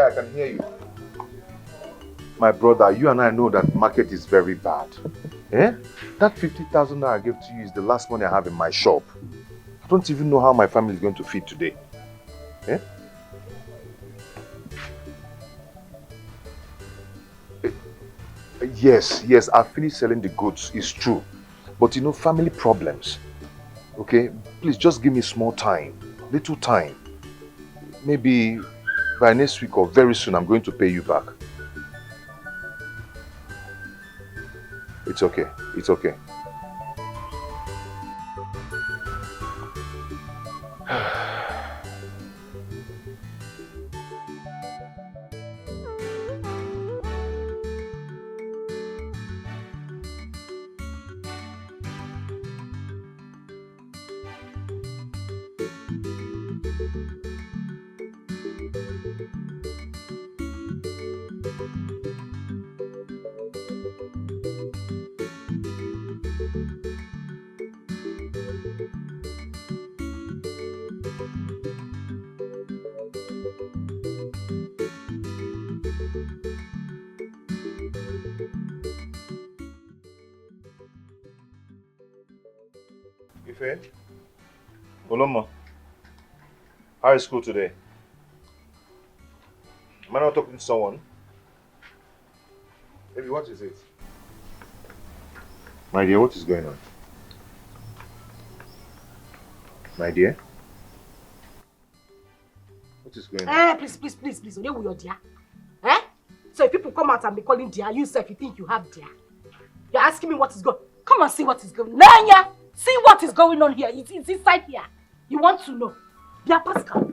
Yeah, I can hear you. My brother, you and I know that market is very bad. Eh? That 50,000 I gave to you is the last money I have in my shop. I don't even know how my family is going to feed today. Eh? Yes, I finished selling the goods, it's true. But you know, family problems. Okay? Please just give me small time, little time. Maybe by next week or very soon, I'm going to pay you back. It's okay, it's okay. Ife? Oloma, how is school today? Am I not talking to someone? Baby, what is it? My dear, what is going on? My dear? What is going on? Please. Only with your dear. Eh? So if people come out and be calling dear, you say if you think you have dear. You're asking me what is going on. Come and see what is going on. Nanya! See what is going on here. It's inside here. You want to know? Dear Pascal,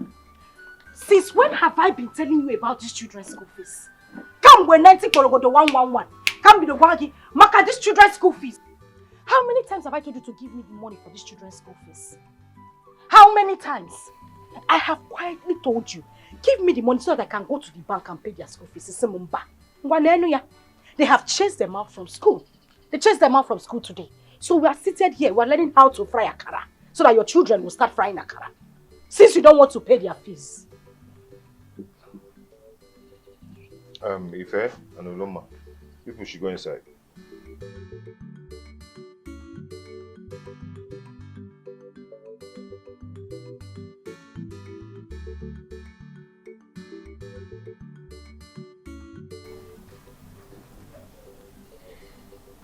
since when have I been telling you about these children's school fees? Come when 90 go to 111. Come be the one give Maka these children's school fees. How many times have I told you to give me the money for these children's school fees? How many times? I have quietly told you, give me the money so that I can go to the bank and pay their school fees. They have chased them out from school. They chased them out from school today. So we are seated here, we are learning how to fry akara so that your children will start frying akara. Since you don't want to pay their fees. Ife and Oloma, people should go inside.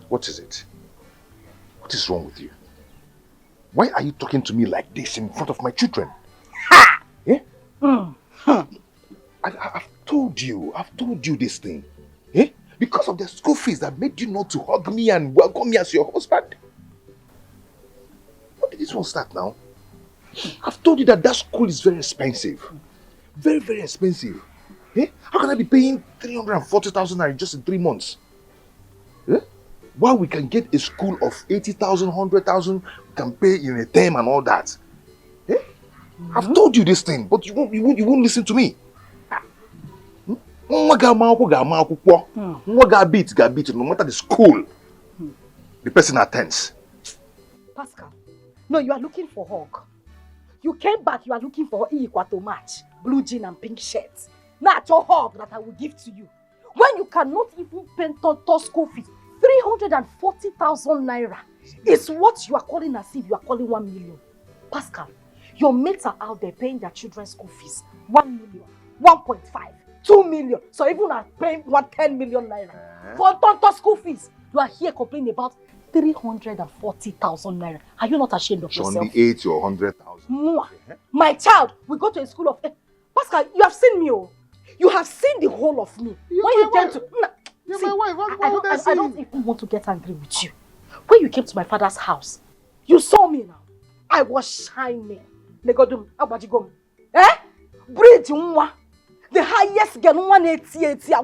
What is it? What is wrong with you? Why are you talking to me like this in front of my children? Ha! Eh? I've told you this thing. Eh? Because of the school fees that made you not to hug me and welcome me as your husband. How did this one start now? I've told you that school is very expensive. Very, very expensive. Eh? How can I be paying 340,000 naira just in 3 months? Eh? While we can get a school of 80,000, 100,000, we can pay in a term and all that. Eh? I've told you this thing, but you won't listen to me. No matter the school the person attends. Pascal, no, you are looking for hug. You came back, you are looking for equal to match, blue jean and pink shirts. Not your hug that I will give to you. When you cannot even pay Tonto school fees, 340,000 naira is what you are calling as if you are calling 1 million. Pascal, your mates are out there paying their children's school fees 1 million, 1.5, 2 million. So even are paying 10 million naira for Tonto school fees. You are here complaining about 340,000 naira. Are you not ashamed of yourself? Only 80 or 100,000. My child, we go to a school of... Pascal, you have seen me. Oh. You have seen the whole of me. When you came to... You're see, my wife. I don't even want to get angry with you. When you came to my father's house, you saw me now. I was shining. Negodum, abajigom. Eh? Bridge unwa. The highest girl, 180. I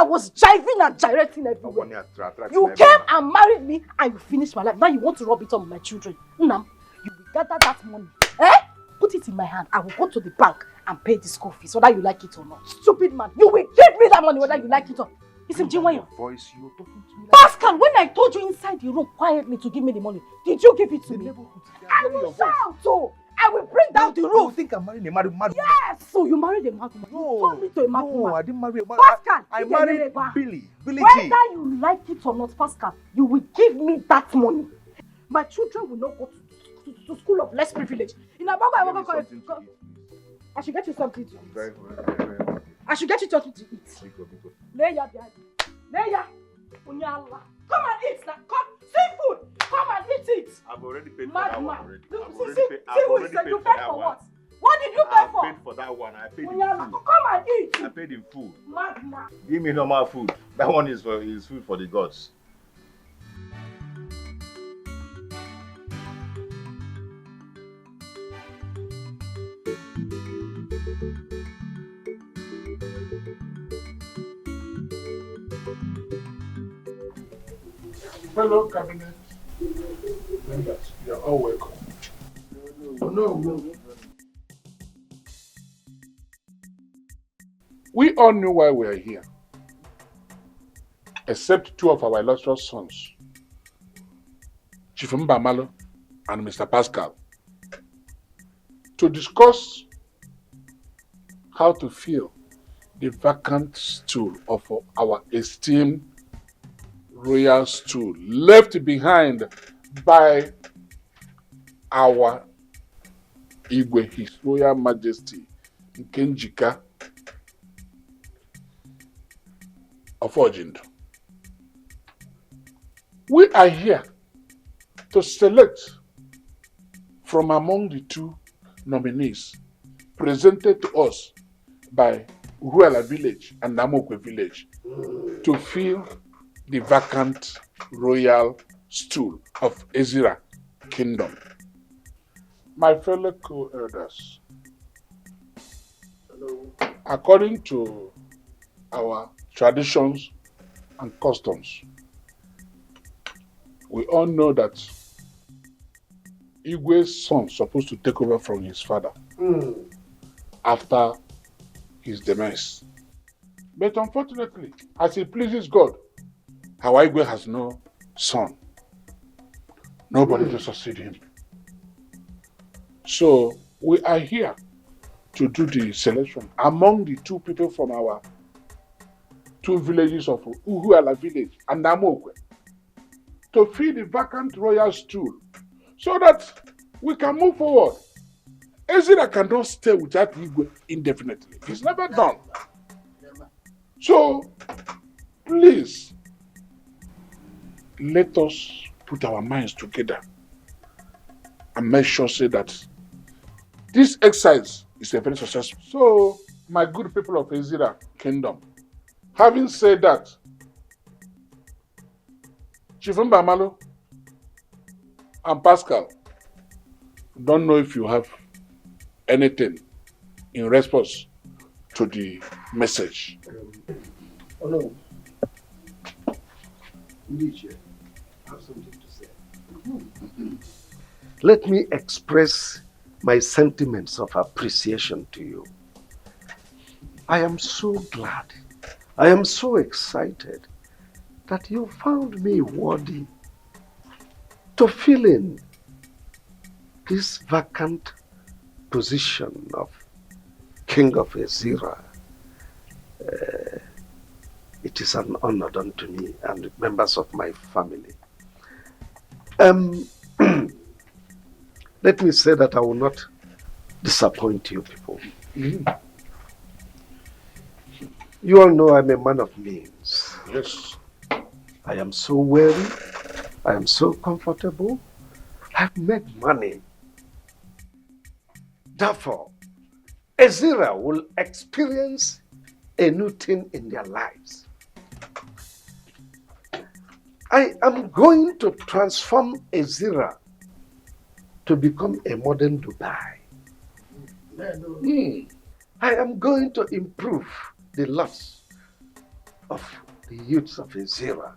was jiving and gyrating everywhere. You came and married me and you finished my life. Now you want to rub it on my children. Nam, you will gather that money. Eh? Put it in my hand. I will go to the bank and pay the school fees, whether you like it or not. Stupid man. You will give me that money whether you like it or not. Listen, your voice, you're talking to me like Pascal, when I told you inside the room quietly to give me the money, did you give it to me? I will shout, so I will bring down the roof. You think I'm marrying a mad? Yes! So you married a madman? No, You turned me to a madman? no, I didn't marry a man. Pascal, I married Billy. Billy G. Whether you like it or not, Pascal, you will give me that money. My children will not go to school of less privilege. In Abago, I should get you something to eat. Very, very. I should get you something to eat. Leia, Leia, Unyala. Come and eat now. Come, seafood. Come and eat it. I've already paid for that one already. You paid for what? What did you pay for? I paid for that one. I paid in Unyala, food. come and eat. I paid in food. Magna. Give me normal food. That one is food for the gods. Fellow cabinet members, you are all welcome. No. We all knew why we are here, except two of our illustrious sons, Chief Mbamalo and Mr. Pascal, to discuss how to fill the vacant stool of our esteemed royal stool left behind by our Igwe, His Royal Majesty Chica of Ojindo. We are here to select from among the two nominees presented to us by Uruala Village and Namokwe Village to fill the vacant royal stool of Ezira Kingdom. My fellow co-elders, according to our traditions and customs, we all know that Igwe's son is supposed to take over from his father after his demise. But unfortunately, as it pleases God, our Igwe has no son. Nobody to succeed him. So we are here to do the selection among the two people from our two villages of Uhuala village and Namokwe to fill the vacant royal stool so that we can move forward. Ezra cannot stay without Igwe indefinitely. It's never done. So please, let us put our minds together and make sure say that this exercise is a very successful. So, my good people of Ezira Kingdom, having said that, Chief Mbamalo and Pascal, don't know if you have anything in response to the message. No. Indeed, I have something to say. Let me express my sentiments of appreciation to you. I am so glad, I am so excited that you found me worthy to fill in this vacant position of King of Ezira. It is an honor done to me and members of my family. Let me say that I will not disappoint you people. You all know I'm a man of means. Yes. I am so wealthy. I am so comfortable. I've made money. Therefore, Ezira will experience a new thing in their lives. I am going to transform Ezira to become a modern Dubai. I am going to improve the lots of the youths of Ezira.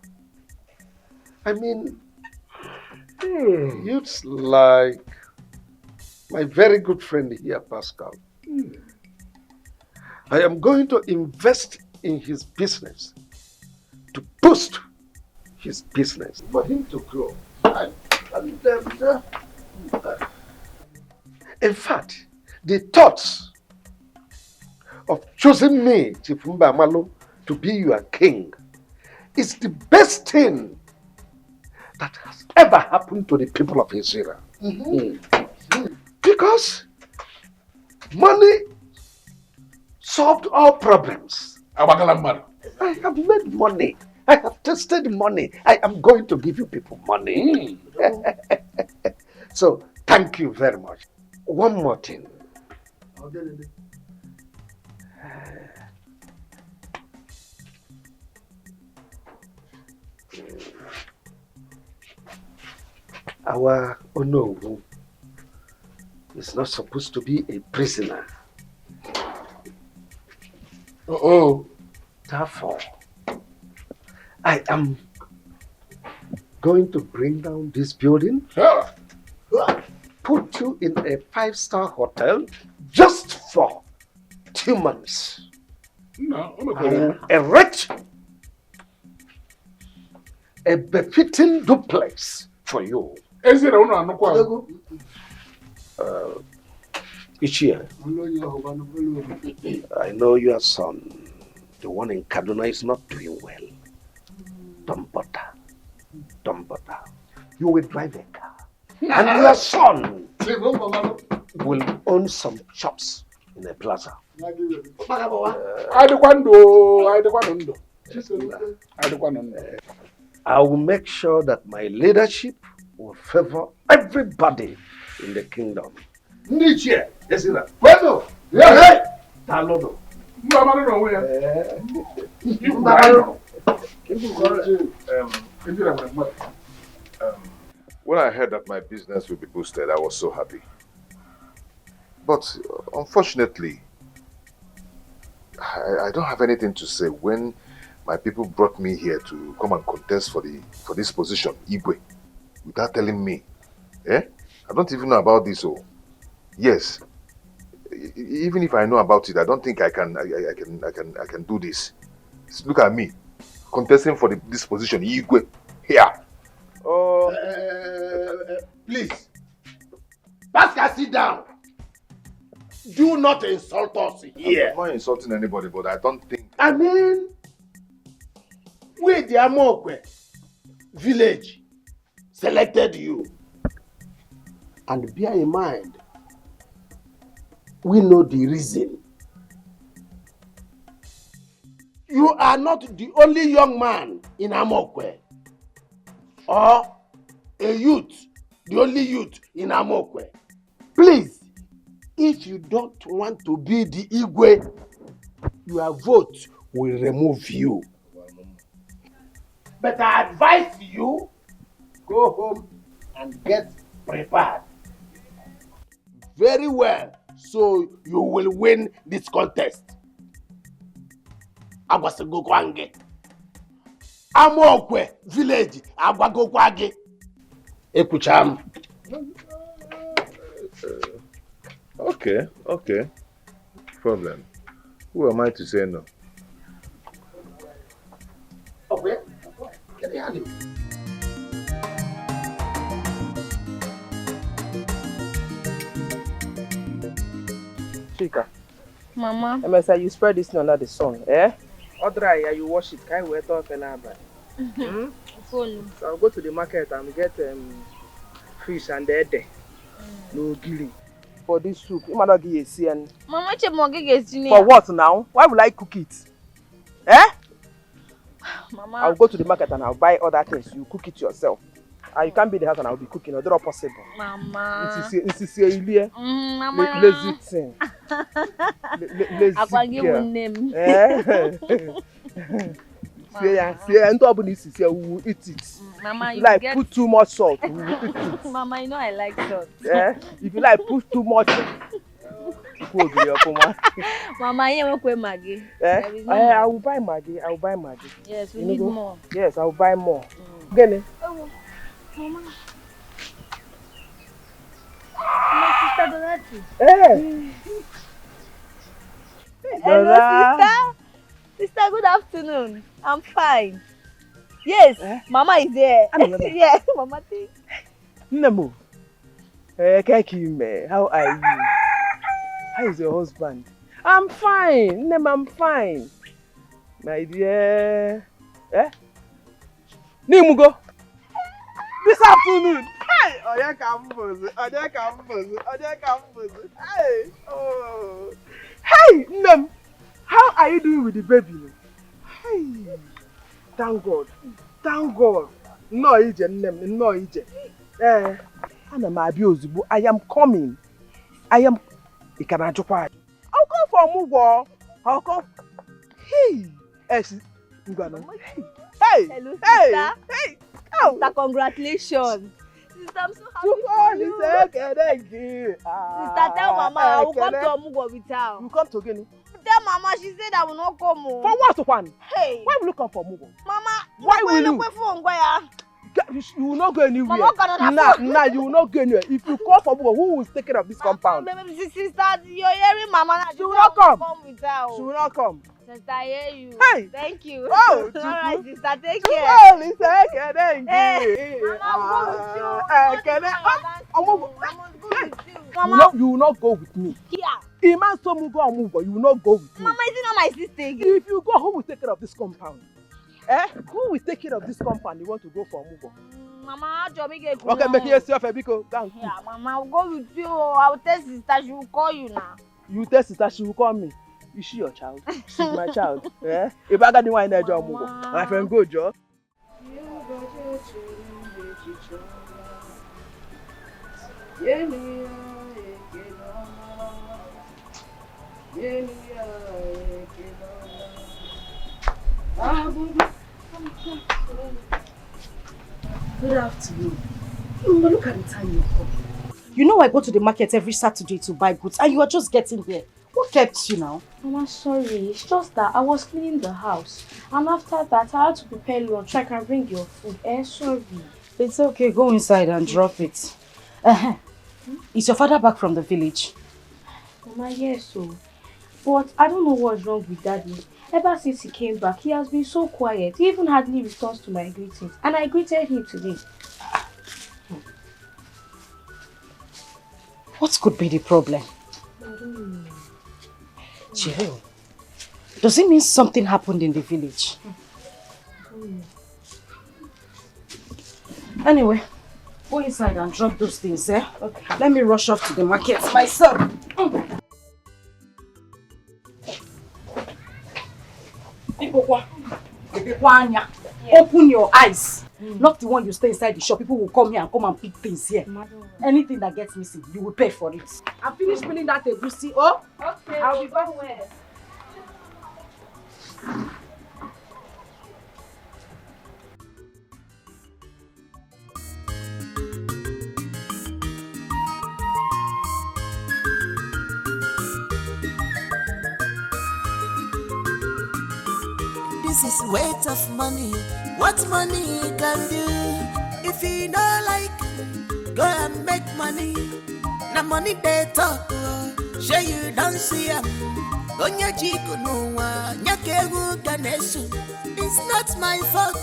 I mean, youths like my very good friend here, Pascal. I am going to invest in his business to boost his business for him to grow. In fact, the thoughts of choosing me, Chief Mbamalu, to be your king is the best thing that has ever happened to the people of Israel. Because money solved all problems. I have made money. I have tasted money. I am going to give you people money. So, thank you very much. One more thing. Our Onowu is not supposed to be a prisoner. Therefore, I am going to bring down this building, put you in a 5-star hotel just for 2 months. I will erect a befitting duplex for you. Ichia, I know your son, the one in Kaduna, is not doing well. Don't bother. Don't bother. You will drive a car. And your son will own some shops in a plaza. I will make sure that my leadership will favor everybody in the kingdom. Niche, yes, sir. Bueno, yeah, Talono. When I heard that my business will be boosted, I was so happy. But unfortunately, I don't have anything to say when my people brought me here to come and contest for this position, Igwe, without telling me. I don't even know about this. Oh, yes. Even if I know about it, I don't think I can do this. Look at me, contesting for this position, Igwe, here. Please, Pascal, sit down. Do not insult us here. I'm not insulting anybody, but I don't think. I mean, we the Amokwe village selected you. And bear in mind, we know the reason. You are not the only young man in Amokwe, or a youth, the only youth in Amokwe. Please, if you don't want to be the Igwe, your vote will remove you. But I advise you, go home and get prepared very well, so you will win this contest. Agwasegokwange. Amokwe village, Agwagokwange. Ekucham. Okay. Problem. Who am I to say no? Okay. Get the hand. Chica. Mama. MSI, you spread this thing under the sun, eh? Or dry, you wash it. Can we talk about? Follow. So I'll go to the market and get fish and ede. No gilly. For this soup, you might not give a CN. Mama, for for what now? Why would I cook it? Eh? Mama. I'll go to the market and I'll buy other things. You cook it yourself. You can't be in the house and I'll be cooking. It's not possible. Mama. It is a Mama. lazy thing. Lazy girl. Name. We will eat it. Mama, if you like, put too much salt. We will eat it. Mama, you know I like salt. If you like, put too much. Mama, you won't put Maggie. I will buy Maggie. Yes, we need more. Yes, I will buy more. Get it? Oh, Mama. My sister Dorothy. Hello, sister. Sister, good afternoon. I'm fine. Yes, Mama is there. Yes, Mama thinks. Nemo. How are you? How is your husband? I'm fine. Nem, I'm fine. My dear. Eh? Nimugo. This afternoon. Hey! Oya campus. Hey! Oh. Hey, Nem. How are you doing with the baby? Hey. Thank God. Thank God. No ije, Nem. No ije. Ana m abịa ozugbo. I am coming. I am. Ị ka na-ajụkwa ajụ. I'll come for Mugwo. I'll come. Hey. Hey. Hello, Hey. sister. Hey. Oh. Sister, congratulations. Sister, I'm so happy for you. Sister, tell Mama I will come to Omugwo with her. You come to Guinea? Tell Mama, she said I will not come. For what one? Hey. Why will you come for Omugwo? Mama, why will you? You will not go anywhere. Nah, you will not go anywhere. If you come for Omugwo, who will take care of this compound? Sister, you're hearing Mama. She will not come. With her. She will not come. Sister, I hear you. Hey. Thank you. Oh, all right, sister, take care. care. Thank you. Hey. Mama, I'm going with you. Mama, you will not go with me. Here. Iman Somugo Omugwo, you will not go with me. Mama, is it not my sister again? If you go, who will take care of this compound? Who will take care of this compound? You want to go for Omugwo? Mama, get okay, make yourself a biko. Yeah, Mama, I'll go with you. I'll tell sister, she will call you now. You tell sister, she will call me. Is she your child? She's my child. If I got the one in job, my friend, go, Joe. Good afternoon. Look at the time you're coming. You know I go to the market every Saturday to buy goods and you are just getting here. What kept you now? Mama, sorry. It's just that I was cleaning the house. And after that, I had to prepare lunch. I can bring your food. Sorry. It's okay. Go inside and drop it. Is your father back from the village? Mama, yes, so. But I don't know what's wrong with Daddy. Ever since he came back, he has been so quiet. He even hardly responds to my greetings. And I greeted him today. What could be the problem? I don't know. Jill, does it mean something happened in the village? Anyway, go inside and drop those things, eh? Okay. Let me rush off to the market myself. Open your eyes. Not the one you stay inside the shop. People will come here and come and pick things here. Anything that gets missing, you will pay for it. I'm finished peeling that egusi. Oh, okay. I'll be back. Where? This is weight of money. What money can do? If you don't like, go and make money. Na money they talk. Sure you don't see them. Onya chico no one. Nyakegu ganesu. It's not my fault.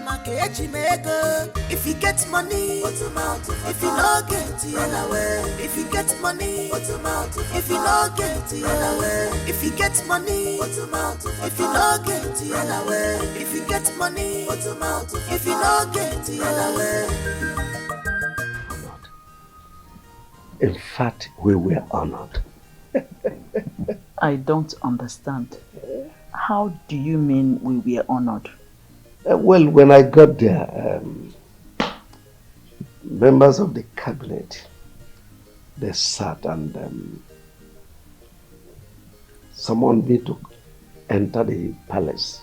Makechi mego. If you get money, if you don't get it, run away. If you get money, if you don't get it, run away. If you get money, if you don't get it, run away. If you get money, if you don't get it, run away. In fact, we were honored. I don't understand. How do you mean we were honored? Well, when I got there, members of the cabinet, they sat and summoned me to enter the palace.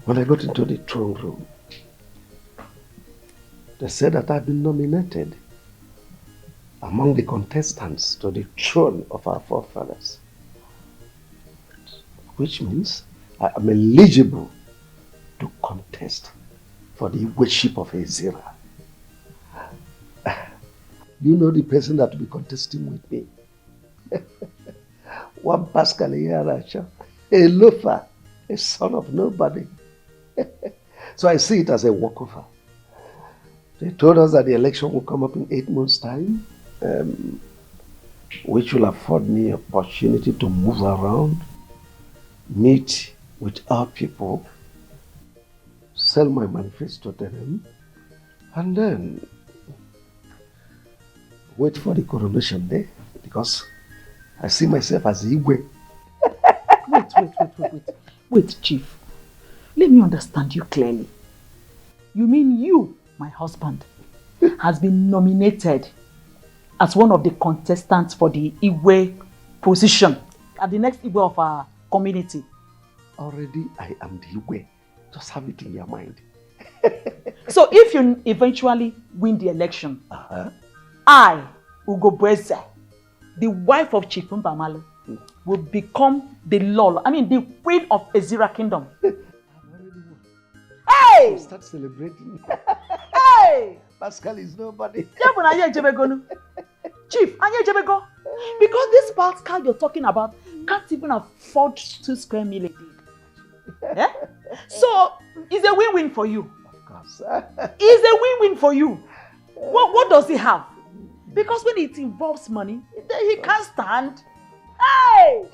When I got into the throne room, they said that I've been nominated among the contestants to the throne of our forefathers, which means I am eligible to contest for the worship of Ezira. You know the person that will be contesting with me? One Pascal here, a loafer, a son of nobody. So I see it as a walkover. They told us that the election will come up in 8 months' time. which will afford me opportunity to move around, meet with our people, sell my manifesto to them, and then wait for the coronation day, because I see myself as Igwe. Wait, Chief. Let me understand you clearly. You mean you, my husband, has been nominated as one of the contestants for the Igwe position at the next Igwe of our community? Already I am the Igwe. Just have it in your mind. So if you eventually win the election, I, Ugo Breze, the wife of Chief Mbamalo, will become the the queen of Ezira Kingdom. Hey! Start celebrating. Hey! Pascal is nobody. Chief, because this Pascal you're talking about can't even afford 2 square meals a day. Yeah? So, it's a win-win for you. Of course. It's a win-win for you. What does he have? Because when it involves money, he can't stand. Hey!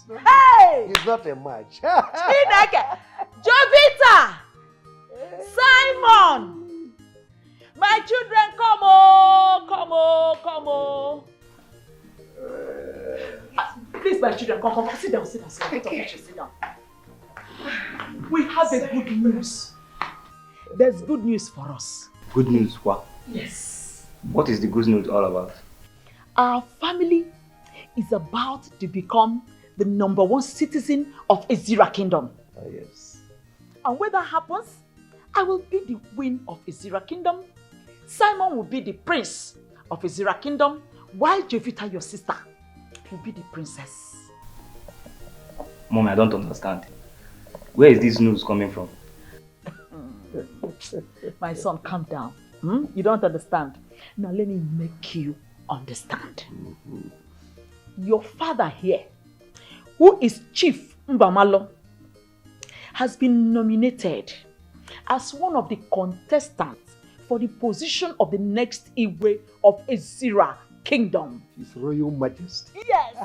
Hey! It's not a match. Dikeh! Jovita! Simon! My children, come on. Please, my children, come. Sit down. Okay. Sit down. We have a good news. There's good news for us. Good news, what? Yes. What is the good news all about? Our family is about to become the #1 citizen of Ezira Kingdom. Oh, yes. And when that happens, I will be the queen of Ezira Kingdom. Simon will be the prince of Ezira Kingdom, while Jovita, your sister, will be the princess. Mom, I don't understand. Where is this news coming from? My son, calm down. You don't understand. Now let me make you understand. Your father here, who is Chief Mbamalo, has been nominated as one of the contestants for the position of the next Igwe of Ezira Kingdom. His Royal Majesty. Yes!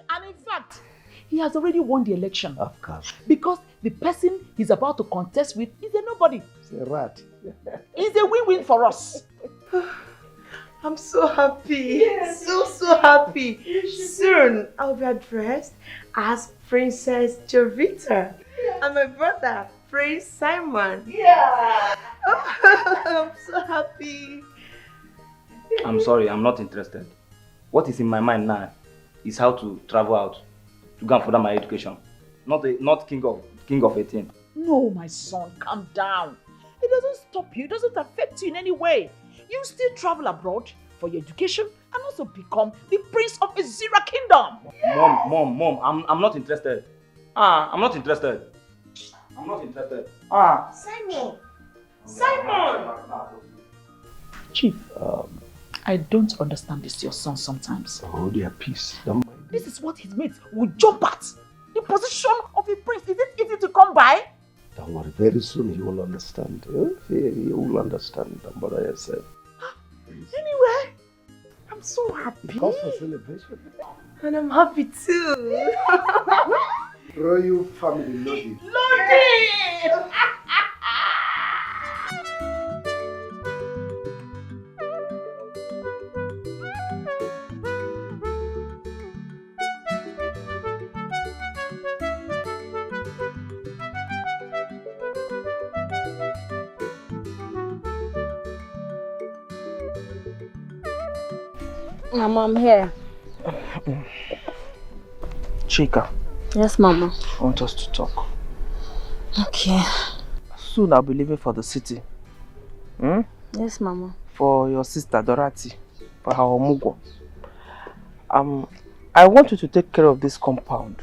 And in fact, he has already won the election. Of course. Because the person he's about to contest with is a nobody. It's a rat. It's a win-win for us. I'm so happy. Yes. So happy. Soon I'll be addressed as Princess Jovita. And my brother, Prince Simon. Yeah. I'm so happy. I'm sorry, I'm not interested. What is in my mind now is how to travel out to go and further my education. Not king of 18. No, my son, calm down. It doesn't stop you. It doesn't affect you in any way. You still travel abroad for your education and also become the prince of Ezira Kingdom. Yeah. Mom, I'm not interested. I'm not interested. Simon! Chief, I don't understand this, your son, sometimes. Hold your peace. Don't mind. This is what his mates would jump at. The position of a prince. Is it easy to come by? Don't worry, very soon he will understand. He will understand. Don't bother yourself. Anyway, I'm so happy. Cause for celebration. And I'm happy too. Royal family loaded. Loaded! Mama, I'm here. Chica. Yes, Mama. I want us to talk. Okay. Soon I'll be leaving for the city. Yes, Mama. For your sister Dorothy, for her omugo. I want you to take care of this compound.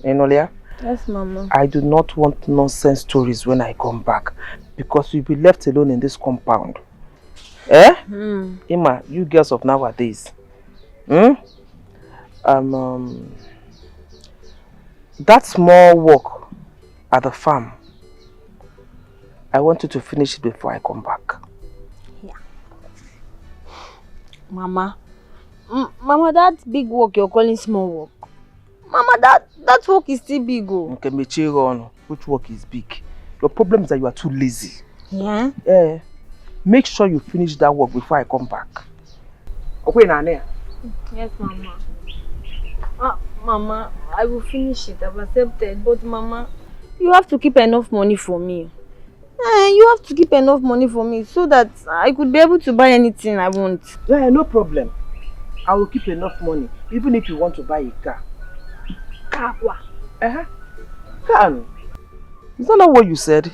Enolia? Yes, Mama. I do not want nonsense stories when I come back, because you'll be left alone in this compound. Eh? Emma, you girls of nowadays. That small work at the farm, I want you to finish it before I come back. Yeah. Mama. Mama, that big work you're calling small work. Mama, that work is still big. Oh. Okay, Mechiron, which work is big? Your problem is that you are too lazy. Yeah? Make sure you finish that work before I come back. Okay, Nane? Yes, Mama. Mama, I will finish it. I've accepted. But Mama, you have to keep enough money for me. You have to keep enough money for me so that I could be able to buy anything I want. Yeah, no problem. I will keep enough money, even if you want to buy a car. Car? Car? Is that not what you said?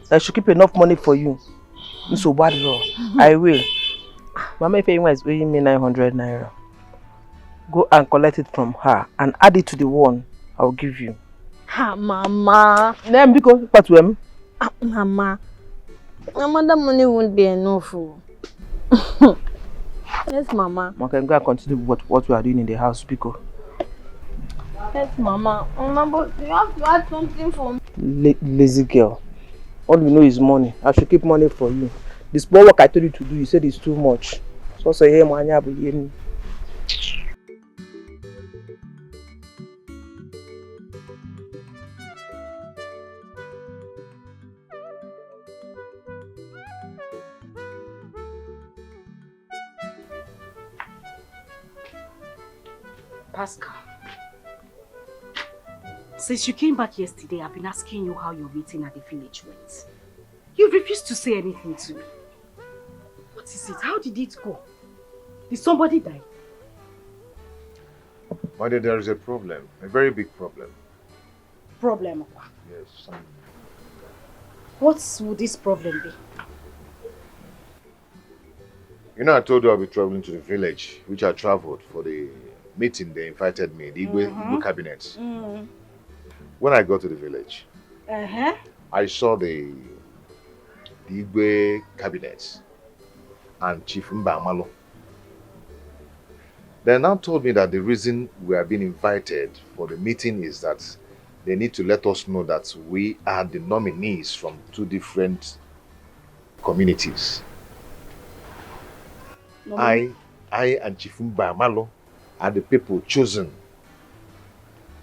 I should keep enough money for you. So bad, I will. Mama, if anyone is owing me 900 naira, go and collect it from her and add it to the one I will give you. Mama. Then because what to him? Mama, that money won't be enough. Yes, Mama. Okay, go and continue what we are doing in the house, because. Yes, Mama. Mama, but you have to add something for me. Lazy girl. All you know is money. I should keep money for you. The small work I told you to do, you said it's too much. So say, hey, man, you be Pascal, since you came back yesterday, I've been asking you how your meeting at the village went. You refused to say anything to me. What is it? How did it go? Did somebody die? My dear, there is a problem. A very big problem. Problem? Yes. What would this problem be? You know, I told you I'll be traveling to the village, which I traveled for the meeting they invited me, the Igwe cabinet. When I got to the village, I saw the Igwe cabinet and Chief Mbamalo. They now told me that the reason we are being invited for the meeting is that they need to let us know that we are the nominees from 2 different communities. I and Chief Mbamalo are the people chosen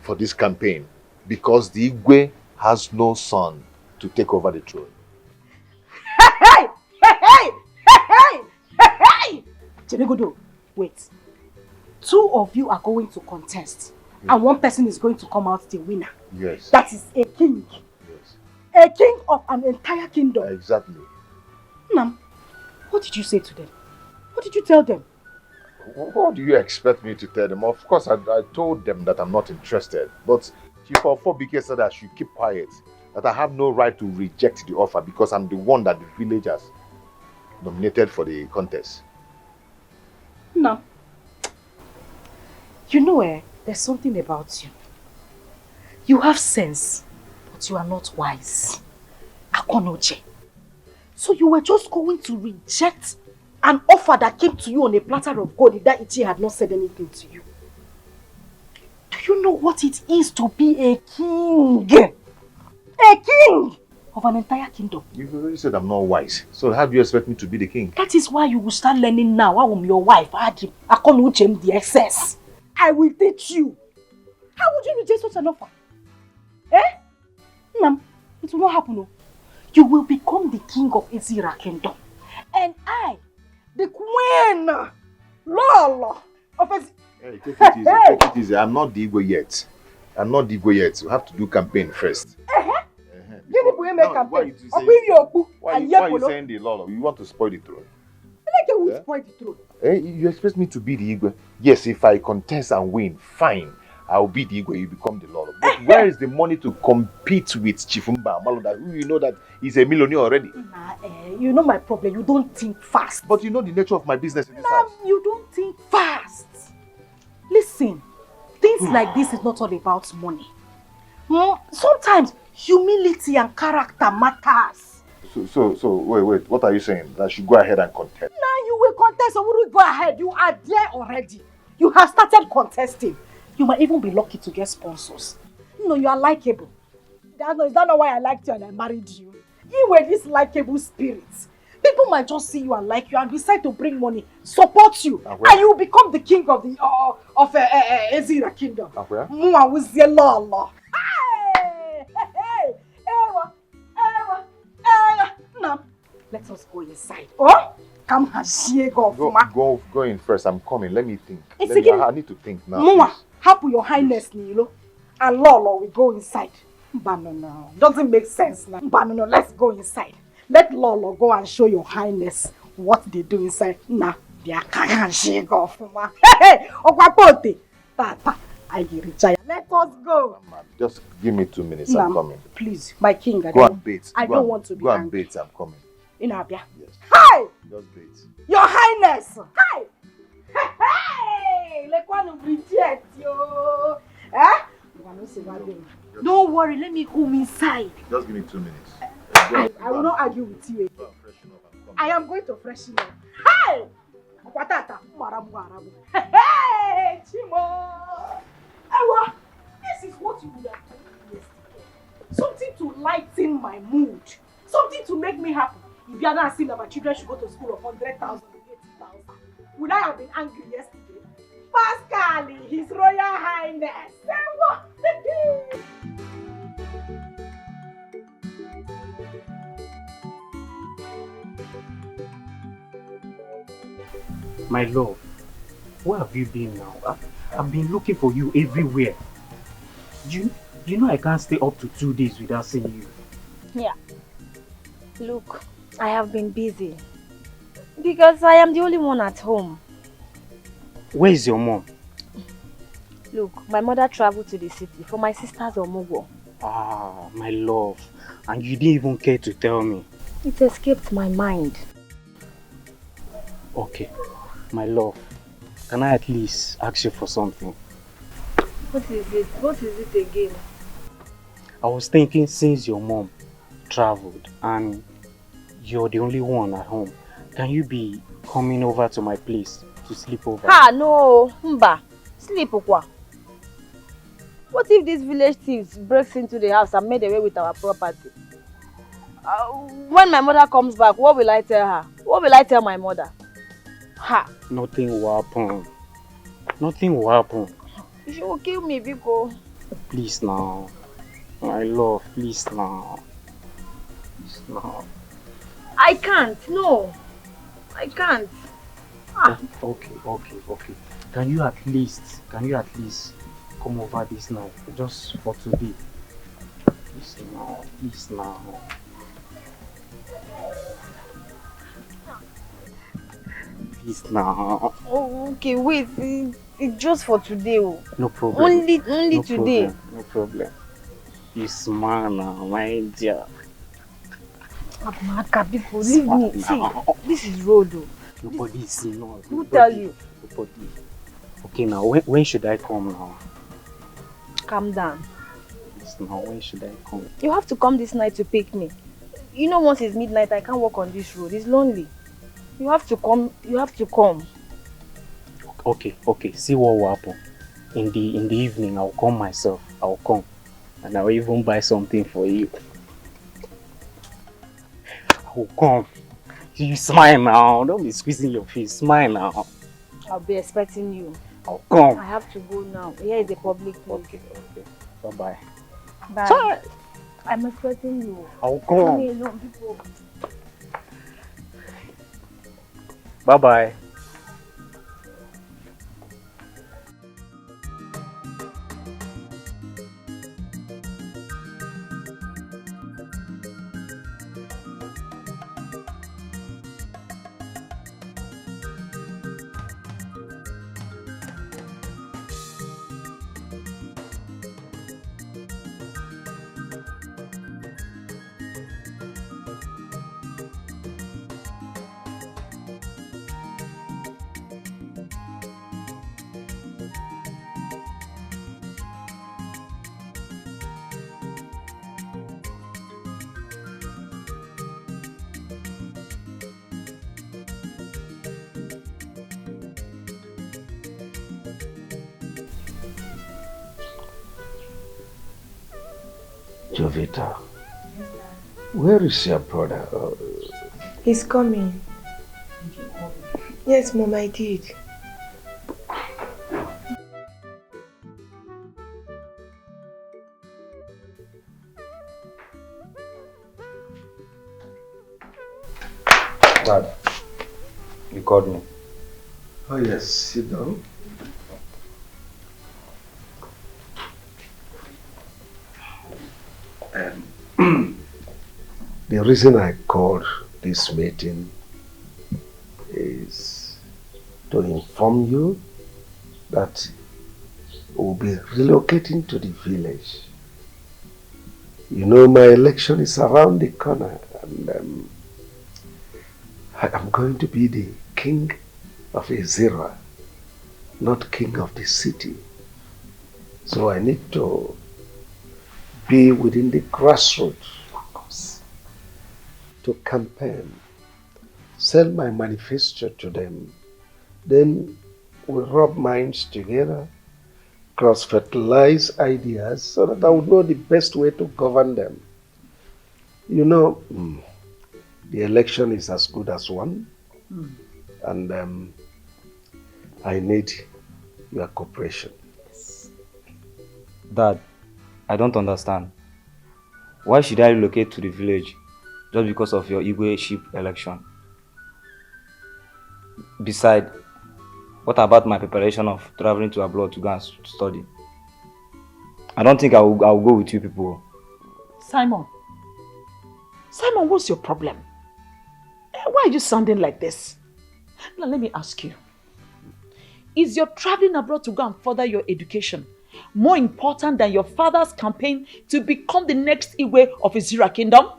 for this campaign because the Igwe has no son to take over the throne. Jenegodo, wait. 2 of you are going to contest, and 1 person is going to come out the winner. Yes. That is a king. Yes. A king of an entire kingdom. Exactly. Nam, what did you say to them? What did you tell them? What do you expect me to tell them? Of course, I told them that I'm not interested. But Chief Ofobike said I should keep quiet. That I have no right to reject the offer because I'm the one that the village has nominated for the contest. No. You know, there's something about you. You have sense, but you are not wise. Akonoje. So you were just going to reject an offer that came to you on a platter of gold if that Ichi had not said anything to you. Do you know what it is to be a king? A king of an entire kingdom. You've already said I'm not wise. So how do you expect me to be the king? That is why you will start learning now. I'm your wife. Akonuchem the excess. I will teach you. How would you reject such an offer? Nam, it will not happen. No. You will become the king of Ezira Kingdom. And I, the queen, Lolo, of Ezira. Hey, take it easy, take it easy. I'm not the Igwe yet. I'm not the Igwe yet. We have to do campaign first. Why are you saying the law? You want to spoil the throne? Who spoil the throne? You expect me to be the Igwe? Yes, if I contest and win, fine. I'll be the Igwe, you become the Lord. But where is the money to compete with Chief Mbamalo, that you know that he's a millionaire already? You know my problem, you don't think fast. But you know the nature of my business in this house. You don't think fast. Listen, things like this is not all about money. Sometimes humility and character matters. So wait, what are you saying? That I should go ahead and contest? Now you will contest, or will you go ahead? You are there already. You have started contesting. You might even be lucky to get sponsors. No, you are likable. Is that not why I liked you and I married you? You were this likable spirit. People might just see you and like you and decide to bring money, support you, where? and you will become the king of the Ezira kingdom. Where? Mua with the law. Hey! Ewa! Now, let us go inside. Oh? Come and Go in first. I'm coming. Let me think. I need to think now. Mua, happen your highness, Nilo. And Lolo will go inside. No. Doesn't make sense now. No, let's go inside. Let Lolo go and show your highness what they do inside. Nah, they are can't shake off. Hey, Okwapote. Tata, I get it. Let us go. Just give me 2 minutes. I'm coming. Please, my king. Go and bait. I don't want to be angry. Go and angry. bait. I'm coming. In Abia. Yes. Hi! Just bait. Your highness. Hi! Hey! Like one of reject yo. Eh? Don't worry, let me come inside. Just give me 2 minutes. I will not argue with you again. I am going to freshen up. Hey! Hey! Chimo! Ewa! This is what you would have done yesterday. Something to lighten my mood. Something to make me happy. If you are not saying that my children should go to school of 100,000 or 80,000, would I have been angry yesterday? Pascal, His Royal Highness. My love, where have you been now? I've been looking for you everywhere. You know I can't stay up to 2 days without seeing you. Yeah. Look, I have been busy. Because I am the only one at home. Where is your mom? Look, my mother traveled to the city for my sister's omugo. Ah, my love. And you didn't even care to tell me. It escaped my mind. Okay, my love. Can I at least ask you for something? What is it? What is it again? I was thinking, since your mom traveled and you're the only one at home, can you be coming over to my place to sleep over? Ah, no. Mba. Sleep okwa. What if these village thieves breaks into the house and made away with our property? When my mother comes back, what will I tell her? What will I tell my mother? Ha! Nothing will happen. Nothing will happen. She will kill me, Biko. Please now. My love, please now. Please now. I can't. No. I can't. Ah. Okay. Can you at least come over this night? Just for today. Please now. Please now. Oh, okay, wait. It's just for today. Oh. No problem. Only no today. Problem. No problem. You smile now, my dear. Amaka, people, leave me. See, this is road. Oh. Nobody is not. Who tell you? Nobody. Okay, now when should I come now? Calm down. Yes, now when should I come? You have to come this night to pick me. You know, once it's midnight, I can't walk on this road. It's lonely. You have to come. You have to come. Okay. See what will happen. In the evening, I'll come myself. I'll come, and I'll even buy something for you. I will come. You smile now. Don't be squeezing your face. Smile now. I'll be expecting you. I'll come. I have to go now. Here is the public place. Okay. Bye. Bye. Sorry. I'm expecting you. I'll come. Leave me alone, people. Bye. Jovita, where is your brother? He's coming. Yes, Mom, I did. Dad, you called me. Oh yes, sit down. The reason I called this meeting is to inform you that we'll be relocating to the village. You know, my election is around the corner, and I am going to be the king of Ezira, not king of the city. So I need to be within the grassroots to campaign, sell my manifesto to them, then we'll rub minds together, cross-fertilize ideas so that I would know the best way to govern them. You know, the election is as good as one, and I need your cooperation. Dad, I don't understand. Why should I relocate to the village just because of your Igwe sheep election? Besides, what about my preparation of traveling to abroad to go and study? I don't think I will go with you people. Simon, what's your problem? Why are you sounding like this? Now let me ask you. Is your traveling abroad to go and further your education more important than your father's campaign to become the next Igwe of Ezira Kingdom?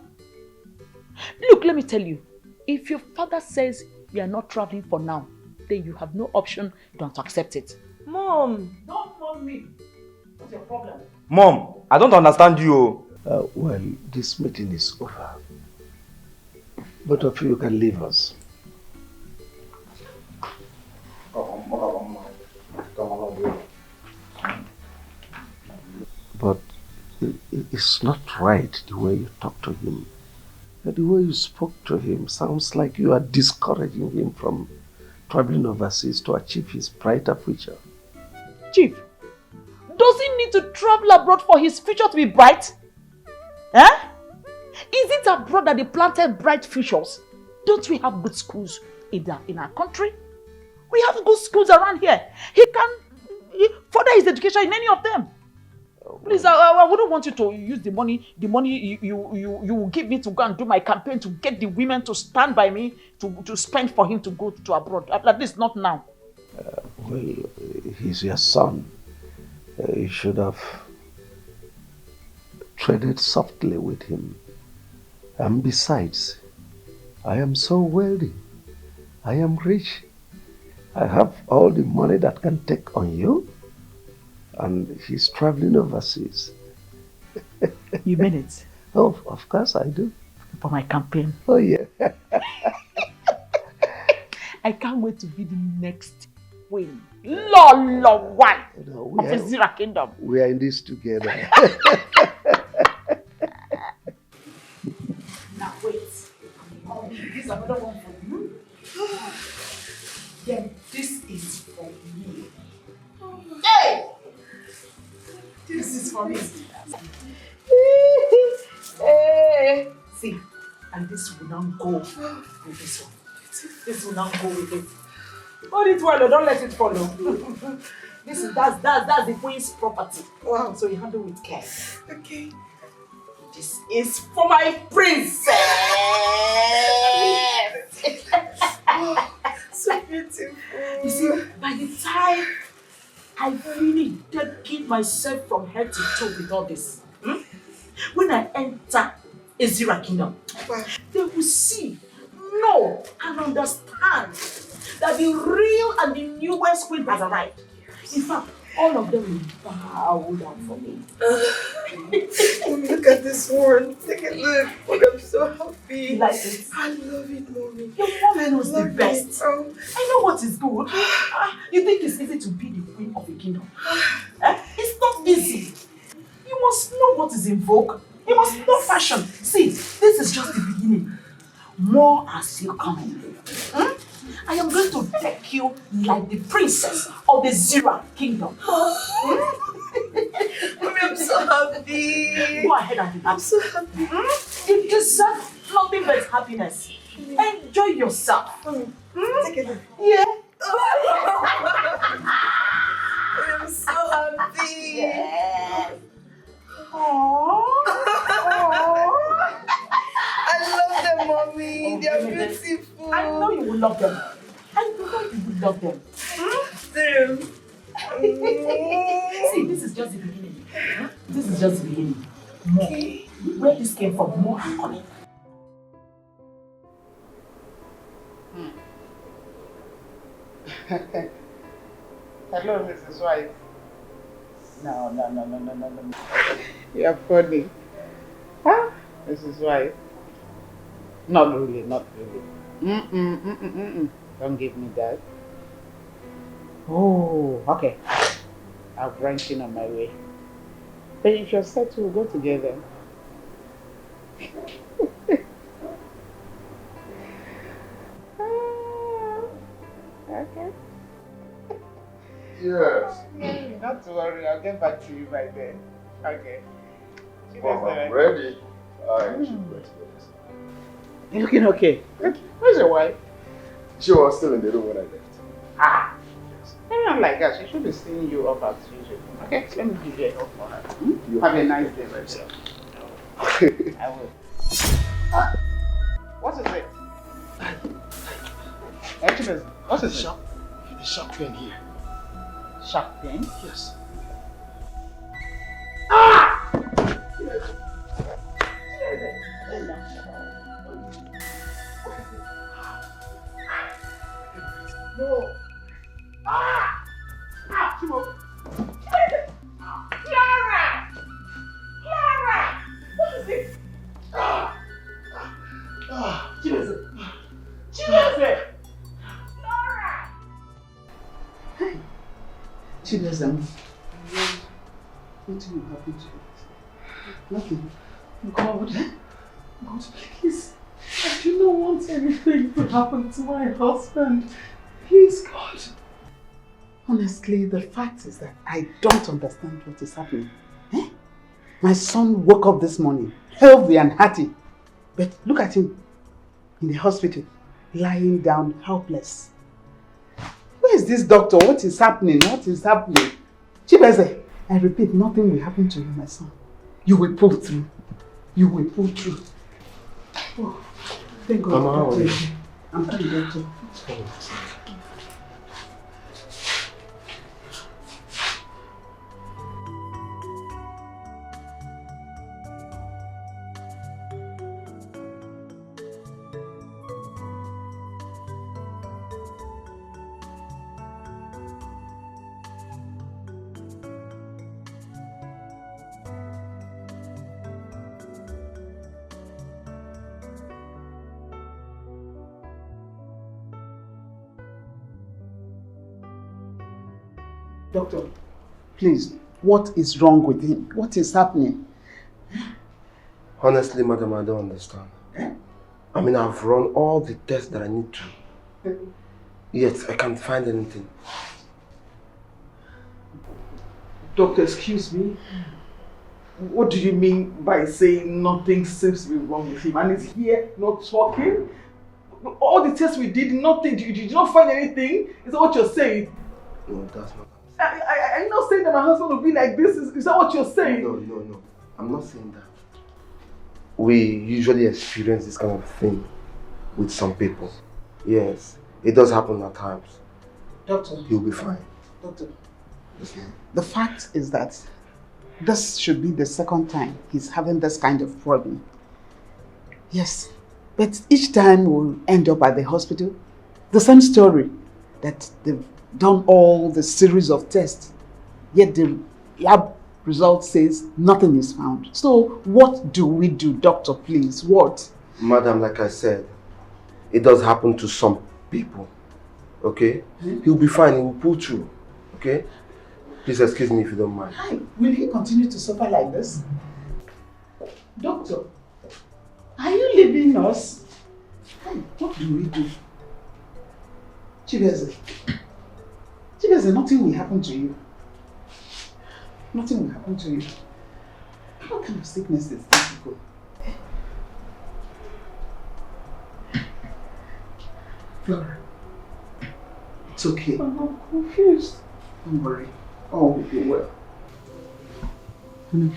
Look, let me tell you. If your father says you are not traveling for now, then you have no option than to accept it. Mom! Don't mom me. What's your problem? Mom, I don't understand you. Well, this meeting is over. Both of you can leave us. But it's not right the way you talk to him. The way you spoke to him sounds like you are discouraging him from traveling overseas to achieve his brighter future. Chief, does he need to travel abroad for his future to be bright? Eh? Is it abroad that they planted bright futures? Don't we have good schools in our country? We have good schools around here. He can further his education in any of them. Please, I wouldn't want you to use the money you will give me to go and do my campaign to get the women to stand by me to spend for him to go to abroad. At least not now. Well, he's your son. You should have treaded softly with him. And besides, I am so wealthy. I am rich. I have all the money that can take on you. And he's traveling overseas. You mean it? Oh, of course I do. For my campaign. Oh, yeah. I can't wait to be the next queen. Lolo one of Ezira Kingdom. We are in this together. Now wait. This is another one for you. Then this is for me. Hey! This is for me. Hey! See, and this will now go with this one. This will now go with it. Hold it well, don't let it follow. That's the queen's property. Wow. So you handle with care. Okay. This is for my princess. Oh, so beautiful. You see, by the time I really dedicate myself from head to toe with all this, when I enter Ezira Kingdom, they will see, know, and understand that the real and the newest queen has arrived. In fact, all of them will bow down for me. Look at this one. Take a look. I'm so happy. You like it? I love it, Mommy. Your mom knows the best. Oh. I know what is good. You think it's easy to be the queen of a kingdom? It's not easy. You must know what is in vogue. You must know fashion. See, this is just the beginning. more as you coming. Hmm? I am going to deck you like the princess of the Zira kingdom. Mommy, I'm so happy. Go ahead and do that. I'm so happy. You deserve nothing but happiness. Enjoy yourself. Take it. Yeah. I'm so happy. Yes. I love them, Mommy. They are beautiful. I know you will love them. I know you will love them. See, this is just the beginning. This is just the beginning. More. Where this came from, more are coming. Hello, Mrs. White. No. You're funny. Huh? Mrs. White? Not really. Don't give me that. Oh, okay. I'll branch in on my way. But if you're set, we'll go together. Okay. Yes. Not to worry, I'll get back to you by then. Okay. Mom, I'm ready. You're looking okay. Where's your wife? She was still in the room when I left. Ah. Anyone like that, she should be seeing you up as usual. Okay, let me give you a hug for her. Have a nice day, my dear. I will. What is it? Actually, what is it? The sharp pain here. Sharp pain? Yes. No. Timo. Clara! What is it? Chimeze! Laura! Hey! Chimeze, what will happen to you? Nothing. God, please. I do not want anything to happen to my husband. Please, God. Honestly, the fact is that I don't understand what is happening. Eh? My son woke up this morning, healthy and hearty. But look at him in the hospital, lying down helpless. Where is this doctor? What is happening? Chibeze, I repeat, nothing will happen to you, my son. You will pull through. Oh, thank God. Mama, how are you? I'm fine, doctor. Doctor, please, what is wrong with him? What is happening? Honestly, madam, I don't understand. I mean, I've run all the tests that I need to. Yet, I can't find anything. Doctor, excuse me. What do you mean by saying nothing seems to be wrong with him? And he's here not talking? All the tests we did, nothing. You did not find anything? Is that what you're saying? No, that's not. Are you not saying that my husband will be like this? Is that what you're saying? No. I'm not saying that. We usually experience this kind of thing with some people. Yes, it does happen at times. Doctor. He'll be fine. Doctor. Yes, ma'am. The fact is that this should be the second time he's having this kind of problem. Yes, but each time we'll end up at the hospital, the same story, that they've done all the series of tests, yet the lab result says nothing is found. So what do we do, doctor, please? What? Madam, like I said, it does happen to some people, okay? He'll be fine, he will pull through, okay? Please excuse me if you don't mind. Hi, will he continue to suffer like this? Doctor, are you leaving us? What do we do? Chibeze, nothing will happen to you. Nothing will happen to you. What kind of sickness is this? Flora, it's okay. I'm confused. Don't worry. All will be well. Honey,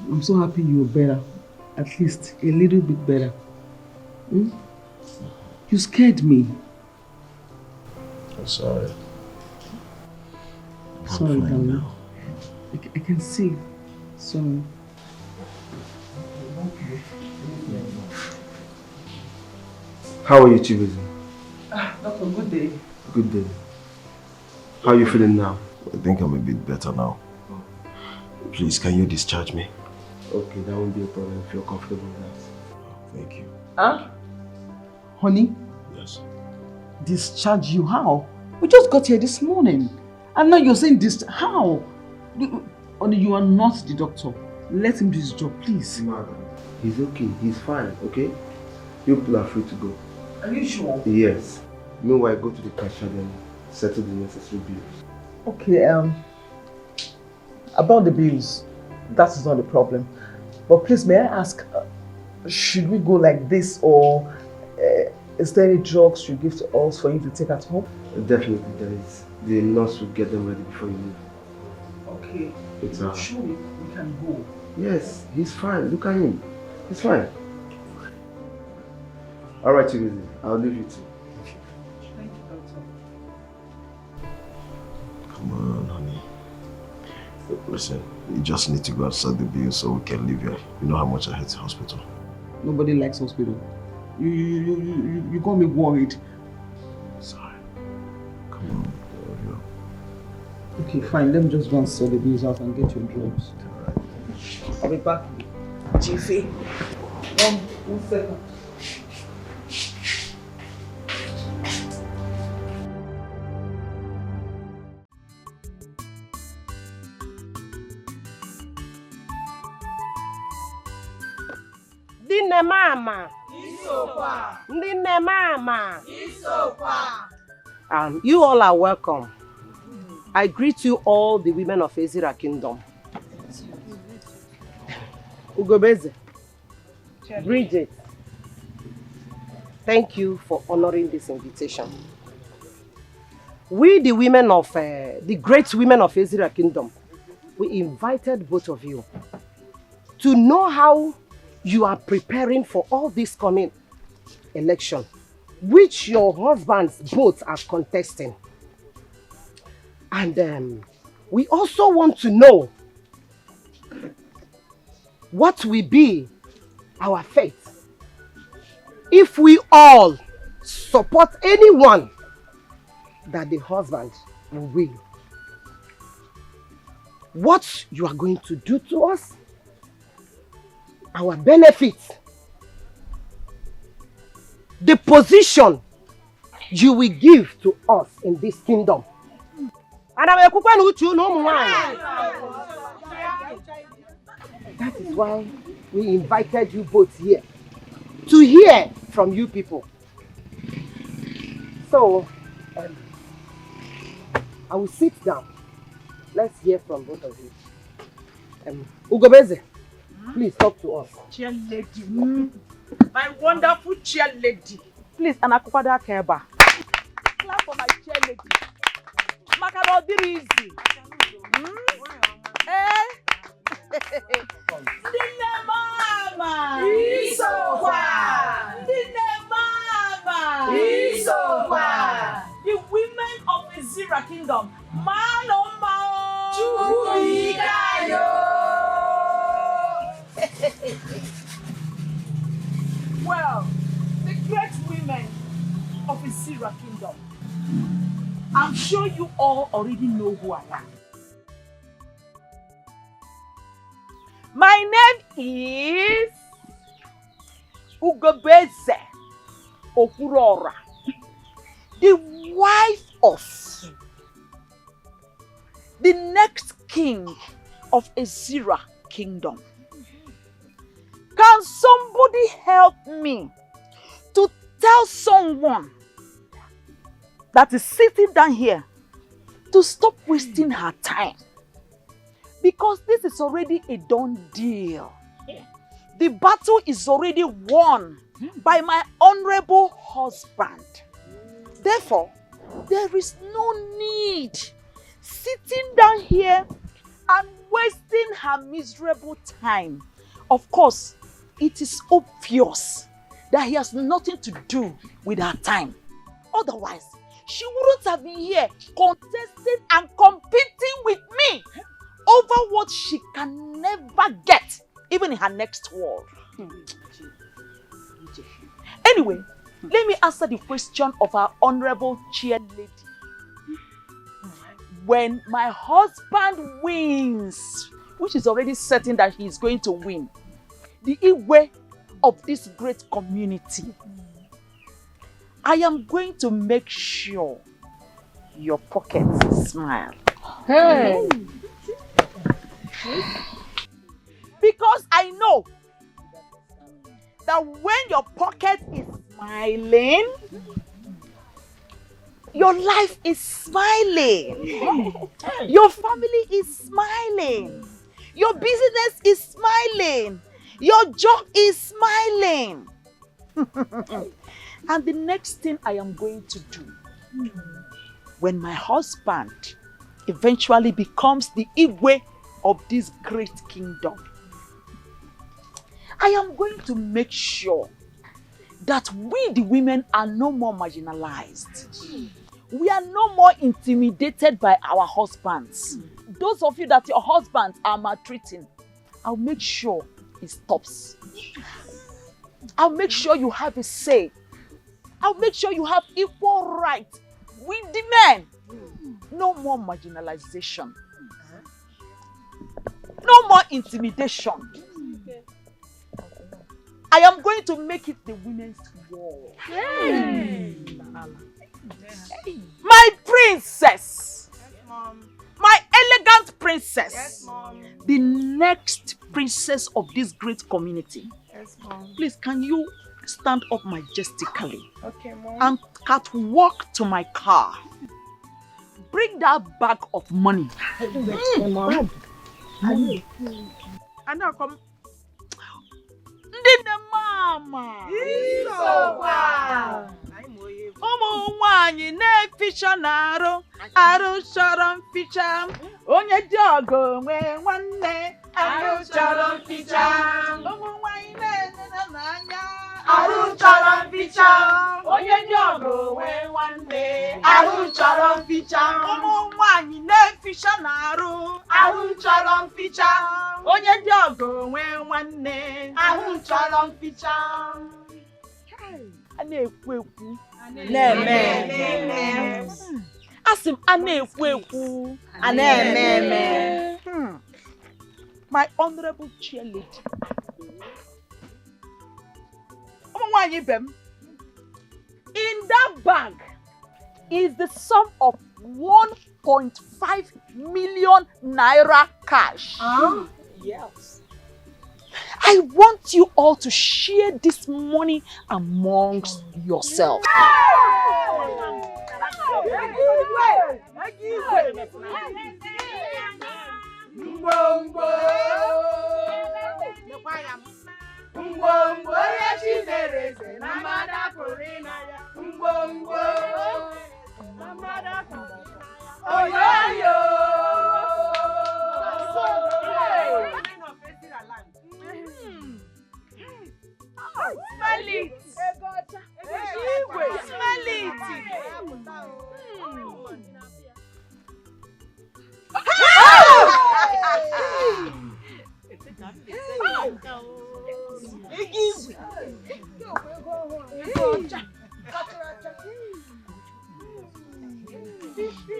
I'm so happy you're better. At least a little bit better. Hmm? You scared me. I'm sorry. Sorry, darling. I can see. Sorry. How are you, Chibuzi? Doctor, good day. Good day. How are you feeling now? I think I'm a bit better now. Please, can you discharge me? Okay, that won't be a problem if you're comfortable with that. Thank you. Huh? Honey? Yes. Discharge you? How? We just got here this morning. And now you're saying this. How? Honey, you are not the doctor. Let him do his job, please. Madam, he's okay. He's fine, okay? You people are free to go. Are you sure? Yes. Meanwhile, go to the cashier and settle the necessary bills. Okay, about the bills, that is not the problem. But please, may I ask, should we go like this, or is there any drugs you give to us for you to take at home? Definitely there is. The nurse will get them ready before you leave. Okay. It's sure we can go. Yes, he's fine. Look at him. He's fine. Alright, Chibuzi. I'll leave you too. Thank you, doctor. Come on, honey. Listen, you just need to go outside the bill so we can leave here. You know how much I hate the hospital. Nobody likes hospital. You got me worried. Sorry. Come on. Okay, fine. Let me just go and sort the bills out and get your drugs. Alright. I'll be back. Jiffy. One second. Ndine mama. Isokwa. Ndine mama. Isokwa. You all are welcome. I greet you all, the women of Ezira Kingdom. Ugobeze, Bridget, thank you for honoring this invitation. We, the women of, the great women of Ezira Kingdom, we invited both of you to know how you are preparing for all this coming election, which your husbands both are contesting. And we also want to know what will be our fate if we all support anyone that the husband will win. What you are going to do to us, our benefits, the position you will give to us in this kingdom. And that is why we invited you both here, to hear from you people. So, I will sit down. Let's hear from both of you. Ugobeze, please talk to us. Chair lady, my wonderful chair lady. Please, Anakupada Keba. Clap for my chair lady. Makano Dirizi. Dine mama. Isokwa. Dine mama. Isokwa. The women of Ezira Kingdom. Mano mao. Chuikayo. Well, the great women of Ezira Kingdom. I'm sure you all already know who I am. My name is Ugobeze Okurora, the wife of the next king of Ezira Kingdom. Can somebody help me to tell someone that is sitting down here to stop wasting her time? Because this is already a done deal. The battle is already won by my honorable husband. Therefore, there is no need sitting down here and wasting her miserable time. Of course, it is obvious that he has nothing to do with her time. Otherwise, she wouldn't have been here contesting and competing with me over what she can never get, even in her next world. Anyway, let me answer the question of our honorable chair lady. When my husband wins, which is already certain that he is going to win, the Igwe of this great community, I am going to make sure your pockets smile. Hey. Because I know that when your pocket is smiling, your life is smiling. Your family is smiling. Your business is smiling. Your job is smiling. And the next thing I am going to do, when my husband eventually becomes the Igwe of this great kingdom, I am going to make sure that we the women are no more marginalized. We are no more intimidated by our husbands. Those of you that your husbands are maltreating, I'll make sure it stops. I'll make sure you have a say. I'll make sure you have equal rights with the men. No more marginalization. No more intimidation. I am going to make it the women's war. Hey. My princess. Yes, Mom. My elegant princess. Yes, Mom. The next princess of this great community. Yes, Mom. Please, can you stand up majestically? Okay, Mom. And catwalk to my car. Bring that bag of money. Mom. And now come. Ndine mama. Ụmụ nwanyị na-eficha n'arụ, arụ chọrọ mficha. Onye dị ọgọ nwe nwanne, arụ chọrọ mficha. Ụmụ nwanyị na-enene n'anya, arụ chọrọ mficha. Onye dị ọgọ nwe nwanne, arụ chọrọ mficha. Ụmụ nwanyị na-eficha n'arụ, arụ chọrọ mficha. Onye dị ọgọ nwe nwanne, arụ chọrọ mficha. A na-ekwu ekwu. Na-eme. Asị m a na-ekwu ekwu. A na-eme. My honorable chair lady. Ụmụ nwanyị ibe m. In that bag is the sum of 1.5 million naira cash. Yes. I want you all to share this money amongst yourselves. Smell it. Smell it.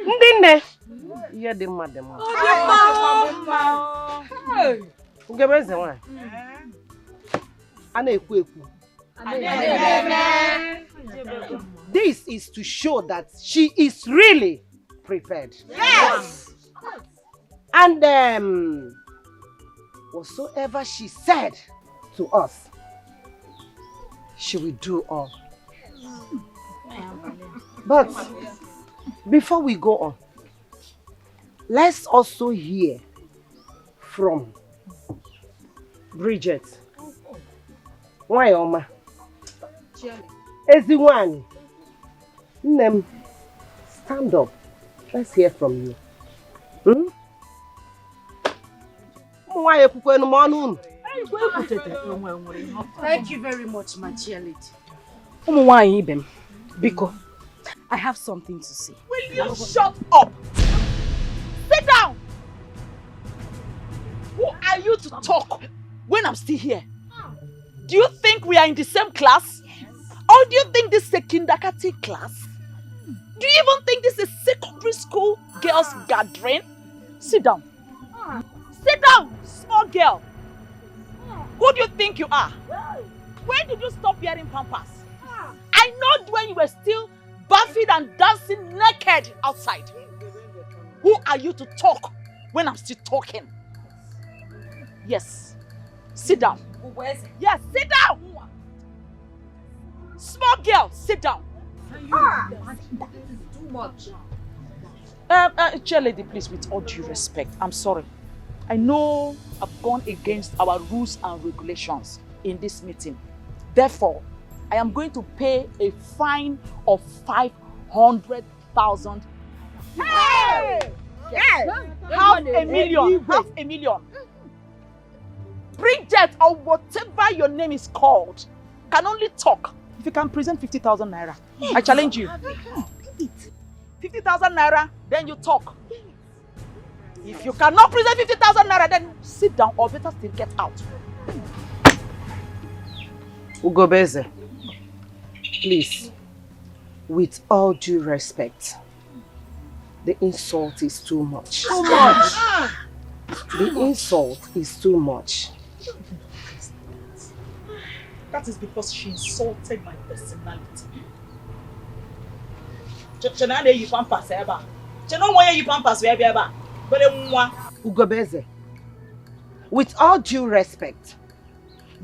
Ndine. Ihe dị mma dị mma. Ugebe eze nwanyị. A na-ekwu ekwu. This is to show that she is really prepared. Yes. And whatsoever she said to us, she will do all. But before we go on, let's also hear from Bridget. Why, Oma? Eziwani. Nem, stand up. Let's hear from you. Thank you very much, my dear lady. Biko, I have something to say. Will you shut up? Sit down! Who are you to talk when I'm still here? Do you think we are in the same class? Or do you think this is a kindergarten class? Do you even think this is secondary school girls gathering? Sit down. Sit down, small girl. Who do you think you are? When did you stop wearing pampers? I know when you were still bathing and dancing naked outside. Who are you to talk when I'm still talking? Yes. Sit down. Yes, sit down. Small girl, sit down. Too much. Chair lady, please, with all due respect, I'm sorry. I know I've gone against our rules and regulations in this meeting. Therefore, I am going to pay a fine of 500,000. Hey! Yes. Half a million. Bridget, or whatever your name is called, can only talk if you can present 50,000 naira. I challenge you. 50,000 naira, then you talk. If you cannot present 50,000 naira, then sit down or better still get out. Ugobeze, please, with all due respect, the insult is too much. Too much. The insult is too much. That is because she insulted my personality. Ugobeze, with all due respect,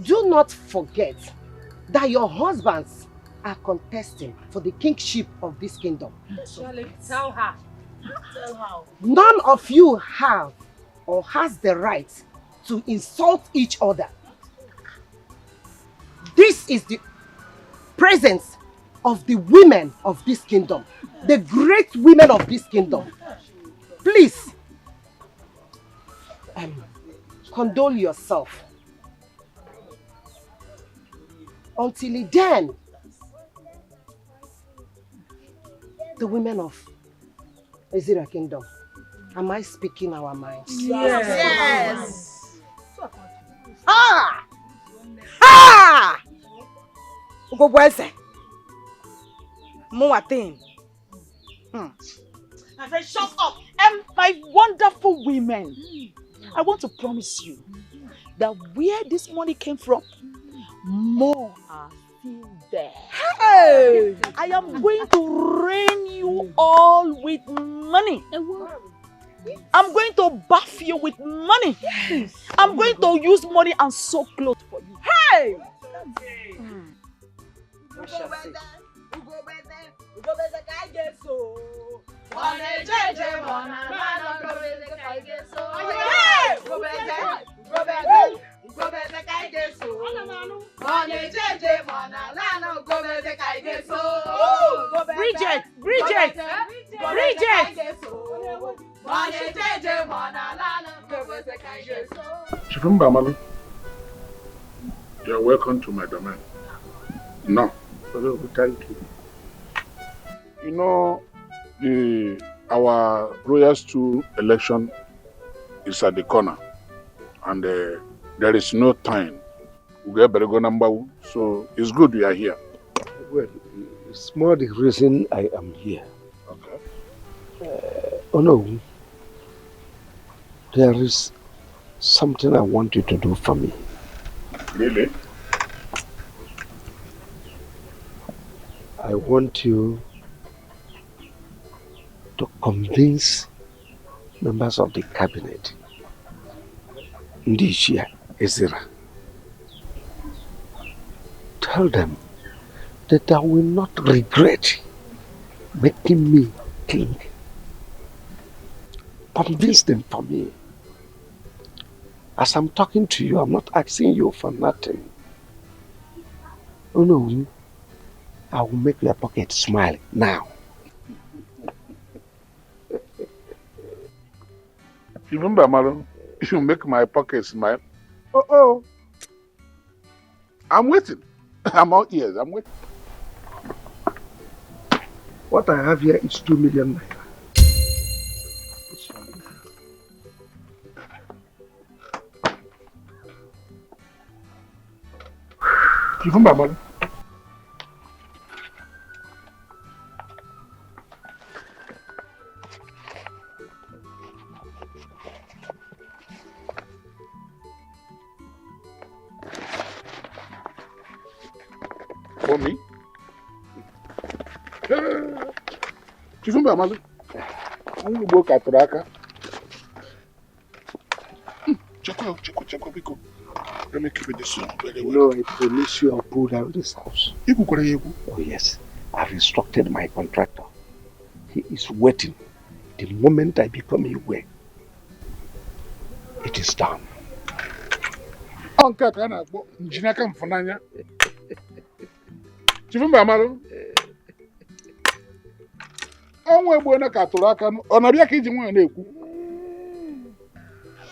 do not forget that your husbands are contesting for the kingship of this kingdom. Tell her. Tell her. None of you have or has the right to insult each other. This is the presence of the women of this kingdom, the great women of this kingdom. Please, condole yourself. Until then, the women of Ezira Kingdom, am I speaking our minds? Yes. Ha! Ha! Ugobweze. Muatin. I said, shut up! And my wonderful women, I want to promise you that where this money came from, more are still there. Hey! I am going to rain you all with money. I'm going to bath you with money. I'm going to use money and sew clothes for you. Hey! Bridget! Chifumba Mami, you are welcome to my domain. No. Thank you. You know, our Royal Stool election is at the corner, and there is no time. We get better go number one, so it's good we are here. Well, it's more the reason I am here. Okay. Oh no, there is something I want you to do for me. Really? I want you to convince members of the cabinet, Ndishia Ezira, tell them that I will not regret making me king. Convince them for me. As I'm talking to you, I'm not asking you for nothing. Oh no, I will make your pocket smile now. You remember, Marlon? You make my pocket smile. Oh. I'm waiting. I'm out ears. I'm waiting. What I have here is 2 million naira. You remember, Marlon? For me? Chifumba Malu. I'm going to go Check, Biko. Let me keep it this one. No, I promise you I'll pull down this house. Oh yes, I've instructed my contractor. He is waiting. The moment I become aware, it is done. Uncle Kana, Engineer Confronting. Chifumba Malu.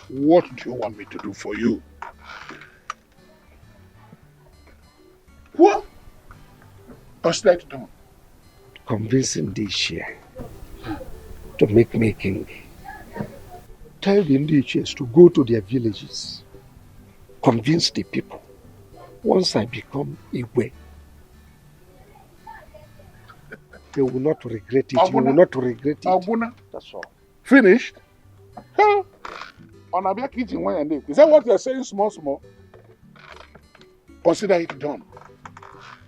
What do you want me to do for you? What? What's that done? Convincing this year to make me king. Tell the indigenous to go to their villages. Convince the people. Once I become aware, they will not regret it. You will not regret it. That's all. Finished? Huh? Is that what you're saying, small? Consider it done.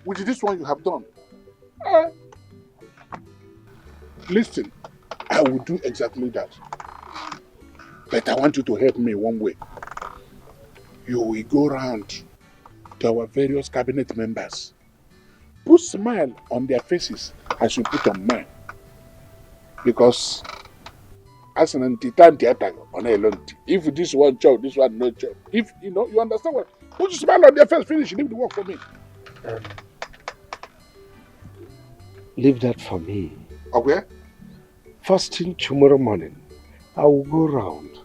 With this one you have done. Listen, I will do exactly that. But I want you to help me one way. You will go around to our various cabinet members. Put smile on their faces as you put on mine. Because as an anti-theater on a long if this one job, this one no job. If you understand what? Put a smile on their face, finish, leave the work for me. Leave that for me. Okay. First thing tomorrow morning, I will go round.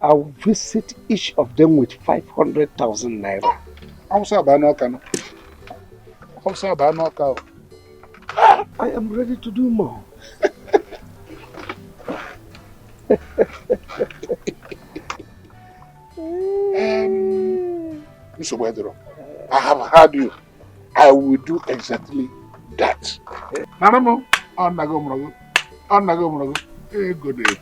I will visit each of them with 500,000 naira. I am ready to do more. Mr. Wedero, I have heard you. I will do exactly that. Nanamo, on Nago. Good day.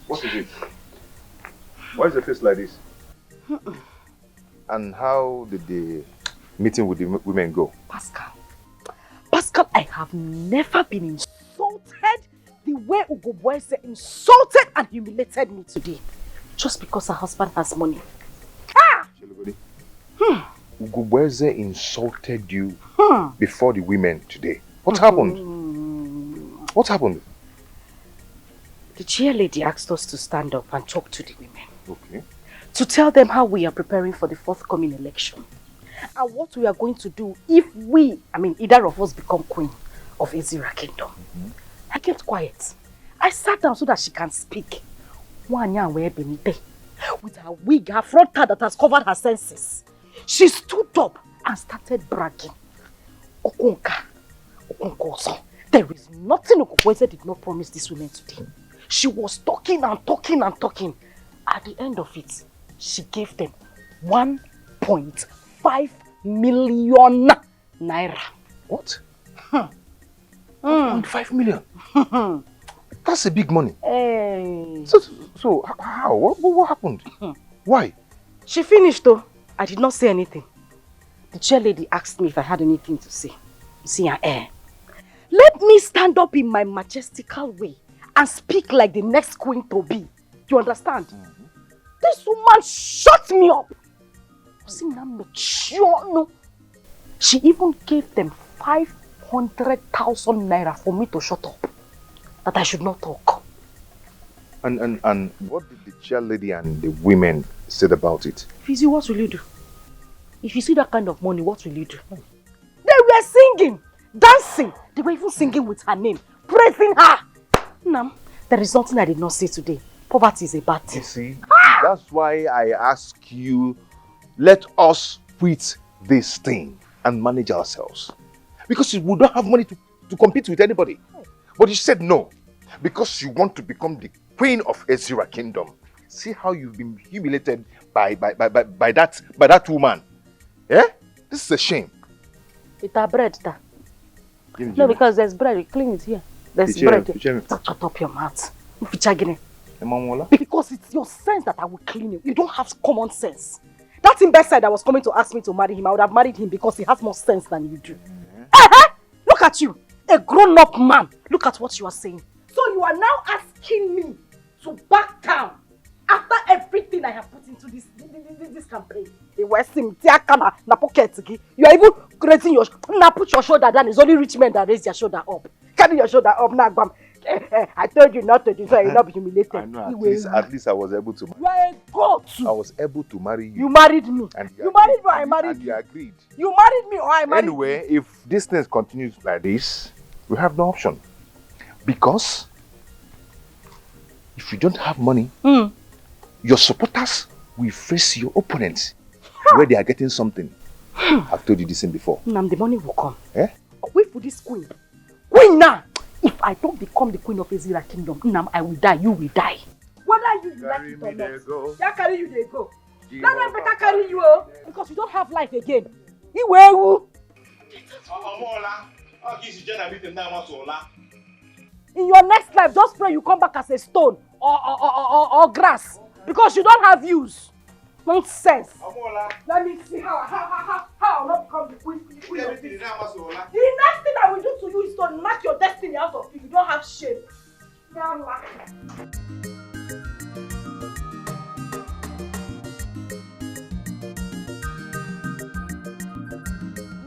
What is it? Why is your face like this? And how did the meeting with the women go? Pascal, I have never been insulted the way Ugobweze insulted and humiliated me today. Just because her husband has money. Ugobweze insulted you before the women today. What happened? What happened? The chair lady asked us to stand up and talk to the women. Okay. To tell them how we are preparing for the forthcoming election. And what we are going to do if either of us become queen of Ezira Kingdom. I kept quiet. I sat down so that she can speak. With her wig, her front hair that has covered her senses. She stood up and started bragging. Okonka. There is nothing Okonkweze did not promise these women today. She was talking and talking and talking. At the end of it, she gave them 1.5 million naira. What? 1.5 million. That's a big money. Hey. So how? What happened? Why? She finished though. I did not say anything. The chair lady asked me if I had anything to say. You see her air. Let me stand up in my majestical way and speak like the next queen to be. You understand? This woman shut me up. She even gave them 500,000 naira for me to shut up. That I should not talk. And what did the chair lady and the women said about it? Fizi, what will you do? If you see that kind of money, what will you do? They were singing, dancing. They were even singing with her name, praising her. Nam, there is something I did not say today. Poverty is a bad thing. You see, that's why I ask you, let us quit this thing and manage ourselves. Because we don't have money to compete with anybody. But you said no, because you want to become the queen of Ezra Kingdom. See how you've been humiliated by that woman. Yeah? This is a shame. It's a bread, da. No, because there's bread. We clean it here. There's bread. Shut up your mouth. Because it's your sense that I will clean you. You don't have common sense. That imbecile that was coming to ask me to marry him, I would have married him because he has more sense than you do. Look at you. A grown-up man. Look at what you are saying. So you are now asking me to back down after everything I have put into this campaign. You are even creating your... Now put your shoulder down. It's only rich men that raise their shoulder up. Carry your shoulder up now. I told you not to do so. You'll not be humiliated. I know. At least I was able to marry you. Are a goat. I was able to marry you. You married me. And you married me or I married you? And you agreed. You married me or I married you? Anyway, if this thing continues like this, we have no option. Because if you don't have money, your supporters will face your opponents where they are getting something. I've told you this thing before. Nam, the money will come. Eh? Wait for this queen. Queen now! If I don't become the queen of Ezra Kingdom, Nam, I will die, you will die. Whether you like it or not. Yeah, carry you, they go. Let them better carry you, because you don't have life again. You will. In your next life, just pray you come back as a stone or grass, because you don't have use. Nonsense. Let me see how I'll not become the queen of this. The next thing I will do to you is to knock your destiny out of you. You don't have shame.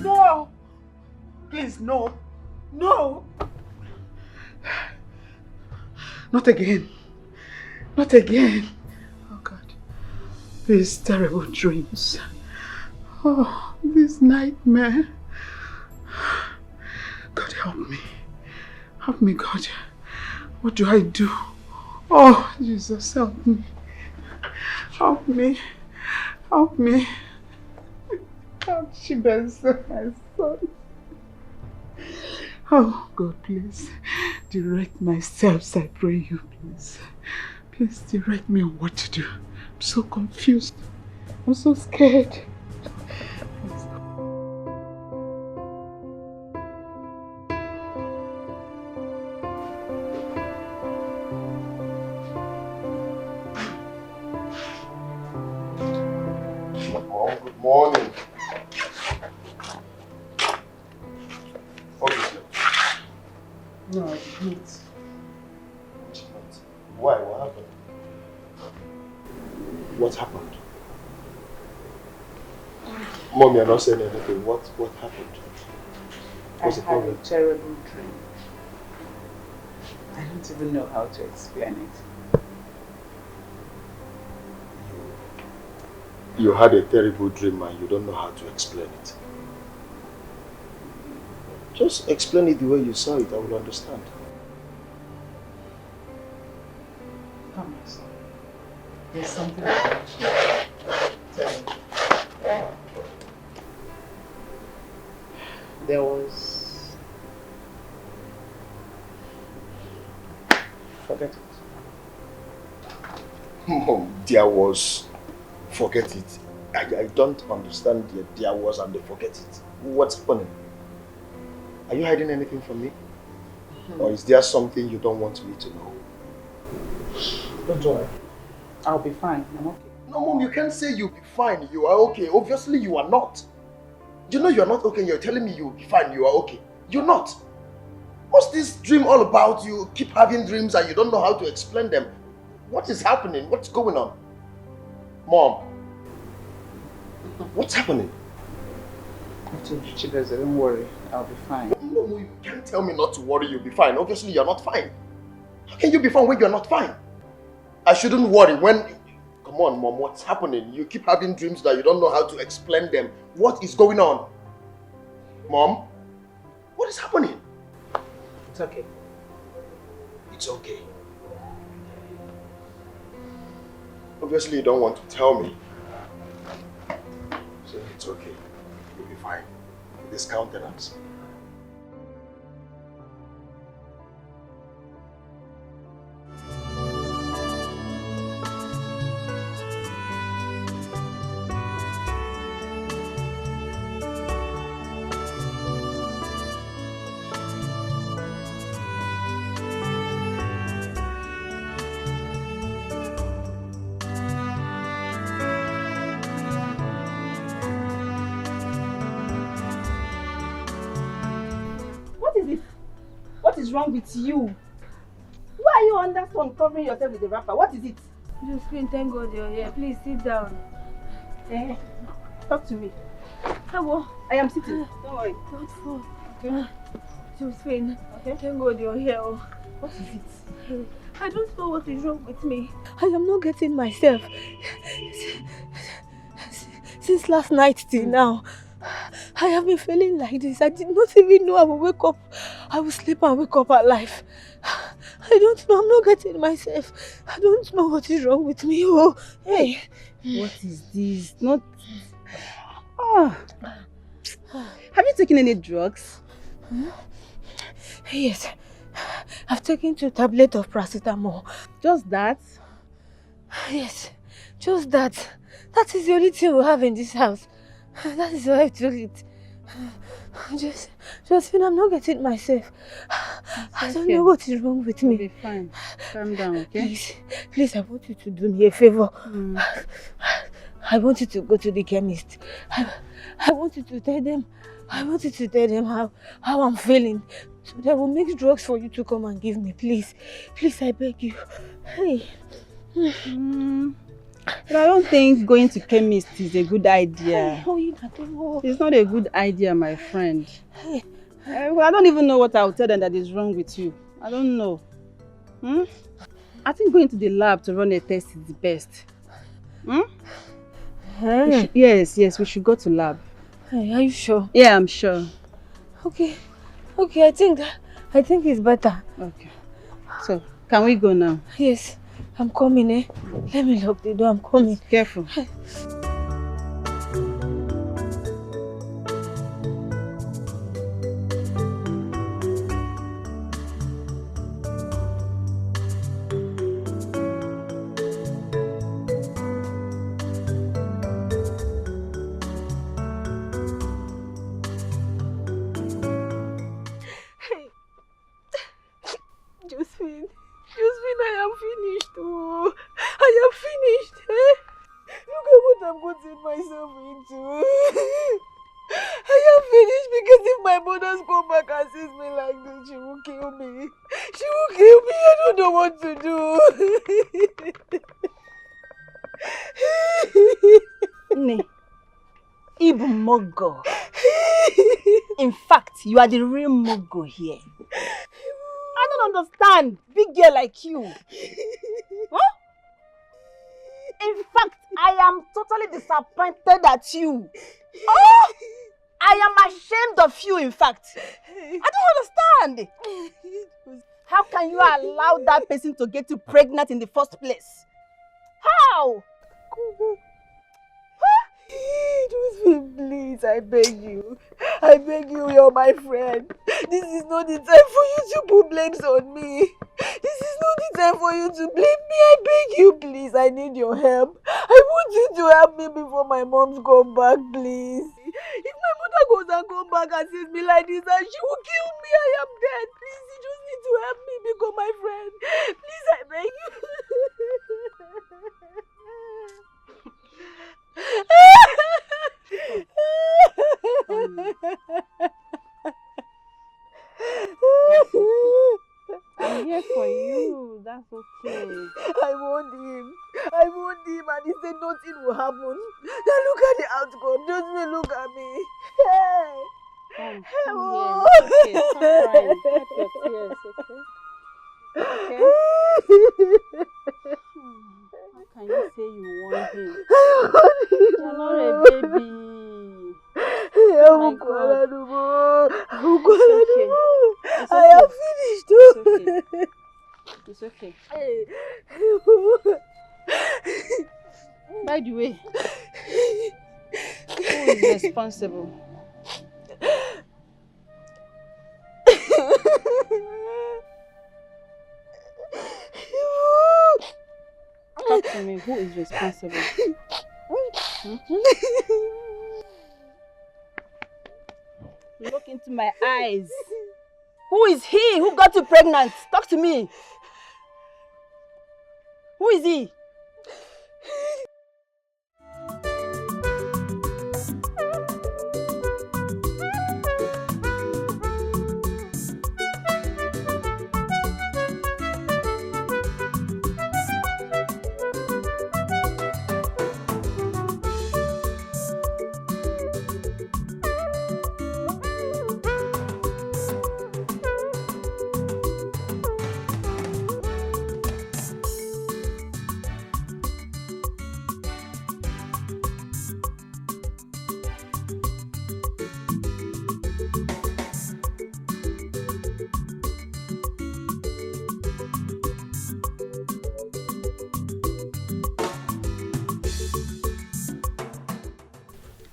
No! Please, no. No! Not again. Not again. Oh God. These terrible dreams. Oh, this nightmare. God help me. Help me, God. What do I do? Oh, Jesus, help me. Help me. Help me. Help Chica's my son. Oh, God, please. Direct my steps, I pray you, please. Please direct me on what to do. I'm so confused. I'm so scared. Good morning. Obviously. No, I didn't. Why? What happened? What happened? Mom, you're not saying anything. What happened? What's the problem? I had a terrible dream. I don't even know how to explain it. You had a terrible dream and you don't know how to explain it. Just explain it the way you saw it, I will understand. Come on, son. There's something about you. Tell me. There was... Forget it. Mom, there was... Forget it. I don't understand the there was and the forget it. What's happening? Are you hiding anything from me? Or is there something you don't want me to know? Don't worry. I'll be fine. I'm okay. No, Mom, you can't say you'll be fine. You are okay. Obviously, you are not. You know you're not okay. You're telling me you'll be fine. You are okay. You're not. What's this dream all about? You keep having dreams and you don't know how to explain them. What is happening? What's going on? Mom. What's happening? I told you, Chica, don't worry. I'll be fine. No, you can't tell me not to worry. You'll be fine. Obviously, you're not fine. How can you be fine when you're not fine? I shouldn't worry when... Come on, Mom, what's happening? You keep having dreams that you don't know how to explain them. What is going on? Mom? What is happening? It's okay. It's okay. Obviously, you don't want to tell me. So it's okay. You'll be fine. This countenance. What is wrong with you? Why are you on that phone covering yourself with a wrapper? What is it? Josephine, thank God you're here. Please sit down. Talk to me. Hello. I am sitting. Don't worry. Don't fall. Okay. Josephine, thank God you're here. What is it? I don't know what is wrong with me. I am not getting myself. Since last night till now, I have been feeling like this. I did not even know I would wake up. I will sleep and wake up alive. I don't know. I'm not getting myself. I don't know what is wrong with me. Oh, hey. What is this? Not... Oh. Have you taken any drugs? Yes. I've taken 2 tablets of paracetamol. Just that? Yes. Just that. That is the only thing we have in this house. That is why I took it. Josephine, I'm not getting myself. I don't know what is wrong with me. You'll be fine. Calm down, okay? Please, I want you to do me a favor. I want you to go to the chemist. I want you to tell them. I want you to tell them how I'm feeling. So they will make drugs for you to come and give me. Please. Please, I beg you. Hey. But I don't think going to chemist is a good idea. Hey, it's not a good idea, my friend. Hey. I don't even know what I'll tell them that is wrong with you. I don't know. I think going to the lab to run a test is the best. Hey. Yes, we should go to lab. Hey, are you sure? Yeah, I'm sure. Okay, I think it's better. Okay. So, can we go now? Yes, I'm coming, eh? Let me lock the door, I'm coming. Careful. I am finished. Oh, I am finished. Eh? Look at what I'm putting myself into. I am finished because if my mothers come back and sees me like this, she will kill me. She will kill me. I don't know what to do. Ne. Ibu Mogo. In fact, you are the real Mogo here. I don't understand. Big girl like you. Huh? In fact, I am totally disappointed at you. Oh! I am ashamed of you, in fact. I don't understand. How can you allow that person to get you pregnant in the first place? How? Please, I beg you. I beg you, you're my friend. This is not the time for you to put blames on me. This is not the time for you to blame me. I beg you, please. I need your help. I want you to help me before my mom's come back, please. If my mother goes and come back and sees me like this and she will kill me. I am dead. Please, you just need to help me become my friend. Please, I beg you. I'm here for you. That's okay. I want him. I want him and he said nothing will happen. Now look at the outcome. Just look at me. Hey. Come here. Okay, stop crying. Wipe your tears, okay? How can you say you want him? You're not a baby. Oh my God. I am finished. It's okay. By the way, who is responsible? Talk to me. Who is responsible? Look into my eyes. Who is he? Who got you pregnant? Talk to me. Who is he?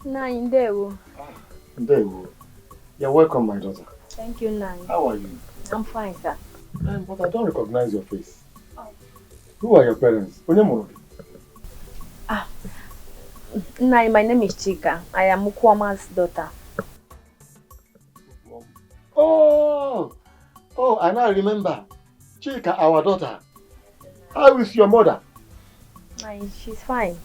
Nine, there. There you go. You're welcome, my daughter. Thank you, Nine. How are you? I'm fine, sir. But I don't recognize your face. Oh. Who are your parents? Nine, my name is Chica. I am Mukwama's daughter. Oh, I now remember. Chica, our daughter. How is your mother? Nine, she's fine.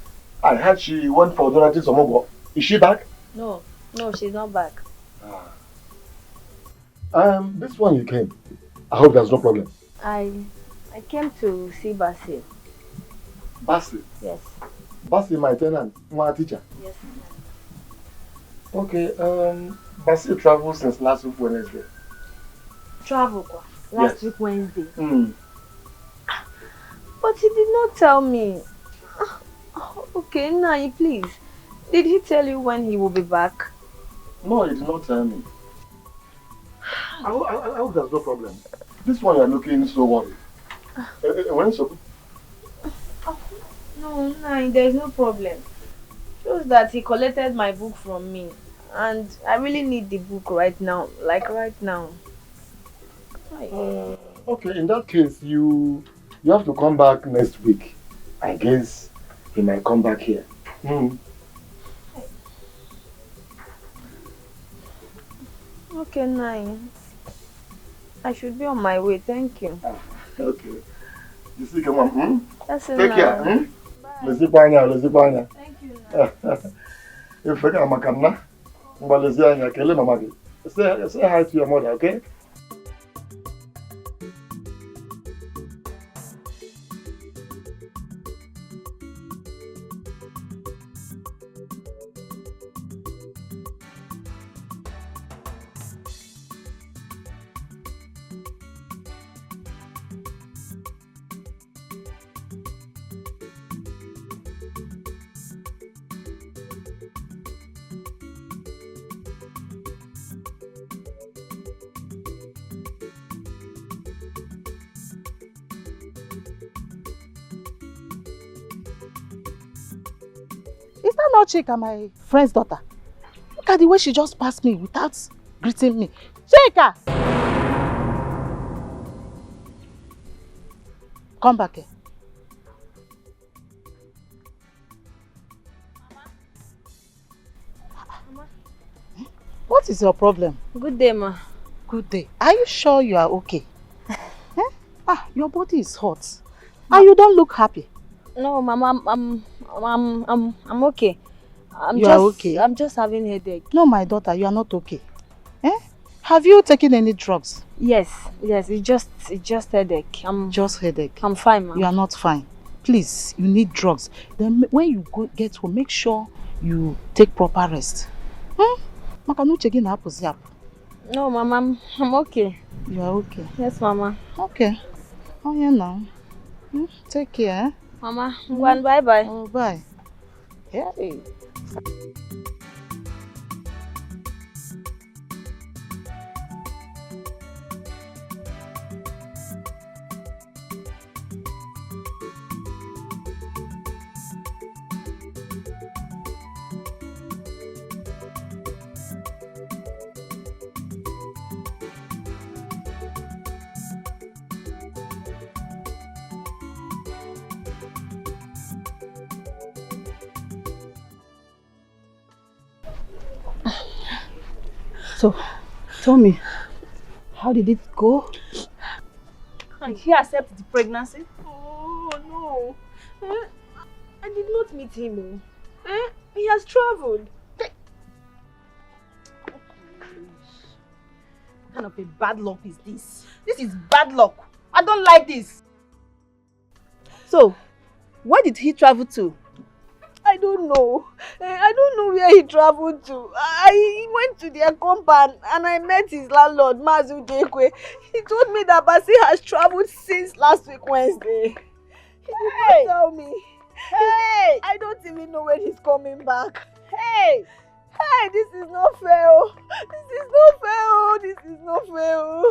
I heard she went for donating some more. Is she back? No, she's not back. This one you came. I hope there's no problem. I came to see Basil. Basil? Yes. Basil, my tenant, my teacher. Yes. Okay, Basil traveled since last week Wednesday. Travel? Last week Wednesday? Mm. But he did not tell me. Okay, Nai, please. Did he tell you when he will be back? No, he did not tell me. I hope there's no problem. This one you're looking so worried. When so? No, Nai, there's no problem. Just that he collected my book from me. And I really need the book right now. Like right now. Okay, in that case, you have to come back next week. I guess he might come back here. Mm. Okay, Nine. I should be on my way, thank you. Okay. You see, come on. That's Take enough. care. Bye. Let's go. Thank you, If you can, Makana, say hi to your mother, okay? Is that not Chica, my friend's daughter? Look at the way she just passed me without greeting me. Chica! Come back here. Mama. What is your problem? Good day, ma. Good day. Are you sure you are okay? Your body is hot. And you don't look happy. No, Mama, I'm okay. You are okay? I'm just having headache. No, my daughter, you are not okay. Have you taken any drugs? Yes, it's just headache. Just headache. I'm fine, Mama. You are not fine. Please, you need drugs. Then when you get home, make sure you take proper rest. No, Mama, I'm okay. You are okay? Yes, Mama. Okay. Oh, yeah, now. Take care. Mama, bye-bye. Oh, bye. Hey. So, tell me, how did it go? And he accepted the pregnancy? Oh, no. I did not meet him. He has traveled. What kind of a bad luck is this? This is bad luck. I don't like this. So, where did he travel to? I don't know. I don't know where he traveled to. I went to their compound and I met his landlord, Mazu Dikeh. He told me that Basi has traveled since last week Wednesday. He did not tell me. Hey! I don't even know when he's coming back. Hey! Hey, this is not fair. This is not fair. This is not fair.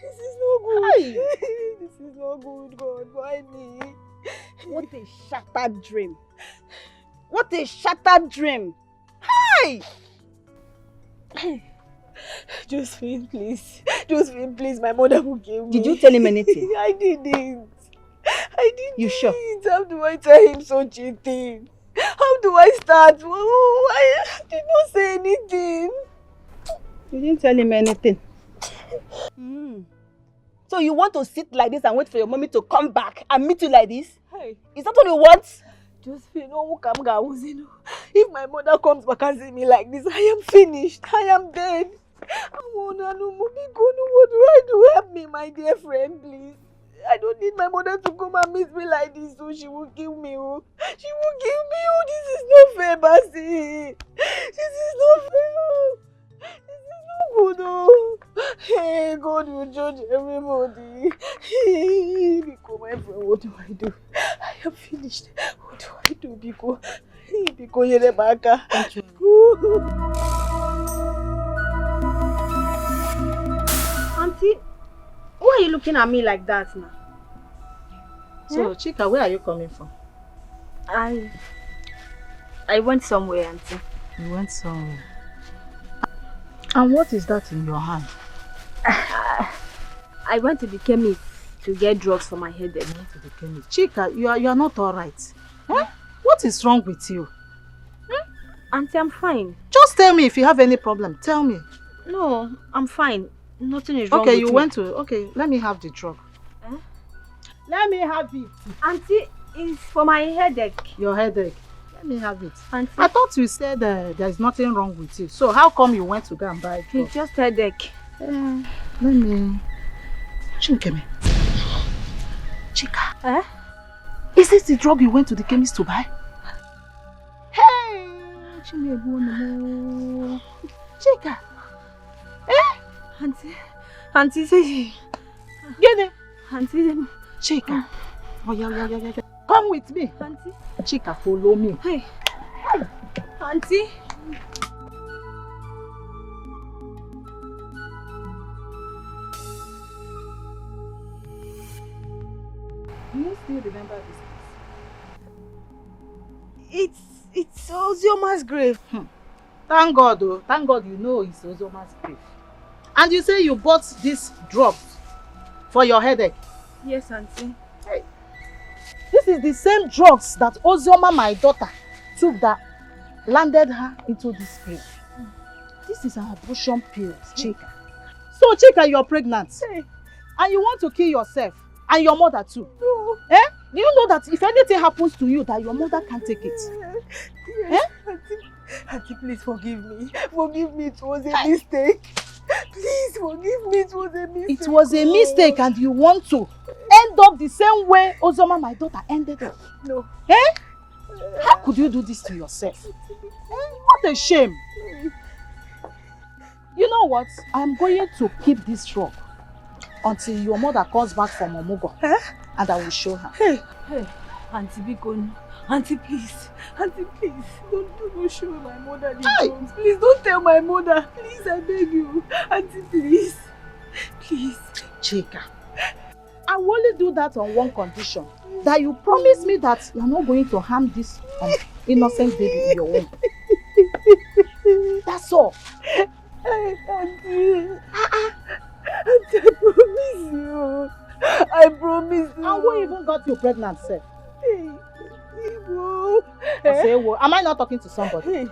This is not good. This is not good, God. Why me? What a shattered dream. What a shattered dream. Hey! Josephine, please. Josephine, please. My mother will kill me. Did you tell him anything? I didn't. I didn't. You sure? How do I tell him so cheating? How do I start? I did not say anything. You didn't tell him anything. So you want to sit like this and wait for your mommy to come back and meet you like this? Hey. Is that what you want? Josephine, if my mother comes back and see me like this, I am finished. I am dead. What do I do? Help me, my dear friend, please. I don't need my mother to come and meet me like this, so she will kill me. She will kill me. This is not fair, Basi. This is not fair. This is not good. Hey, God will judge everybody. Biko, my friend, what do I do? I am finished. What do I do, Biko? Biko, Yerebaka. Auntie, why are you looking at me like that now? So, Chica, where are you coming from? I went somewhere, Auntie. You went somewhere. And what is that in your hand? I went to the chemist to get drugs for my headache. You went to the chemist. Chica, you are not alright. What is wrong with you? Auntie, I'm fine. Just tell me if you have any problem. Tell me. No, I'm fine. Nothing is wrong with me. Okay, you went to... Okay, let me have the drug. Let me have it. Auntie, it's for my headache. Your headache. Let me have it. Auntie. I thought you said there is nothing wrong with you. So how come you went to go and buy it? It's just headache. Let me... Chinkeme. Chica. Is this the drug you went to the chemist to buy? Hey! Chica. Auntie, say... Get it. Auntie, Chica. Oh, yeah. Come with me. Auntie. Chica, follow me. Hey. Auntie. Do you still remember this place? It's Ozioma's grave. Thank God, though. Thank God you know it's Ozioma's grave. And you say you bought this drugs for your headache? Yes, Auntie. Hey. This is the same drugs that Ozioma, my daughter, took that landed her into this grave. This is an abortion pill, Chica. So, Chica, you're pregnant. And you want to kill yourself. And your mother too. No. Eh? Do you know that if anything happens to you, that your mother can't take it? Yes. Auntie, please forgive me. Forgive me, it was a mistake. Please forgive me, it was a mistake. It was a mistake and you want to end up the same way Ozoma, my daughter, ended up. No. Eh? How could you do this to yourself? What a shame. You know what? I'm going to keep this drug until your mother comes back from Omugo. And I will show her. Hey, Auntie Bikon. Auntie, please. Auntie, please. Don't show my mother the drugs. Please, don't tell my mother. Please, I beg you. Auntie, please. Please. Chica, I will only do that on one condition. That you promise me that you're not going to harm this innocent baby in your womb. That's all. Auntie. Auntie, I promise you. I promise you. And who even got you pregnant, sir? Iwo. Say, well, am I not talking to somebody? Auntie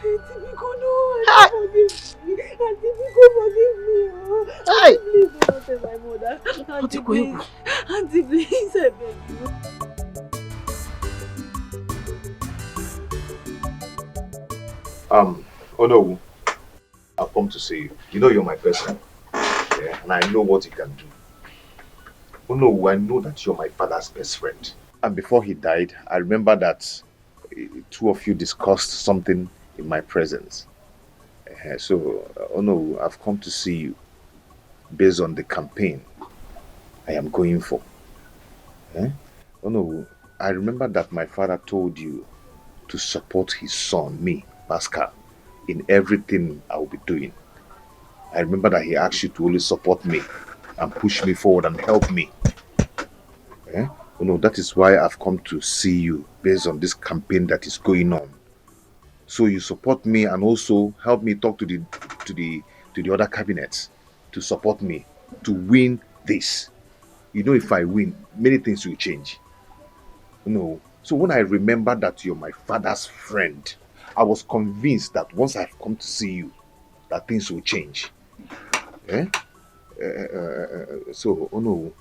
Biko, no. Auntie, forgive me. Auntie, please don't tell my mother. Auntie, please. Auntie, please, I beg you. Oh no, I've come to see you. You know you're my best friend. Yeah, and I know what you can do. Oh no, I know that you're my father's best friend. And before he died, I remember that two of you discussed something in my presence. Oh no, I've come to see you based on the campaign I am going for. Oh no, I remember that my father told you to support his son, me, Pascal, in everything I will be doing. I remember that he asked you to only support me and push me forward and help me. Oh no, that is why I've come to see you based on this campaign that is going on. So you support me and also help me talk to the other cabinets to support me to win this. You know, if I win, many things will change. No. So when I remember that you're my father's friend, I was convinced that once I've come to see you, that things will change. So, oh no.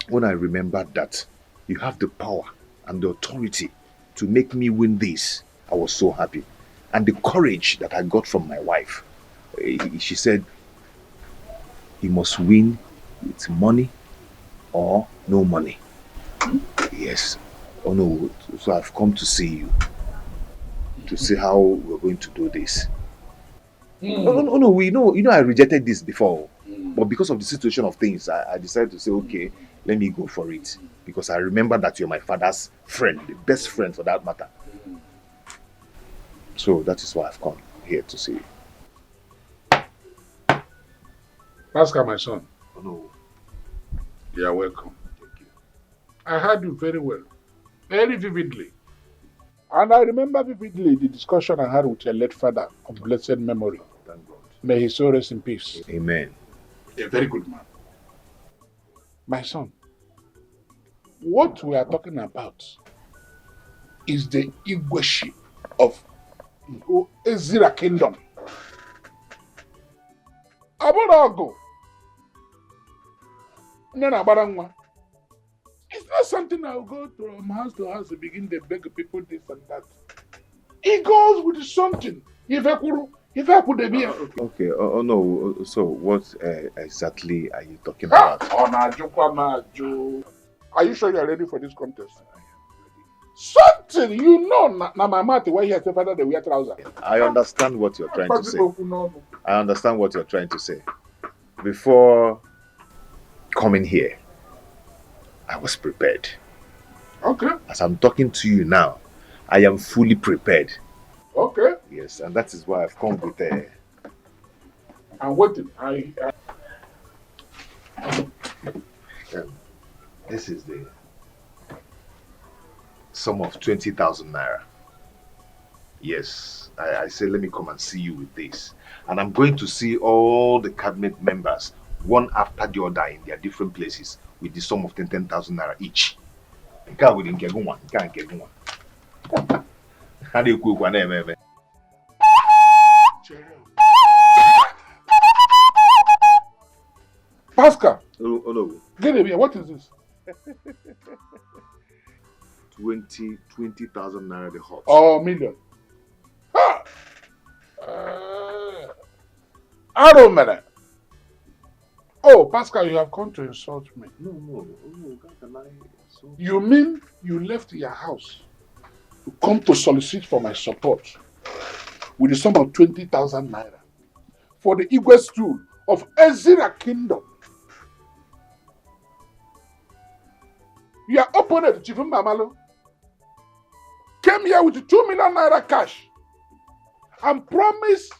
When I remembered that you have the power and the authority to make me win this, I was so happy. And the courage that I got from my wife, she said, you must win with money or no money. Yes. Oh no. So I've come to see you to see how we're going to do this. Oh no, you know I rejected this before. But because of the situation of things, I decided to say, okay, let me go for it. Because I remember that you're my father's friend, the best friend for that matter. So that is why I've come here to see you. Pascal, my son. Oh no. You are welcome. Thank you. I heard you very well, very vividly. And I remember vividly the discussion I had with your late father of blessed memory. Thank God. May his soul rest in peace. Amen. A very good man. My son, what we are talking about is the egoship of Ezra Kingdom. Aborago. It's not something I'll go from house to house and begin to beg people this and that. It goes with something. If I put the beer. Okay, oh no, so what exactly are you talking about? Are you sure you are ready for this contest? Something you know, na my mouth why he has the father they wear trousers. I understand what you're trying to say. I understand what you're trying to say. Before coming here, I was prepared. Okay. As I'm talking to you now, I am fully prepared. Okay. Yes, and that is why I've come with I'm waiting. This is the sum of 20,000 naira. Yes, I said let me come and see you with this. And I'm going to see all the cabinet members, one after the other in their different places, with the sum of 10,000 naira each. How do you cook one? Pascal. Oh no. Get him here. What is this? 20,000 naira the hot. Oh, million. Ah! I don't matter. Oh, Pascal, you have come to insult me. No, can I You mean you left your house to come to solicit for my support with the sum of 20,000 naira for the Igwe stool of Ezra Kingdom? Your opponent, Chief Mbamalo, came here with 2 million naira cash and promised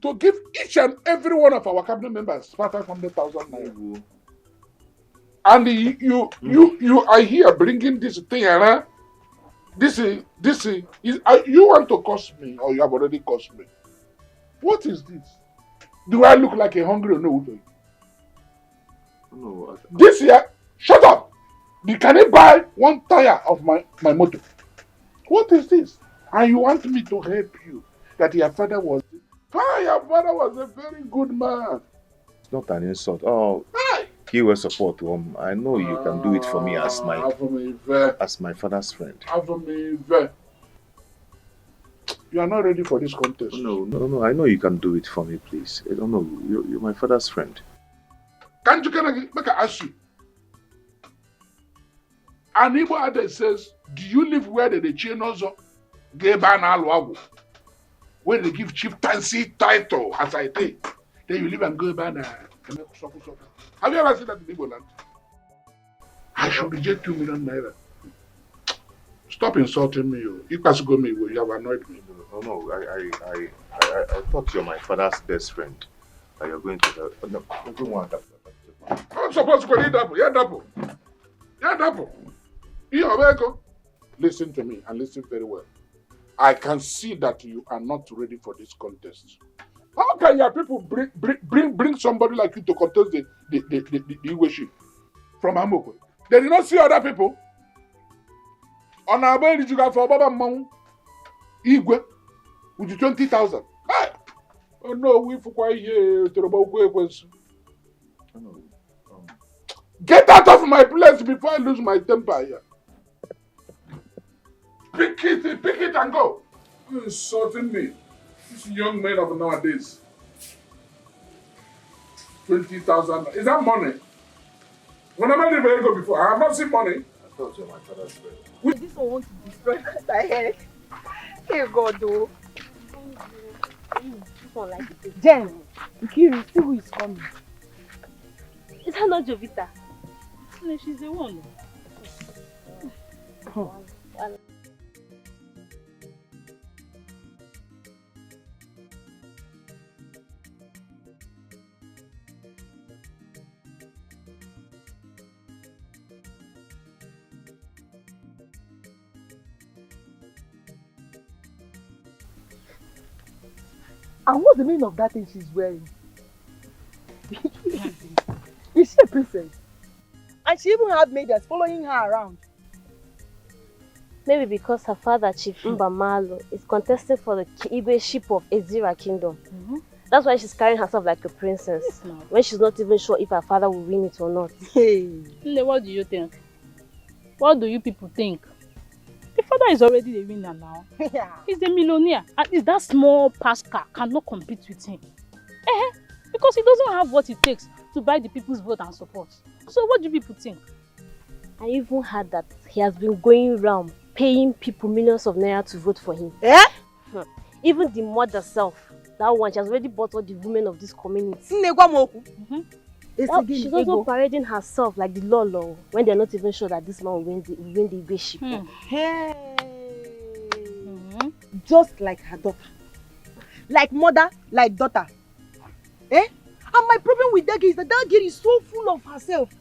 to give each and every one of our cabinet members 500,000 naira. And you are here bringing this thing around. This is you want to cost me, or you have already cost me? What is this? Do I look like a hungry or no? No. This year, shut up. Can you buy one tire of my motor? What is this? And you want me to help you? That your father was. Your father was a very good man. It's not an insult. Oh, he will support him. I know you can do it for me as my father's friend. You are not ready for this contest. No. I know you can do it for me, please. I don't know. You're my father's friend. Can I ask you? An Igbo adage says, do you live where they chain also? Where they give chieftaincy title, as I think. Then you live and go back and have you ever seen that in Igbo land? I should reject 2 million naira. Stop insulting me. You pass go me. You have annoyed me. No. I thought you're my father's best friend. That you're going to help. No, I don't want that. I'm supposed to go double. Yeah, double. Listen to me and listen very well. I can see that you are not ready for this contest. How can your people bring somebody like you to contest the Igwe from Amoko? They did not see other people. On our way, you got for Baba Mount Igwe with 20,000. Hey! Oh no, we for quite here to the Get out of my place before I lose my temper here. Pick it and go. You're insulting me. This young men of nowadays. 20,000. Is that money? When I made the go before, I have not seen money. I thought you were my father's friend. This one wants to destroy my head. Hey God, though. This one like it. Jen, Nkiri, see who is coming. Is that not Jovita? No, she's the one. And what's the meaning of that thing she's wearing? Is she a princess? And she even had maidens following her around. Maybe because her father, Chief Mbamalo, is contesting for the Igwe ship of Ezra Kingdom. That's why she's carrying herself like a princess. When she's not even sure if her father will win it or not. Hey, what do you think? What do you people think? The father is already the winner now. He's the millionaire. At least that small Pascal cannot compete with him. Because he doesn't have what it takes to buy the people's vote and support. So what do people think? I even heard that he has been going around paying people millions of naira to vote for him. Even the mother herself, that one, she has already bought all the women of this community. Well, she's also parading herself like the Lolo when they're not even sure that this man will win the Igwe ship. Just like her daughter. Like mother, like daughter. And my problem with that girl is that girl is so full of herself.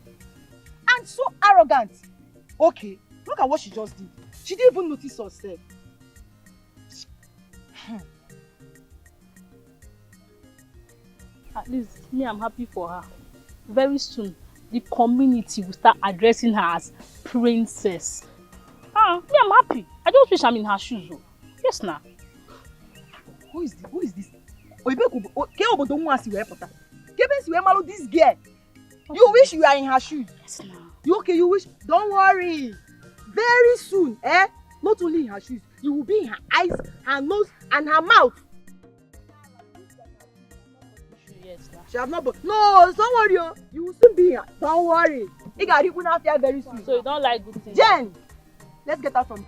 And so arrogant. Okay, look at what she just did. She didn't even notice herself. At least me, I'm happy for her. Very soon, the community will start addressing her as princess. Me, I'm happy. I just wish I'm in her shoes. Yes, now. Who is this? This girl. You wish you are in her shoes. Yes, you okay? You wish? Don't worry. Very soon, not only in her shoes, you will be in her eyes, her nose, and her mouth. She has not. No, don't worry. You will soon be here. Don't worry. You got it after very soon. So you don't like good things? Jen, let's get out from.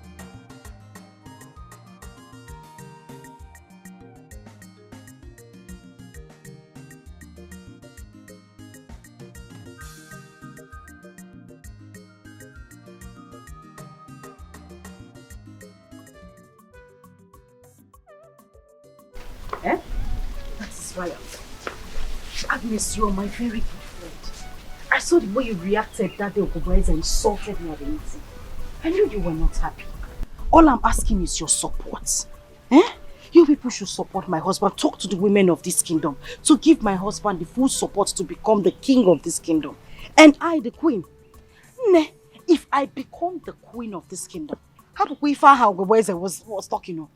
That's right. Agnes, you're my very good friend. I saw the way you reacted that day Ogoboys and insulted me at the meeting. I knew you were not happy. All I'm asking is your support. You people should support my husband. Talk to the women of this kingdom to give my husband the full support to become the king of this kingdom. And I, the queen. If I become the queen of this kingdom, how do we find how Ogoboys was talking?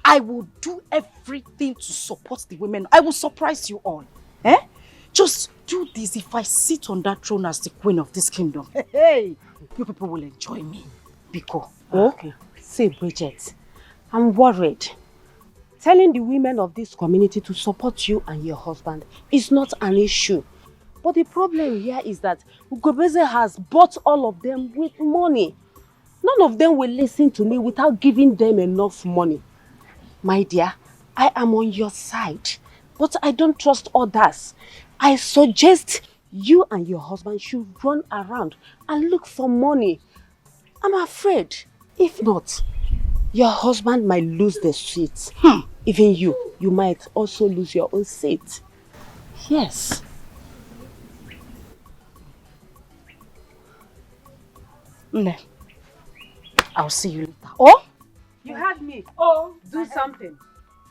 I will do everything to support the women. I will surprise you all. Just do this. If I sit on that throne as the queen of this kingdom, hey, you people will enjoy me. Biko. Okay. See, Bridget, I'm worried. Telling the women of this community to support you and your husband is not an issue. But the problem here is that Ugobeze has bought all of them with money. None of them will listen to me without giving them enough money. My dear, I am on your side, but I don't trust others. I suggest you and your husband should run around and look for money. I'm afraid, if not, your husband might lose the seat. Even you might also lose your own seat. Yes. I'll see you later. Oh? You heard me. Oh, do something.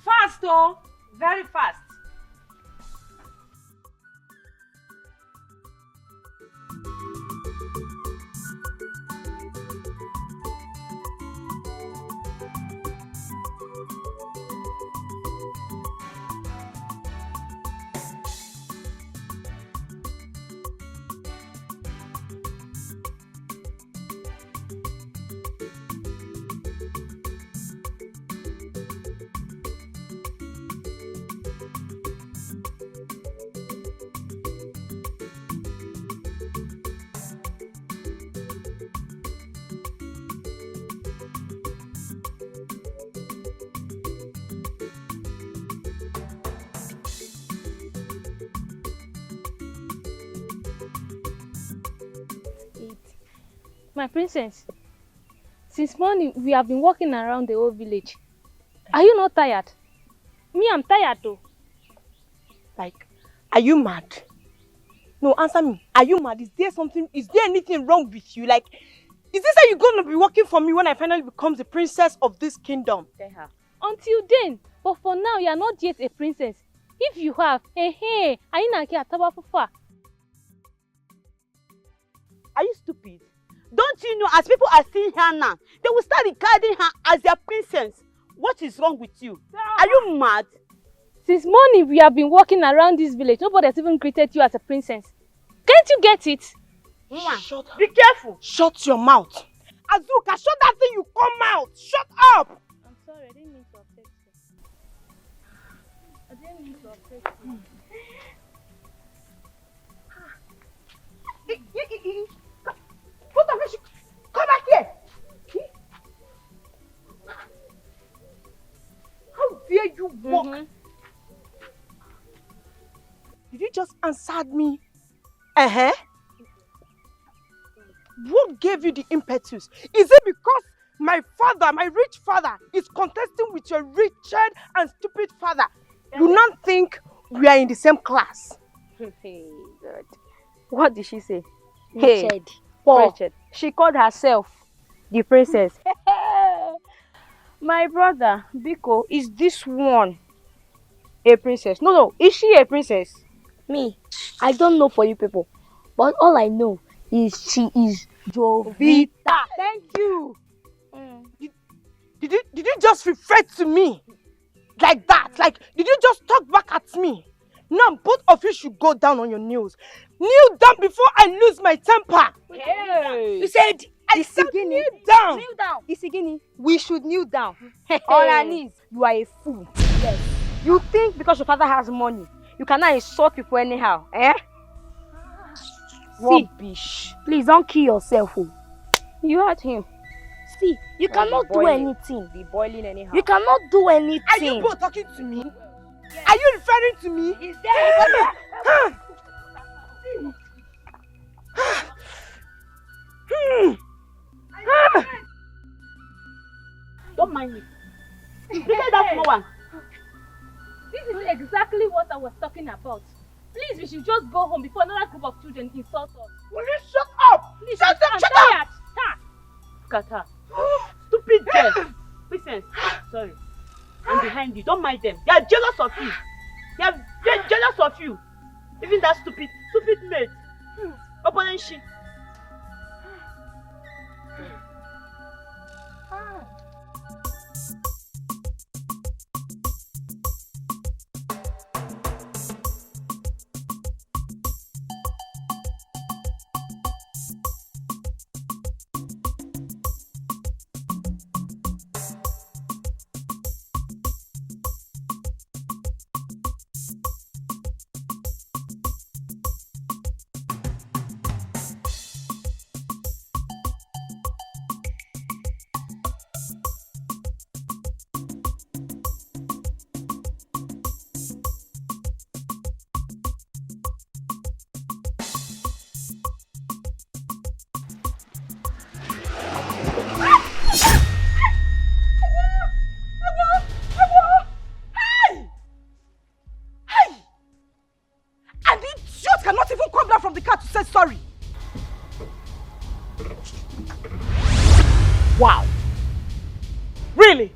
Fast, oh. Very fast. My princess, since morning we have been walking around the whole village. Are you not tired? Me, I'm tired too. Like, are you mad? No, answer me. Are you mad? Is there anything wrong with you? Like, is this how you're gonna be working for me when I finally become the princess of this kingdom? Until then, but for now you are not yet a princess. If you have, are you stupid? Don't you know, as people are seeing her now, they will start regarding her as their princess. What is wrong with you? Are you mad? Since morning we have been walking around this village. Nobody has even greeted you as a princess. Can't you get it? Shut up. Be careful. Shut your mouth. Azuka, shut that thing, you come out. Shut up. I'm sorry, I didn't mean to upset you. I didn't mean to upset you. Both of you, come back here. How dare you walk? Did you just answer me? What gave you the impetus? Is it because my father, my rich father, is contesting with your wretched and stupid father? You not think we are in the same class? Hey, God. What did she say? Wretched. Wretched. She called herself the princess. My brother, Biko, is this one a princess? No, is she a princess? Me, I don't know for you people, but all I know is she is Jovita. Thank you. Did you just refer to me? Like that? Like, did you just talk back at me? Now both of you should go down on your knees. Kneel down before I lose my temper. Hey. You said, I said kneel down. Kneel down. Isigini, we should kneel down. On our knees. You are a fool. Yes. You think because your father has money, you cannot insult people anyhow, eh? See, rubbish. Please don't kill yourself. Oh. You heard him. See, you cannot do anything. Be boiling anyhow. You cannot do anything. Are you both talking to me? Are you referring to me? Is there Don't mind me. Look at that small one. This is exactly what I was talking about. Please, we should just go home before another group of children insult us. Will you shut up? Please, Shut I'm up! Shut tired. up! Look at her. Stupid girl. Listen, sorry. I'm behind you. Don't mind them. They are jealous of you. They're jealous of you. Even that stupid maid. Open she. Sorry. Wow. Really?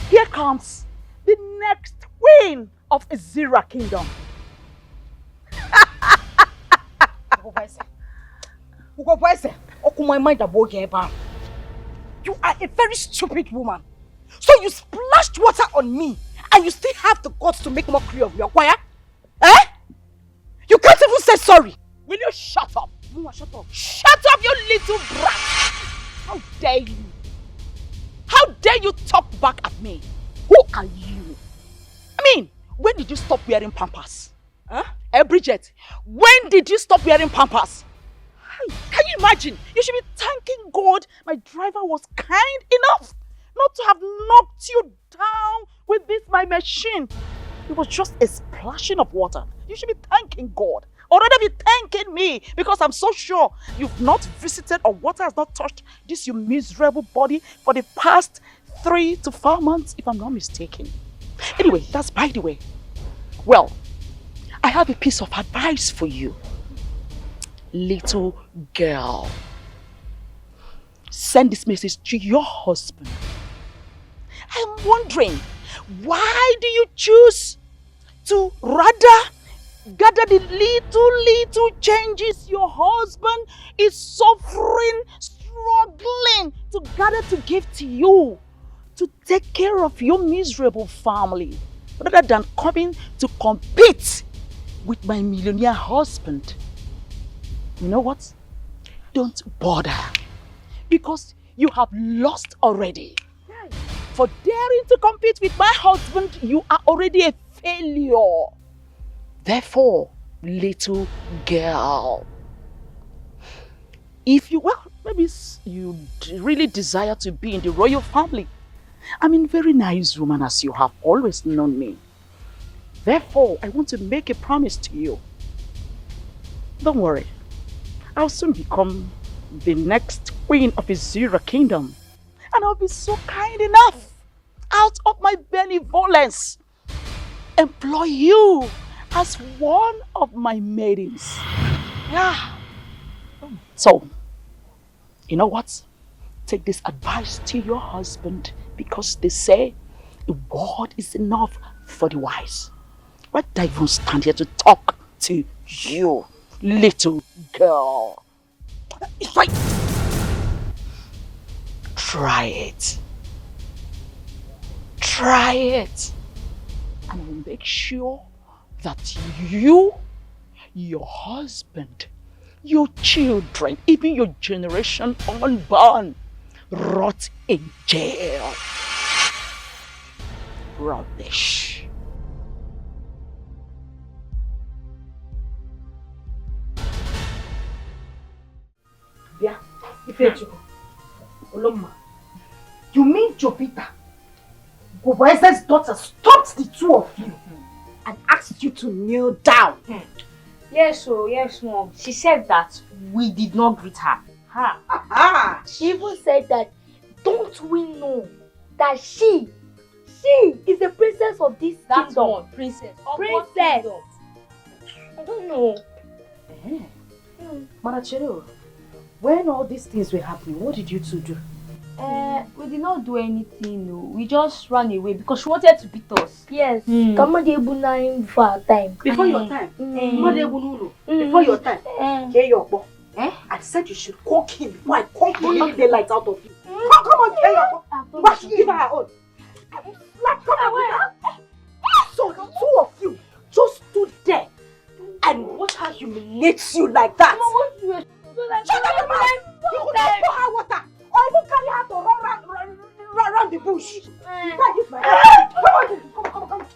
Here comes the next queen of Azira Kingdom. You are a very stupid woman. So you splashed water on me and you still have the guts to make mockery of your choir? Eh? You can't even say sorry. Will you shut up? Shut up. Shut up, you little brat. How dare you? How dare you talk back at me? Who are you? I mean, when did you stop wearing pampers? Huh? Bridget, when did you stop wearing pampers? Can you imagine? You should be thanking God my driver was kind enough not to have knocked you down with this my machine. It was just a splashing of water. You should be thanking God. Or rather be thanking me because I'm so sure you've not visited or water has not touched this your miserable body for the past 3 to 4 months, if I'm not mistaken. Anyway, that's by the way. Well, I have a piece of advice for you. Little girl. Send this message to your husband. I'm wondering, why do you choose to rather gather the little changes your husband is suffering, struggling to gather to give to you, to take care of your miserable family, rather than coming to compete with my millionaire husband? You know what? Don't bother, because you have lost already. For daring to compete with my husband, you are already a failure. Therefore, little girl, if you, well, maybe you really desire to be in the royal family, I'm a very nice woman as you have always known me. Therefore, I want to make a promise to you. Don't worry, I'll soon become the next queen of Azira Kingdom. And I'll be so kind enough, out of my benevolence, employ you as one of my maidens. Yeah. So, you know what? Take this advice to your husband, because they say a word is enough for the wise. Why do I even stand here to talk to you, little girl? It's like, try it. try it. And I will make sure that you, your husband, your children, even your generation unborn, rot in jail. Rubbish. Yeah, you mean Jovita, Goboeze's daughter, stopped the two of you and asked you to kneel down? Yes, Mom. She said that we did not greet her. She even said that, don't we know that she is the princess of this kingdom? One, princess. Princess. I don't know. Marachero, when all these things were happening, what did you two do? We did not do anything, no. We just ran away because she wanted to beat us. Yes. Come on, before our time. Before your time? Before your time? Hear your boy. I said you should cook him before I conk the daylight out of you. Come on, hear your boy. Why should you give her her own? Come on, so the two of you just stood there and watch her humiliate you like that. Shut up, man! You could not pour her water or even carry her to run around the bush.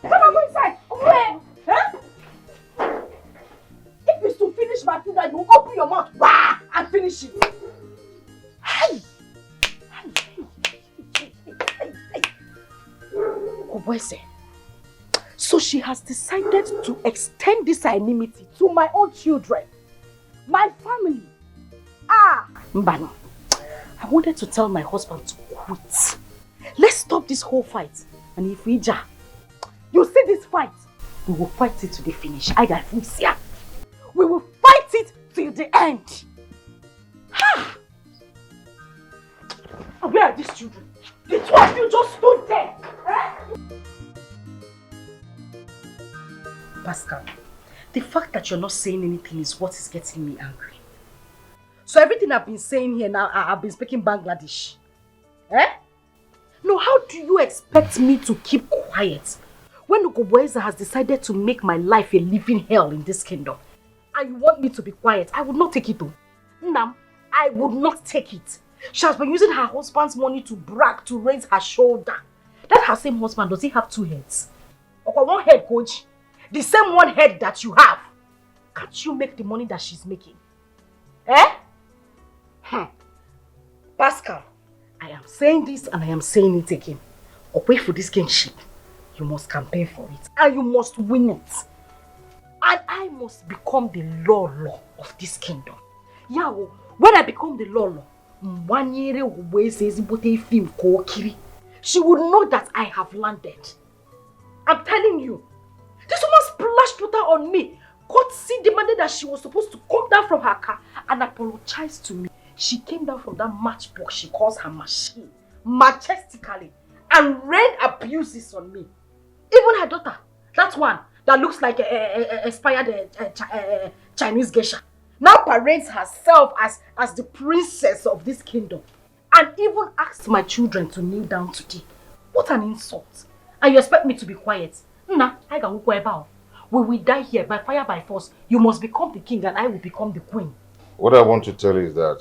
Come on, go inside. If it's to finish my food, you open your mouth and finish it. Obwese. So she has decided to extend this enmity to my own children, my family. Mbano, I wanted to tell my husband to quit. Let's stop this whole fight. And if we you see this fight, we will fight it to the finish. We will fight it till the end. And where are these children? The two of you just stood there. Pascal, the fact that you're not saying anything is what is getting me angry. So everything I've been saying here now, I've been speaking Bangladesh. No, how do you expect me to keep quiet when Ugoboeza has decided to make my life a living hell in this kingdom? And you want me to be quiet? I would not take it though. Nam, I would not take it. She has been using her husband's money to brag, to raise her shoulder. That her same husband, does he have two heads? Or one head, coach? The same one head that you have. Can't you make the money that she's making? Pascal, I am saying this and I am saying it again. Away for this kingship, you must campaign for it. And you must win it. And I must become the law of this kingdom. Yeah, when I become the law, she would know that I have landed. I'm telling you. This woman splashed water on me. Courtesy demanded that she was supposed to come down from her car and apologize to me. She came down from that matchbox she calls her machine, majestically, and rained abuses on me. Even her daughter, that one that looks like a expired Chinese geisha, now parades herself as the princess of this kingdom, and even asked my children to kneel down today. What an insult! And you expect me to be quiet? Nah, I can go about. We will die here by fire, by force. You must become the king and I will become the queen. What I want to tell you is that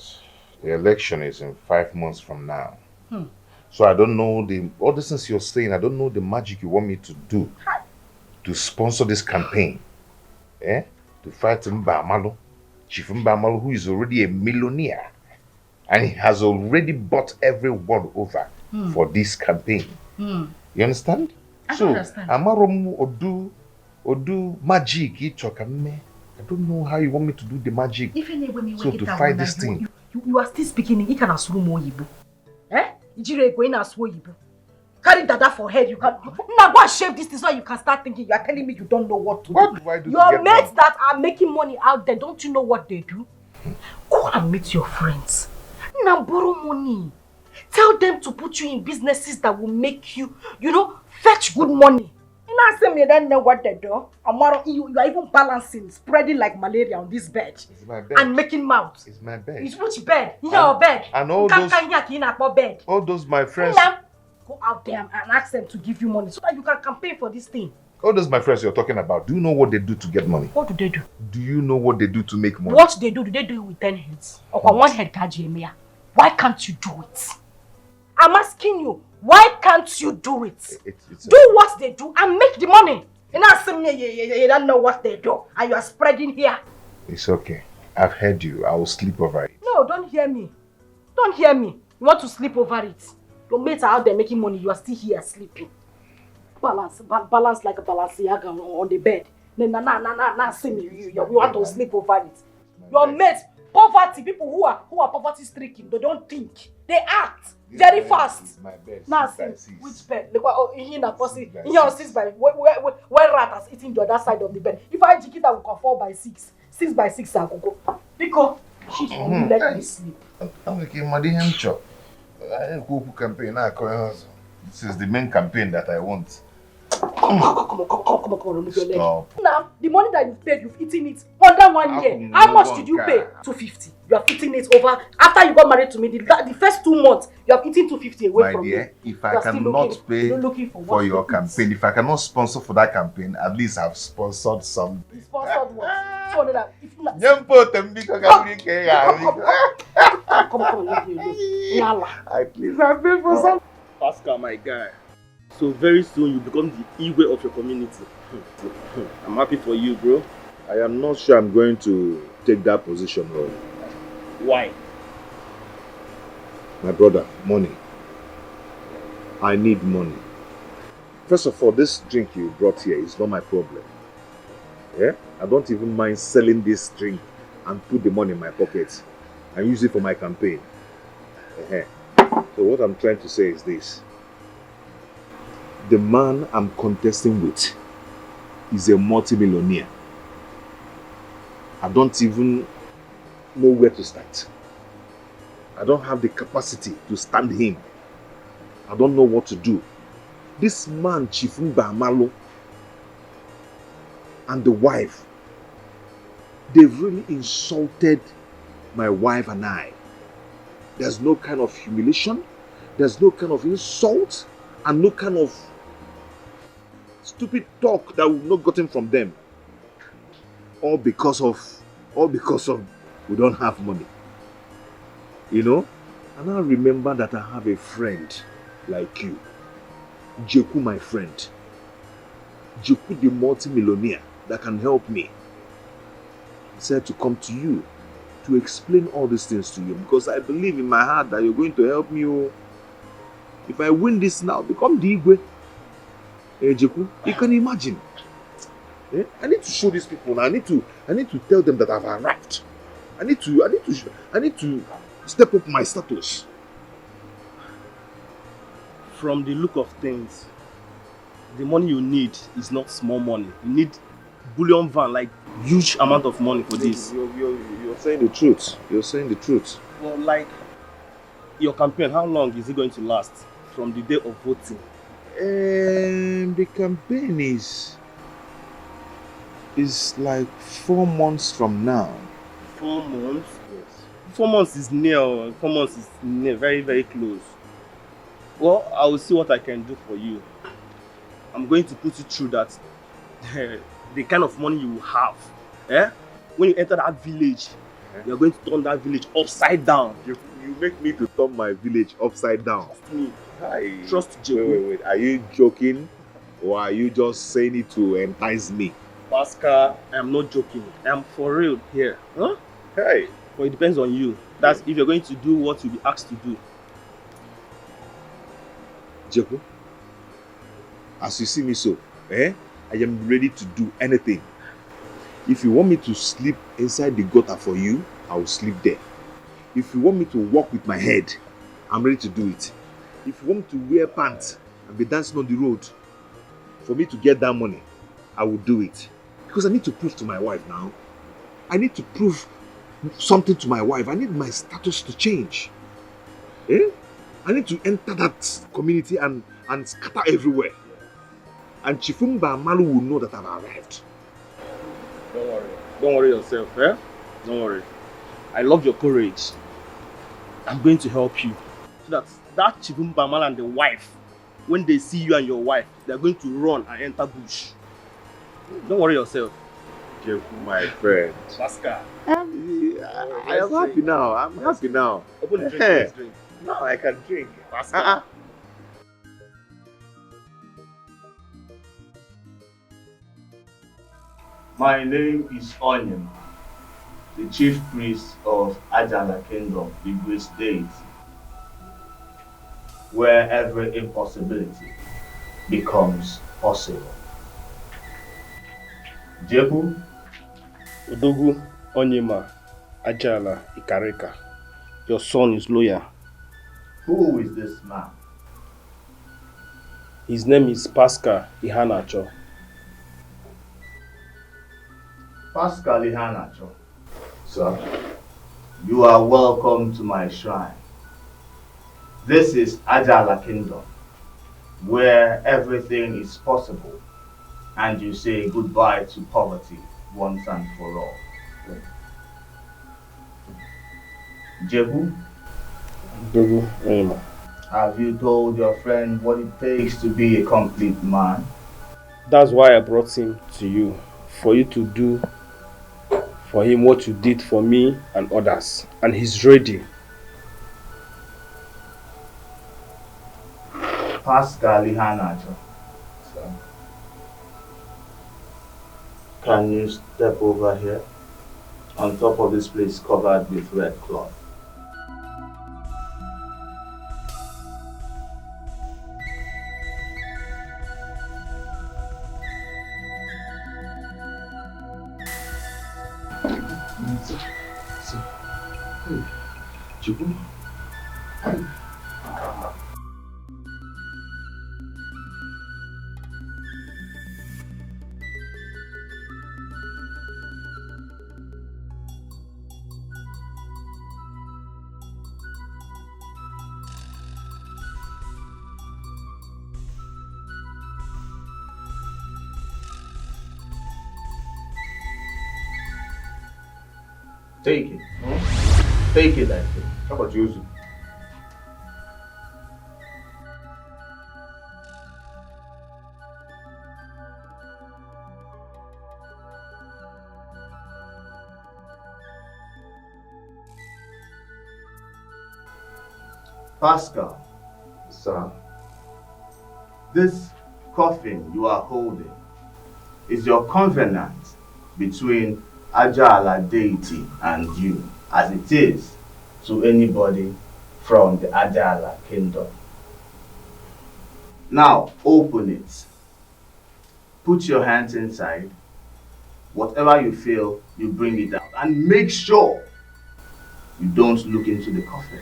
the election is in 5 months from now. So I don't know all the things you're saying, I don't know the magic you want me to do to sponsor this campaign. To fight Mbamalo, Chief Mbamalo, who is already a millionaire. And he has already bought everyone over for this campaign. You understand? I understand. Amaromu Odu magic. I don't know how you want me to do the magic. So to fight this thing. You are still speaking in Ikanasumo Yibu. Ijire going as Yibu. Carry dada for head. You can now go and shave this thing so you can start thinking. You are telling me you don't know what to do. What do I do? Your mates that are making money out there, don't you know what they do? Go and meet your friends. Now borrow money. Tell them to put you in businesses that will make you, fetch good money. You know, say me don't know what they do. You are even balancing, spreading like malaria on this bed. It's my bed. And making mouths. It's my bed. It's which bed? Your bed. And all those my friends. go out there and ask them to give you money so that you can campaign for this thing. All those my friends you're talking about, do you know what they do to get money? What do they do? Do you know what they do to make money? What do they do it with 10 heads? Or one head, Kajemia? Why can't you do it? I'm asking you, why can't you do it? Do what they do and make the money. And not say you don't know what they do and you are spreading here. It's okay. I've heard you. I will sleep over it. No, don't hear me. Don't hear me. You want to sleep over it. Your mates are out there making money. You are still here sleeping. Balance like a Balenciaga on the bed. Nah, see me. You want to sleep over it. Your mates, poverty, people who are poverty stricken, they don't think. They act very fast. My bed. Now see, which bed? Look, in a pussy. In your 6 by where rat has eaten the other side of the bed. If I Chica will come 4 by 6. 6 by 6 I will go. Because she's let me sleep. I'm like Madi Hemcho. I go campaign now. This is the main campaign that I want. Come on, remove your leg. Now, the money that you've paid, you've eaten it under 1 year. How much did you pay? 250. You have eaten it over. After you got married to me, the first 2 months, you have eaten 250 away from me. My dear, if I cannot pay for your campaign, if I cannot sponsor for that campaign, at least I've sponsored something. Sponsored what? 200. Come on, let me alone. I please, I pay for some. Pascal, my guy. So very soon you become the Igwe of your community. I'm happy for you, bro. I am not sure I'm going to take that position, bro. Why? My brother, money. I need money. First of all, this drink you brought here is not my problem. Yeah? I don't even mind selling this drink and put the money in my pocket and use it for my campaign. So what I'm trying to say is this. The man I'm contesting with is a multi-millionaire. I don't even know where to start. I don't have the capacity to stand him. I don't know what to do. This man, Chifumba Amalo, and the wife, they've really insulted my wife and I. There's no kind of humiliation, there's no kind of insult, and no kind of stupid talk that we've not gotten from them. All because of we don't have money. You know? And I remember that I have a friend like you. Jeku, my friend. Jeku, the multi-millionaire that can help me. He said to come to you to explain all these things to you because I believe in my heart that you're going to help me. Oh. If I win this now, become the Igwe. Jeku, you can imagine. I need to show these people now. I need to tell them that I've arrived. I need to step up my status. From the look of things, the money you need is not small money. You need bullion van, like huge amount of money for this. You're saying the truth. You're saying the truth. Well, like your campaign, how long is it going to last from the day of voting? The campaign is like 4 months from now. 4 months? Yes. 4 months is near. 4 months is near, very, very close. Well, I will see what I can do for you. I'm going to put you through that. The kind of money you will have. When you enter that village, you're going to turn that village upside down. You make me to turn my village upside down. Trust me. Trust Joe. Wait. Are you joking? Or are you just saying it to entice me? Pascal, I'm not joking. I'm for real here. Huh? Hey. But it depends on you. That's if you're going to do what you'll be asked to do. Jeku, as you see me so, I am ready to do anything. If you want me to sleep inside the gutter for you, I will sleep there. If you want me to walk with my head, I'm ready to do it. If you want me to wear pants and be dancing on the road for me to get that money, I will do it. Because I need to prove to my wife now. I need to prove something to my wife. I need my status to change. I need to enter that community and scatter everywhere. And Chifumba Malu will know that I've arrived. Don't worry. Don't worry yourself, Don't worry. I love your courage. I'm going to help you. So that Chifumba Malu and the wife when they see you and your wife, they're going to run and enter bush. Don't worry yourself. My friend. Pascal. I am happy now. I'm happy now. Open the drink. Let's drink. Now I can drink. Pascal. My name is Onion, the chief priest of Ajala Kingdom, the great deity, where every impossibility becomes possible. Jebu, Odogu, Onyema, Ajala, Ikarika. Your son is loyal. Who is this man? His name is Pascal Ihanacho. Pascal Ihanacho. Sir, you are welcome to my shrine. This is Ajala Kingdom, where everything is possible and you say goodbye to poverty once and for all. Jebu? Odogu, Onyema. Have you told your friend what it takes to be a complete man? That's why I brought him to you, for you to do for him what you did for me and others. And he's ready. Pascal Ihanacho. Sir. Can you step over here? On top of this place covered with red cloth. Take it. Take it, I think. How about you? Pascal. Sir. This coffin you are holding is your covenant between Ajala deity and you, as it is to anybody from the Ajala kingdom. Now open it. Put your hands inside. Whatever you feel, you bring it out. And make sure you don't look into the coffin.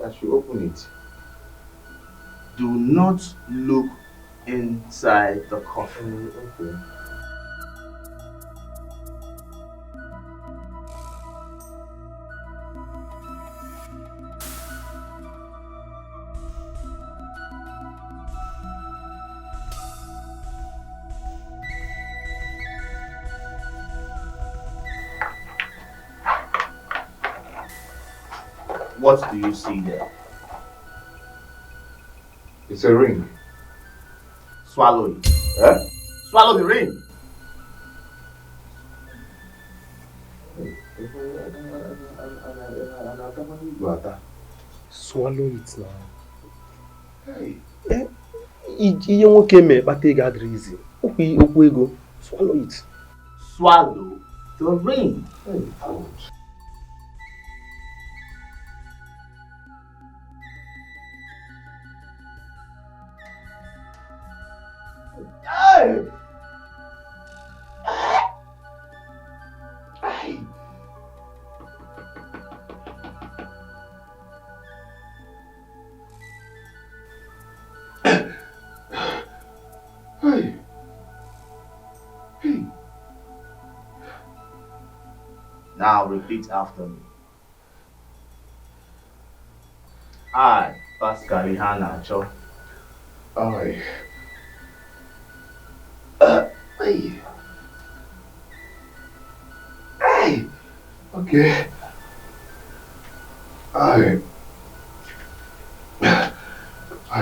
I should open it. Do not look inside the coffin. Okay. What do you see there? It's a ring. Swallow it. Huh? Swallow the ring. Swallow it now. Hey. Ihe nwoke mee kpata ego adịrị izi. Okwu ego. Swallow it. Swallow the ring. Hey, God. Hey! Hey! Hey! Hey! Now repeat after me. I, Pascal Ihanacho. I. Hey. Hi. Okay. Hi,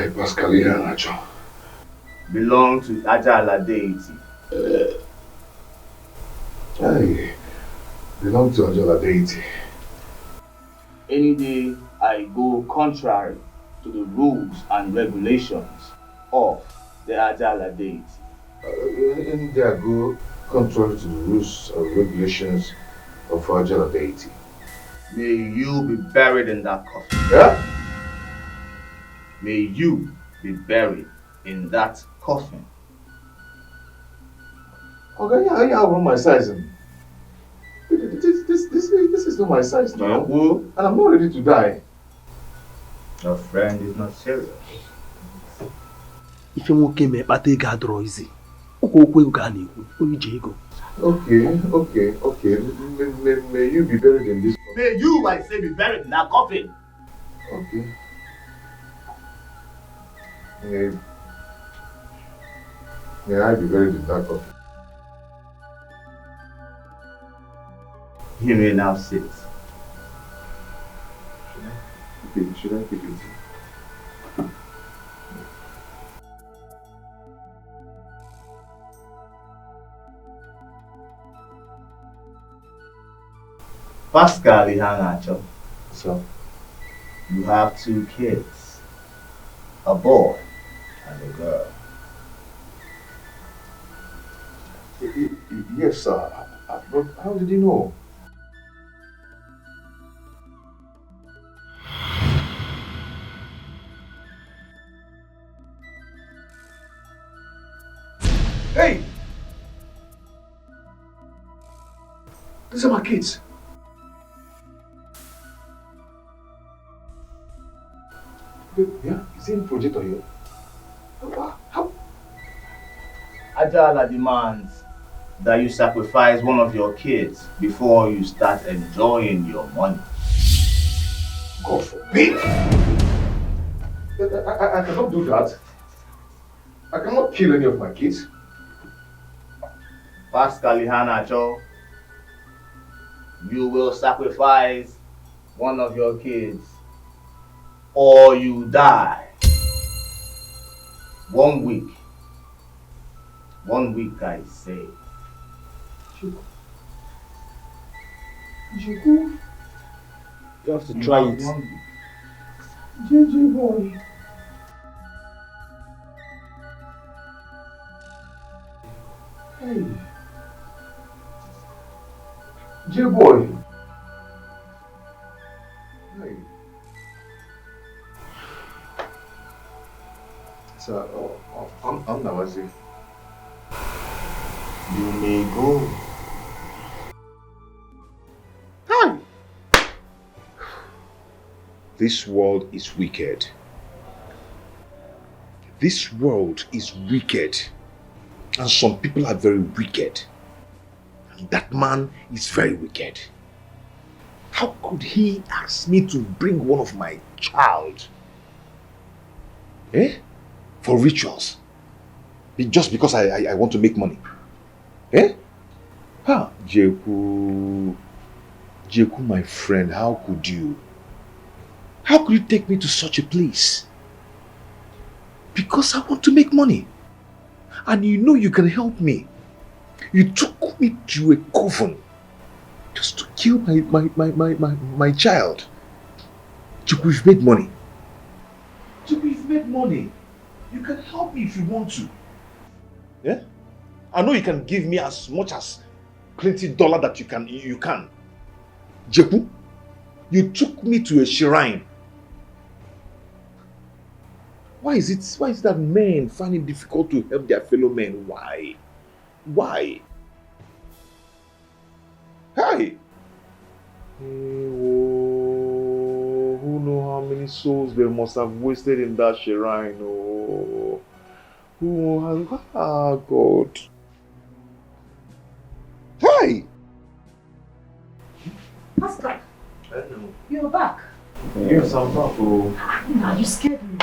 Pascal Nacho. Belong to Ajala deity. I belong to Ajala deity. Any day I go contrary to the rules and regulations of the Ajala deity. Any day I go contrary to the rules and regulations of Ajala deity. May you be buried in that coffin. Yeah? May you be buried in that coffin. Okay, yeah, I want my sizing. This is not my size now. And I'm not ready to die. Your friend is not serious. If you want to but they got easy. Okay. May you be buried in this coffin. May you, I say, be buried in that coffin. Okay. May I be buried in that coffin? You may now sit. Should I pick it? Pascal Ihanacho. So? You have 2 kids. A boy and a girl. Yes, sir. But how did you know? Hey! These are my kids. Yeah, is it in projector here? How? Ajala demands that you sacrifice one of your kids before you start enjoying your money. God forbid! I cannot do that. I cannot kill any of my kids. Pascal Ihanacho, you will sacrifice one of your kids or you die. 1 week. 1 week, I say. You have to try it. JJ boy. Hey. J boy. Hey. So, I'm Nawazi. You may go. Hi. This world is wicked. This world is wicked. And some people are very wicked. And that man is very wicked. How could he ask me to bring one of my child? For rituals? Just because I want to make money? Jeku, my friend, how could you? How could you take me to such a place? Because I want to make money. And you know you can help me. You took me to a coven just to kill my child. Jeku, you've made money. Jeku, you've made money. You can help me if you want to. Yeah? I know you can give me as much as plenty $20 that you can. Jeku, you took me to a shrine. Why is it that men find it difficult to help their fellow men? Why? Why? Hey! Who knows how many souls they must have wasted in that shrine? Oh, God. Hey! Pascal, Hello. you're back. Yes, I'm back. Oh. Now you scared me.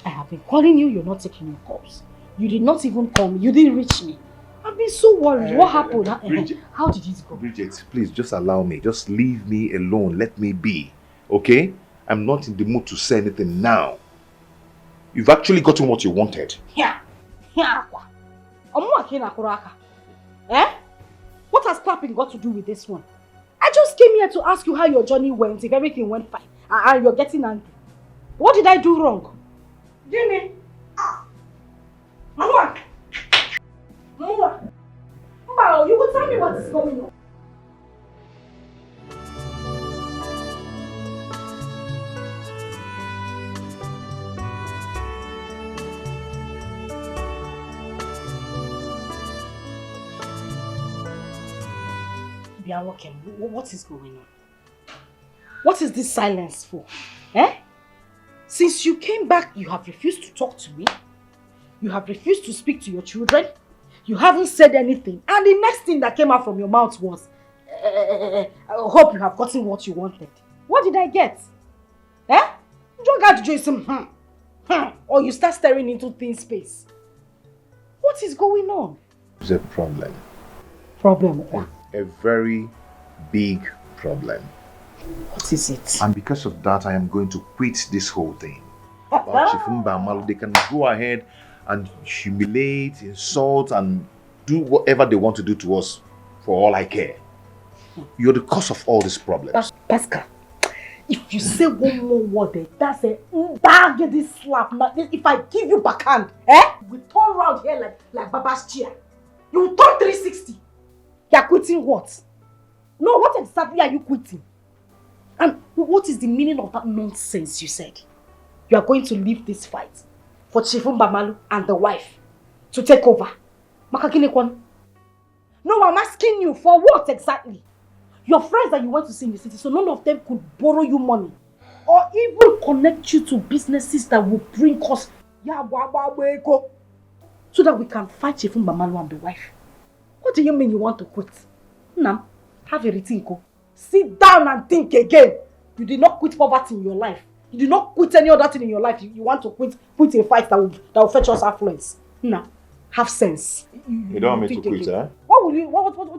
I have been calling you, you're not taking your calls. You did not even call me, you didn't reach me. I've been been so worried. What happened? Bridget. How did it go? Bridget, please just allow me. Just leave me alone. Let me be. Okay? I'm not in the mood to say anything now. You've actually gotten what you wanted. Yeah. Eh? What has clapping got to do with this one? I just came here to ask you how your journey went, if everything went fine, and you're getting angry. What did I do wrong? Jimmy! Mama! Mama! Mama, you will tell me what is going on. What is going on? What is this silence for? Eh? Since you came back, you have refused to talk to me. You have refused to speak to your children. You haven't said anything. And the next thing that came out from your mouth was, I hope you have gotten what you wanted. What did I get? Eh? You don't got to do some or you start staring into thin space. What is going on? There's a problem. Problem? A very big problem. What is it? And because of that, I am going to quit this whole thing. About Chifumba Malu, they can go ahead and humiliate, insult, and do whatever they want to do to us for all I care. You're the cause of all these problems. Pascal, if you say one more word, that's a bag this slap. Now, if I give you backhand, we turn around here like Baba's chair. You will turn 360. You're quitting what? No, what exactly are you quitting? And what is the meaning of that nonsense you said? You are going to leave this fight for Chifumba Malu and the wife to take over. Makakinekwan. No, I'm asking you for what exactly? Your friends that you went to see in the city, so none of them could borrow you money or even connect you to businesses that will bring us so that we can fight Chifumba Malu and the wife. What do you mean you want to quit? Nam, have a rethink. Sit down and think again. You did not quit poverty in your life. You did not quit any other thing in your life. You want to quit a fight that will fetch us affluence. Nah, have sense. You don't want me to quit, eh? What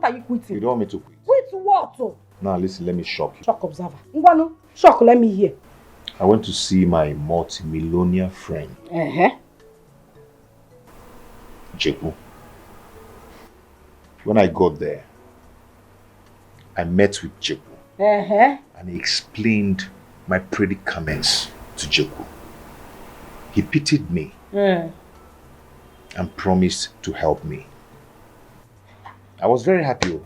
are you quitting? You don't want me to quit? Quit what? Now listen, let me shock you. Shock observer. Ngwanu, shock, let me hear. I went to see my multi-millionaire friend. Jeku. When I got there, I met with Jeku. And he explained my predicaments to Jeku. He pitied me and promised to help me. I was very happy.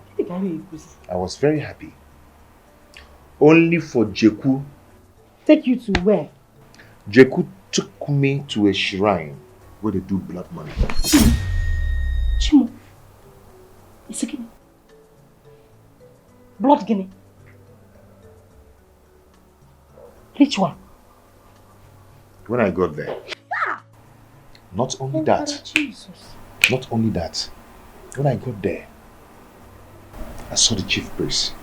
I was very happy. Only for Jeku. Take you to where? Jeku took me to a shrine where they do blood money. Chimo. It's a guinea. Blood guinea. Ritual. When I got there, not only that, when I got there, I saw the chief priest.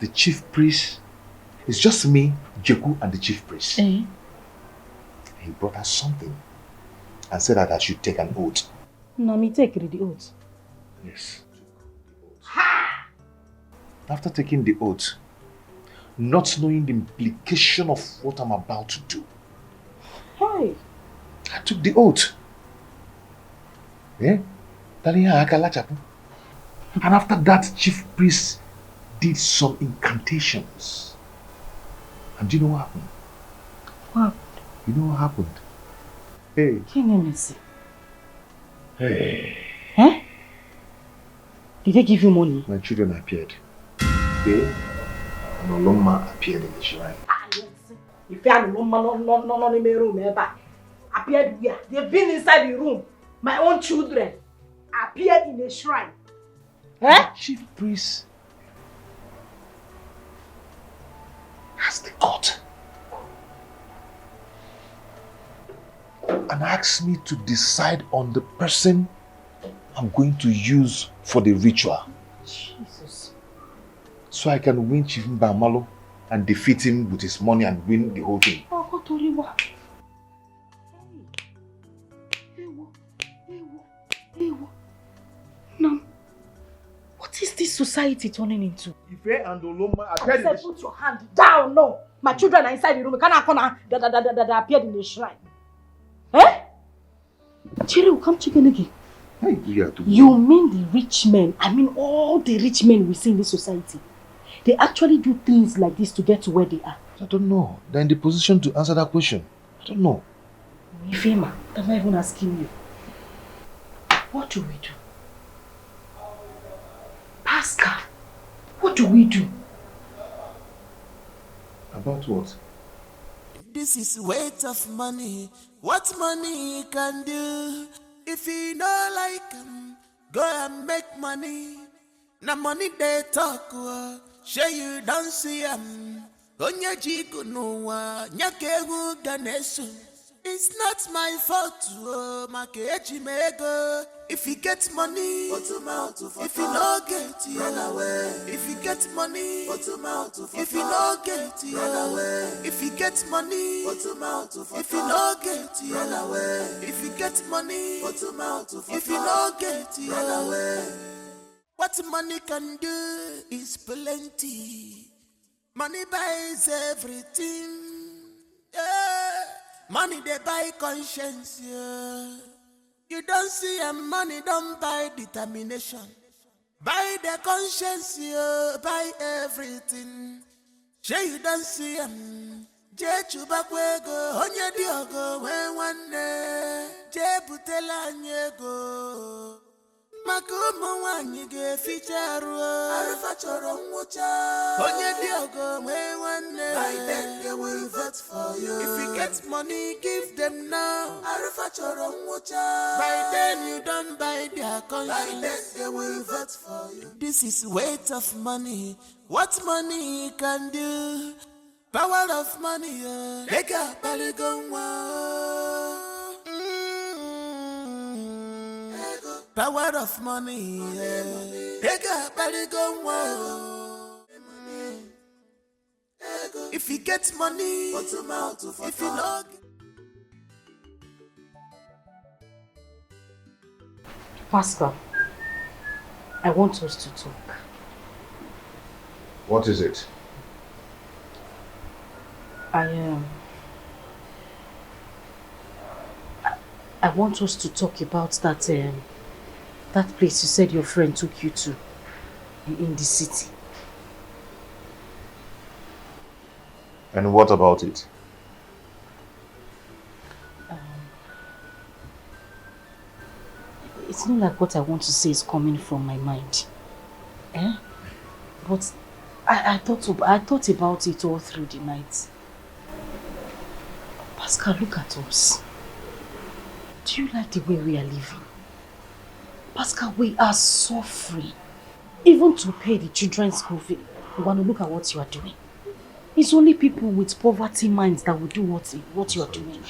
The chief priest is just me, Jeku, and the chief priest. He brought us something and said that I should take an oath. No, me take the oath. Yes. After taking the oath, not knowing the implication of what I'm about to do, I took the oath. And after that, chief priest did some incantations. And do you know what happened? What? You know what happened? Hey. Hey. Huh? Did they give you money? My children appeared. They and Oloma appeared in the shrine. If you are not in my room, appeared here. They've been inside the room. My own children appeared in the shrine. The chief priest has the court and asked me to decide on the person I'm going to use for the ritual. Jesus. So I can win Chief Mbamalo and defeat him with his money and win the whole thing. this society turning into? Ife and Oloma, I said, put your hand down. No, my children are inside the room. Can I come that appeared in the shrine? Eh? Chile will come chicken again. You mean the rich men? I mean all the rich men we see in this society. They actually do things like this to get to where they are. I don't know. They're in the position to answer that question. I don't know. Ifema, I'm not even asking you. What do we do? Pascal, what do we do? About what? This is weight of money. What money can do? If you know like go and make money. Na money they talk. Sure you don't see Onye jigo no nyake hu ganesu. It's not my fault, Makechi mego. If you get money, if you no get it, run away. If you get money, if you no get it, run away. If you get money, if you no get it, run away. If you get money, if you no get it, run away. What money can do is plenty. Money buys everything. Yeah. Money they buy conscience, yeah. You don't see a money don't buy determination. Buy the conscience, yeah. Buy everything. Sure you don't see Je chubakwego onye diogo when one day. Je butela nyego. Makumo wanyi ge ficharu. Arifa choro mwocha. Onye diogo when one day. By then they will vote for you. If you get money, give them now. Arifa choro mwocha. By then you don't buy their conscience. By then they will vote for you. This is weight of money. What money can do? Power of money, yeah. Lega baligongwa. Power of money, yeah. Lega baligongwa. If you get money, if you know. Pascal, I want us to talk. What is it? I want us to talk about that place you said your friend took you to in the city. And what about it? It's not like what I want to say is coming from my mind. But I thought about it all through the night. Pascal, look at us. Do you like the way we are living? Pascal, we are suffering. Even to pay the children's school fee. You want to look at what you are doing. It's only people with poverty minds that will do what you are doing.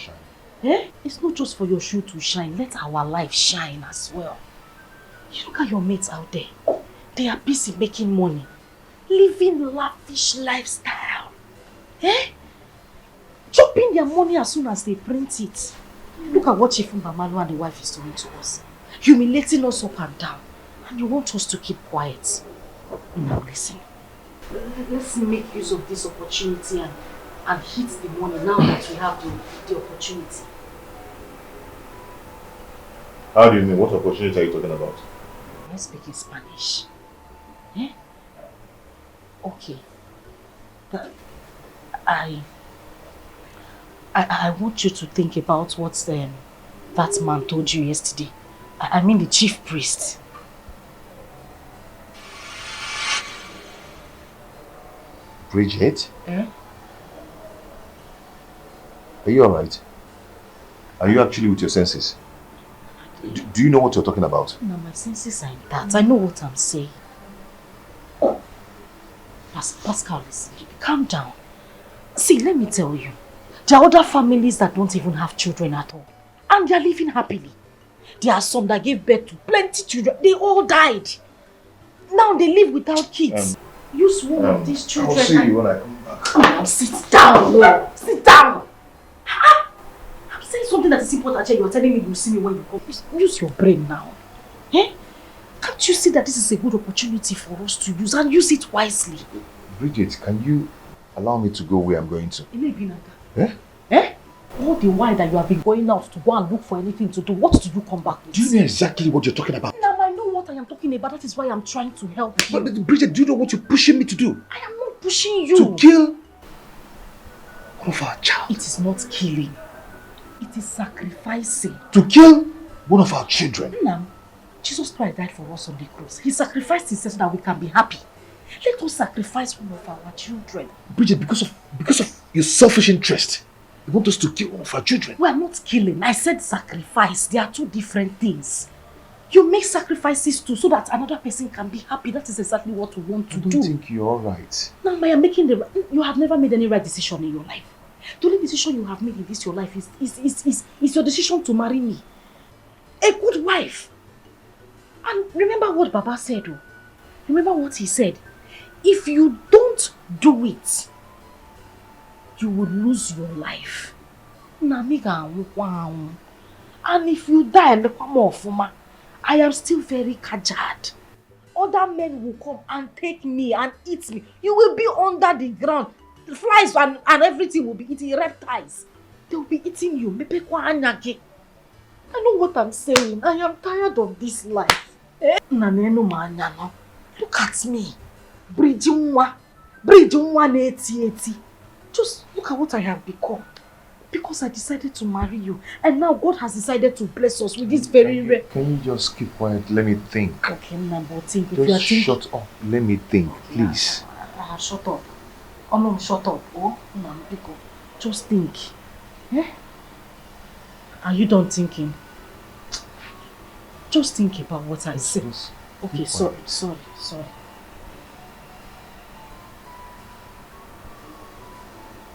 It's not just for your shoe to shine. Let our life shine as well. You look at your mates out there. They are busy making money. Living lavish lifestyle. Chopping their money as soon as they print it. Look at what Chief Mbamalu and the wife is doing to us. Humiliating us up and down. And you want us to keep quiet. Now listen. Let's make use of this opportunity and hit the money now that we have the opportunity. How do you mean? What opportunity are you talking about? Let's speak in Spanish. Okay. I want you to think about what that man told you yesterday. I mean the chief priest. Bridget? Are you alright? Are you actually with your senses? Do you know what you're talking about? No, my senses are in that. I know what I'm saying. Pascal, listen, calm down. See, let me tell you. There are other families that don't even have children at all. And they are living happily. There are some that gave birth to plenty children. They all died. Now they live without kids. Use one of these children. I'll see you when I come back. Come on, sit down. Sit down. I'm saying something that is important. You're telling me you'll see me when you come. Use your brain now. Can't you see that this is a good opportunity for us to use and use it wisely? Bridget, can you allow me to go where I'm going to? Eh? Eh? All the while that you have been going out to go and look for anything to do, what do you come back with? Do you know exactly what you're talking about? Now I know what I am talking about. That is why I'm trying to help you. But Bridget, do you know what you're pushing me to do? I am not pushing you. To kill one of our child. It is not killing. It is sacrificing. To kill one of our children. Nam, Jesus Christ died for us on the cross. He sacrificed himself so that we can be happy. Let us sacrifice one of our children. Bridget, because of your selfish interest, you want us to kill one of our children. We are not killing. I said sacrifice. They are two different things. You make sacrifices too so that another person can be happy. That is exactly what we want to do. I don't think you're alright. Now, I am making the right. You have never made any right decision in your life. The only decision you have made in this your life is your decision to marry me. A good wife. And remember what Baba said, oh. Remember what he said. If you don't do it, you will lose your life. And if you die, I am still very kajad. Other men will come and take me and eat me. You will be under the ground. The flies and everything will be eating, reptiles. They will be eating you. I know what I'm saying. I am tired of this life. Look at me. Bridging Just look at what I have become. Because I decided to marry you. And now God has decided to bless us with this very rare. Can you just keep quiet? Let me think. Okay, Nambo, think. Just shut up. Let me think, please. Shut up. Oh no, shut up. Oh, no, just think. Eh? Are you done thinking? Just think about what I said. Okay, sorry.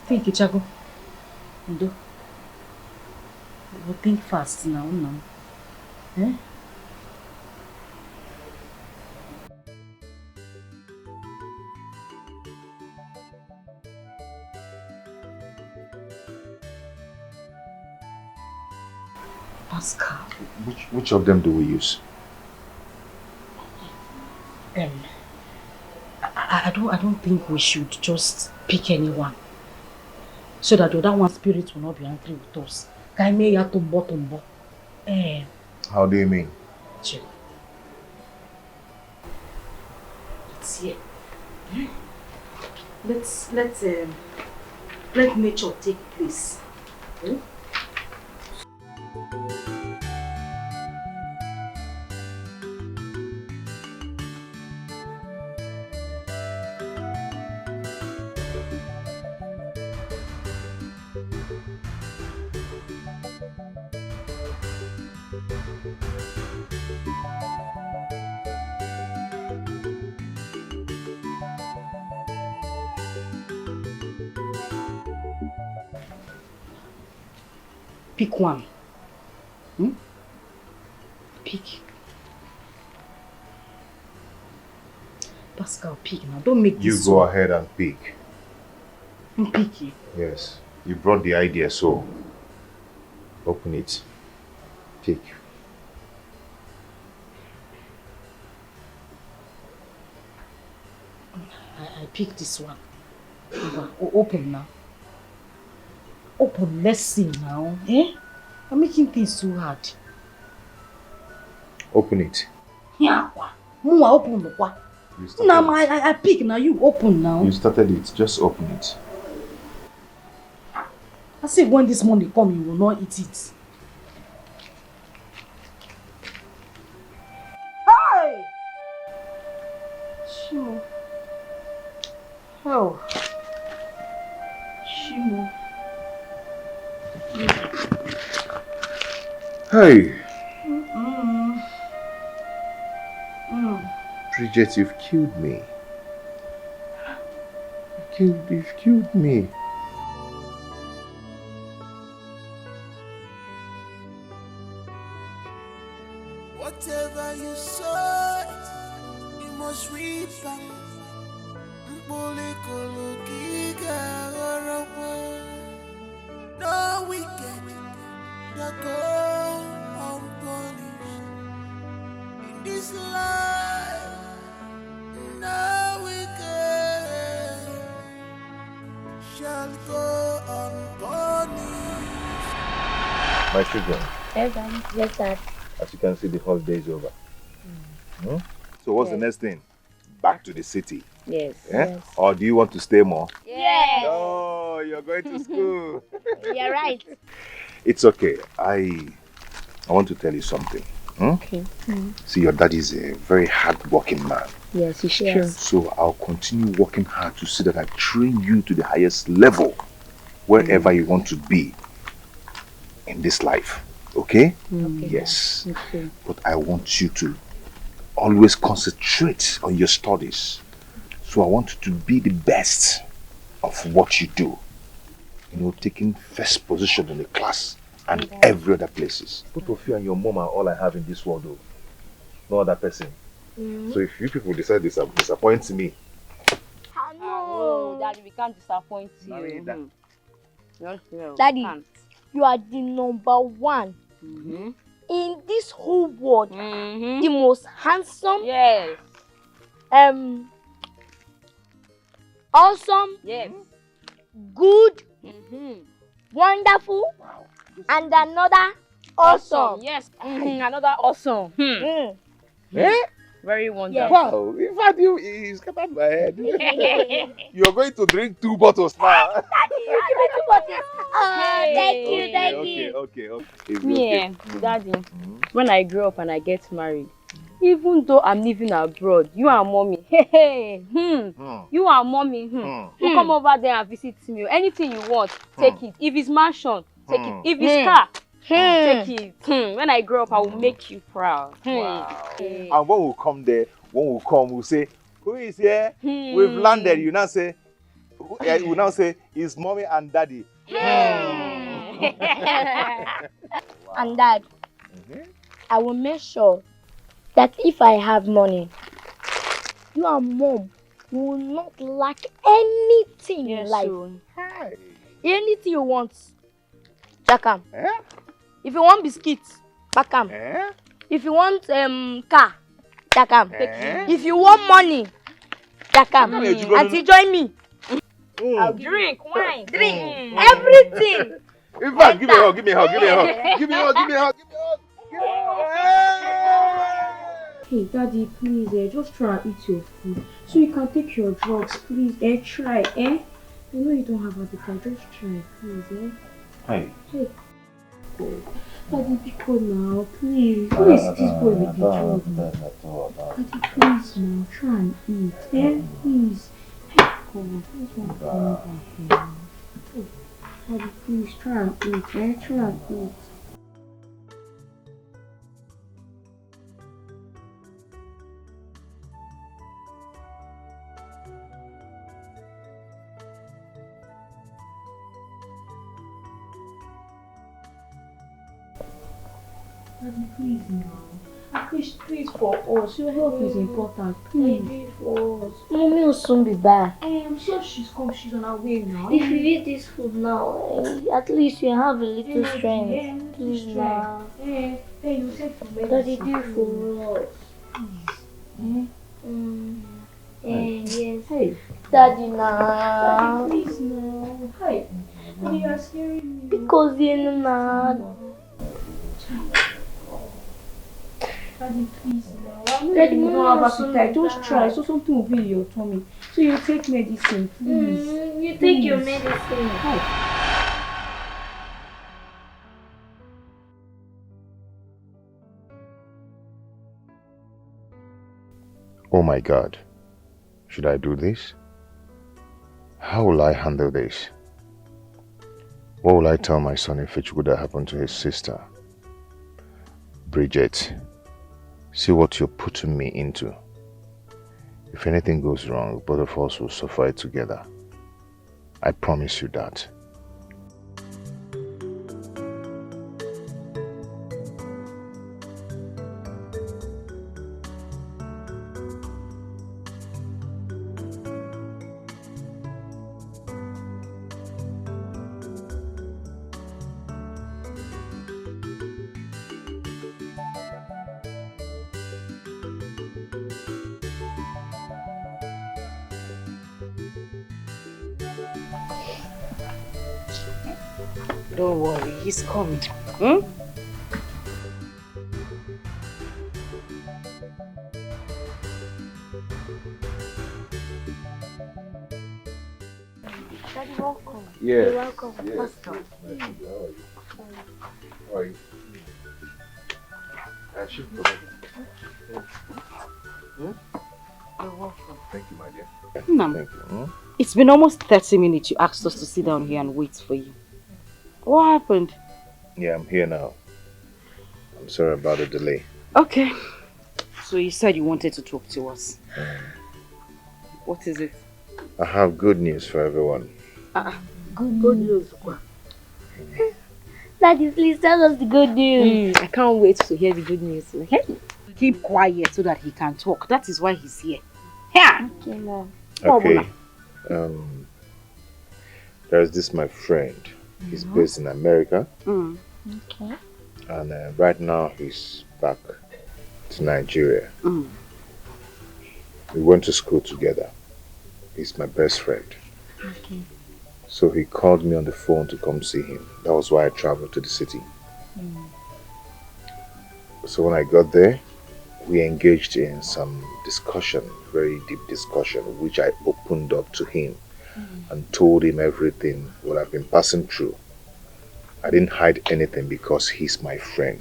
Think, Ichago. Ndo. We'll think fast now. Eh? Pascal. Which of them do we use? I don't think we should just pick anyone. So that the other one's spirit will not be angry with us. How do you mean? It's here. Let nature take place. Hmm? Pick one. Pick. Pascal, pick now. Don't make this. You go ahead and pick. I'm picky. Yes. You brought the idea, so open it. Pick. I pick this one. Open now. Open, let's see now. Eh? I'm making things too hard. Open it. Yeah. Open the what? Now I pick now. You open now. You started it. Just open it. I say when this money come, you will not eat it. Hey! Shimo. Oh. Shimo. Hey. Bridget, you've killed me. You've killed me. Whatever you sow, you must reap. No wicked that go unpunished. In this this life, no wicked shall go unpunished. My children, Yes, Dad. Yes, Dad. as you can see, the holiday is over. So what's the next thing? Back to the city. Yes. Yeah? Yes. Or do you want to stay more? Yes. Oh, you're going to school. You're right. It's okay. I want to tell you something. Okay. See, your daddy is a very hard-working man. Yes, it's true. So I'll continue working hard to see that I train you to the highest level wherever you want to be in this life. Okay? Okay. Yes. Okay. But I want you to always concentrate on your studies. So I want you to be the best of what you do. You know, taking first position in the class and every other places. Both of you and your mom are all I have in this world, though. No other person. So if you people decide to disappoint me, Oh, Daddy, we can't disappoint you. No, Daddy, you are the number one in this whole world. The most handsome. Yes. Awesome. Yes. Good. Wonderful. And another awesome. Yes. Another awesome. Very wonderful. wow, in fact, you scattered my head. You're going to drink 2 bottles now. Thank you. Okay. Me, Daddy, when I grow up and I get married, even though I'm living abroad, you and mommy, you and mommy, will come over there and visit me. Anything you want, take it. If it's mansion, take it. If it's car, take it. When I grow up, I will make you proud. And when we come there, we'll say, who is here? We've landed. You now say, you now say, it's mommy and daddy. And Dad, I will make sure that if I have money, you and Mom will not lack anything in life. Anything you want, Jakam. If you want biscuits, Bakam. If you want car, Jakam. If you want money, Jakam. Auntie, join me. I'll drink wine, drink everything. In fact, give me a hug. Give me a hug. Hey, Daddy, please, just try and eat your food so you can take your drugs, please. Try, I know you don't have appetite, just try, please, Hey. Hey. Daddy, be cool now, please. Who is this boy with the drug now? Daddy, please now, try and eat, please. Hey, God, please don't come back here. Hey, Daddy, please, try and eat, try and eat. Daddy, please now. Please for us. Your health is important. Please for us. Mommy will soon be back. I'm sure she's on her way now. If you eat this food now, at least you have a little strength. Please now. Hey, you take your medicine. Daddy, do it for us. Yes. Hey. Daddy now. Daddy, please now. Hey. Daddy, you are scaring me. Because you're not. Daddy, please now. Daddy, you don't have Mama, appetite. Just try so something will be in your tummy. So you take medicine, please. You take your medicine. Oh my God. Should I do this? How will I handle this? What will I tell my son if it would have happened to his sister? Bridget, see what you're putting me into. If anything goes wrong, both of us will suffer it together. I promise you that. Don't worry, he's coming. Hmm? Daddy, welcome. Yeah. You're welcome. Yeah. Pascal. How are you? I should go back. You're welcome. Thank you, my dear. Ma'am, Thank you. Hmm? it's been almost 30 minutes you asked us to sit down here and wait for you. What happened? Yeah, I'm here now. I'm sorry about the delay. Okay. So you said you wanted to talk to us. What is it? I have good news for everyone. Good news. Daddy, please tell us the good news. I can't wait to hear the good news. Okay? Keep quiet so that he can talk. That is why he's here. Here! Okay, Mom. Okay. There's this my friend. He's based in America. Okay. And right now he's back to Nigeria. We went to school together. He's my best friend. Okay. So he called me on the phone to come see him. That was why I traveled to the city. So when I got there, we engaged in some discussion, very deep discussion, which I opened up to him and told him everything what I've been passing through. I didn't hide anything because he's my friend.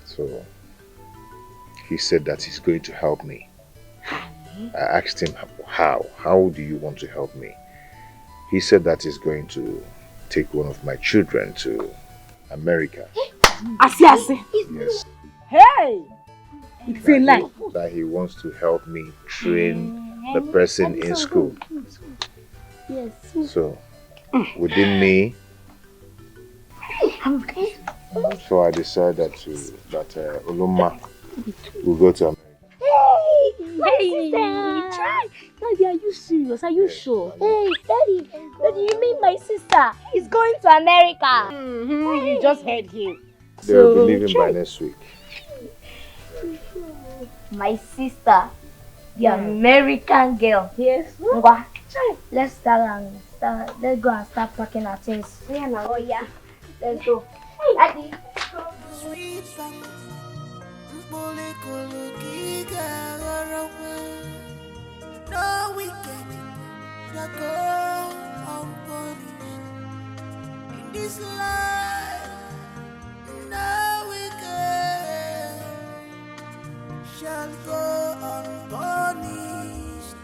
So he said that he's going to help me. I asked him how do you want to help me? He said that he's going to take one of my children to America. Asi. Yes. Hey! It's a lie. That he wants to help me train the person in school. Yes. So within me, so I decided that Oloma will go to America. Hey, try. Daddy, are you serious? Are you sure? Hey, Daddy, you mean my sister is going to America? You just heard him. They'll be leaving by next week. My sister, the American girl. Yes. Let's go and start packing our things. Oh yeah. Let's go. Hey, Daddy. No weekend that go unpunished in this life. No weekend shall go unpunished.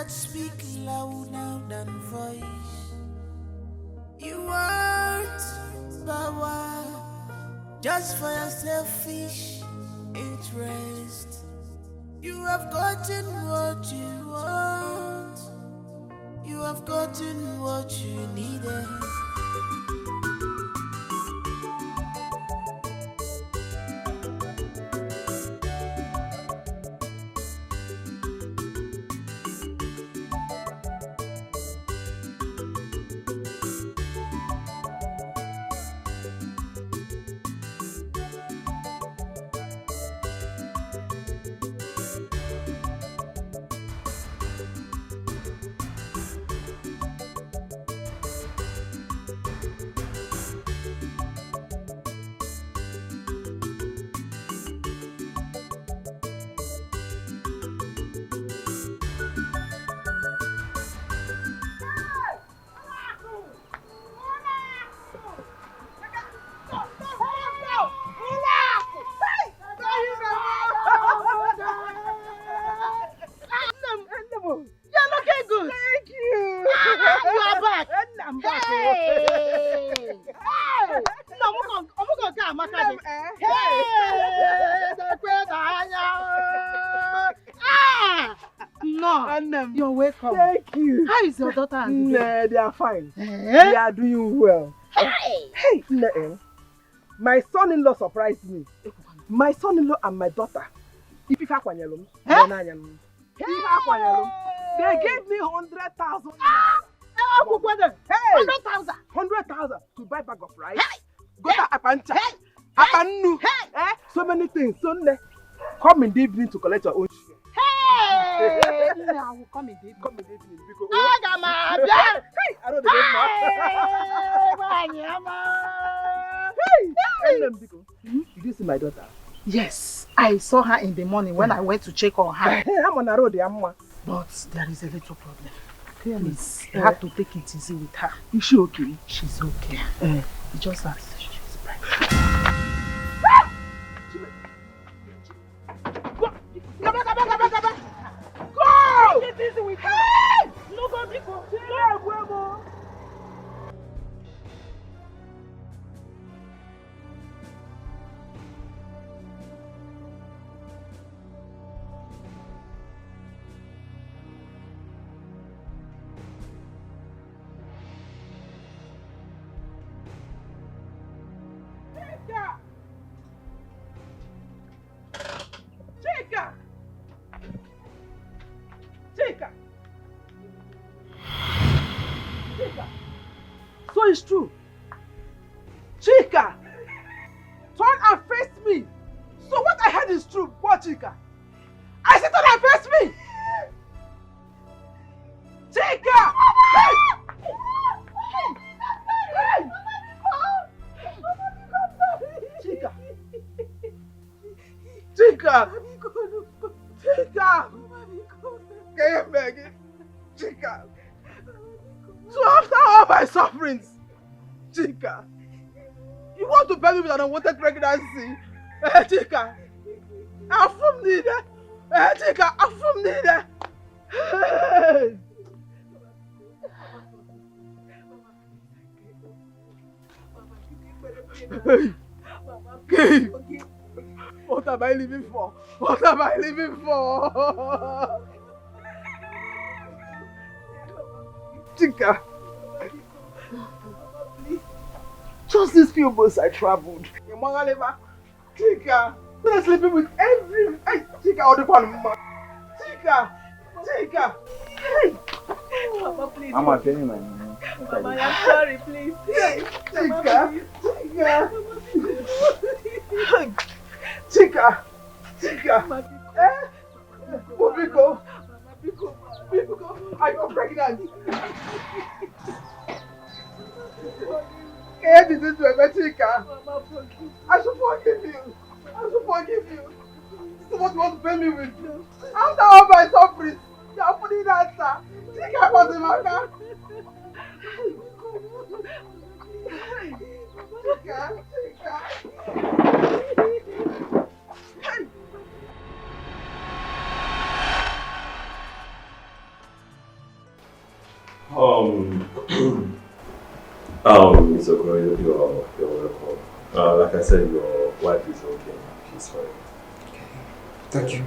Speak louder than voice. You want power just for your selfish interest. You have gotten what you want. You have gotten what you needed. Nnem. You're welcome. Thank you. How is your daughter and the Nah, they are fine. Eh? They are doing well. Hey! Hey, Nnem. My son-in-law surprised me. My son-in-law and my daughter. If you have one, they gave me 100,000. Hey! 100,000 to buy bag of rice. Go to Apancha. Apanu. So many things. Sunday, come in the evening to collect your own share. Hey! I will come in the evening. Come in the evening because Hey! I don't know. Did you see my daughter? Yes, I saw her in the morning when I went to check on her. I'm on the road, But there is a little problem. Please, you have to take it easy with her. Is she okay? She's okay. It's just that she's pregnant. Go! Take it easy with her. No, go, Biko. No. Chica! So it's true. Chica! Turn and face me! So what I heard is true. What, Chica? I said turn and face me! Chica! Hey! Chica! Chica! Chica! Can you beg it? Chica! So after all my sufferings, Chica, you want to bury me with an unwanted pregnancy? Chica, I'm from neither. Chica, I'm from neither. Hey, what am I living for? What am I living for? Chica, just these few months I traveled. Chica, I'm sleeping with every. Hey, Chica, all the one. Chica, Chica, hey. Mama, please. Mama, tell me my name. Mama, I'm sorry, please. Hey, Mama, Chica, Chica. Chica, Chica. Biko, I got pregnant. Can you do this to Chica? I should forgive you. This is what you want to pay me with. After all my sufferings, you are putting that answer. Chica, what's in my car? Chica. Mr. Corey, you're welcome. Like I said, your wife is okay. She's fine. Okay. Thank you.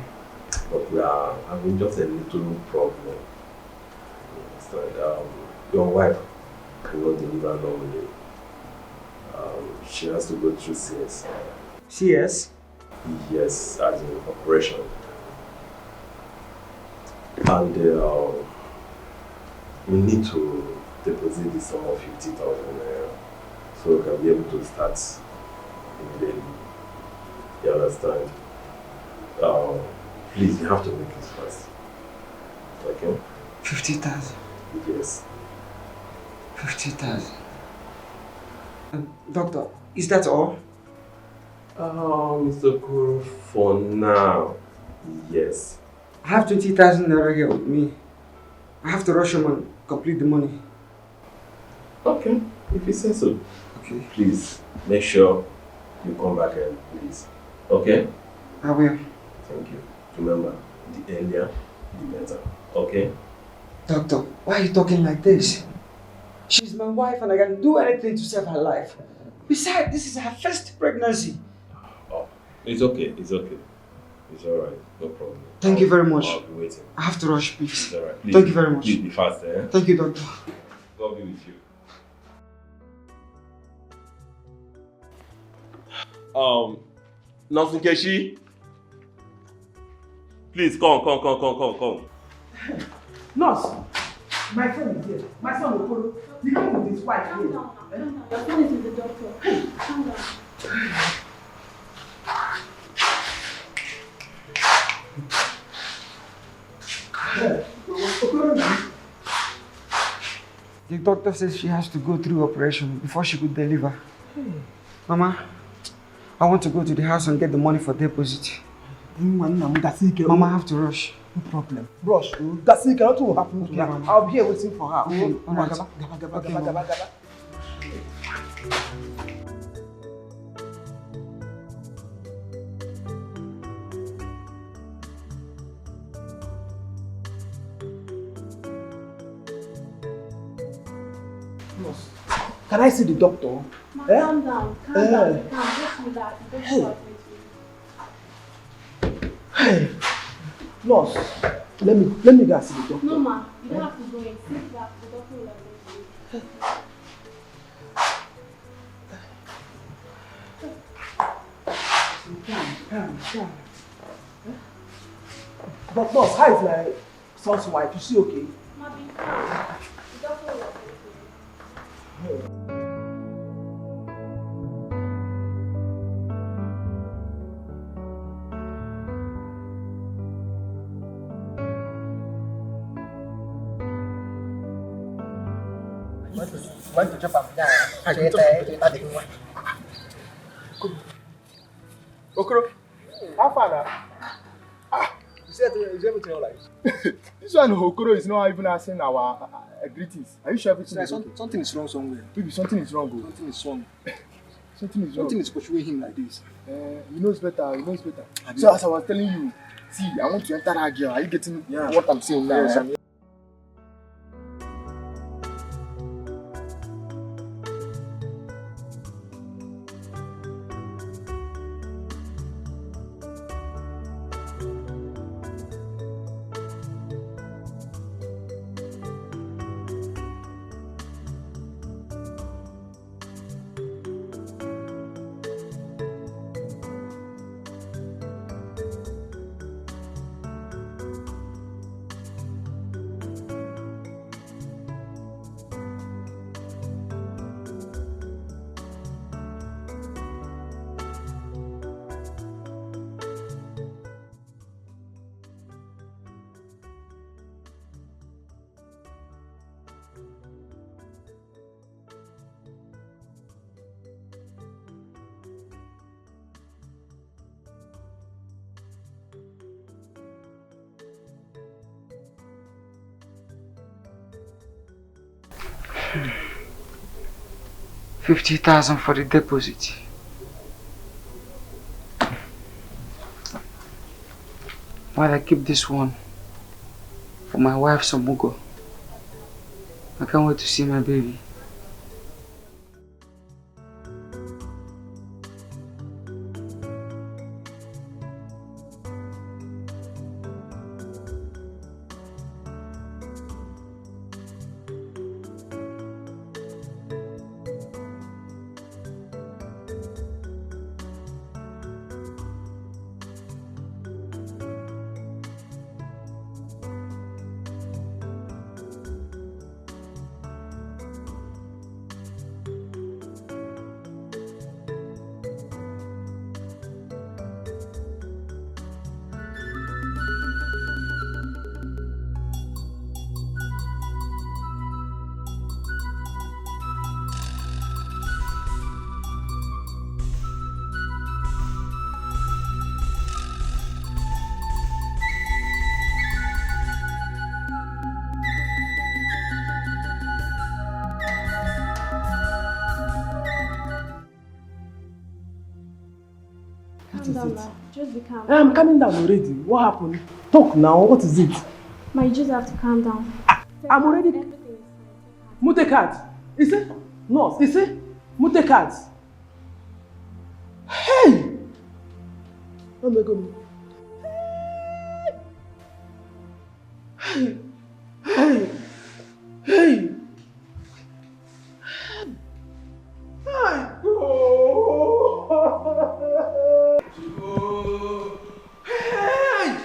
But we are having just a little problem. You understand? Your wife cannot deliver normally. She has to go through CS. CS? Yes, as in operation. And we need to deposit the sum of 50,000 naira so we can be able to start immediately. You understand? Please, you have to make it fast. Okay? 50,000? Yes. 50,000. Doctor, is that all? Mr. Kuro, for now, yes. I have 20,000 naira here with me. I have to rush home and complete the money. Okay, if you say so. Okay. Please, make sure you come back and please. Okay? I will. Thank you. Remember, the earlier, the better. Okay? Doctor, why are you talking like this? She's my wife and I can do anything to save her life. Besides, this is her first pregnancy. Oh, it's okay, it's okay. It's alright, no problem. Thank you very much. I'll be waiting. I have to rush, please. It's alright. Thank you very much. Please be fast, eh? Thank you, doctor. God be with you. Nurse Nkechi, please come. Nurse, my friend is here. My son Okoro. He came with his wife here. Calm down. Your friend is with the doctor. Calm down. The doctor says she has to go through operation before she could deliver. Mama, I want to go to the house and get the money for deposit. Mama, I have to rush. No problem. Rush. That's it. Nothing will happen to her. Mama. I'll be here waiting for her. Okay, all right. Okay, Mama. Can I see the doctor? Calm down. Calm down. Just relax. Don't Hey, nurse, let me go and see the doctor. No, ma. You don't have to go in. Sit back. The doctor will attend to you. Calm. But nurse, how is my son's wife? Is she okay? Ma, be calm. The doctor will attend to you. Vẫn từ cho phòng ra chế tế ta định ngoài. Okoro, how far now? Is everything alright? This one Okoro is not even asking our greetings. Are you sure everything is okay? Something is wrong somewhere. Maybe something is wrong. Something is wrong. Something is pursuing him like this. He knows better. So as I was telling you, see, I want to enter that girl. Are you getting what I'm saying now? Yes, $50,000 for the deposit. While I keep this one for my wife Samugo. I can't wait to see my baby. Just be calm. I'm calming down already. What happened? Talk now. What is it? Ma, you just have to calm down. I'm already. Mutekat. Is it? No. Is it? Mutekat. Hey! Oh my God. Hey! Hey! Hey! Hey! Oh! Hey!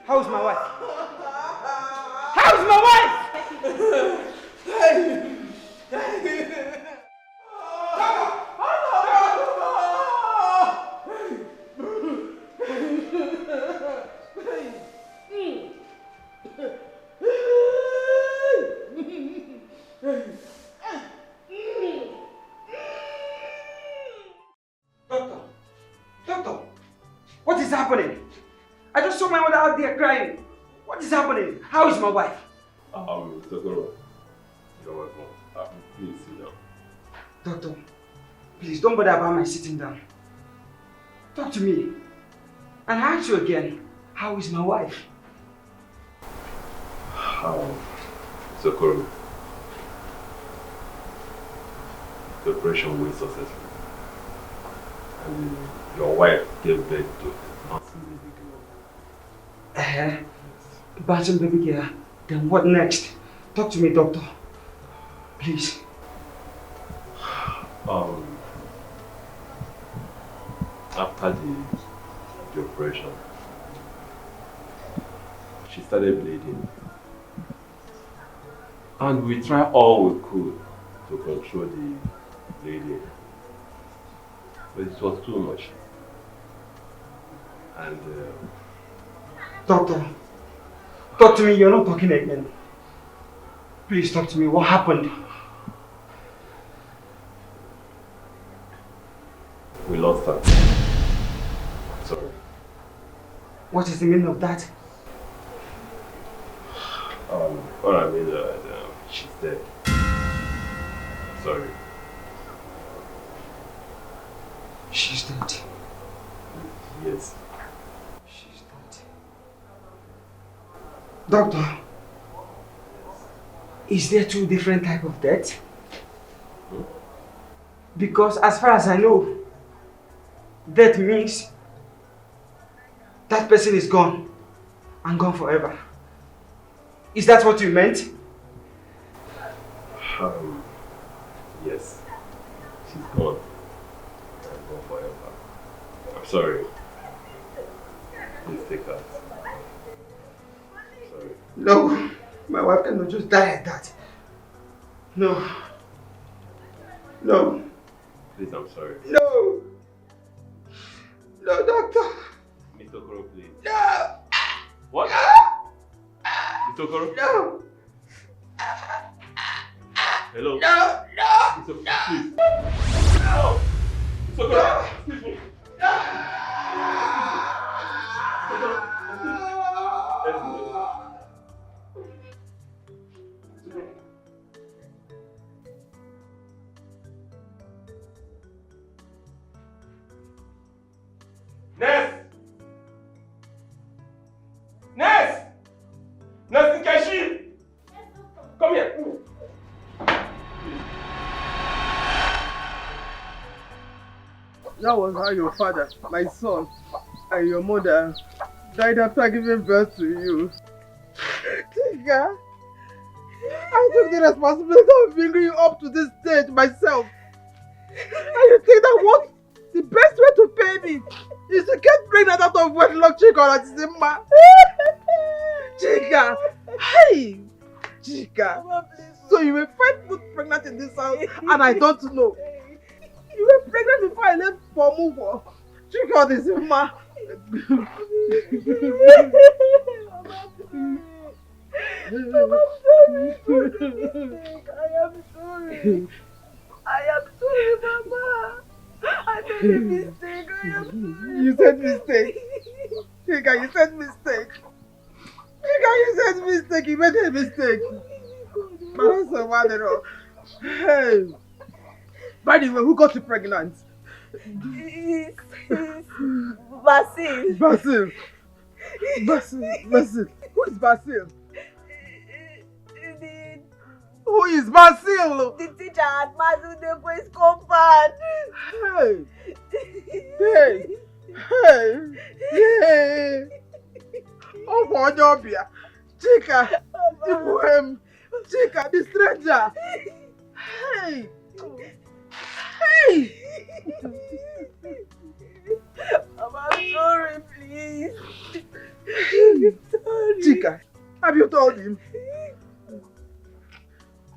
How's my wife? How's my wife? Doctor, what is happening? I just saw my mother out there crying. What is happening? How is my wife? Dokoro, you're welcome. Please sit down. Doctor, please don't bother about my sitting down. Talk to me. And I ask you again, how is my wife? Dokoro, the operation went successfully. And your wife gave birth to a bouncing baby girl. Bouncing baby girl? Then what next? Talk to me, doctor. Please. After the operation, she started bleeding. And we tried all we could to control the bleeding. But it was too much. And Doctor, talk to me, you're not talking again. Please talk to me, what happened? we lost her. Sorry. What is the meaning of that? What I mean is she's dead. Sorry. She's dead. Yes. She's dead. Doctor, is there two different types of death? Because as far as I know, death means that person is gone and gone forever. Is that what you meant? Yes. She's gone. And gone forever. I'm sorry. Please take her. Sorry. No, my wife cannot just die like that. No. No. Please, I'm sorry. No. No, doctor. Mr. Okoro, please. No. What? Mr. Okoro? No. Hello? No, no. Mr. Okoro, please. No. Mr. Okoro, excuse me. Nurse! Nurse! Nurse Nkechi! Come here. That was how your father, my son, and your mother died after giving birth to you. Chica, I took the responsibility of bringing you up to this stage myself. And you think that what the best way to pay me is to get pregnant out of wedlock, Chica, Chica, hey, Chica. So you were 5 months pregnant in this house and I don't know. You were pregnant before I left for Mugo. Chica, this is ma. I am sorry, Mama. I made a mistake. I You said mistake. Chica, you said mistake. Chica, you said mistake. You made a mistake. Hey. By the way, who got you pregnant? Basil. Basil. Who is Basil? Who is Basil? The teacher at Basil Deque's compound. Hey. Oh, my job here. Chica, the poem. Chica, the stranger. Hey. Mama, I'm sorry, please. Sorry. Chica, have you told him?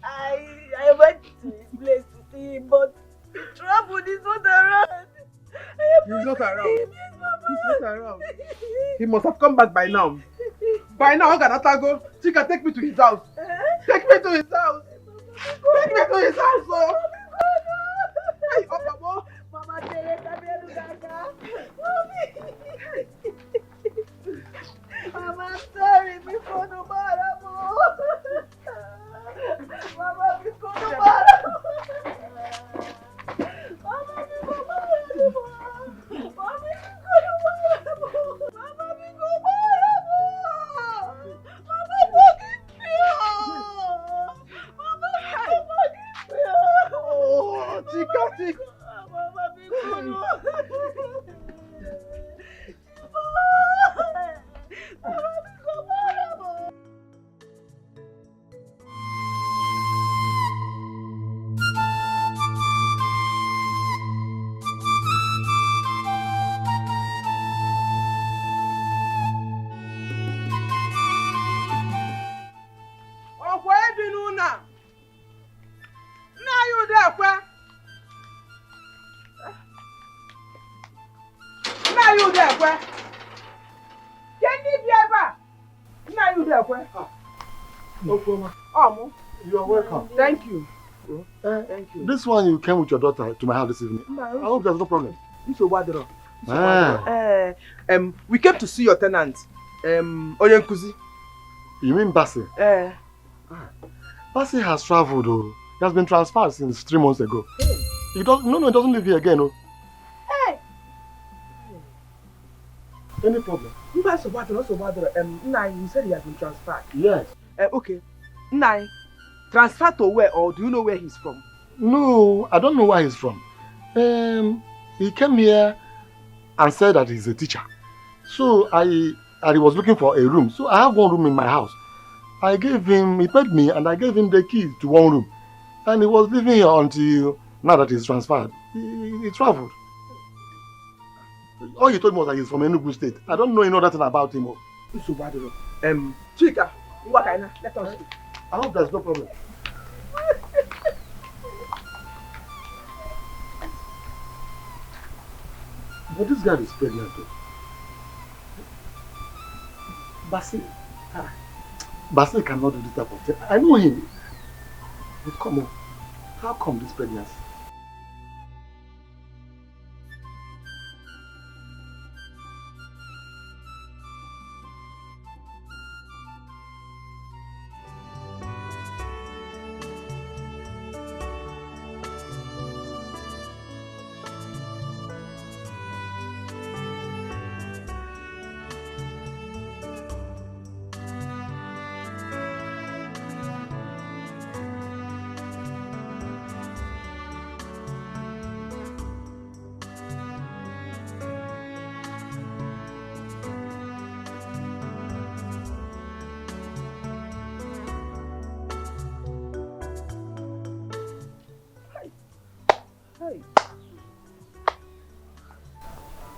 I went to his place to see him, but trouble is not around. He's not around. He's not around. He must have come back by now. By now, how can I go? Chica, take me to his house. Take me to his house. Take me to his house, oh. Hey, Mama. Mama, Mama, I'm sorry, before the Mama, before the Chica. You are welcome. Thank you. Thank you. This one you came with your daughter to my house this evening. I hope there's no problem. We came to see your tenant. Onyenkuzi. You mean Basil? Basil has traveled. Oh. He has been transferred since 3 months ago. He doesn't live here again. Oh. Any problem? You said he has been transferred. Yes. Okay. Nai, transferred to where, or do you know where he's from? No, I don't know where he's from. He came here and said that he's a teacher. So he was looking for a room. So I have one room in my house. He paid me and I gave him the key to one room. And he was living here until now that he's transferred. He traveled. All he told me was that he's from Enugu State. I don't know any other thing about him. Chica, let us speak. I hope there's no problem. But this girl is pregnant too. Basil cannot do this type of thing. I know him. But come on. How come this pregnancy?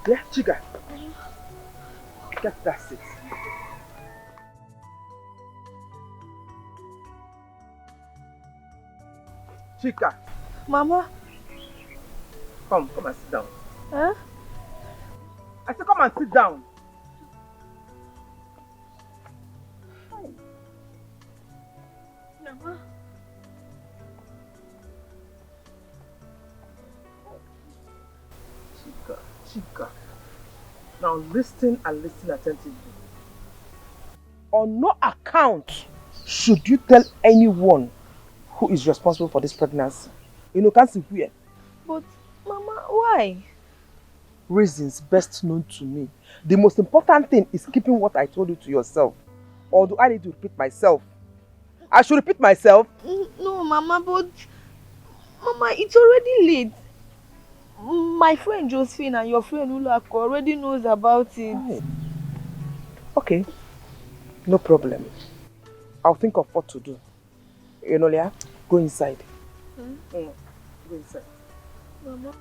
Yeah, Chica. Get that seat. Chica. Mama. Come and sit down. Huh? I said come and sit down. Mama. Chica, now listen and listen attentively. On no account should you tell anyone who is responsible for this pregnancy. You know, can't see where. But, Mama, why? Reasons best known to me. The most important thing is keeping what I told you to yourself. Or do I need to repeat myself? I should repeat myself? No, Mama, but... Mama, it's already late. My friend Josephine and your friend Ulako already knows about it. Oh. Okay. No problem. I'll think of what to do. You know, Leah, go inside. Go inside. Mama.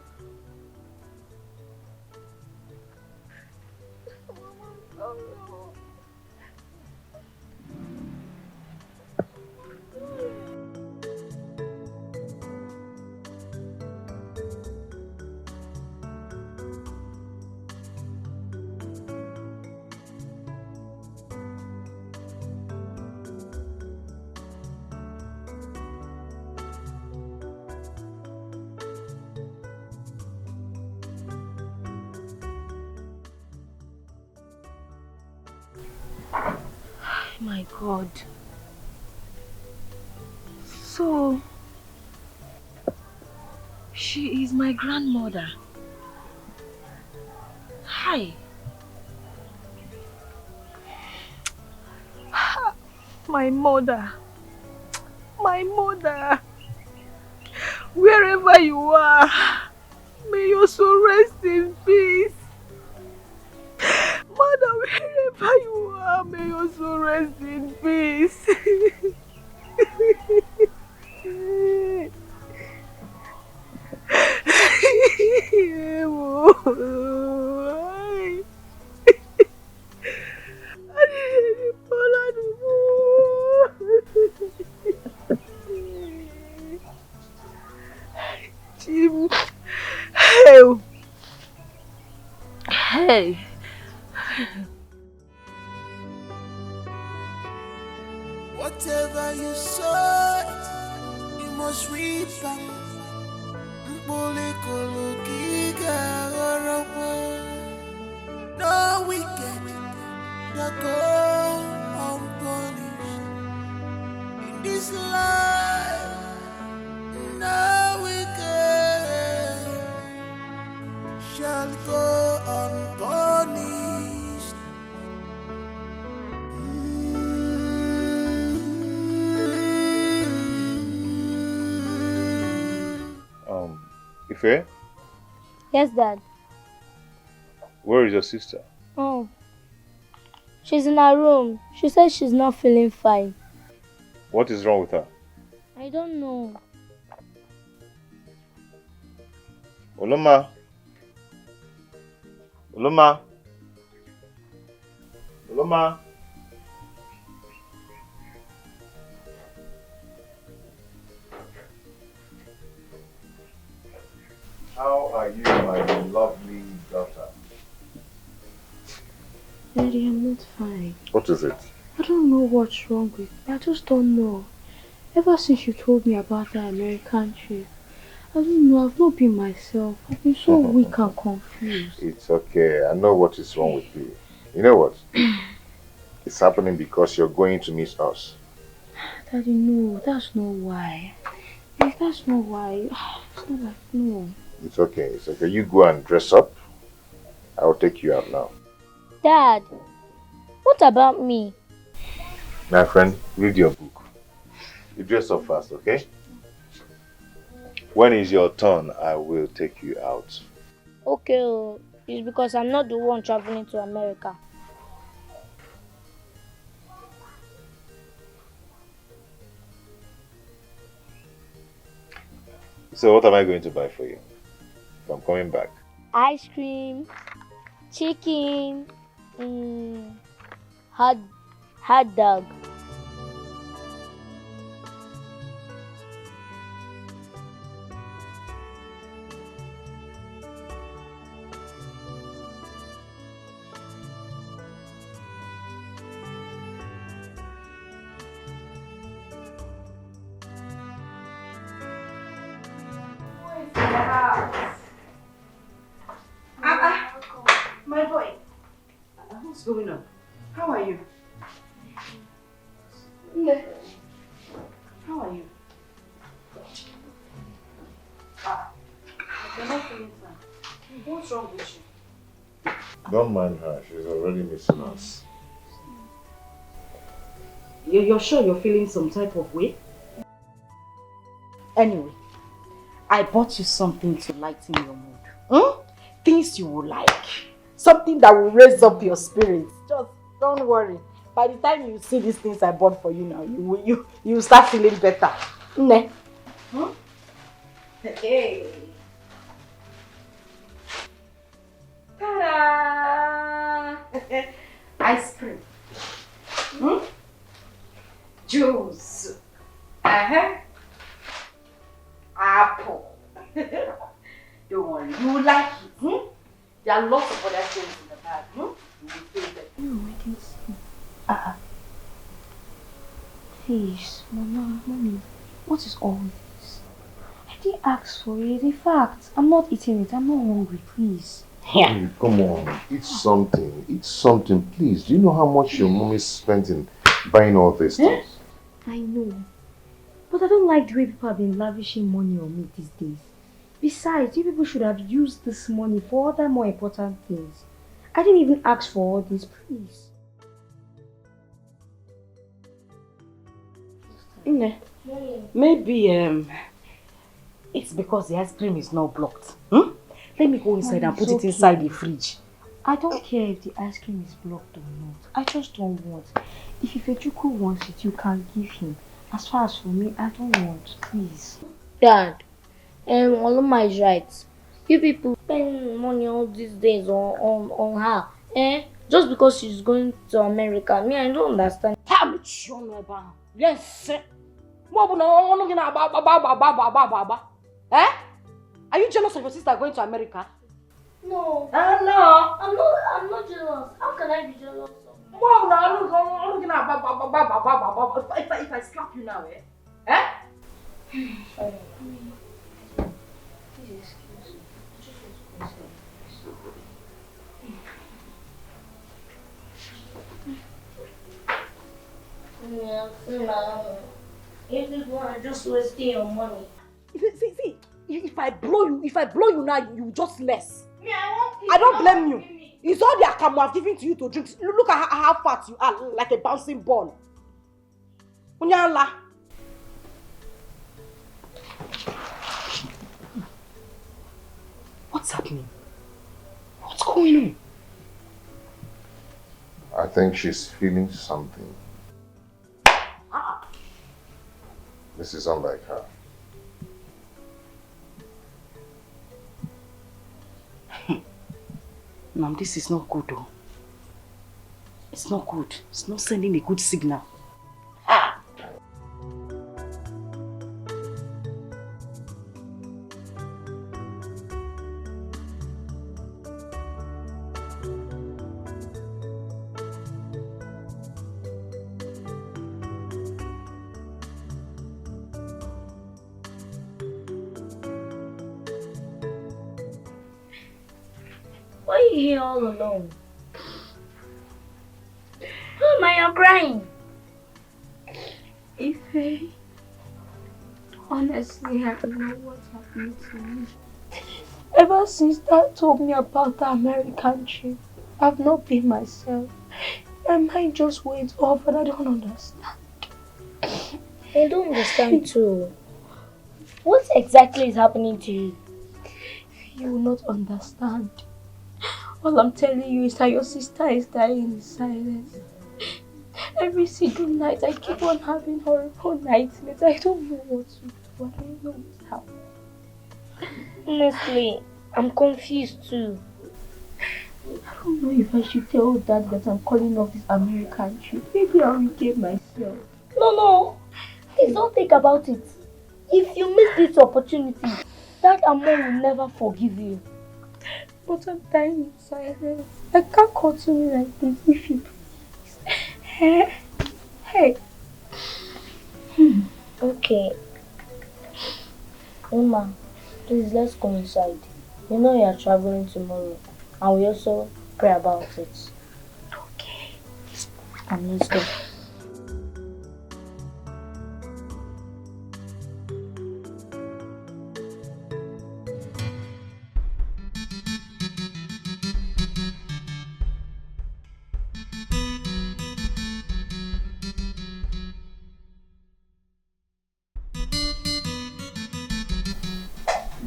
My God. So, she is my grandmother. Hi. My mother. My mother. Wherever you are, may your soul rest in peace. Mother, wherever you are, may your soul rest in peace. Hey. Whatever you sow, you must reap back. No wicked that go unpunished in this life. No wicked shall go unpunished. Ife, Yes, Dad. where is your sister? Oh. She's in her room. She says she's not feeling fine. What is wrong with her? I don't know. Oloma. Oloma. Oloma. How are you, my lovely daughter? Daddy, I'm not fine. What is it? I don't know what's wrong with me. I just don't know. Ever since you told me about that American trip, I don't know. I've not been myself. I've been so weak and confused. It's okay. I know what is wrong with you. You know what? It's happening because you're going to miss us. Daddy, no. That's not why. Like, that's not why. It's not like, no. It's okay. It's okay. You go and dress up. I'll take you out now. Dad, what about me? My friend, read your book. You dress up fast, okay? When is your turn, I will take you out. Okay, it's because I'm not the one traveling to America. So what am I going to buy for you? If I'm coming back. Ice cream, chicken, hot dog. going on? How are you? How are you? You're not feeling fine. What's wrong with you? Don't mind her. She's already missing us. You're sure you're feeling some type of way? Anyway, I bought you something to lighten your mood. Things you will like. Something that will raise up your spirits. Just don't worry. By the time you see these things I bought for you now, you will start feeling better. Ne? Hey. Ta-da! Ice cream. Juice. Apple. Don't worry, you will like it. There are lots of other things in the bag. You will feel better. No, I can see. Please, Mama, Mommy, what is all this? I didn't ask for it. In fact, I'm not eating it. I'm not hungry, please. Hey, come on, eat something. Eat something, please. Do you know how much your mommy spent in buying all these things? I know. But I don't like the way people have been lavishing money on me these days. Besides, you people should have used this money for other more important things. I didn't even ask for all this, please. Maybe it's because the ice cream is not blocked. Let me go inside and put it inside the fridge. I don't care if the ice cream is blocked or not. I just don't want. If Ifechuku wants it, you can give him. As far as for me, I don't want. Please. Dad, Oloma is right. You people spend money all these days on her. Just because she's going to America. Me, I don't understand. Yes. Are you jealous of your sister going to America? No. No. I'm not jealous. How can I be jealous of If I slap you now, Sorry. Please excuse me. If this one just wasting your money. See, if I blow you now, you just less. Me, I I don't blame you. It's all the akamu I've given to you to drink. Look at how fat you are, like a bouncing ball. Unyala. What's happening? What's going on? I think she's feeling something. This is unlike her. Mom, this is not good though. It's not good. It's not sending a good signal. Why are you here all alone? Why am I crying? Ife, honestly, I don't know what's happening to me. Ever since Dad told me about the American trip, I've not been myself. My mind just went off and I don't understand. I don't understand too. What exactly is happening to you? You will not understand. All I'm telling you is that your sister is dying in silence. Every single night I keep on having horrible nightmares. I don't know what to do. I don't know what's happening. Honestly, I'm confused too. I don't know if I should tell Dad that I'm calling off this American trip. Maybe I'll regain myself. No. Please don't think about it. If you miss this opportunity, Dad and Mom will never forgive you. But I'm dying in silence. I can't continue like this if you please. Hey. Okay. Mama, please let's go inside. You know you are traveling tomorrow. And we also pray about it. Okay. Come, let's go.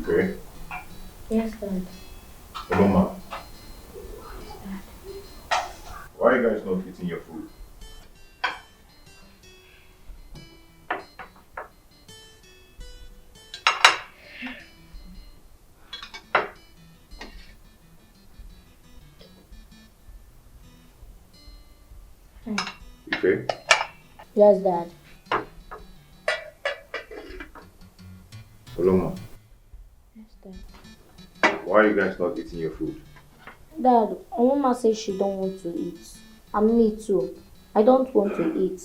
Okay. Yes, Dad. Mama, why are you guys not eating your food? Okay. Yes, Dad. Oloma, Yes, Dad. why are you guys not eating your food? Dad, Mama says she don't want to eat. And me too. I don't want to eat.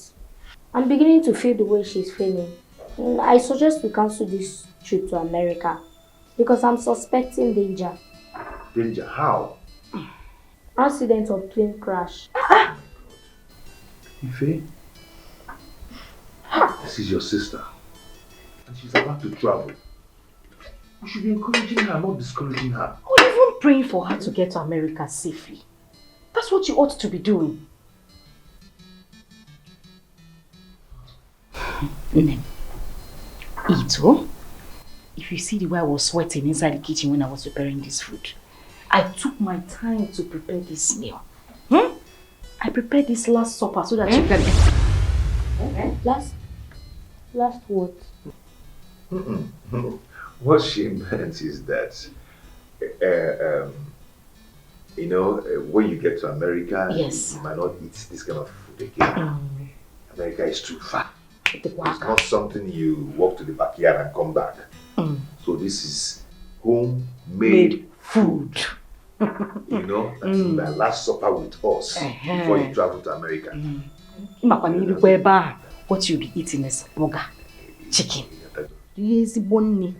I'm beginning to feel the way she's feeling. I suggest we cancel this trip to America because I'm suspecting danger. Danger? How? Accident or plane crash. Ife, this is your sister. And she's about to travel. You should be encouraging her, not discouraging her. Or even praying for her to get to America safely. That's what you ought to be doing. Ito, if you see the way I was sweating inside the kitchen when I was preparing this food, I took my time to prepare this meal. I prepared this last supper so that you can... Last what? What she meant is that, you know, when you get to America, yes, you might not eat this kind of food again. America is too far. It's not something you walk to the backyard and come back. So this is homemade food. You know, that's the last supper with us before you travel to America. What you'll be eating is burger, chicken. Easy bone.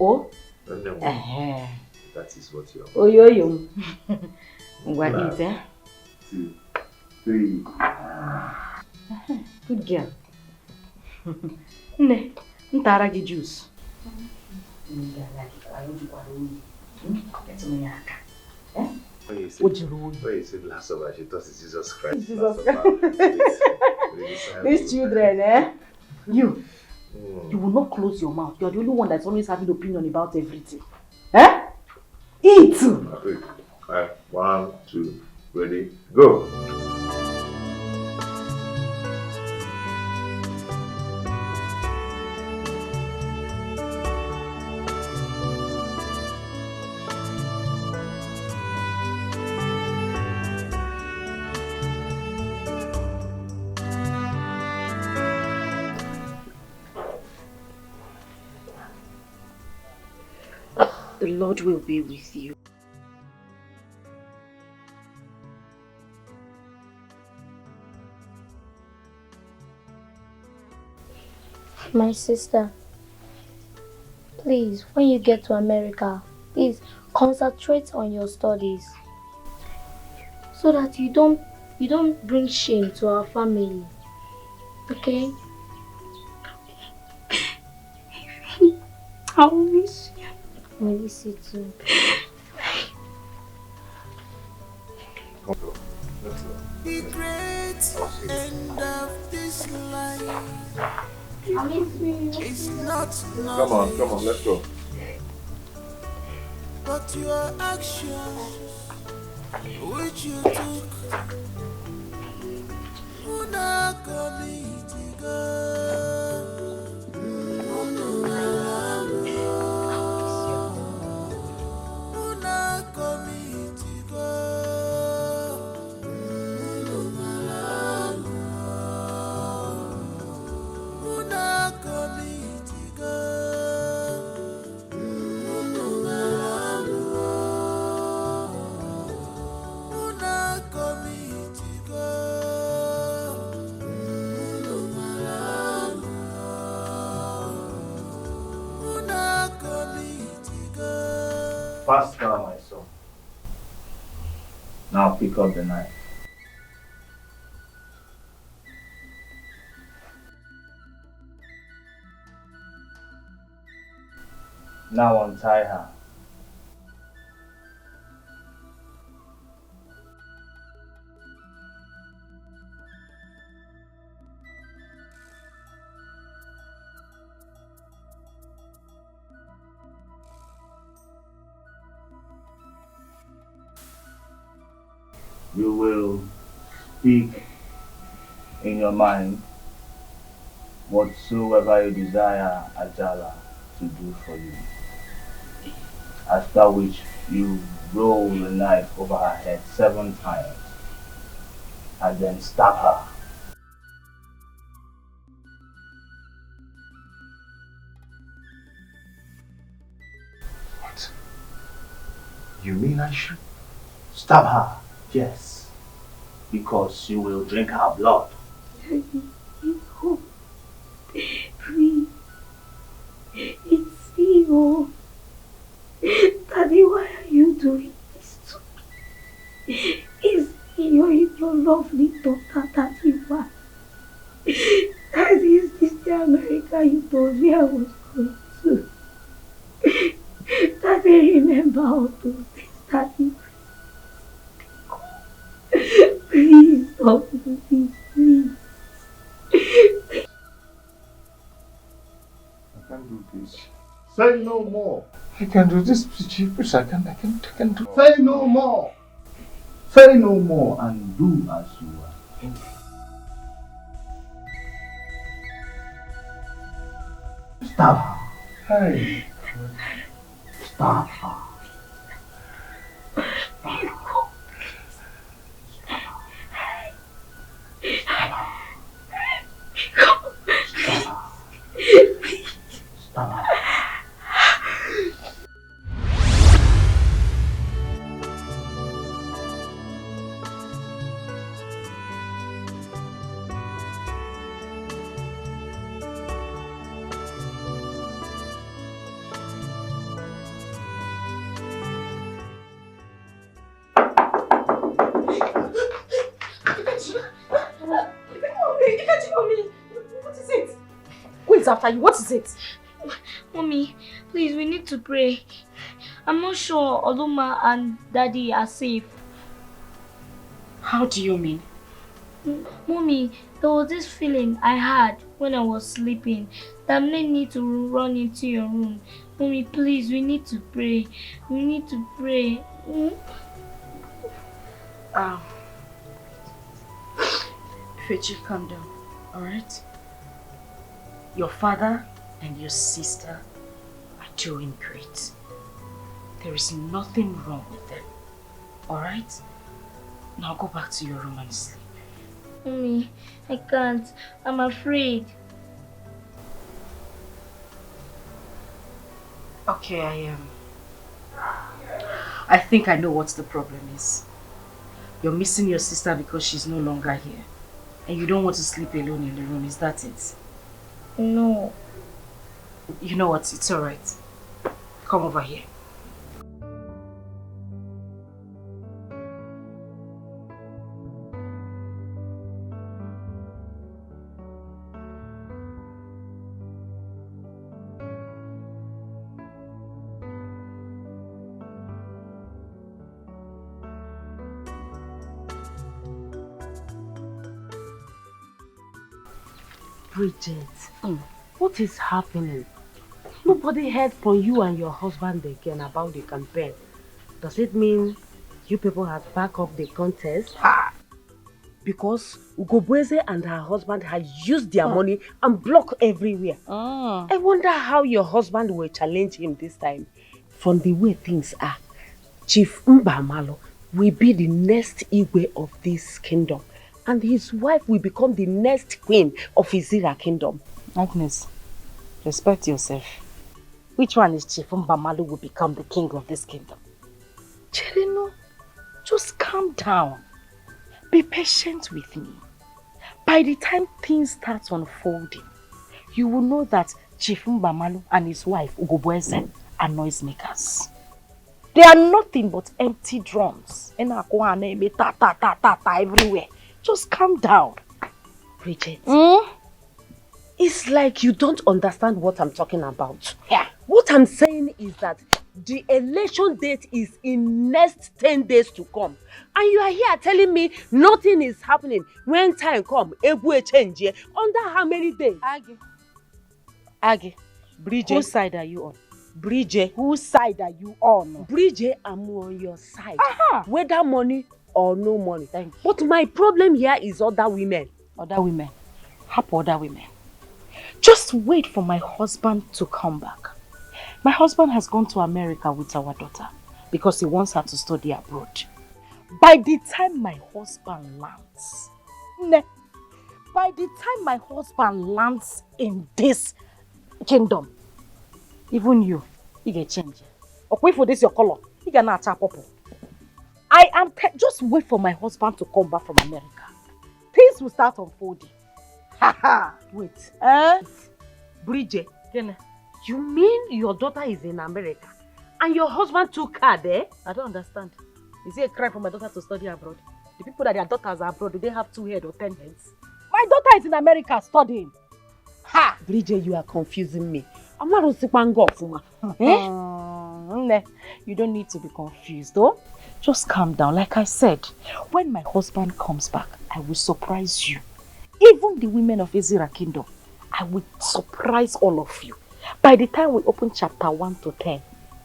Oh, that is what you're. Oh, yo. What eat, eh? 2, 3. Good girl. Ne, ntara gi juice. When you said last supper, she thought it's Jesus Christ. Jesus Christ. These children, eh? You will not close your mouth. You're the only one that's always having opinion about everything. Eh? Eat! 1, 2, ready, go! The Lord will be with you. My sister, please, when you get to America, please concentrate on your studies so that you don't bring shame to our family. Okay? I will miss you. I miss you too. The great end of this life. I miss you. It's not Come on, let's go. But your actions, which you took, would not commit to go. Pascal, my son. Now pick up the knife. Now untie her. You will speak in your mind whatsoever you desire Ajala to do for you. After which you roll the knife over her head 7 times and then stab her. What? You mean I should? Stab her, yes. Because you will drink her blood. Please. It's you. Daddy, why are you doing this to me? It's your lovely daughter that you are. Daddy, is this the America you told me I was going to? Daddy, remember all those things, Daddy. Please stop me, please. I can't do this. Say no more. I can do this, please. I can do. Say no more. Say no more and do as you are. Stab her. Hey. Stab her. After you, what is it? Mommy, please, we need to pray. I'm not sure Oluma and Daddy are safe. How do you mean? Mommy, there was this feeling I had when I was sleeping that made me to run into your room. Mommy, please, we need to pray. We need to pray. Fechi, calm down, alright? Your father and your sister are doing great. There is nothing wrong with them. Alright? Now go back to your room and sleep. Mommy, I can't. I'm afraid. Okay, I think I know what the problem is. You're missing your sister because she's no longer here. And you don't want to sleep alone in the room, is that it? No. You know what? It's alright. Come over here. Bridget, what is happening? Nobody heard from you and your husband again about the campaign. Does it mean you people have backed up the contest? Because Ugobweze and her husband had used their money and blocked everywhere. I wonder how your husband will challenge him this time. From the way things are, Chief Mbamalo will be the next Igwe of this kingdom. And his wife will become the next queen of Izira kingdom. Agnes, respect yourself. Which one is Chief Mbamalu will become the king of this kingdom? Cherino, just calm down. Be patient with me. By the time things start unfolding, you will know that Chief Mbamalu and his wife, Ugobweze, are noisemakers. They are nothing but empty drums. Everywhere. Just calm down. Bridget, It's like you don't understand what I'm talking about. Yeah. What I'm saying is that the election date is in next 10 days to come. And you are here telling me nothing is happening. When time comes, it will change. Under how many days? Agi. Bridget. Whose side are you on? Bridget. Whose side are you on? Bridget, I'm on your side. Whether money or no money. Thank you. But my problem here is other women. Other women? Happy other women. Just wait for my husband to come back. My husband has gone to America with our daughter because he wants her to study abroad. By the time my husband lands, in this kingdom, even you get change. Okay, for this your color, you can not tap purple. I am just wait for my husband to come back from America. Things will start unfolding. Wait. Bridget, you mean your daughter is in America and your husband took her there? I don't understand. Is it a crime for my daughter to study abroad? The people that their daughters are abroad, do they have 2 heads or 10 heads? My daughter is in America studying. Ha! Bridget, you are confusing me. I'm not You don't need to be confused, though. Just calm down. Like I said, when my husband comes back, I will surprise you. Even the women of Ezra Kingdom, I will surprise all of you. By the time we open chapter 1 to 10,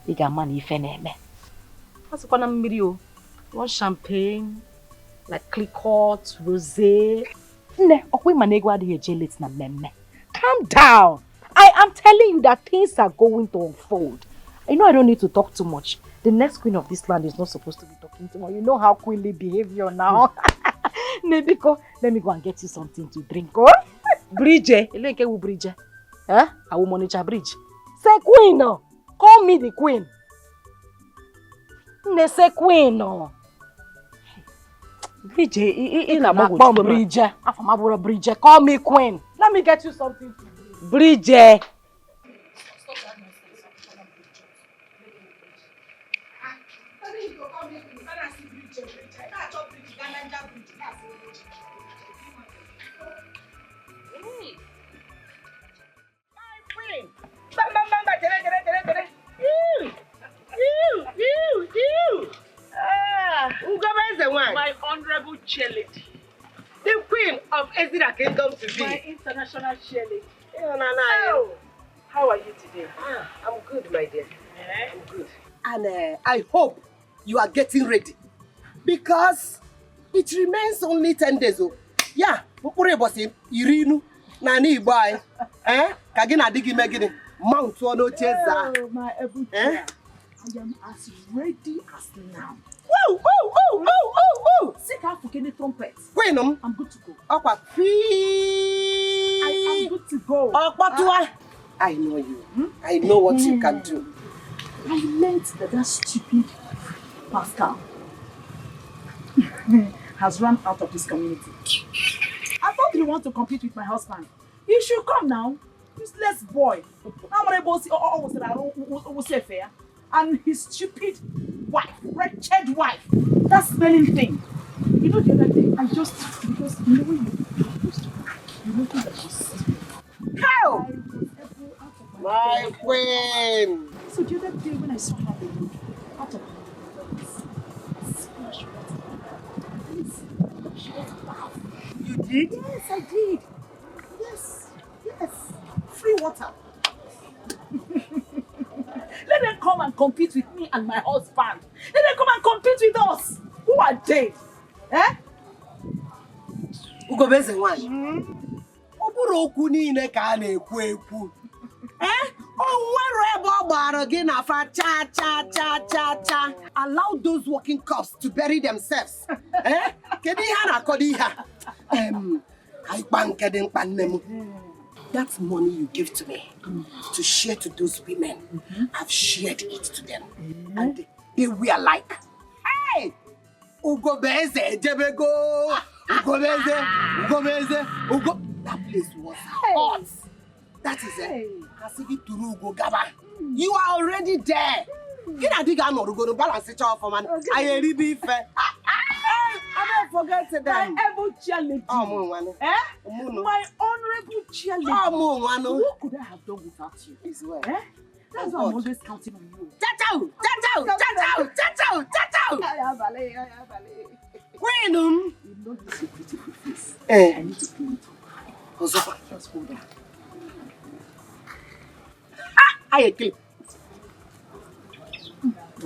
you got money if any. What's the one champagne, like Clicquot, rosé. Calm down. I am telling you that things are going to unfold. I know I don't need to talk too much. The next queen of this land is not supposed to be talking too much. You know how queenly behavior now. Nebiko, let me go and get you something to drink. Oh? Bridget. Bridget. I will monitor Bridge. Say queen. No. Call me the queen. Say queen. No. Bridget, Bridget. Call me queen. Let me get you something to drink. Bridget. My honorable cheerleader, the queen of Ezra Kingdom to be. My international cheerleader. Oh, how are you today? I'm good, my dear. I'm good. And I hope you are getting ready because it remains only 10 days. Yeah, Irinu, Nani boy. Kagina digi megini. Mount one cheza. Oh, my every chair. I am as ready as now. Woo, woo, woo, woo, woo, woo. Sit out for any trumpets. Wait, no. I'm good to go. I am good to go. I know you. I know what you can do. I learned that stupid Pascal has run out of this community. I thought you want to compete with my husband. You should come now. Useless boy. And his stupid wife, wretched wife, that smelling thing. You know the other day, I just, because you know when you know that was how? My queen. So the other day when I saw her out of the splash water, she was bath. You did? Yes, I did. Yes. Free water. Let them come and compete with me and my husband. Let them come and compete with us. Who are they? Ugobeze one. Oburu okwu niile ka a na-ekwu ekwu. Allow those working cops to bury themselves. That money you give to me to share to those women, I've shared it to them. And they were like, hey! Ugobeze, Jebego! Ugobeze, that place was hot. That is it. You are already there. You know, I dig no go to balance it off, man. I really be fair. forget them. My able chair lady. My honorable chair lady. What could I have done without you? That's why I'm always counting on you. Chachao! When you know this your beautiful face. I need to clean it. Just hold on. I agree.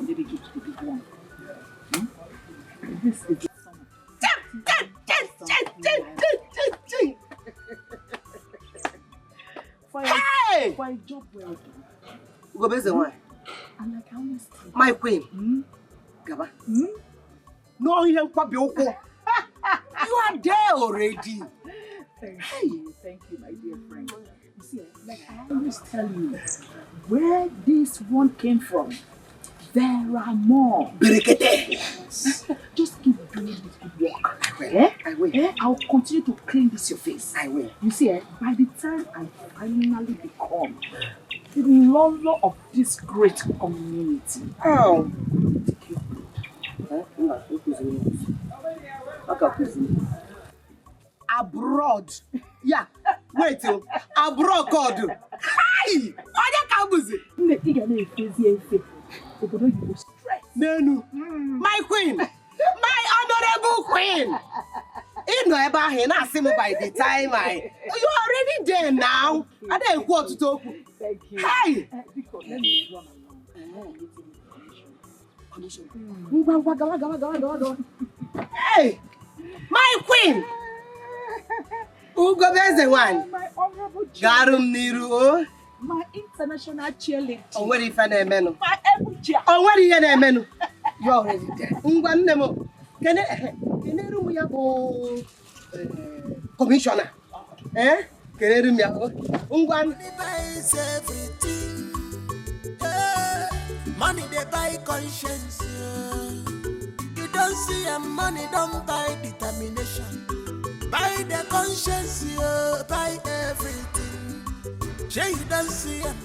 Maybe give the big one. This is the summer. For a job well done. Go base the one. And like honestly. My queen. Gaba. No, you ain't quite You are there already. Thank you, my dear friend. You see, like I always tell you, where this one came from, there are more. Yes. Just keep doing this good work. I will. I'll continue to clean this your face. I will. You see, by the time I finally become the ruler of this great community. Oh. Abroad. Yeah. Wait till abroad God. Hi! My queen. My honorable queen. You know about him, I see by the time you are already there now. I don't want to talk. Thank you. Hi! Let me run along. Hey! My queen! Who go best the one? My honorable Garum Niru. My international cheerleader. Oh, where if I menu? My able chair. Oh, where is your menu? You already there. Nemo. Can I go commissioner? Can I do me? Money they buy conscience. You don't see a money, don't buy determination. Buy the conscience, buy everything. Say you don't see it.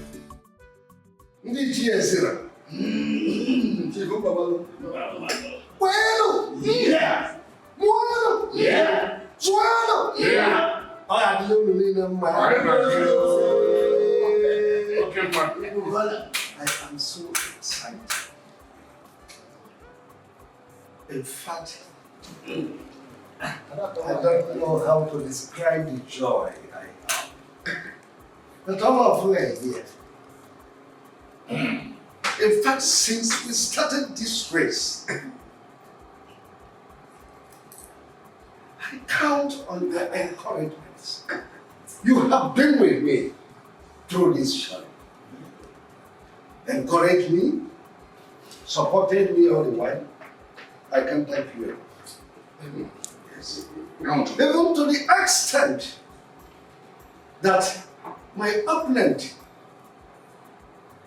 Bueno, yeah. Bueno, yeah. Suelo, yeah. I am so excited. In fact, I don't know how to describe the joy I have. But all of you are here. In fact, since we started this race, I count on your encouragements. You have been with me through this journey. Encouraged me, supported me all the while. I can thank you. Yes. Even to the extent that my opponent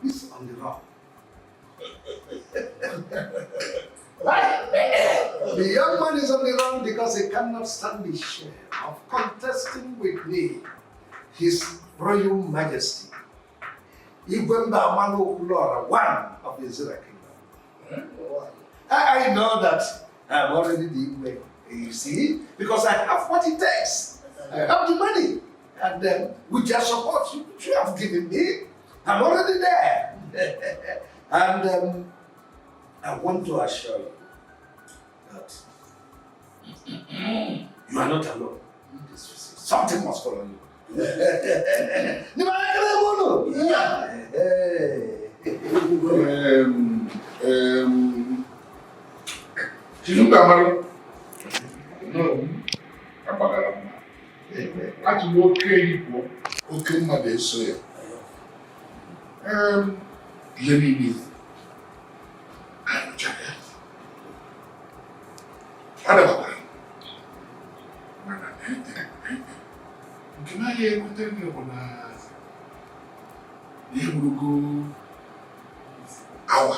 is on the run. The young man is on the run because he cannot stand the shame of contesting with me His Royal Majesty, Igwemba Amano Ulora, one of the Zira Kingdom. I know that I'm already the Igwe, you see, because I have what it takes. I have the money, and then with your support you have given me, I'm already there. And I want to assure you that you are not alone. Something must follow you. No, that's okay. Okay, my dear sir. Let me be. I'm Chica. I don't know. Can I hear what they're going to go? Our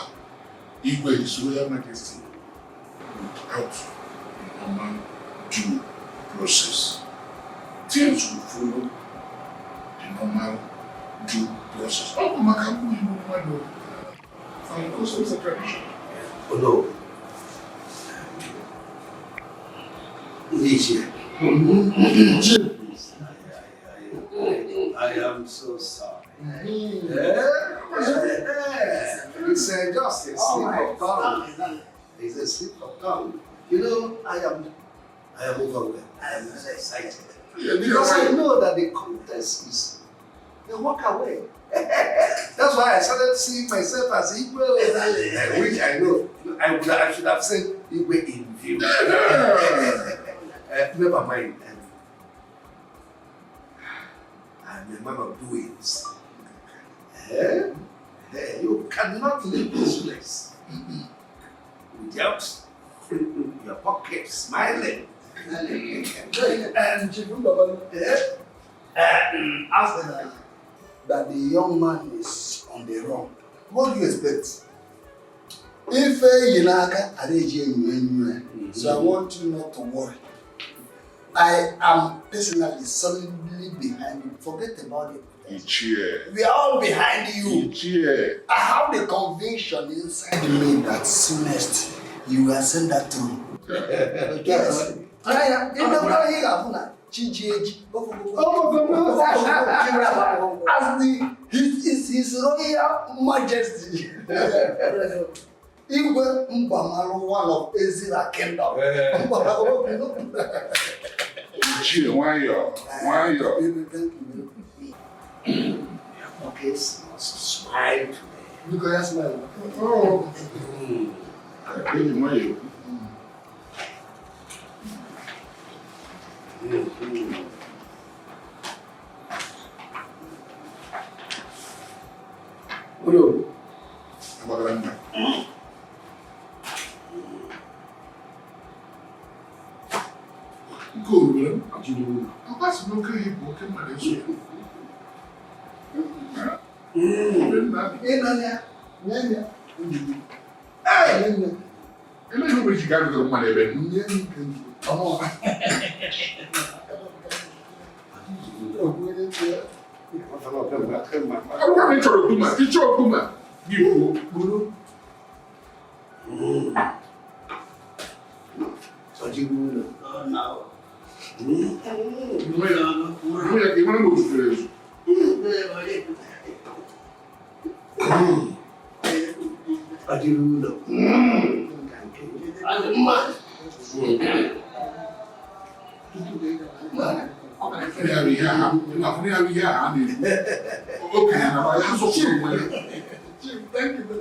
Igwe is Royal Majesty without the normal due process. Things will follow the normal due process. Oh, my company, and also it's a tradition. Although, I am so sorry. It's just a slip of tongue. It's a slip of tongue. You know, I am overwhelmed. I am excited. Because I know that the contest is a walk away. That's why I started seeing myself as equal, which I know I should have said equal in view. Never mind. I'm a man of doings. You cannot leave this place without your pocket smiling. And after that the young man is on the run. What do you expect? If so I want you not to worry. I am personally solidly behind you. Forget about it. We are all behind you. I have the conviction inside me that soonest you will send that through. Yes. As his Royal Majesty. Igwe Mbamalu, one of Ezra Kingdom. Why you? Okay, smile today. Look at that smile. Oh. Why you? Hello. Go, man. What you doing? That's no good. You walking my day.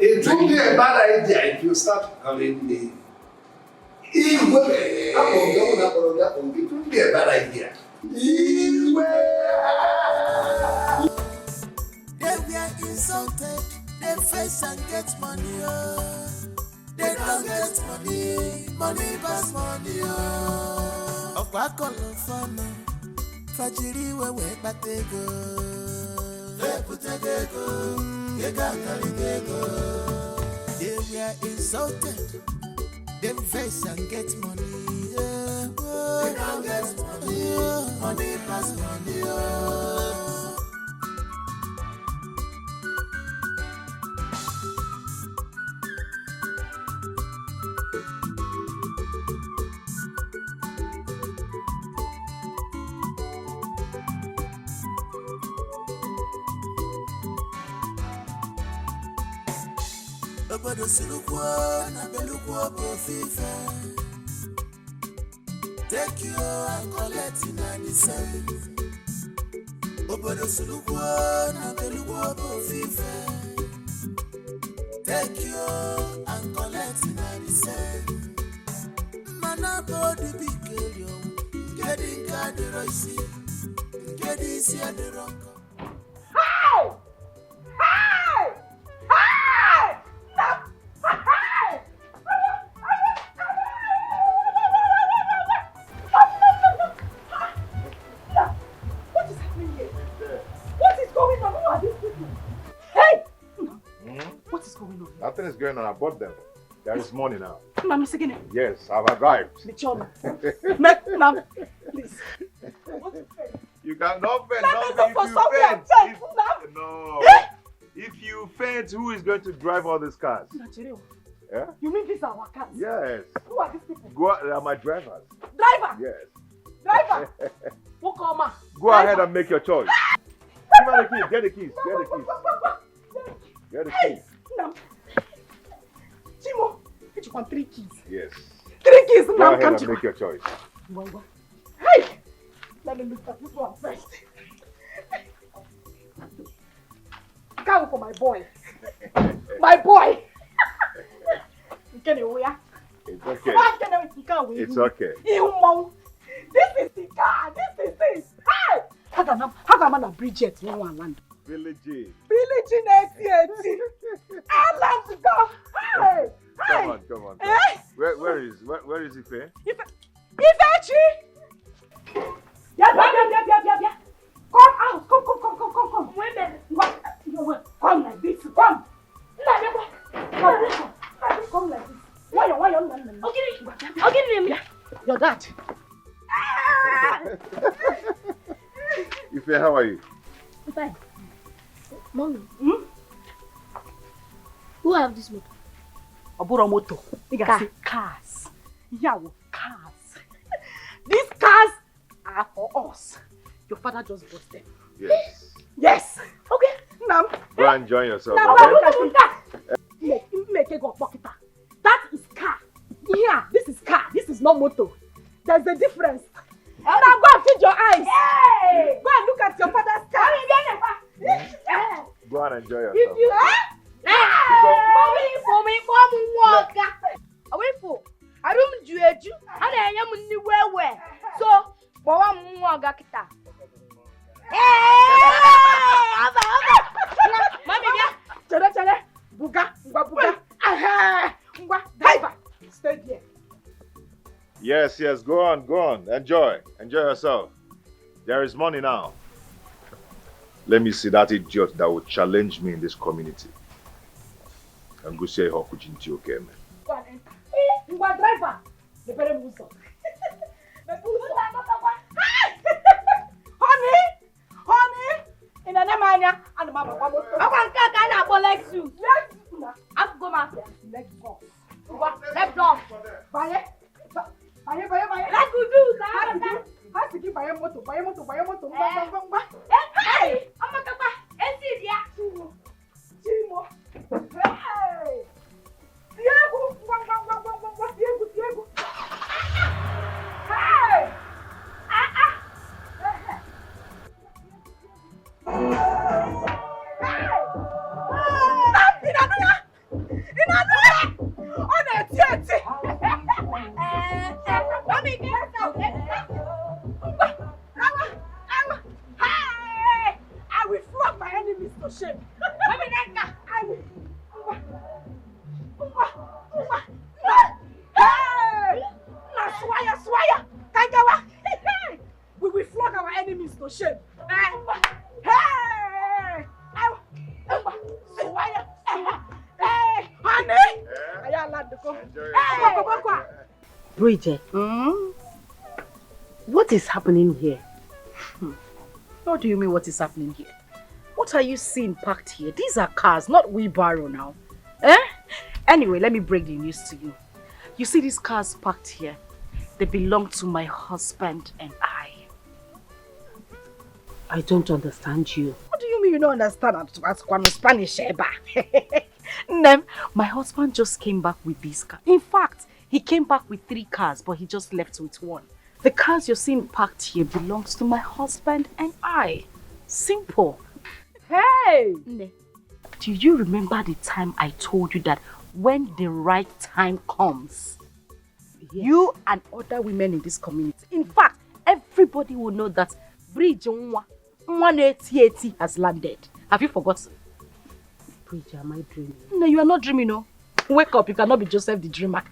It would be a bad idea if you start calling me. It would be a bad idea. They were insulted, they face and get money. They don't get money, money pass money. Of what color fun? Fajiri we batego. They put a go, they got a go. They were insulted, they face and get money. They don't get money, money pass money. Obodo sulukwo na belukwo bofife. Take you and collect in the same. Obodo sulukwo na belukwo bofife. Take you and collect in the same. Mana body big girl, getting card roisi, getting see at the rock. How? How? How? What is happening here? What is going on? Who are these people? Hey! What is going on? Nothing is going on. I bought them. There is money now. Mami, again. Yes, I've arrived. Michona. Ma'am, please. What is it? You cannot faint. Let me go for somewhere. No. If you faint, who is going to drive all these cars? Nigerian. Yeah? You mean these are our cars? Yes. Who are these people? They are my drivers. Driver! Yes. Driver! Wokoma! Go ahead and make your choice. Give her the keys. Get the keys. Get the keys. Get the keys. Nam. Chimo, you want 3 keys? Yes. 3 keys, Go Nam. ahead and make your choice. Hey! Let me look at this one first. Go for my boy. My boy! It's okay. It's okay. This is the car. This is it. Hey! How can I Bridget in one land? Village. Village in 80. I love to go. Hey! Come on. Eh? Where is Ife? Ifechi! Yeah. Come out. Come. Wait a minute. Come like this. Come. Come like this. Why you? I'll give him. Your dad. Ife, how are you? I'm fine. Mommy. Who have this motor? Obura moto. You can say cars. Yeah, cars. These cars are for us. Your father just bought them. Yes. Yes. Okay. Nam. Go and enjoy yourself. Okay? Make it go pocket. That is car. Yeah, this is car. This is not motor. There's a difference. Now go and feed your eyes. Hey! Go and look at your father's car. Go and enjoy yourself. If you Mommy, walk. Away for. I don't do it. I am in the way. So, Mommy, Chale. Buga. Driver. Stay there. Yes. Go on. Enjoy yourself. There is money now. Let me see that idiot that will challenge me in this community. And go say how could you okay, man. Go and enter. You are driver. The very muso. Honey. In an amania and mama. I can't go like you. I'm going to Let's go. Let's go. Buy. Let's do that. Has to give buy a motor. Hey! I'm not going to Chimo. Hey! Diego. Hey! I will flog my enemies to shame. I will. Swire. Kangawa. We will flog our enemies to shame. Hey! Swire. Hey, honey. I land to go. Bridget, what is happening here? What do you mean what is happening here? What are you seeing parked here? These are cars, not wheelbarrow now. Anyway, let me break the news to you. You see these cars parked here? They belong to my husband and I. I don't understand you. What do you mean you don't understand Spanish? Nem, my husband just came back with these cars. In fact, he came back with 3 cars, but he just left with 1. The cars you're seeing parked here belongs to my husband and I. Simple. Hey! Do you remember the time I told you that when the right time comes, you and other women in this community, in fact, everybody will know that Bridge 180 has landed. Have you forgotten? Bridge, am I dreaming? No, you are not dreaming, no. Wake up, you cannot be Joseph the dreamer.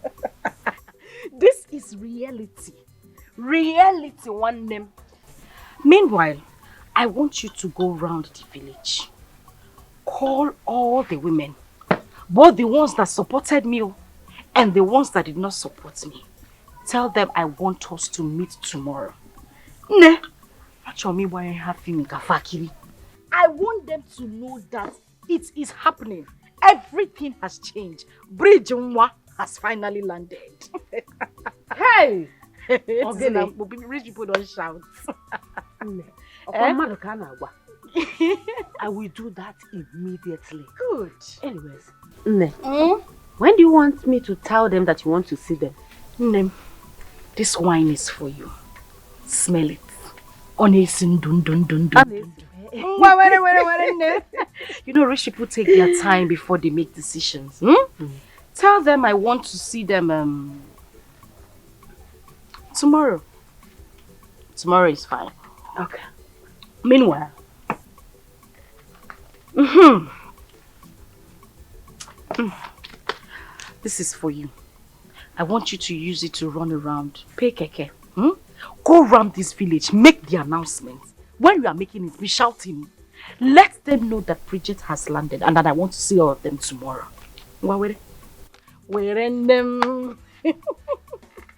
This is reality. Reality, one name. Meanwhile, I want you to go round the village. Call all the women, both the ones that supported me and the ones that did not support me. Tell them I want us to meet tomorrow. I want them to know that it is happening. Everything has changed. Bridge has finally landed. Hey! Rich people don't shout. I will do that immediately. Good. Anyways, when do you want me to tell them that you want to see them? This wine is for you. Smell it. Honestly, dun. You know, rich people take their time before they make decisions. Tell them I want to see them tomorrow. Tomorrow is fine. Okay. Meanwhile, this is for you. I want you to use it to run around. Pay keke. Go around this village. Make the announcement. When you are making it, be shouting. Let them know that Bridget has landed and that I want to see all of them tomorrow. Where in them?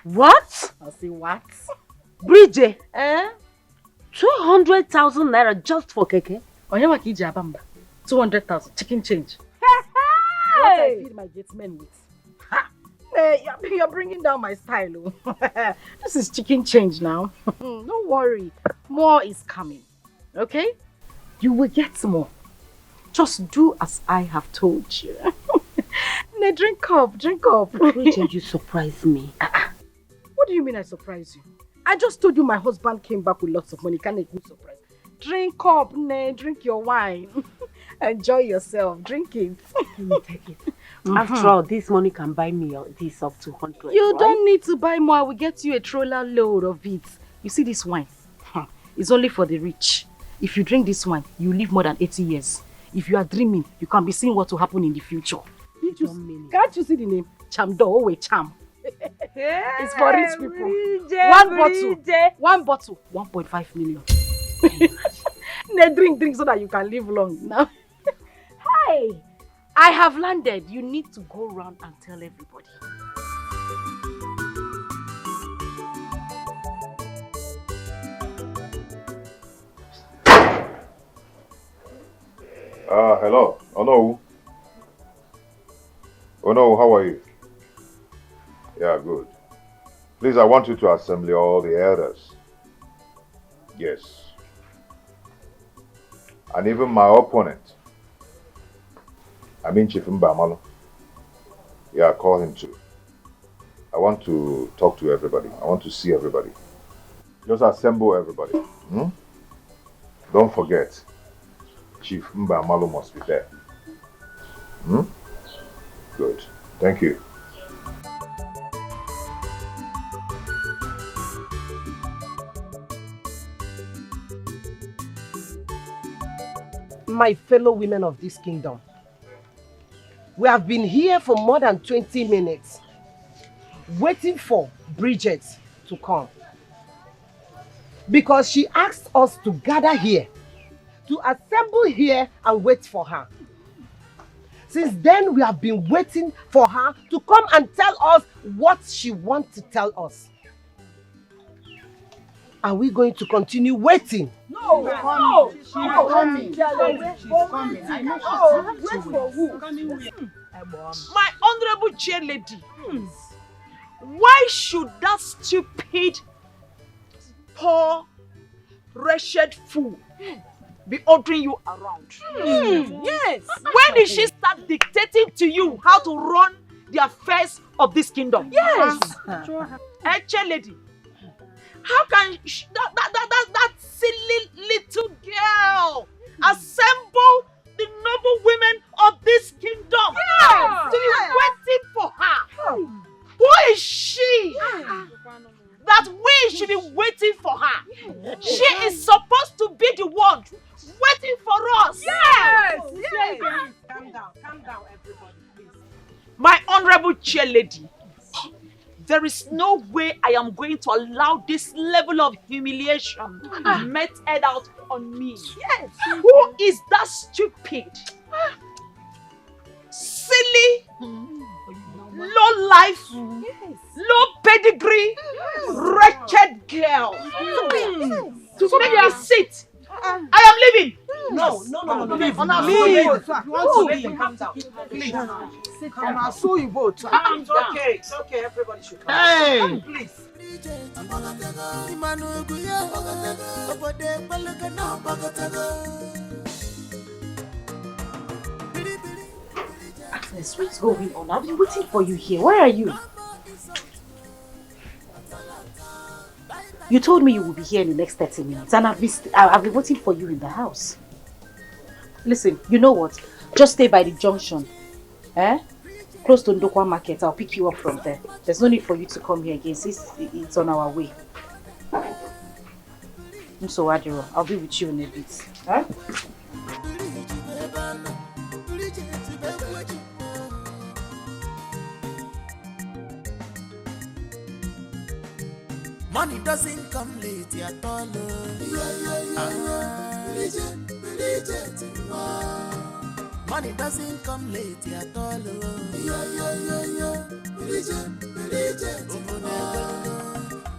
What? I say what? Bridget? 200,000 naira just for keke? 200,000 chicken change. What I feed my gatemen with. Hey, you're bringing down my style. This is chicken change now. Don't worry. More is coming. Okay? You will get more. Just do as I have told you. Drink up. Bridget, you surprise me. What do you mean I surprise you? I just told you my husband came back with lots of money. Can't make me surprise. Drink up, drink your wine. Enjoy yourself. Drink it. Let me take it. After all, this money can buy me this up to 100. You don't need to buy more. I will get you a troller load of it. You see this wine? It's only for the rich. If you drink this wine, you live more than 80 years. If you are dreaming, you can be seeing what will happen in the future. Can't you see the name? Chamdo, Cham. It's for rich people. One bottle, 1.5 million. Drink so that you can live long. Now, hey, I have landed. You need to go around and tell everybody. Hello. Oh no, how are you? Yeah, good. Please, I want you to assemble all the elders. Yes. And even my opponent. I mean Chief Mbamalo. Yeah, call him too. I want to talk to everybody. I want to see everybody. Just assemble everybody. Don't forget, Chief Mbamalo must be there. Good. Thank you. My fellow women of this kingdom, we have been here for more than 20 minutes waiting for Bridget to come because she asked us to gather here, to assemble here and wait for her. Since then, we have been waiting for her to come and tell us what she wants to tell us. Are we going to continue waiting? No. She's coming. I know she's coming. For who? My honorable chair lady. Why should that stupid, poor, wretched fool be ordering you around? Yes. When did she start dictating to you how to run the affairs of this kingdom? Yes. Chair lady. How can that silly little girl assemble the noble women of this kingdom to be waiting for her? Who is she that we should be waiting for her? She is supposed to be the one waiting for us. Yes. Calm down, everybody, please. My honorable chair lady, there is no way I am going to allow this level of humiliation meted out on me. Yes. Who is that stupid, silly, low life, low pedigree, wretched girl? To make me sit. I am leaving. No. Please. Come on, so you both. It's okay, everybody should come. Hey! Please. Agnes, what's going on? I've been waiting for you here. Where are you? You told me you will be here in the next 30 minutes and I've been waiting for you in the house. Listen, you know what? Just stay by the junction. Close to Ndokwa Market. I'll pick you up from there. There's no need for you to come here again since it's on our way. So Adiro, I'll be with you in a bit. Huh? Money doesn't come late at all. Money doesn't come late at all.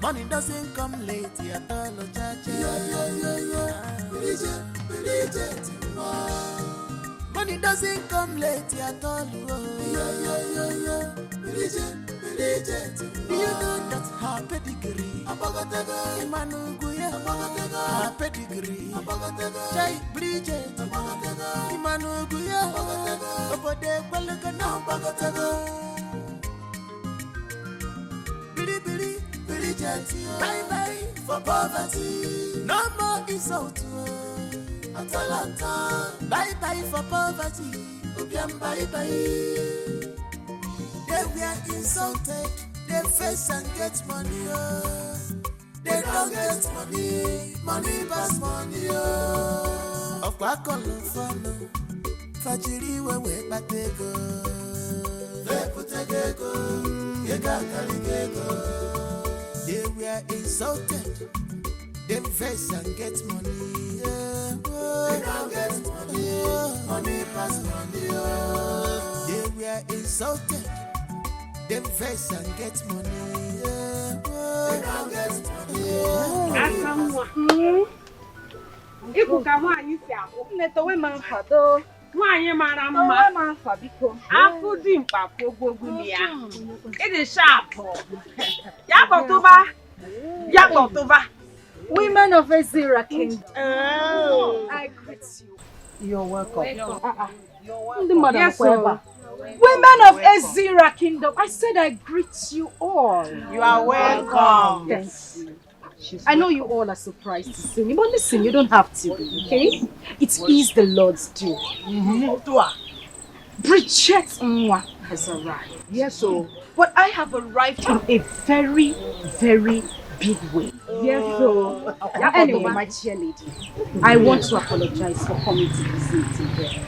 Money doesn't come late at all. Money doesn't come late at all. You know that's her pedigree. Imanuguya, her pedigree. Jai Bridget, Imanuguya, Obode Balagana, Bagatago. Bridget, bye bye for poverty. No more insult. Atalanta, bye bye for poverty. Obiam bye bye. They were insulted, they face and get money, they don't get money, money pass money, of Quackle Fano, Fajiri we but they go, they put a gecko, you got Caligego. They were insulted, they face and get money, they don't get money, money pass money, they were insulted. Them face and get money. They don't get money. Iku kama anyisia. Netowe manfado. Nwanye mara mma. Towe manfa biko. Afu di mpafo gbogbo ya. It is sharp. Yakotoba. Women of Ezira Kingdom. Oh, I greet you. You're welcome. Yes, sir. Women of Ezira Kingdom, I said I greet you all. You are welcome. Thank you. I know you all are surprised to see me, but listen, you don't have to be, okay? It is the Lord's due. Bridget Nwa has arrived. Yes, so. But I have arrived in a very, very big way. Yes, so. Anyway, my cheerleader, I want to apologize for coming to this meeting here.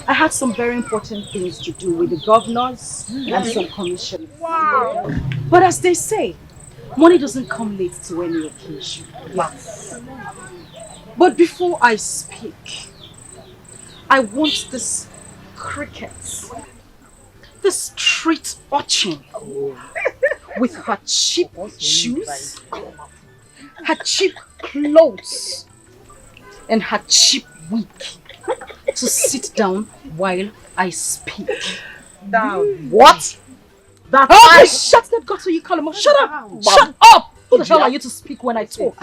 I had some very important things to do with the governors and some commissioners. Wow! But as they say, money doesn't come late to any occasion. Yes. But before I speak, I want this cricket, the street urchin, with her cheap shoes, her cheap clothes, and her cheap wig, to sit down while I speak. Down. What? Okay, shut that gutter, you call him. Shut up! Shut up! Who the hell are you to speak when I talk?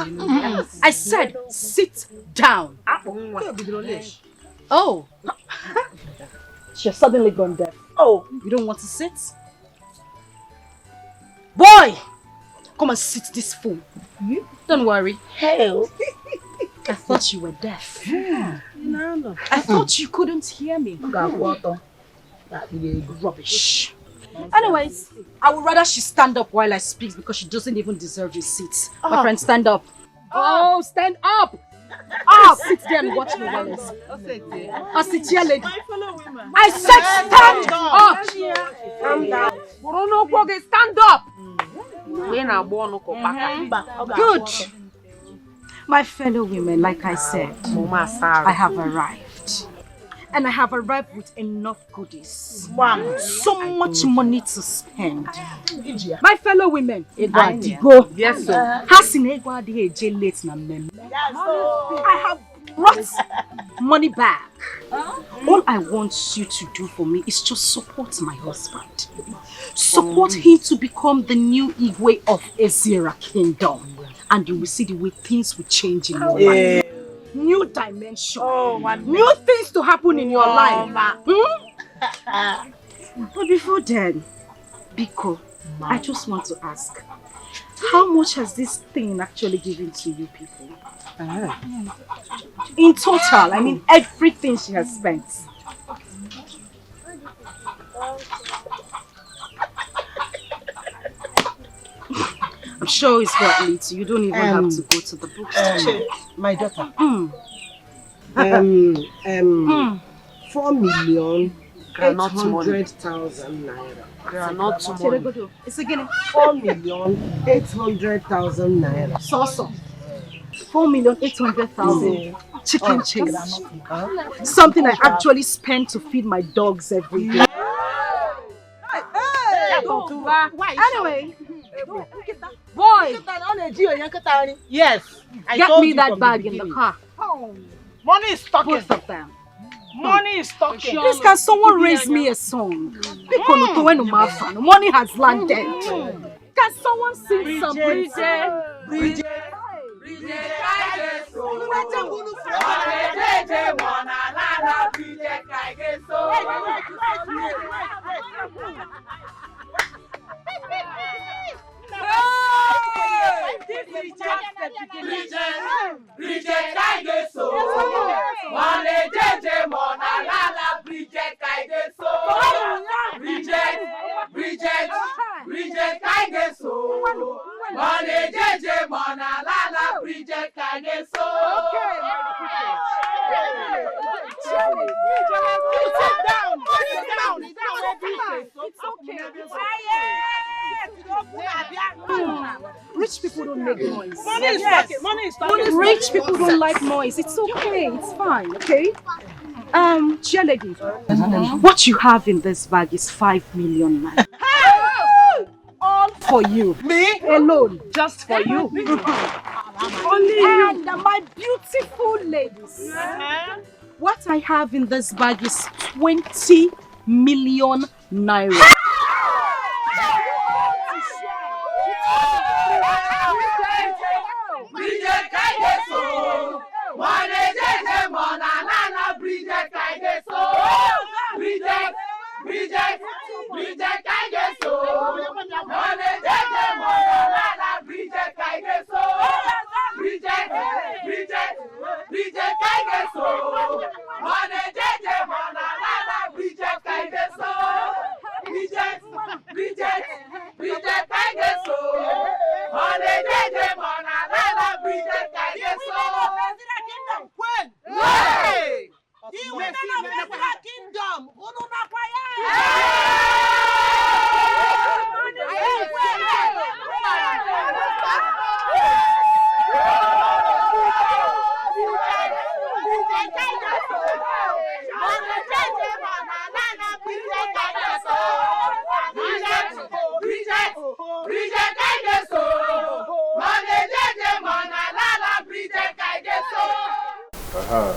I said, sit down. Oh. She's suddenly gone deaf. Oh, you don't want to sit? Boy! Come and sit this fool. Don't worry. Hell. I thought you were deaf. I thought you couldn't hear me. Rubbish. Anyways, I would rather she stand up while I speak because she doesn't even deserve a seat. My friend, stand up. Oh, stand up! Up! Sit there and watch me while I speak. I sit here, lady. I said stand up! Calm down. Stand up! Good. My fellow women, like I said, I have arrived. And I have arrived with enough goodies. Wow. So much money to spend. My fellow women, go. Yes, sir. I have What? Money back. All I want you to do for me is just support my husband. Support him to become the new Igwe of Ezira Kingdom. And you will see the way things will change in your life. New dimension. New things to happen in your life. But before then, Biko, I just want to ask, how much has this thing actually given to you people? In total, I mean everything she has spent. I'm sure it's got late. You don't even have to go to the bookstore. My daughter. 4,800,000 naira. Granot money. It's again 4,800,000 naira. So. 4,800,000 chicken change. Something I actually spend to feed my dogs every day. Anyway, boy, yes, get me that bag in the car. Money is talking. Both of them. Money is talking. Please, can someone raise me a song? Money has landed. Can someone sing some Bridget? Rich people don't make noise. Money is talking. Money is talking. Rich people don't like noise. It's okay. It's fine. Okay. Chair lady, what you have in this bag is 5 million naira. All for you. Me? Alone. Just for you. Only you. And my beautiful ladies. What I have in this bag is 20 million naira.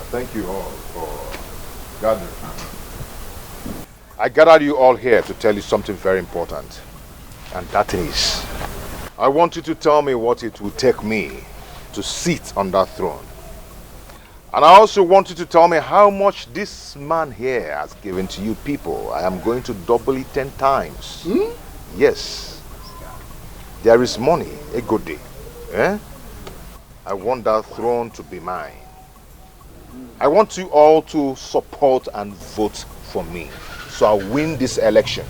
Thank you all for gathering. I gathered you all here to tell you something very important. And that is, I want you to tell me what it will take me to sit on that throne. And I also want you to tell me how much this man here has given to you people. I am going to double it 10 times. Yes. There is money, a good day. I want that throne to be mine. I want you all to support and vote for me, so I'll win this election.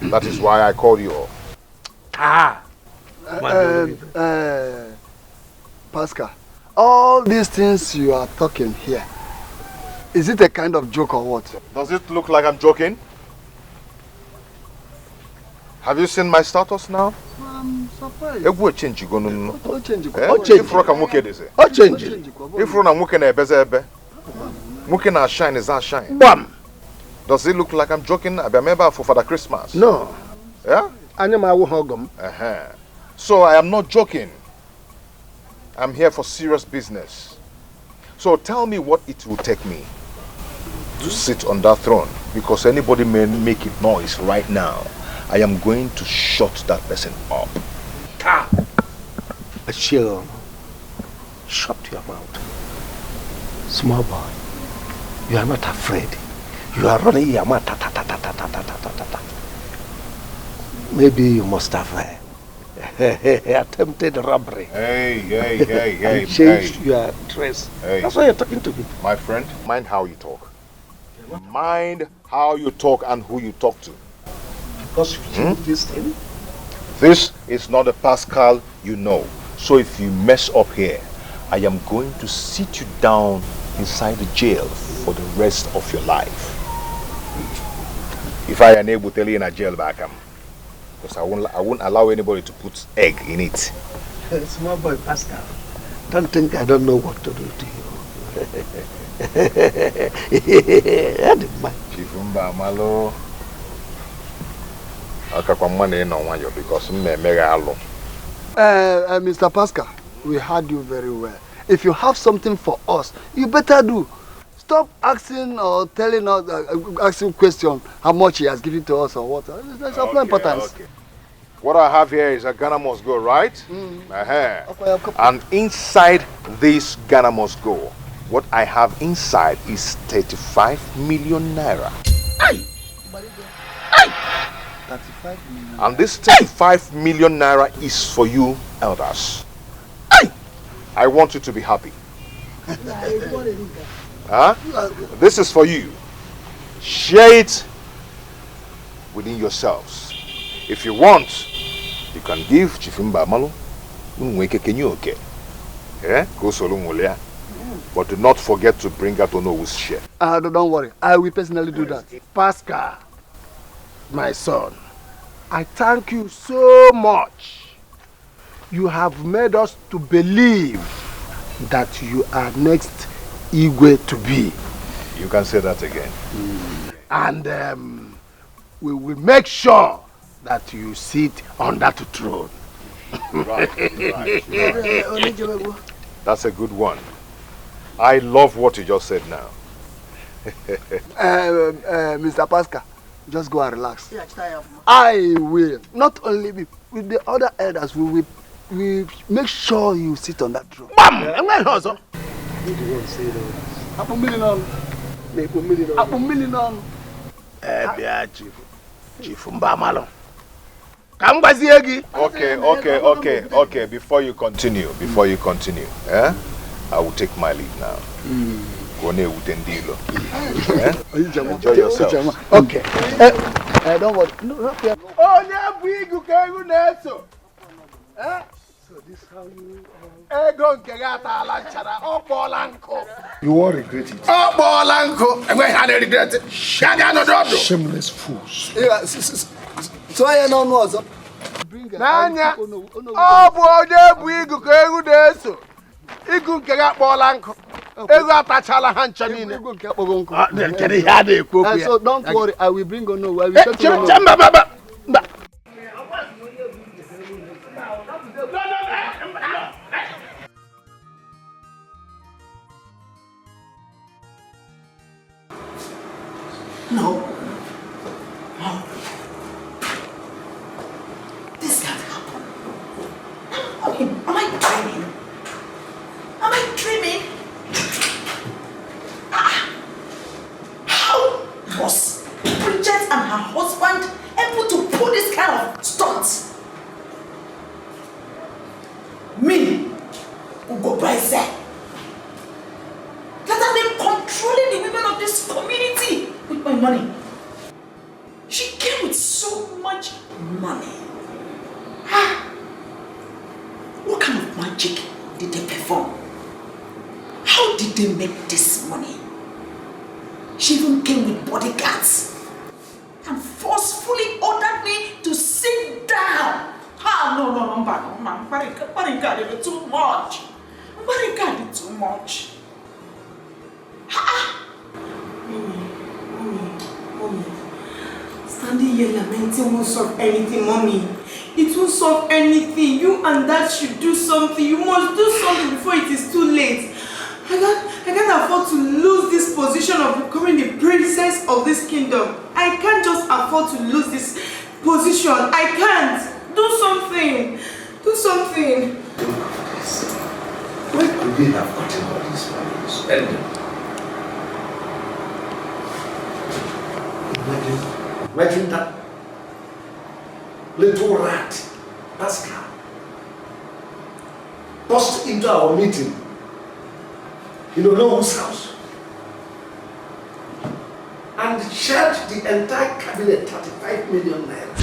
That is why I called you all. Pascal, all these things you are talking here, is it a kind of joke or what? Does it look like I'm joking? Have you seen my status now? I'm surprised. If we change, you go no. Change. If rock and muke this. Change. If rock and muke na ebeze ebe. Muke na shine is that shine. Bam. Does it look like I'm joking? I remember for Father Christmas. No. Yeah? So I am not joking. I'm here for serious business. So tell me what it will take me to sit on that throne, because anybody may make it noise right now. I am going to shut that person up. Chill. Shut your mouth. Small boy, you are not afraid. You are running your mouth. Maybe you must have attempted robbery. Hey, changed your dress. That's why you're talking to me. My friend, mind how you talk. Mind how you talk and who you talk to. Because you changed this thing? This is not the Pascal you know. So if you mess up here, I am going to sit you down inside the jail for the rest of your life. If I am able to tell you in a jail back, because I won't allow anybody to put egg in it. Small boy Pascal, don't think I don't know what to do to you. Chifumba Malo. Because Mr. Pascal, we heard you very well. If you have something for us, you better do. Stop asking or telling us, asking questions how much he has given to us or what. That's of no importance. Okay. What I have here is a Ghana must go, right? And inside this Ghana must go, what I have inside is 35 million naira. 35 million. And this 35 million naira is for you elders. I want you to be happy. Huh? This is for you. Share it within yourselves. If you want, you can give Chifimba Malo. Okay? Yeah? Go solo mulia. But do not forget to bring out Ono's share. Don't worry. I will personally do that. Pascal, my son, I thank you so much. You have made us to believe that you are next Igwe to be. You can say that again. And we will make sure that you sit on that throne. Right. That's a good one. I love what you just said now. Mr. Pascal, just go and relax. I will. Not only me, with the other elders, we make sure you sit on that throne. Bam! Okay. Before you continue, I will take my leave now. Enjoy yourself. Okay. Don't worry. So this is how you won't regret it. Shameless fools. So I know also. Nanya. So don't worry, I will bring Ono. I will take No. This can't happen. Am I dreaming? How was Bridget and her husband able to pull this kind of stunts? Me, Ugo Bryce, that I've been controlling the women of this community with my money. She came with so much money. What kind of magic did they perform? How did they make this money? She even came with bodyguards and forcefully ordered me to sit down. No, bodyguard is too much. Bodyguard is too much. Mommy. Standing here lamenting won't solve anything, Mommy. It won't solve anything. You and Dad should do something. You must do something before it is too late. I can't afford to lose this position of becoming the princess of this kingdom. I can't just afford to lose this position. I can't. Do something. Do something. Where could they have gotten all this money to spend it? Imagine that little rat, Pascal, burst into our meeting. You know whose house? And charged the entire cabinet 35 million naira.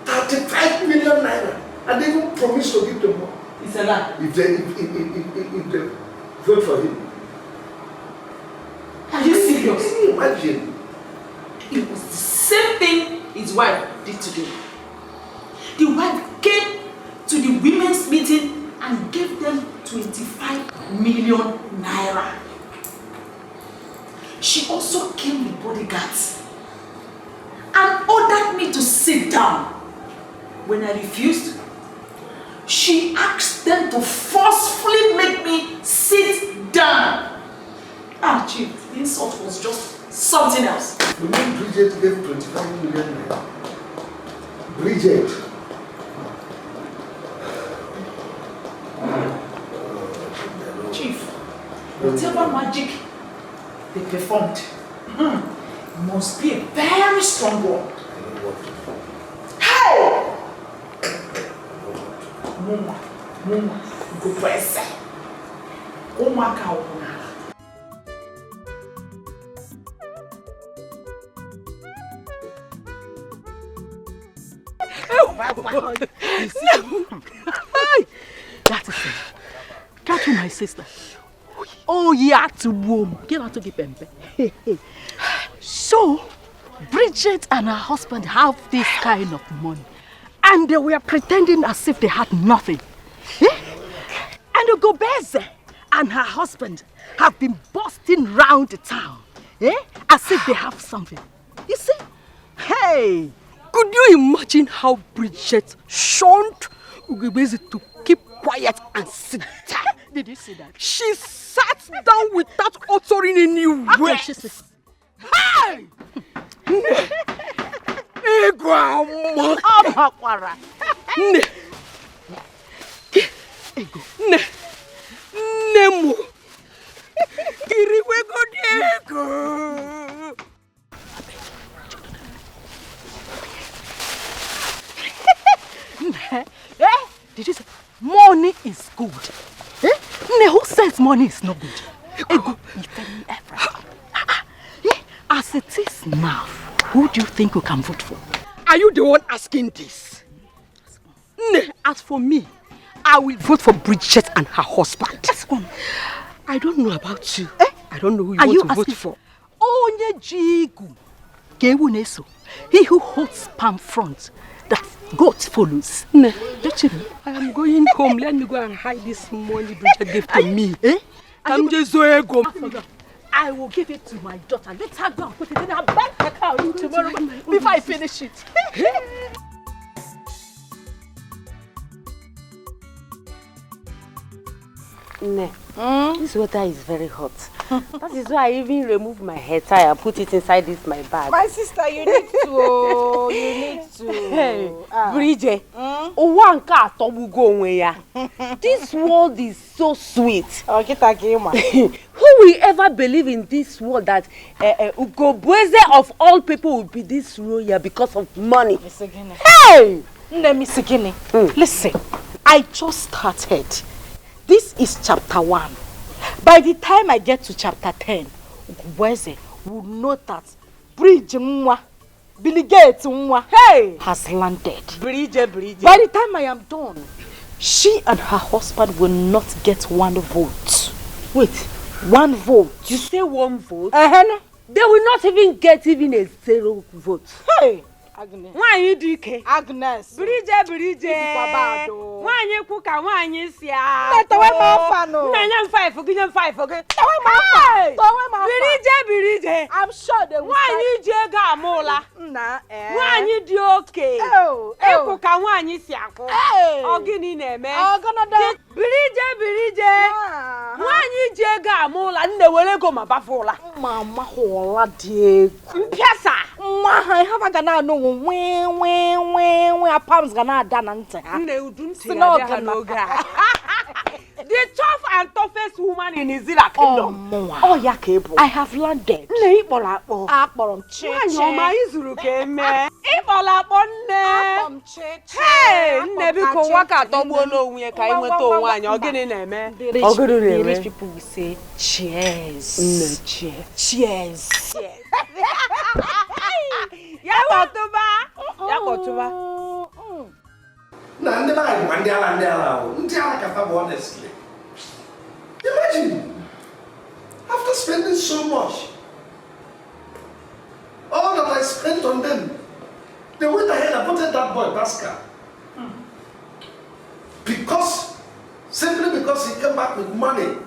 35 million naira. And they even promised to give them more. It's a lie. If they vote for him. Are you serious? Can you imagine? It was the same thing his wife did today. The wife came to the women's meeting and gave them 25 million naira. She also came with bodyguards and ordered me to sit down. When I refused, she asked them to forcefully make me sit down. Ah, Chief, the insult was just something else. You mean Bridget gave 25 million naira? Bridget. Chief, whatever magic they performed must be a very strong one. Hey! Mama, go press. Oh my God. That is it. Catch you, my sister. Oh, yeah, to womb. Get out to the pempe. So, Bridget and her husband have this kind of money. And they were pretending as if they had nothing. And Ugobeze and her husband have been busting round the town. As if they have something. You see? Hey! Could you imagine how Bridget shunned Ugobeze to keep quiet and sit down? Did you see that? She sat down without uttering any word. Hey! Nemo. Did you say money is good? Who says money is not good? As it is now, who do you think we can vote for? Are you the one asking this? As for me, I will vote for Bridget and her husband. I don't know about you. I don't know who you want to vote for. Onye Jigu. He who holds palm front, that goat follows. Don't you know? I am going home. Let me go and hide this money Bridget gave to me. I will give it to my daughter. Let her go and put it in her bank account tomorrow before I finish it. This water is very hot. That is why I even remove my hair tie and put it inside this my bag. My sister, you need to. You need to. Hey, Bridget. This world is so sweet. Who will ever believe in this world that Ugobeze of all people will be this royal because of money? Hey! Listen, I just started. This is chapter 1. By the time I get to chapter 10, Ugobeze will know that Bridget Billy Gates has landed. Bridget. By the time I am done, she and her husband will not get one vote. Wait, 1 vote. You say 1 vote? They will not even get even a 0 vote. Hey! Agnes. Why you Dikeh? Bridget. Why you cook and why you see? Let the way my fan. No, 5 okay. Bridget. I'm sure they will. Nwanyi ji ego amụla. Nwanyi dị oke. Ịkwụ ka nwanyi si akwụ. Ọ gịnị na-eme? Birije. Nwanyi ji ego amụla nne were ego ma bafụla. Mama hụla dị egwu. Mpịasa. Nwa ha ihe ga na-anụ nwe palms ga na-ada na ntị ha. Nne udu ntị ya dị ha n'oge a. The tough and toughest woman in Nigerian kingdom. Oh, ya ka ị bụ. I have landed. Nne ịkpọrọ akpọ. Akpọrọ m chiche. Nwaanyị ọma izuru ka eme. Ịkpọrọ akpọ nne. Akpọ m chiche. Nne biko nwa ka atọgbuo n'onwe ya ka anyị nweta onwe anyị. Ọ gịnị na-eme? Ọ gịnị na-eme? The rich people will say cheers. Nne cheers. Cheers. Ya kpọtụba. Ya kpọtụba. Na ndị anyị ma ndị ala ka fa bụ honestly. Imagine, after spending so much, all that I spent on them, they went ahead and voted that boy, Pascal. Simply because he came back with money.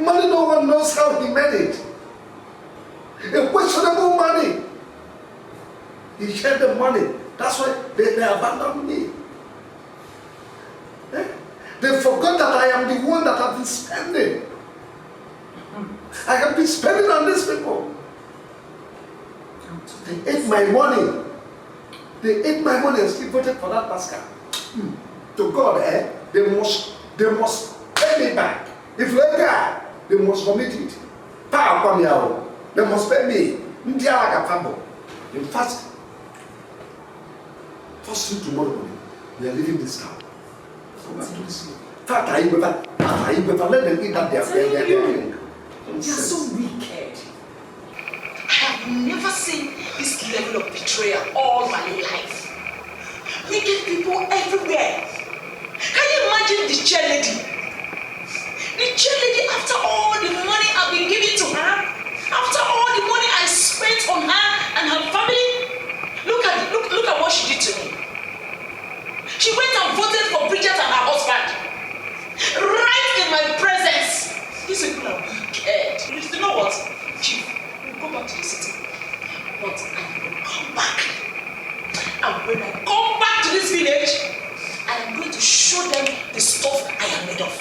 Money no one knows how he made it. A questionable money. He shared the money. That's why they abandoned me. They forgot that I am the one that have been spending. I have been spending on these people. They ate my money. They ate my money and still voted for that Pascal. To God, they must pay me back. If they die, they must commit it. They must pay me. In fact, first thing tomorrow morning, we are leaving this town. I let them eat that they are so wicked. I have never seen this level of betrayal all my life. Wicked people everywhere. Can you imagine the chairlady? The chairlady, after all the money I've been giving to her, after all the money I spent on her and her family, look at what she did to me. She went and voted for Bridget and her husband. Right in my presence. These people are wicked. You know what? Chief, we'll go back to the city. But I will come back. And when I come back to this village, I am going to show them the stuff I am made of.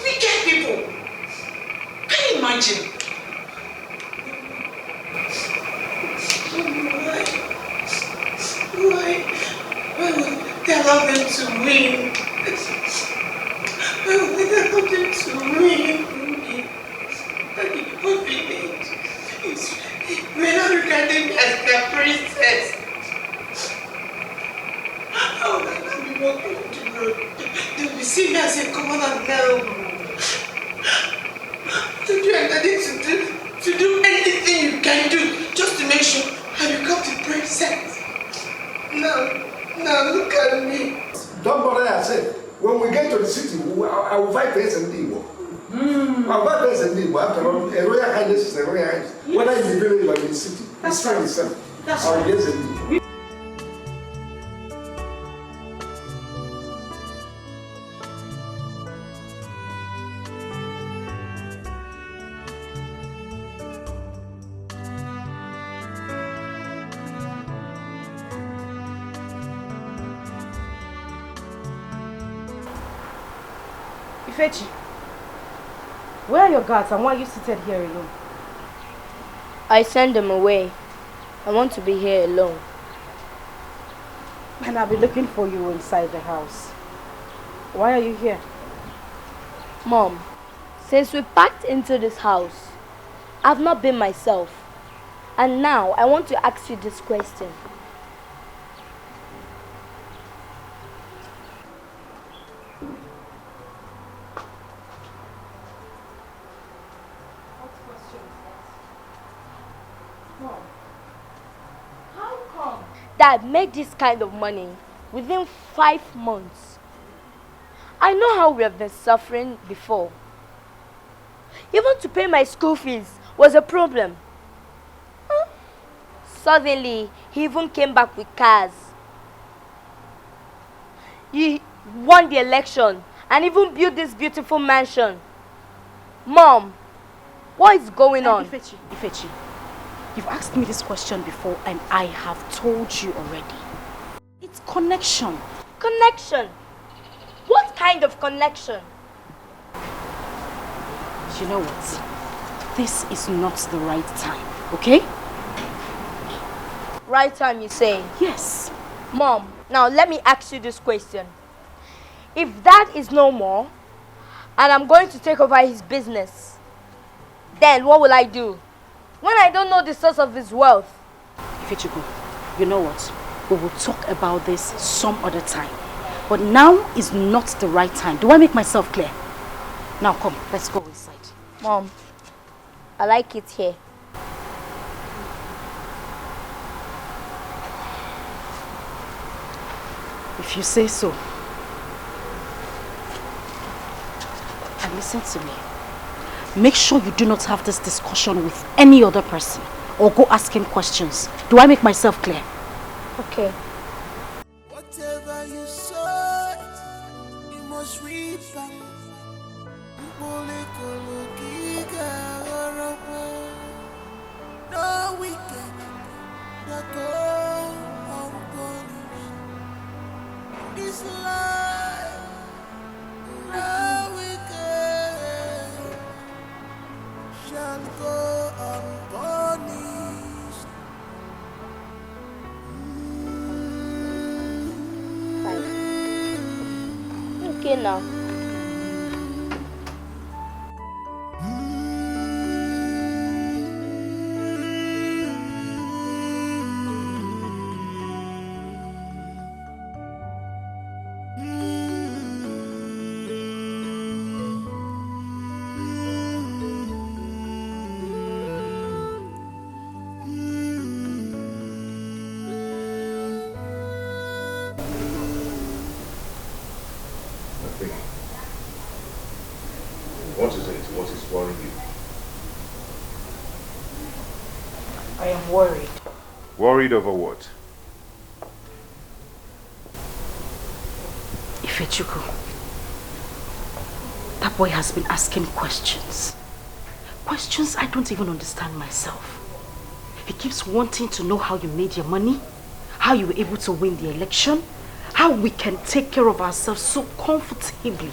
Wicked people. Can you imagine? Why would they allow them to win? Why would they allow them to win? What we need is we're not regarding me as their princess. How would I not be walking on the road? They will see me as a common and girl. Don't you are ready to do anything you can do just to make sure I become the princess? No, look at me. Don't bother yourself. When we get to the city, I will fight face and deal. I'll fight face and deal. After all, a royal highness is a royal highness. Whether in the village or in the city, it's fine itself. I will get and deal. Fechi, where are your guards and why are you seated here alone? I sent them away. I want to be here alone. And I'll be looking for you inside the house. Why are you here? Mom, since we packed into this house, I've not been myself. And now I want to ask you this question. Dad, make this kind of money within 5 months. I know how we have been suffering before. Even to pay my school fees was a problem. Suddenly, he even came back with cars. He won the election and even built this beautiful mansion. Mom, What is going on? Ifechi, you've asked me this question before and I have told you already. It's connection. Connection? What kind of connection? You know what? This is not the right time, okay? Right time, you say? Yes. Mom, now let me ask you this question. If Dad is no more, and I'm going to take over his business, then what will I do? When I don't know the source of his wealth? Ifechuku, you know what? We will talk about this some other time. But now is not the right time. Do I make myself clear? Now come, let's go inside. Mom, I like it here. If you say so. And listen to me. Make sure you do not have this discussion with any other person or go asking questions. Do I make myself clear? Okay. Whatever you sow, you must reap. No wicked, no go unpunished. This life, no wicked shall go unpunished. Okay now. What is it? What is worrying you? I am worried. Worried over what? Ifechuku, that boy has been asking questions. Questions I don't even understand myself. He keeps wanting to know how you made your money, how you were able to win the election, how we can take care of ourselves so comfortably.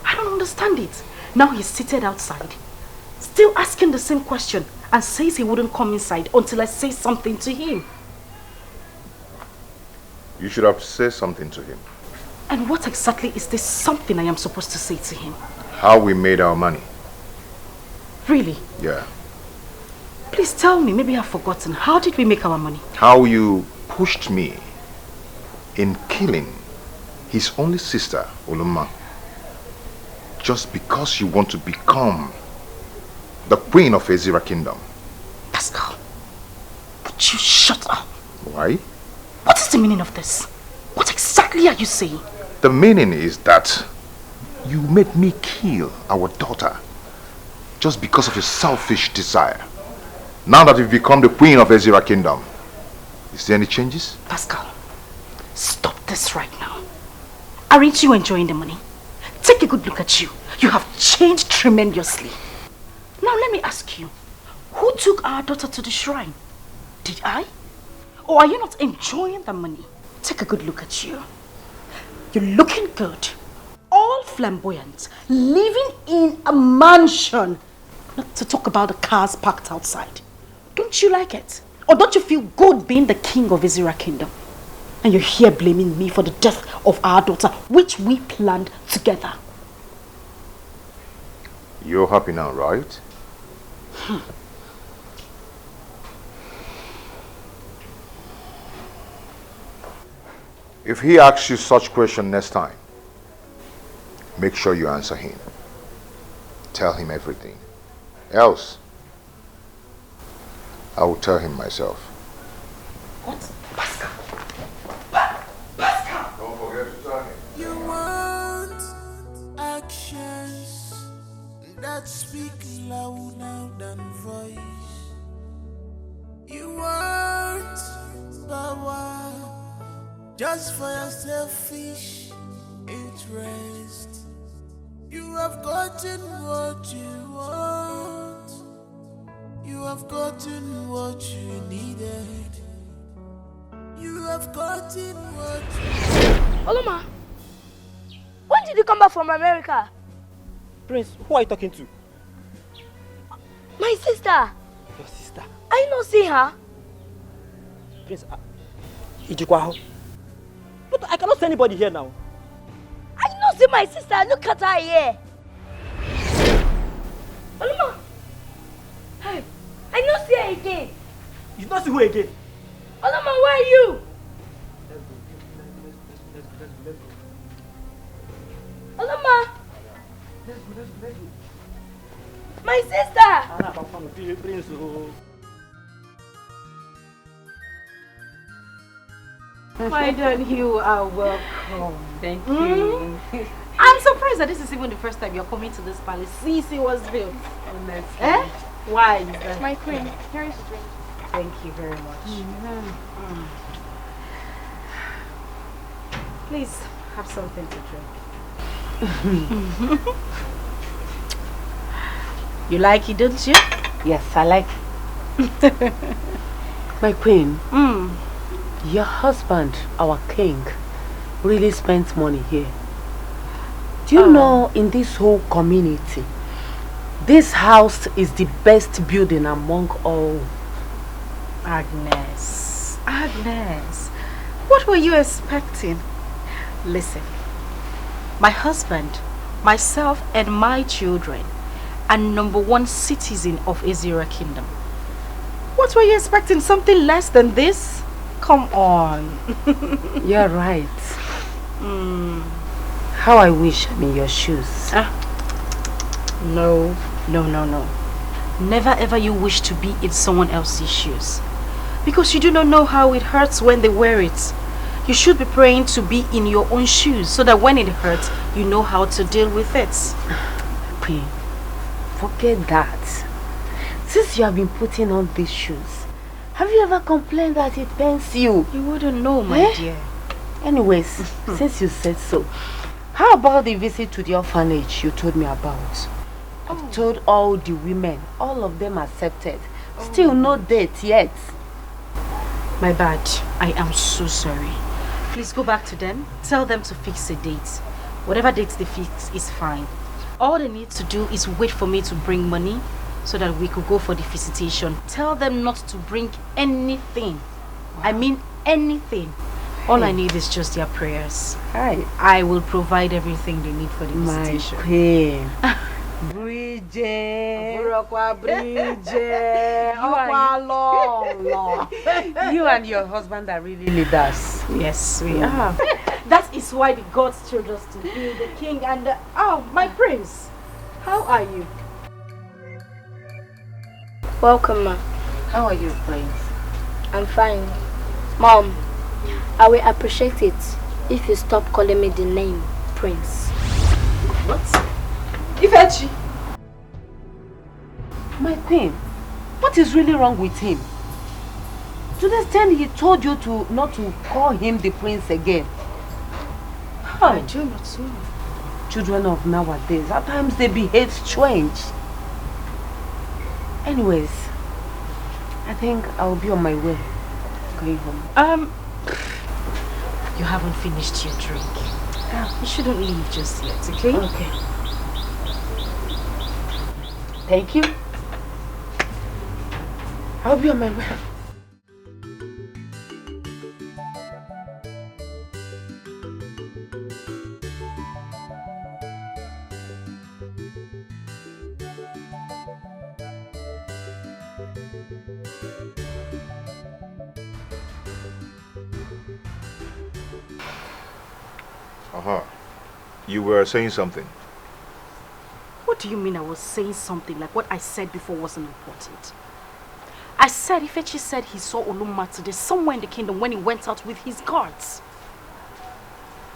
I don't understand it. Now he's seated outside, still asking the same question and says he wouldn't come inside until I say something to him. You should have said something to him. And what exactly is this something I am supposed to say to him? How we made our money. Really? Yeah. Please tell me, maybe I've forgotten. How did we make our money? How you pushed me in killing his only sister, Oluma. Just because you want to become the queen of Ezira Kingdom. Pascal, would you shut up? Why? What is the meaning of this? What exactly are you saying? The meaning is that you made me kill our daughter just because of your selfish desire. Now that you've become the queen of Ezira Kingdom, is there any changes? Pascal, stop this right now. Aren't you enjoying the money? Take a good look at you. You have changed tremendously. Now let me ask you, who took our daughter to the shrine? Did I? Or are you not enjoying the money? Take a good look at you. You're looking good. All flamboyant. Living in a mansion. Not to talk about the cars parked outside. Don't you like it? Or don't you feel good being the king of Ezira Kingdom? And you're here blaming me for the death of our daughter, which we planned together. You're happy now, right? If he asks you such question next time, make sure you answer him. Tell him everything. Else, I will tell him myself. What? Pascal. Don't forget to tell him. You want actions that speak louder than voice. You want power just for your selfish interest. You have gotten what you want. have gotten what you needed. You have gotten what you... Oloma, when did you come back from America? Prince, who are you talking to? My sister. Your sister? I not see her. Prince, Ijikwaho. But I cannot see anybody here now. I not see my sister. Look at her here. Oloma. Hey, I not see her again. You not see who again? Oloma, where are you? Oloma. Let's go. My sister. Prince. My dear, you are welcome. Thank you. I'm surprised that this is even the first time you're coming to this palace. Sisi was built. Honestly. Eh? Why is that? My queen, here is a drink. Thank you very much. Please have something to drink. You like it, don't you? Yes, I like it. My queen, your husband, our king, really spends money here. Do you know, in this whole community, this house is the best building among all? Agnes, what were you expecting? Listen, my husband, myself and my children are #1 citizen of Azira Kingdom. What were you expecting? Something less than this? Come on. You're right. How I wish I'm in your shoes. No. Never ever you wish to be in someone else's shoes. Because you do not know how it hurts when they wear it. You should be praying to be in your own shoes so that when it hurts, you know how to deal with it. Queen, forget that. Since you have been putting on these shoes, have you ever complained that it pains you? You wouldn't know, my dear. Anyways, since you said so, how about the visit to the orphanage you told me about? I've told all the women, all of them accepted. Still no date yet. My bad. I am so sorry. Please go back to them. Tell them to fix a date. Whatever date they fix is fine. All they need to do is wait for me to bring money so that we could go for the visitation. Tell them not to bring anything. I mean anything. All I need is just their prayers. I will provide everything they need for the visitation. My queen. Bridget. You and your husband are really leaders. Yes, we are. That is why the gods chose us to be the king and the... Oh, my prince. How are you? Welcome, ma. How are you, prince? I'm fine. Mom, I will appreciate it if you stop calling me the name Prince. What? Ifechi. My queen, what is really wrong with him? To the extent he told you to not to call him the prince again. I do not know. Children of nowadays, at times they behave strange. Anyways, I think I'll be on my way. Going home. You haven't finished your drink. You shouldn't leave just yet, okay? Okay. Thank you. I'll be on my way. You were saying something. What do you mean I was saying something like what I said before wasn't important? I said Ifechi said he saw Oluma today somewhere in the kingdom when he went out with his guards.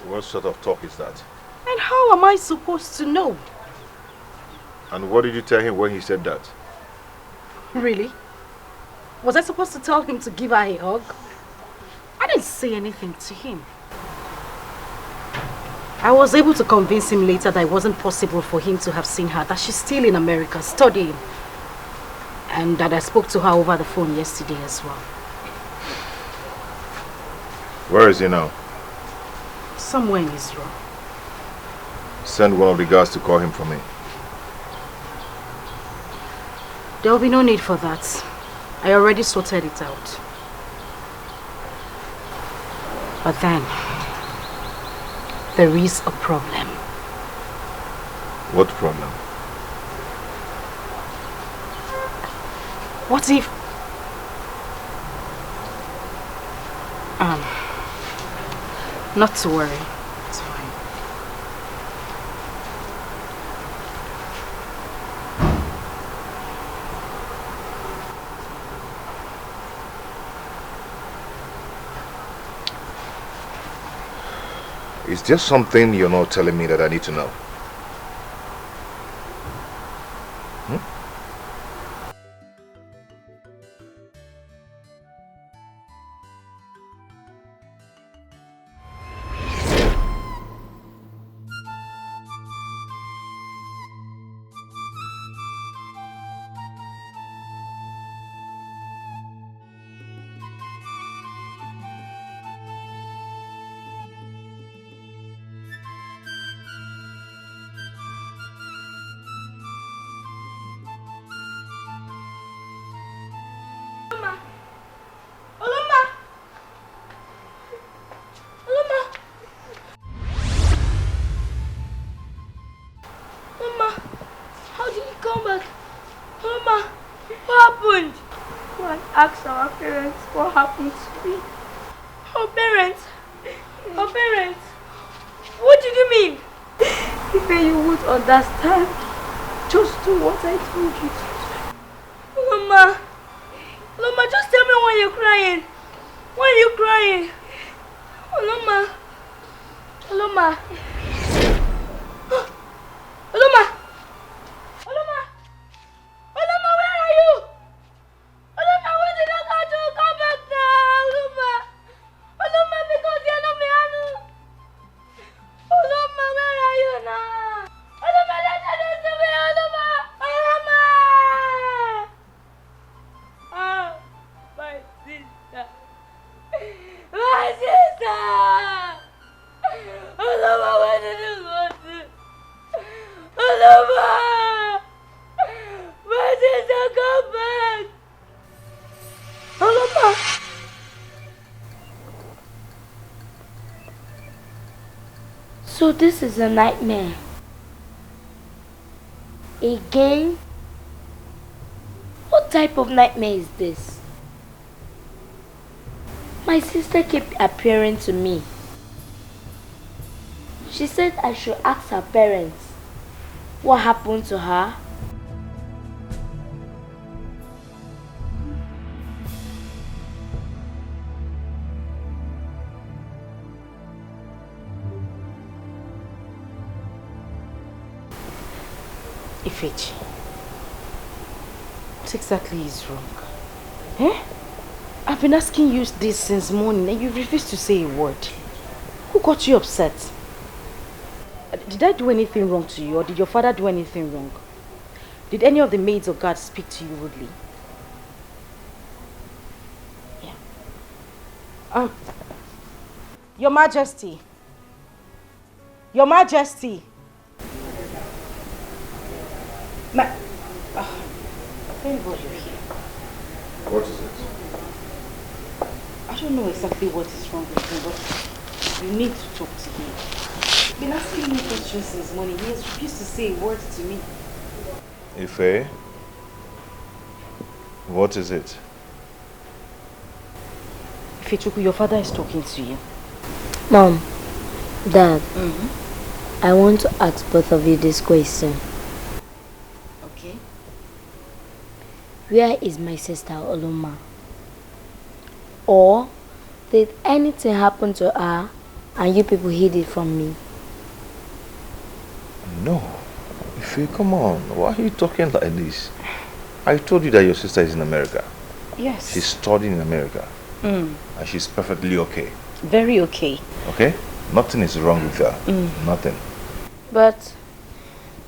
What sort of talk is that? And how am I supposed to know? And what did you tell him when he said that? Really? Was I supposed to tell him to give her a hug? I didn't say anything to him. I was able to convince him later that it wasn't possible for him to have seen her, that she's still in America studying. And that I spoke to her over the phone yesterday as well. Where is he now? Somewhere in Israel. Send one of the guards to call him for me. There will be no need for that. I already sorted it out. But then, there is a problem. What problem? What if... not to worry. It's fine. Is there something you're not telling me that I need to know? Ask our parents what happened to me. Our parents? What did you mean? If you would understand, just do what I told you to. Loma, just tell me why you're crying. Why are you crying? Loma. Loma, where are you? Oloma, what did I got to come back now? Oloma, because you're not me, Anu. Oloma, where are you now? Oloma, let us to me, Oloma. Oh, my sister. My sister. Oloma, where did you go to? Oloma. My sister, come back. Oloma! So this is a nightmare. Again? What type of nightmare is this? My sister kept appearing to me. She said I should ask her parents what happened to her. Ifechi, what exactly is wrong? Eh? I've been asking you this since morning and you refused to say a word. Who got you upset? Did I do anything wrong to you, or did your father do anything wrong? Did any of the maids or guards speak to you rudely? Yeah. Your Majesty. Your Majesty. Thank God you're here. What is it? I don't know exactly what is wrong with him, but you need to talk to him. He's been asking me questions since morning. He has refused to say a word to me. Ife? What is it? Ifechuku, your father is talking to you. Mom, Dad, I want to ask both of you this question. Okay. Where is my sister Oloma? Or did anything happen to her and you people hid it from me? No. Ife, come on. Why are you talking like this? I told you that your sister is in America. Yes. She's studying in America. And she's perfectly okay. Very okay. Okay? Nothing is wrong with her. Nothing. But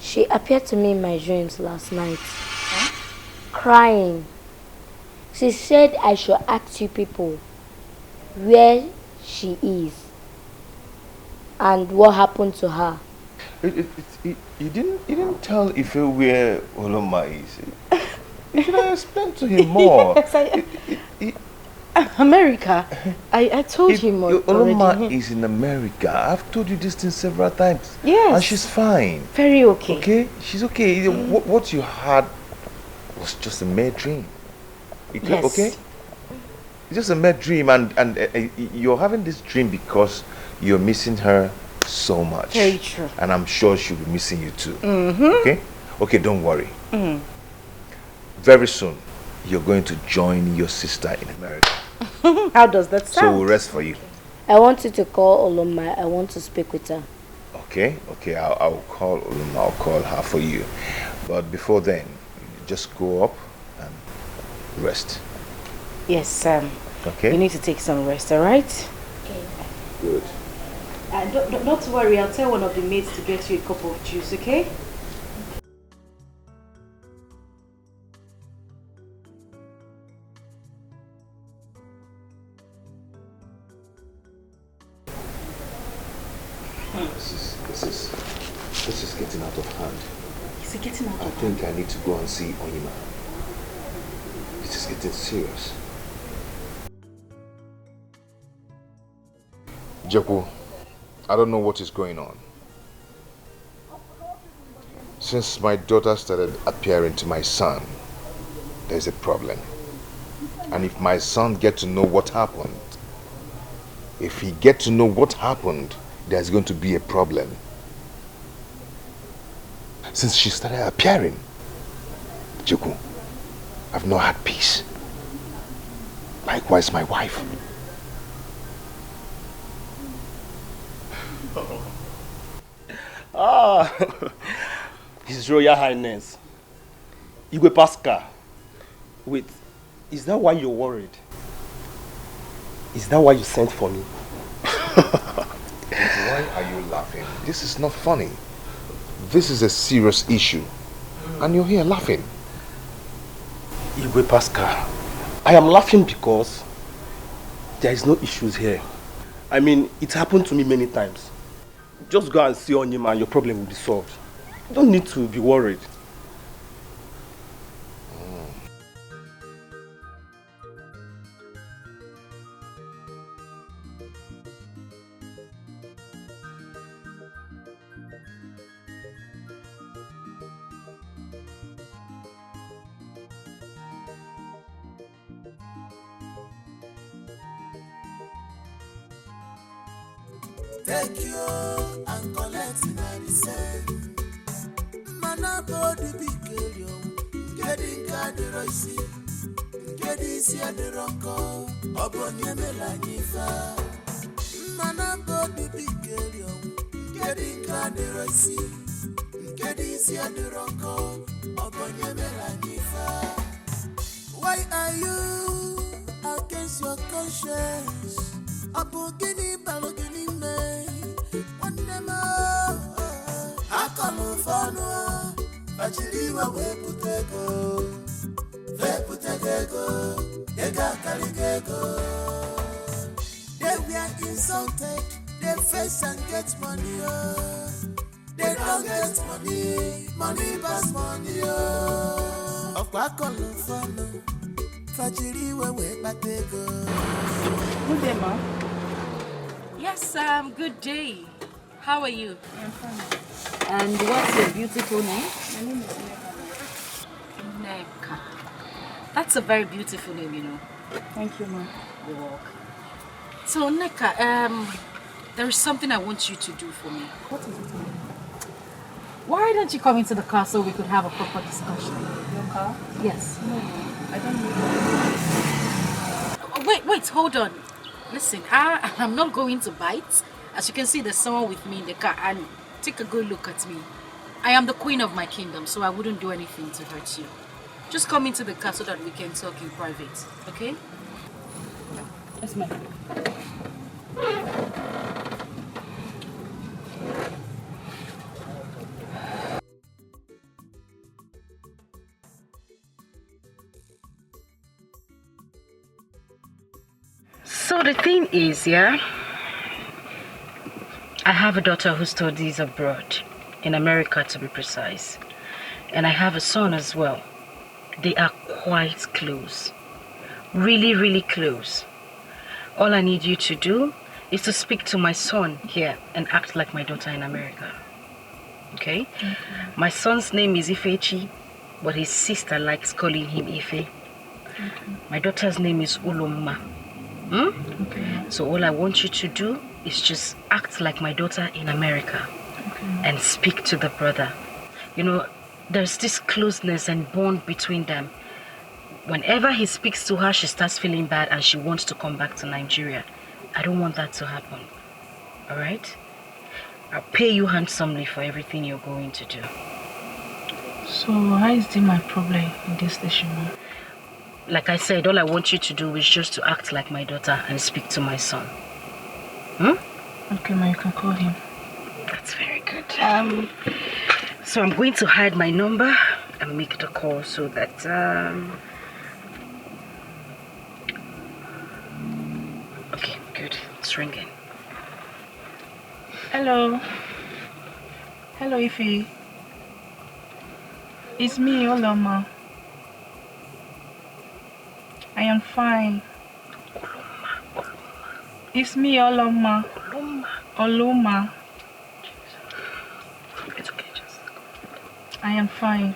she appeared to me in my dreams last night, crying. She said I should ask you people where she is and what happened to her. You didn't tell Ife where Oloma is. You should have explained to him more. Yes, America. I told him already. Oloma is in America. I've told you this thing several times. Yes. And she's fine. Very okay. Okay? She's okay. What you had was just a mere dream. Yes. Okay? It's just a mere dream, and you're having this dream because you're missing her so much. Very true. And I'm sure she'll be missing you too. Mm-hmm. Okay, don't worry. Very soon you're going to join your sister in America. How does that sound? So we'll rest for you. I want you to call Oloma. I want to speak with her. Okay, I'll call Oloma. I'll call her for you. But before then, just go up and rest. Yes, Okay. You need to take some rest, alright? Okay. Good. Don't worry, I'll tell one of the maids to get you a cup of juice, okay? This is getting out of hand. Is it getting out of hand? I think I need to go and see Onyema. This is getting serious. Jeku, I don't know what is going on. Since my daughter started appearing to my son, there's a problem. And if my son gets to know what happened, there's going to be a problem. Since she started appearing, Jeku, I've not had peace. Likewise, my wife. His Royal Highness, Igwe Pascal. Wait, is that why you're worried? Is that why you sent for me? Why are you laughing? This is not funny. This is a serious issue. And you're here laughing. Igwe Pascal, I am laughing because there is no issues here. I mean, it happened to me many times. Just go and see Onyema and your problem will be solved. You don't need to be worried. Take you and collect in the same. Mana body big girl, getting Royce, getting the Ronco, Obonye Melanifa. Mana body big girl, getting Royce, getting the Ronco, Obonye Melanifa. Why are you against your conscience? Abogini balogini me, one demo. Akalu fano, bachiliwa weputego, ega kaligego. They were insulted, they face and get money. They don't get money pass money. Of akalu fano, bachiliwa weputego. Good day, ma. Yes, good day. How are you? I'm fine. And what's your beautiful name? My name is Neka. That's a very beautiful name, you know. Thank you, ma. You're welcome. So, Neka, there is something I want you to do for me. What is it, ma? Why don't you come into the car so we could have a proper discussion? Your car? Yes. No, I don't need that. Wait, hold on. Listen, I'm not going to bite. As you can see, there's someone with me in the car, and take a good look at me. I am the queen of my kingdom, so I wouldn't do anything to hurt you. Just come into the car so that we can talk in private, okay? Yes, ma'am. So the thing is, yeah, I have a daughter who studies abroad, in America to be precise. And I have a son as well. They are quite close. Really, really close. All I need you to do is to speak to my son here and act like my daughter in America. Okay? My son's name is Ifechi, but his sister likes calling him Ife. My daughter's name is Uloma. So all I want you to do is just act like my daughter in America and speak to the brother. You know, there's this closeness and bond between them. Whenever he speaks to her, she starts feeling bad and she wants to come back to Nigeria. I don't want that to happen. Alright? I'll pay you handsomely for everything you're going to do. So how is this my problem in this station? Like I said, all I want you to do is just to act like my daughter and speak to my son. Okay, ma, you can call him. That's very good. So I'm going to hide my number and make the call so that okay, good. It's ringing. Hello. Hello, Ife. It's me, Oloma. I am fine. It's me, Oloma. Oloma. It's okay, just I am fine.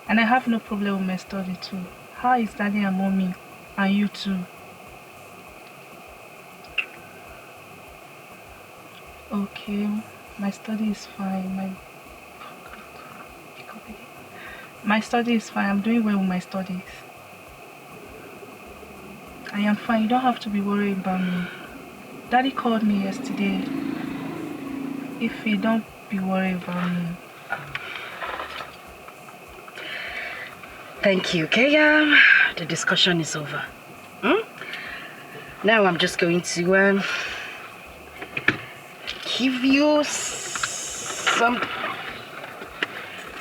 And I have no problem with my study too. How is Daddy and Mommy? And you too? Okay, my study is fine. My study is fine. I'm doing well with my studies. I am fine. You don't have to be worried about me. Daddy called me yesterday. If you don't be worried about me. Thank you, okay? The discussion is over. Now I'm just going to give you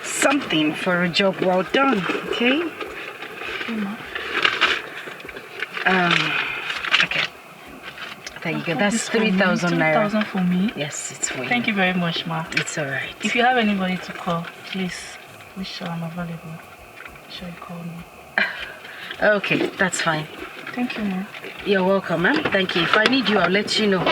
something for a job well done, okay? Okay. There you go. That's 3,000 naira. 3,000 for me? Yes, it's for you. Thank you very much, ma. It's alright. If you have anybody to call, please be sure I'm available. Be sure you call me. Okay, that's fine. Thank you, ma. You're welcome, ma'am. Thank you. If I need you, I'll let you know.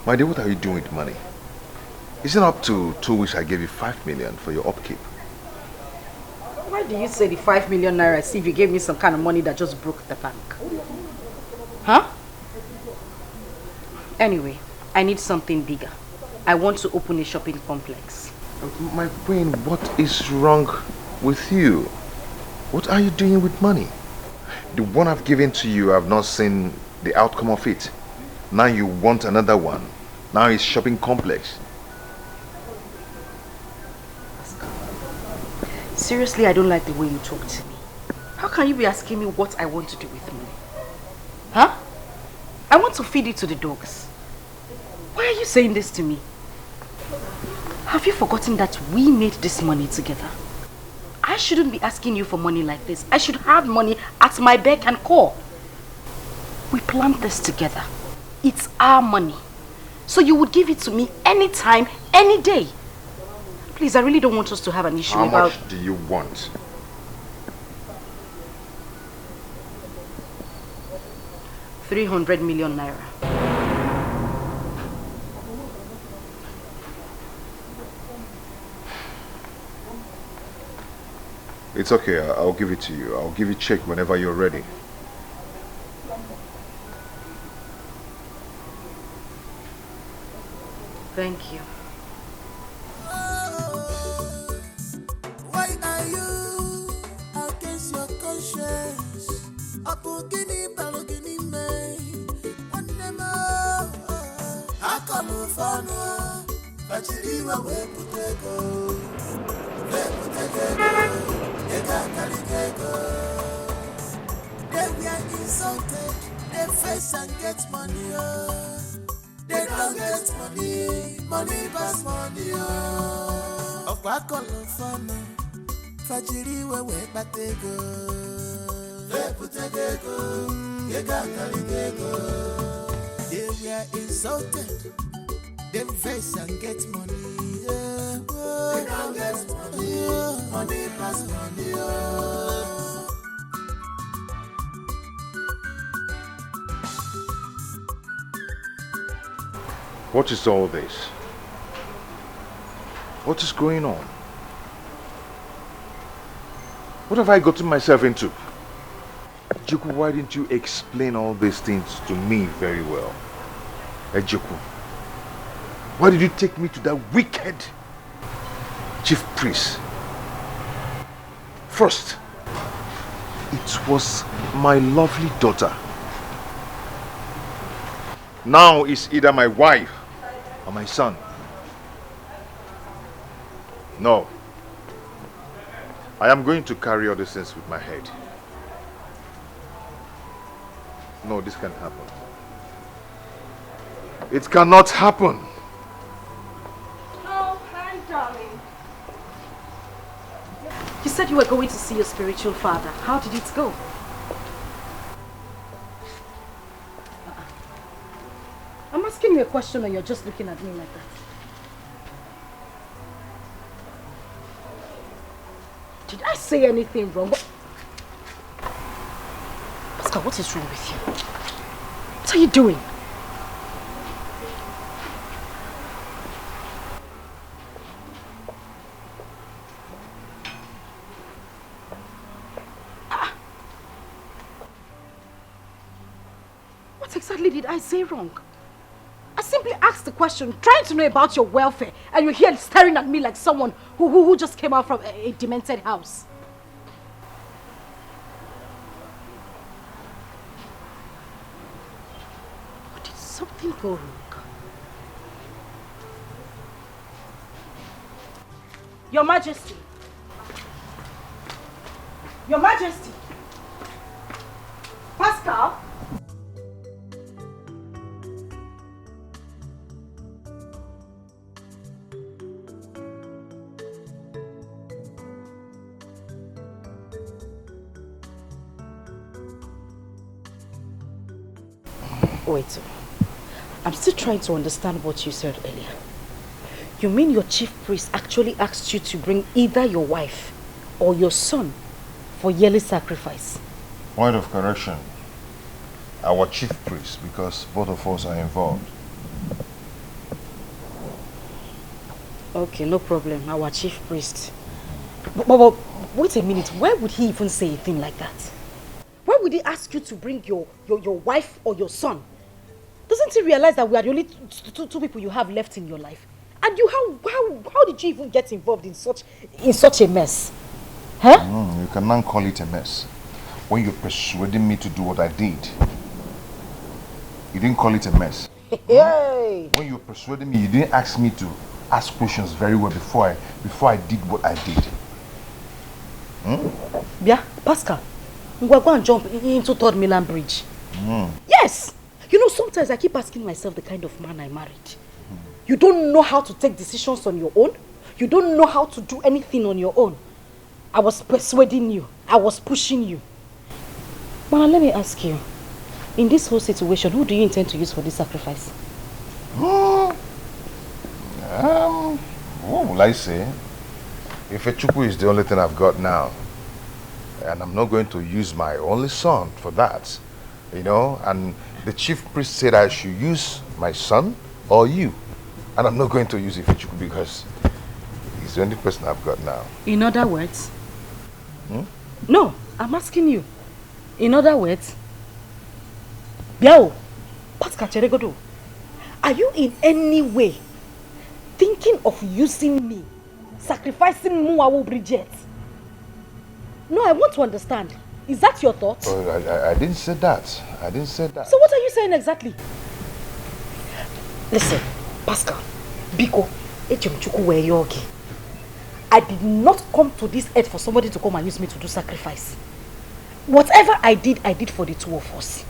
My dear, what are you doing with money? Isn't up to 2 weeks I gave you 5 million for your upkeep? Why do you say the 5 million naira as if you gave me some kind of money that just broke the bank? Huh? Anyway, I need something bigger. I want to open a shopping complex. My queen, what is wrong with you? What are you doing with money? The one I've given to you, I've not seen the outcome of it. Now you want another one. Now it's shopping complex. Seriously, I don't like the way you talk to me. How can you be asking me what I want to do with money? Huh? I want to feed it to the dogs. Why are you saying this to me? Have you forgotten that we made this money together? I shouldn't be asking you for money like this. I should have money at my beck and call. We planned this together. It's our money. So you would give it to me anytime, any day. Please, I really don't want us to have an issue about... How much do you want? $300 million naira. It's okay, I'll give it to you. I'll give you a check whenever you're ready. Thank you. Why are you against your conscience? Apogini balogini me. One nemo. Akalu fano. Bachiriwa weputego. Weputego. Ega kaligego. They were insulted. They face and get money. They don't get money. Money pass money. Akalu fano. Bachiriwa weputego. Weputego. Ega kaligego. They were insulted. Them face and get money. They don't get money. Money pass money. What is all this? What is going on? What have I gotten myself into? Ejiku, why didn't you explain all these things to me very well? Ejiku, why did you take me to that wicked chief priest? First, it was my lovely daughter. Now it's either my wife or my son. No. I am going to carry all these things with my head. No, this can't happen. It cannot happen. Oh, hi, darling. You said you were going to see your spiritual father. How did it go? I'm asking you a question and you're just looking at me like that. Did I say anything wrong? Pascal, what is wrong with you? What are you doing? What exactly did I say wrong? I simply asked the question, trying to know about your welfare, and you're here staring at me like someone who just came out from a demented house. Or did something go wrong? Your Majesty. Your Majesty. Pascal. Wait, I'm still trying to understand what you said earlier. You mean your chief priest actually asked you to bring either your wife or your son for yearly sacrifice? Point of correction. Our chief priest, because both of us are involved. Okay, no problem. Our chief priest. But wait a minute. Why would he even say a thing like that? Why would he ask you to bring your wife or your son? Doesn't he realize that we are the only two people you have left in your life? And you, how did you even get involved in such a mess? Huh? You cannot call it a mess. When you persuaded me to do what I did, you didn't call it a mess. Hey. When you persuaded me, you didn't ask me to ask questions very well before I did what I did. Yeah, Pascal, we're going to jump into Third Milan Bridge. Yes! You know, sometimes I keep asking myself the kind of man I married. You don't know how to take decisions on your own. You don't know how to do anything on your own. I was persuading you. I was pushing you. But let me ask you, in this whole situation, who do you intend to use for this sacrifice? What will I say? If Echukwu is the only thing I've got now, and I'm not going to use my only son for that, you know, and the chief priest said I should use my son or you, and I'm not going to use Ifechukwu because he's the only person I've got now. In other words? No, I'm asking you. In other words, Biao, Pascal Cheregodo, are you in any way thinking of using me, sacrificing Muawu Bridget. No, I want to understand. Is that your thought? Oh, I didn't say that. I didn't say that. So what are you saying exactly? Listen, Pascal, Biko, I did not come to this earth for somebody to come and use me to do sacrifice. Whatever I did for the two of us.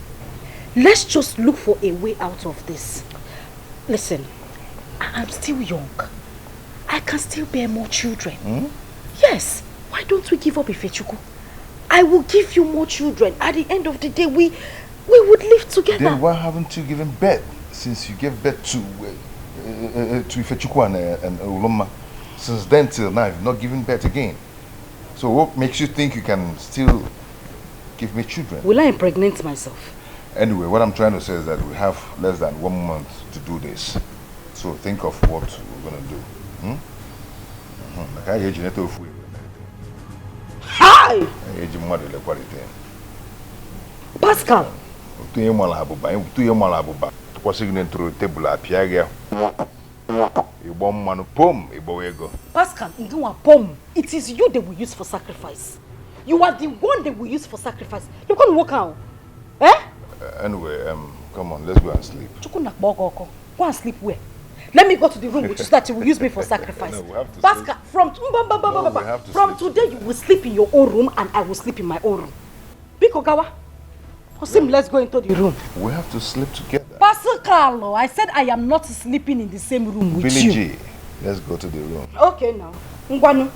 Let's just look for a way out of this. Listen, I'm still young. I can still bear more children. Yes, why don't we give up Ifechuku? I will give you more children. At the end of the day, we would live together. Then why haven't you given birth since you gave birth to Ifechuku and Uloma? Since then till now, you've not given birth again. So what makes you think you can still give me children? Will I impregnate myself? Anyway, what I'm trying to say is that we have less than 1 month to do this. So think of what we're going to do. Hi! Pascal! Pascal, it is you they will use for sacrifice. You are the one they will use for sacrifice. You're going to walk out. Eh? Anyway, come on, let's go and sleep. Go and sleep where? Let me go to the room which is that you will use me for sacrifice. No, we have to Pascal, from today you will sleep in your own room and I will sleep in my own room. Biko Gawa, let's go into the room. We have to sleep together. Pascal, I said I am not sleeping in the same room with Billy you. G, let's go to the room. Okay now. Ngwanu,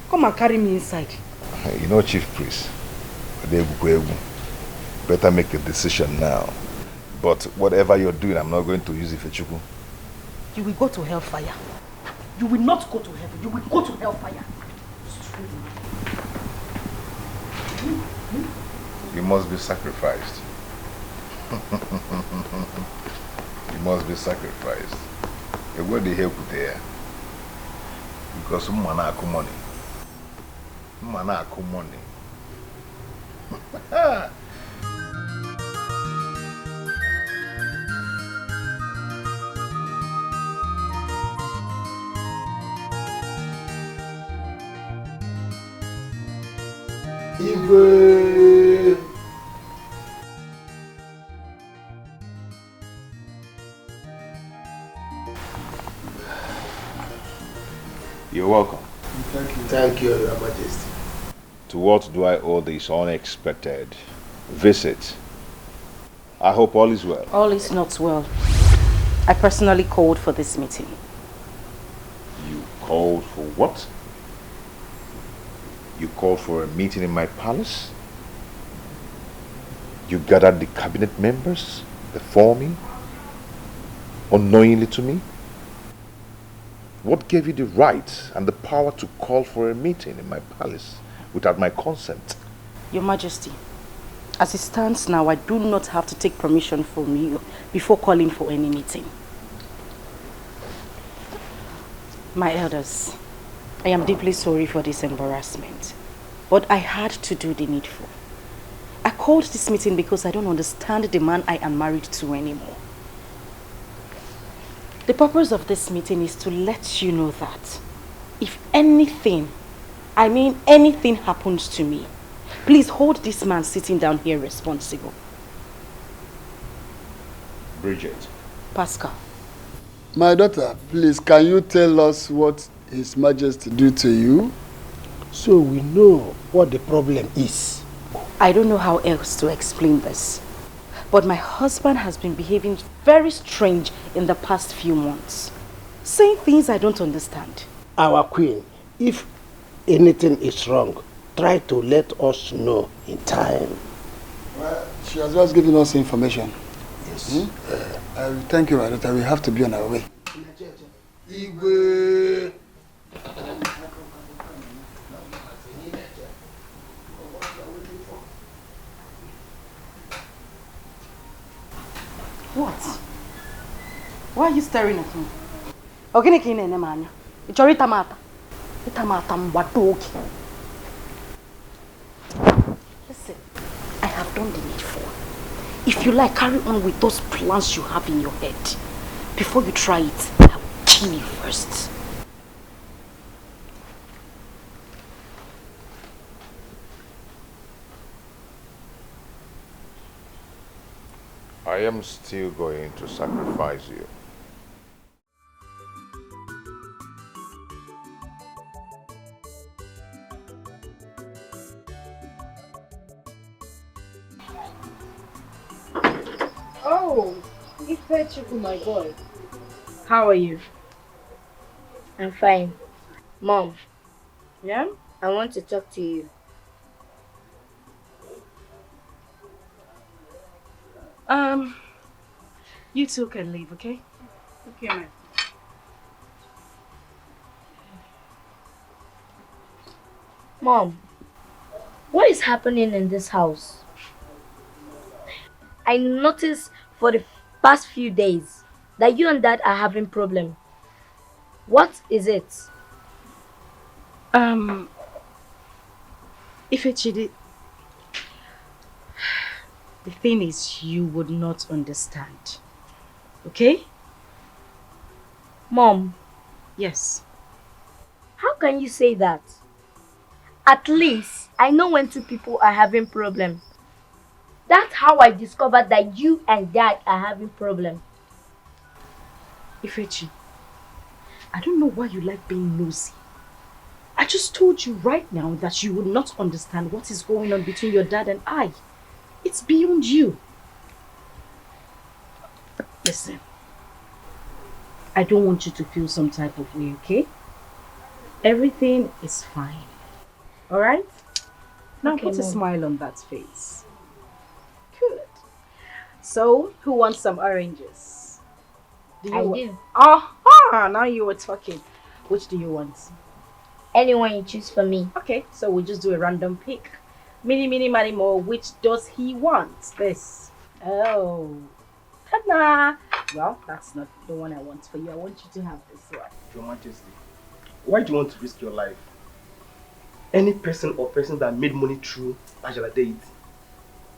come and carry me inside. You know, Chief Priest, better make a decision now. But whatever you're doing, I'm not going to use Ifechuku. You will go to hellfire. You will not go to heaven. You will go to hellfire. You must be sacrificed. You must be sacrificed. You go to help there. Because someone has money. Someone has money. You're welcome. Thank you, Your Majesty. To what do I owe this unexpected visit? I hope all is well. All is not well. I personally called for this meeting. You called for what? You called for a meeting in my palace? You gathered the cabinet members before me? Unknowingly to me? What gave you the right and the power to call for a meeting in my palace without my consent? Your Majesty, as it stands now, I do not have to take permission from you before calling for any meeting. My elders, I am deeply sorry for this embarrassment, but I had to do the needful. I called this meeting because I don't understand the man I am married to anymore. The purpose of this meeting is to let you know that if anything, I mean anything happens to me, please hold this man sitting down here responsible. Bridget. Pascal. My daughter, please, can you tell us what His Majesty did to you? So we know what the problem is. I don't know how else to explain this, but my husband has been behaving very strange in the past few months, saying things I don't understand. Our queen, if anything is wrong, try to let us know in time. Well, she has just given us information. Yes. Thank you, my daughter. We have to be on our way. Igwe. What? Why are you staring at me? Listen, I have done the needful. If you like, carry on with those plans you have in your head. Before you try it, I will kill kill you first. I am still going to sacrifice you. Oh, Ifechuku, my boy. How are you? I'm fine. Mom. Yeah? I want to talk to you. You two can leave, okay? Okay, man. Mom, what is happening in this house? I noticed for the past few days that you and Dad are having problem. What is it? Ifechidi, the thing is you would not understand. Okay? Mom. Yes. How can you say that? At least I know when two people are having problem. That's how I discovered that you and Dad are having problem. Ifechi, I don't know why you like being nosy. I just told you right now that you would not understand what is going on between your dad and I. It's beyond you. Listen, I don't want you to feel some type of way, okay? Everything is fine. Alright? Now Okay, put a Mom. smile on that face. Good. So, who wants some oranges? I do. Aha! Now you were talking. Which do you want? Anyone you choose for me. Okay, so we'll just do a random pick. Mini, mini, mini, more. Which does he want? This. Oh. Ta-da! Well, that's not the one I want for you. I want you to have this one. Your Majesty, why do you want to risk your life? Any person or person that made money through Ajala deity,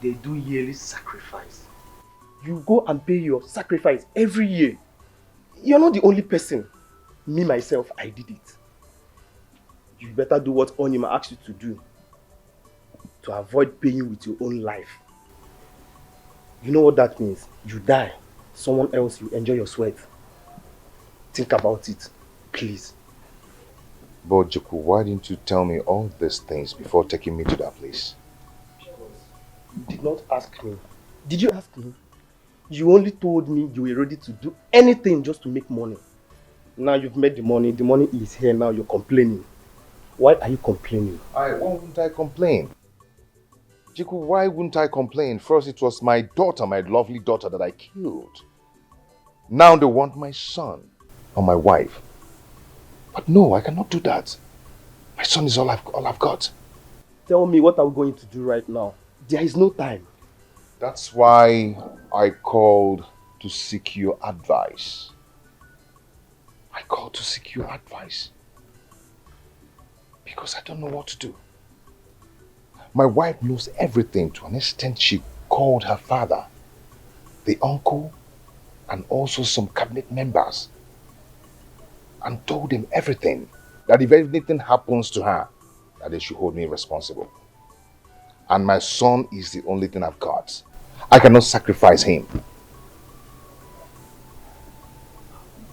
they do yearly sacrifice. You go and pay your sacrifice every year. You're not the only person. Me, myself, I did it. You better do what Onyema asked you to do to avoid paying with your own life. You know what that means? You die. Someone else, you enjoy your sweat. Think about it, please. But Juku, why didn't you tell me all these things before taking me to that place? You did not ask me. Did you ask me? You only told me you were ready to do anything just to make money. Now you've made the money is here, now you're complaining. Why are you complaining? Why wouldn't I complain? Jiku, why wouldn't I complain? First it was my daughter, my lovely daughter that I killed. Now they want my son or my wife. But no, I cannot do that. My son is all I've got. Tell me, what are we going to do right now? There is no time. That's why I called to seek your advice. I called to seek your advice. Because I don't know what to do. My wife knows everything to an extent she called her father, the uncle, and also some cabinet members, and told them everything, that if anything happens to her, that they should hold me responsible. And my son is the only thing I've got. I cannot sacrifice him.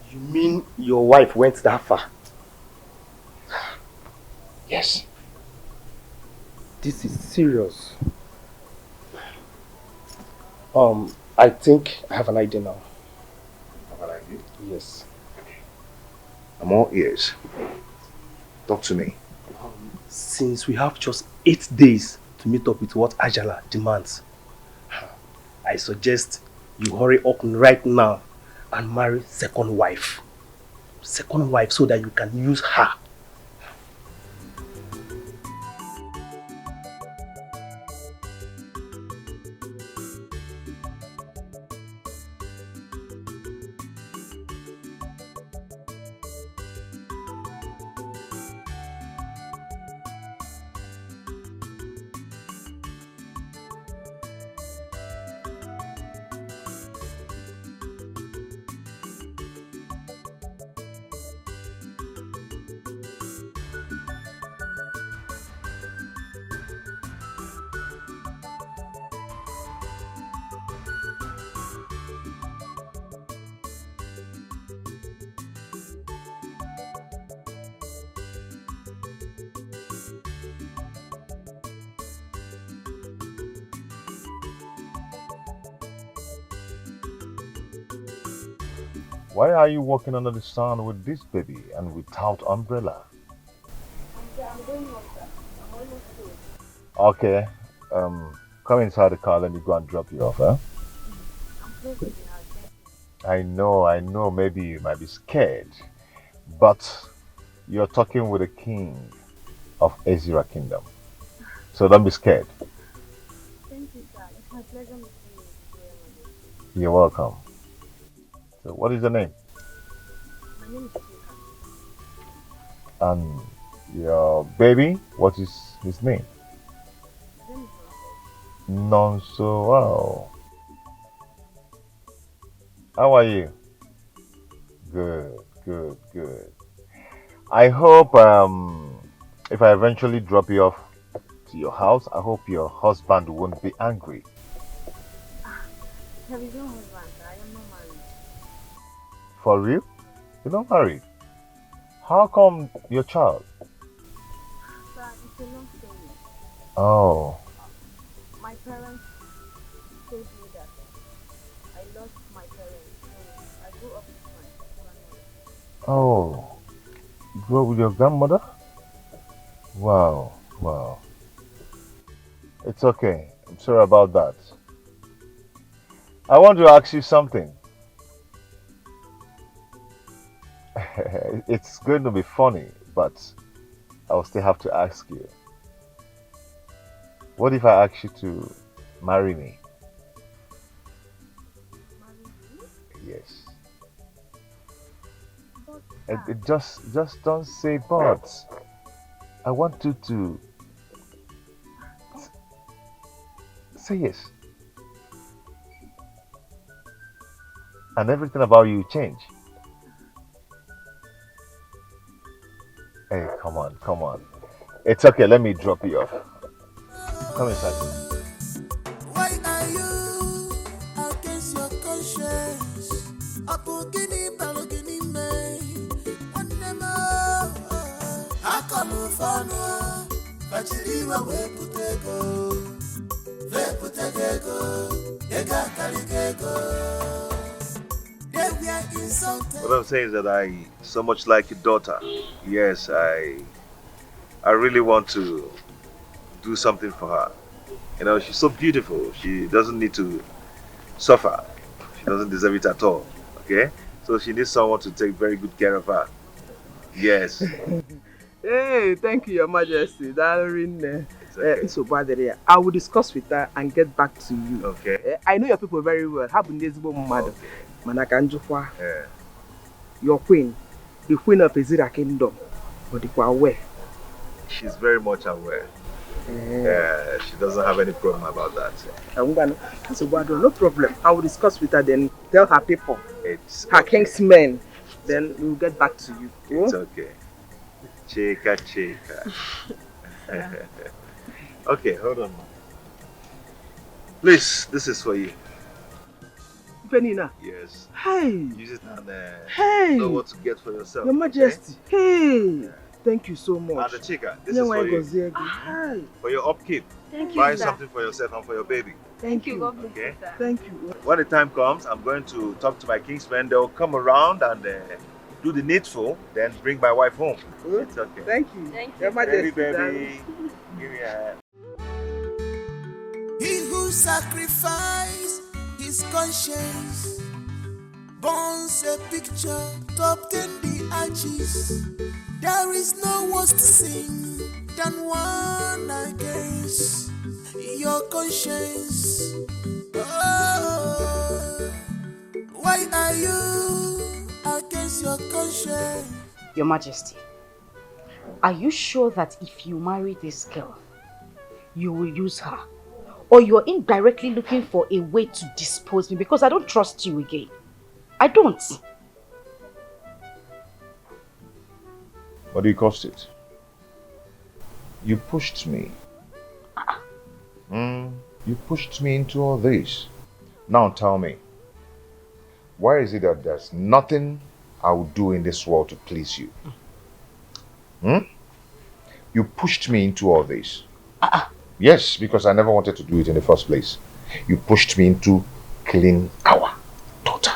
You mean your wife went that far? Yes. This is serious. I think I have an idea now. Have an idea? Yes. I'm all ears. Talk to me. Since we have just 8 days to meet up with what Ajala demands, I suggest you hurry up right now and marry second wife. Second wife, so that you can use her. Why are you walking under the sun with this baby and without umbrella? I'm going home, sir. I'm almost through. Okay, come inside the car, let me go and drop you off, huh? I'm close to the house. I know, maybe you might be scared, but you're talking with the king of Ezra Kingdom. So don't be scared. Thank you, sir. It's my pleasure meeting you. You're welcome. So what is your name? My name is Chica. And your baby, what is his name? His name is Nonso. Wow. How are you? Good. I hope if I eventually drop you off to your house, I hope your husband won't be angry. There is no husband, sir. I am not married. For real? You're not married? How come your child? Sir, it's a long story. Oh, My parents told me that I lost my parents, so I grew up with my grandmother. oh. You grew up with your grandmother? Wow. It's okay. I'm sorry about that. I want to ask you something. It's going to be funny, but I'll still have to ask you. What if I ask you to marry me? Yes. Just don't say but. I want you to say yes. And everything about you change. Hey, come on. It's okay, let me drop you off. Come inside. Why are you against your conscience? Apogini balogini me. Onema. Akalu fano. Bachiriwa weputego. Veputego. Ega kaligego. What I'm saying is that I so much like your daughter. Yes, I really want to do something for her. You know, she's so beautiful. She doesn't need to suffer. She doesn't deserve it at all. Okay? So she needs someone to take very good care of her. Yes. Hey, thank you, Your Majesty. I will discuss with her and get back to you. Okay. I know your people very well. Have been mother. Manakanjukwa. Yeah. Your queen, the queen of Ezra Kingdom. But you are aware. She's very much aware. Yeah, she doesn't have any problem about that. No problem. I will discuss with her, then tell her people, her kingsmen, then we'll get back to you. It's okay. Chica. Okay, hold on. Please, this is for you. Penina. Yes. Hey. Use it Hey. know what to get for yourself. Your Majesty. Okay? Hey. Yeah. Thank you so much. And the Chica, this is for you. Hi. For your upkeep. Thank you, Buy sir. something for yourself and for your baby. Thank you. Okay? Thank you. When the time comes, I'm going to talk to my kingsmen. They'll come around and do the needful, then bring my wife home. It's okay. Thank you. Your Majesty. Baby. Give me a hand. He who sacrificed his conscience burns a picture to obtain the arches. There is no worse sin than one against your conscience. Oh, why are you against your conscience? Your Majesty, are you sure that if you marry this girl, you will use her? Or you're indirectly looking for a way to dispose me? Because I don't trust you again. I don't. What do you cost it? You pushed me. You pushed me into all this. Now tell me, why is it that there's nothing I will do in this world to please you? You pushed me into all this. Yes, because I never wanted to do it in the first place. You pushed me into killing our daughter.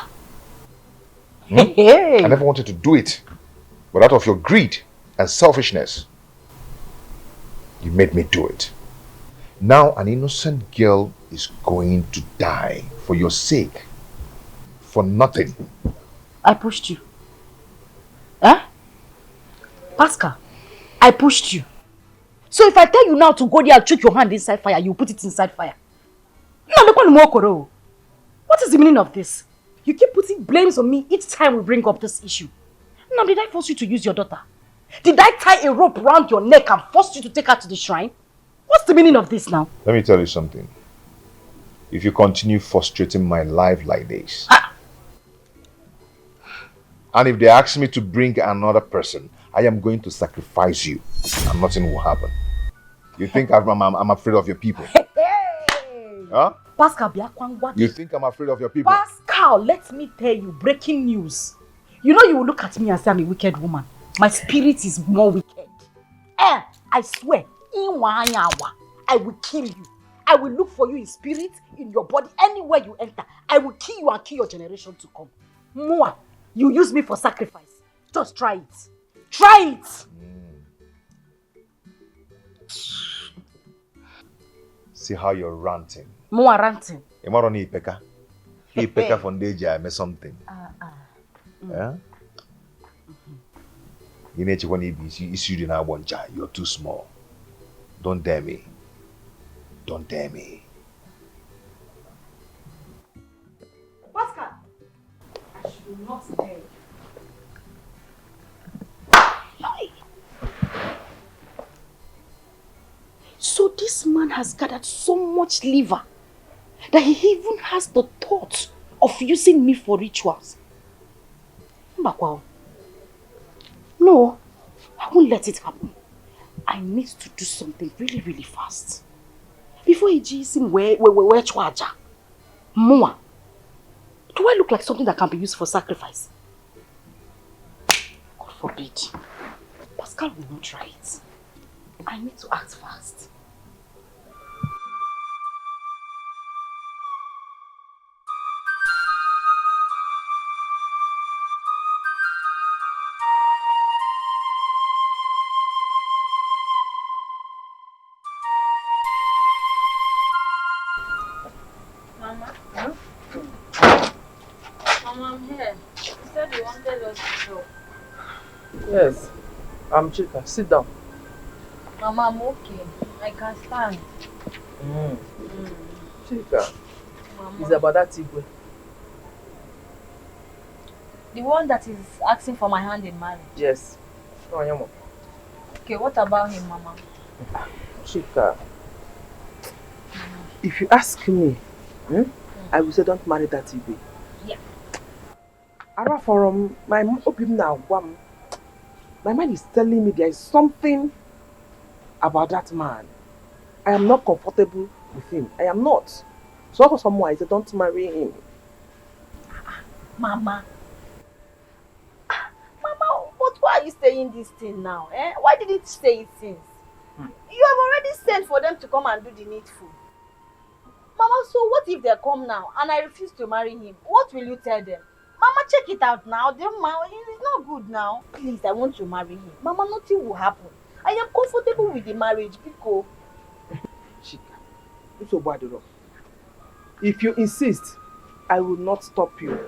I never wanted to do it. But out of your greed and selfishness, you made me do it. Now an innocent girl is going to die for your sake. For nothing. I pushed you. Huh? Pascal, I pushed you. So if I tell you now to go there and choke your hand inside fire, you put it inside fire. What is the meaning of this? You keep putting blames on me each time we bring up this issue. Now, did I force you to use your daughter? Did I tie a rope around your neck and force you to take her to the shrine? What's the meaning of this now? Let me tell you something. If you continue frustrating my life like this, and if they ask me to bring another person, I am going to sacrifice you and nothing will happen. You think I'm afraid of your people? Huh? Pascal, you think I'm afraid of your people? Pascal, let me tell you, breaking news. You know you will look at me and say I'm a wicked woman. My spirit is more wicked. I swear, in 1 hour, I will kill you. I will look for you in spirit, in your body, anywhere you enter. I will kill you and kill your generation to come. Mwah, you use me for sacrifice. Just try it. Try it! See how you're ranting. Mwah ranting. You don't need Pekka. He Pekka from Deja, I made something. Yeah? You need to want to be issued in our one child. You're too small. Don't dare me. Don't dare me. Pascal, I should not dare. So this man has gathered so much liver that he even has the thought of using me for rituals. Mbakwa. No, I won't let it happen. I need to do something really, really fast. Before he sees him where chwaja. Mua. Do I look like something that can be used for sacrifice? God forbid. Pascal will not try it. I need to act fast. Yes, I'm Chica. Sit down. Mama, I'm okay. I can stand. Chica, Mama. it's about that Igwe. The one that is asking for my hand in marriage. Yes. No, I am. Okay, what about him, Mama? Chica, if you ask me, I will say don't marry that Igwe. Yeah. Ara from my mind is telling me there is something about that man. I am not comfortable with him. I am not. So for someone I said don't marry him. Mama. Mama, but why are you saying this thing now? Why did it say it since? You have already sent for them to come and do the needful. Mama, so what if they come now and I refuse to marry him? What will you tell them? Mama, check it out now. It's not good now. Please, I want to marry him. Mama, nothing will happen. I am comfortable with the marriage because... Chica, it's so bad. If you insist, I will not stop you.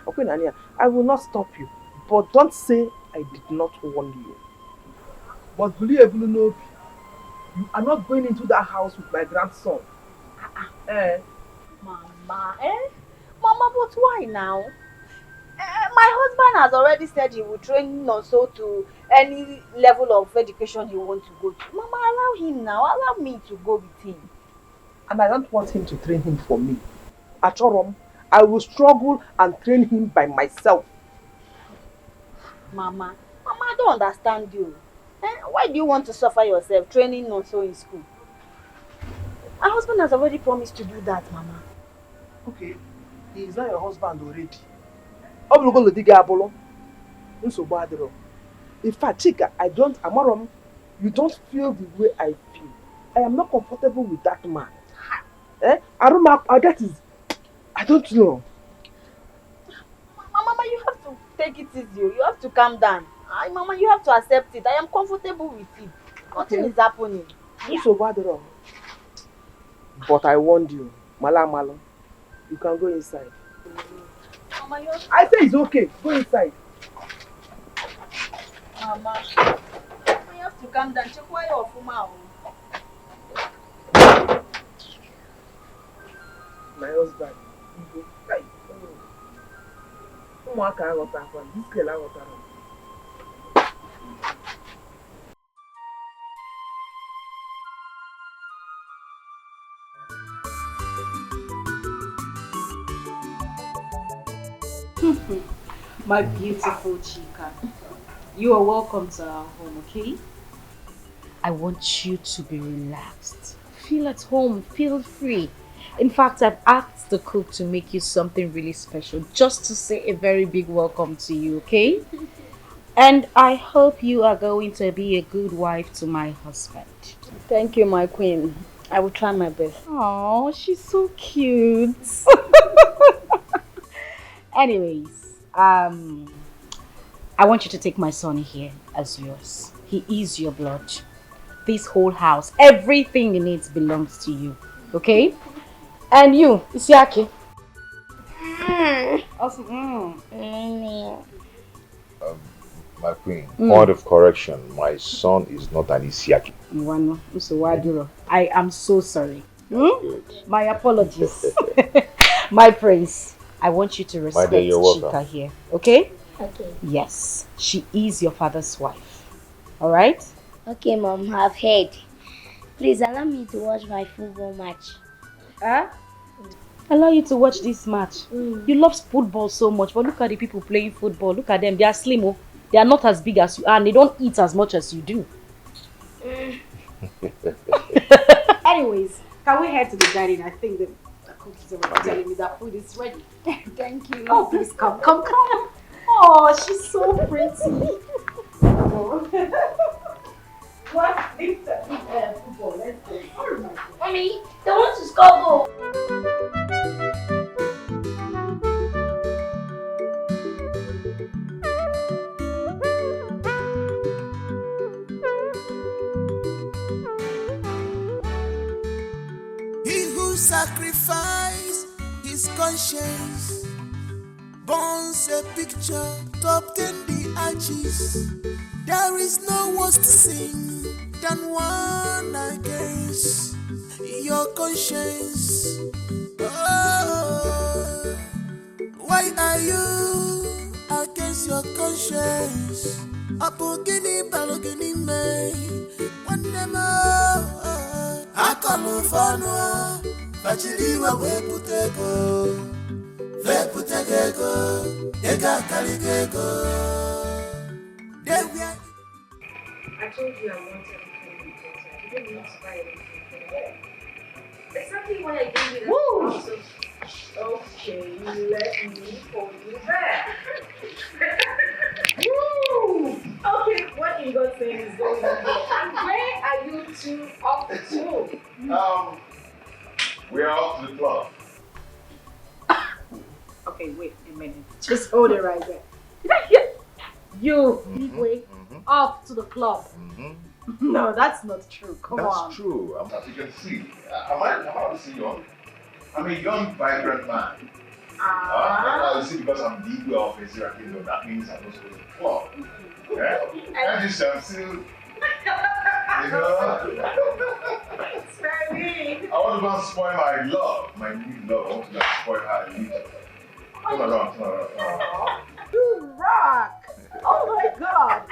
Okay, Nania, I will not stop you. But don't say I did not warn you. But will you ever know you are not going into that house with my grandson? Mama, Mama, but why now? My husband has already said he will train Nonso to any level of education he wants to go to. Mama, allow him now. Allow me to go with him. And I don't want him to train him for me. At Chorom, I will struggle and train him by myself. Mama, I don't understand you. Why do you want to suffer yourself training Nonso in school? My husband has already promised to do that, Mama. Okay, he is not your husband already. I'm going to dig a bolo. In fact, Chica, Amarom, you don't feel the way I feel. I am not comfortable with that man. I don't know. Mama, you have take it easy. You have to calm down. Mama, you have to accept it. I am comfortable with it. Nothing is happening. So bad wrong. But I warned you, Malo, you can go inside. Mama, you have... I say it's okay. Go inside. Mama, you have to calm down. Check why you're Fuma. My husband. This girl I got My beautiful Chica, you are welcome to our home, okay? I want you to be relaxed. Feel at home, feel free. In fact, I've asked the cook to make you something really special just to say a very big welcome to you, okay? And I hope you are going to be a good wife to my husband. Thank you, my queen. I will try my best. Oh, she's so cute. Anyways, I want you to take my son here as yours. He is your blood. This whole house, everything in it belongs to you, okay? And you, Isiaki. Awesome. My queen, point of correction, my son is not an Isiaki. I am so sorry. My apologies. My praise. I want you to respect Chica here, okay? Okay. Yes, she is your father's wife. All right? Okay, Mom, I've heard. Please allow me to watch my football match. Huh? Allow you to watch this match. You love football so much, but look at the people playing football. Look at them. They are slim. Oh. They are not as big as you are, and they don't eat as much as you do. Anyways, can we head to the dining? I think the cook is already telling me that food is ready. Thank you. Oh, please come. Oh, she's so pretty. What? Leave the football. Let's go. Mommy, they want to score goal. He who sacrificed his conscience burns a picture to obtain the arches. There is no worse sin than one against your conscience. Oh, why are you against your conscience? Apogini balogini me, one more. I call for no, but you leave away putego, veputego, ega caligego. There we are. I told you I wanted everything with daughter. You didn't need to buy anything for them. Exactly what I gave you. Woo! Okay, let me hold you back. Woo! Okay, what in God's name is going on here? And where are you two off to? We're off to the club. Okay, wait a minute. Just hold it right there. Did I hear you, Igwe, off to the club? No, that's not true. Come on. That's true. As you can see, am I see young? I'm a young, vibrant man. You see, because I'm the Igwe of Nigerian Kingdom, that means I'm also in the club. Yeah? And you shall still, you know. It's very mean. I want to go and spoil my love, my new love. I want to go and spoil her immediately. Turn around. You rock! Oh my God!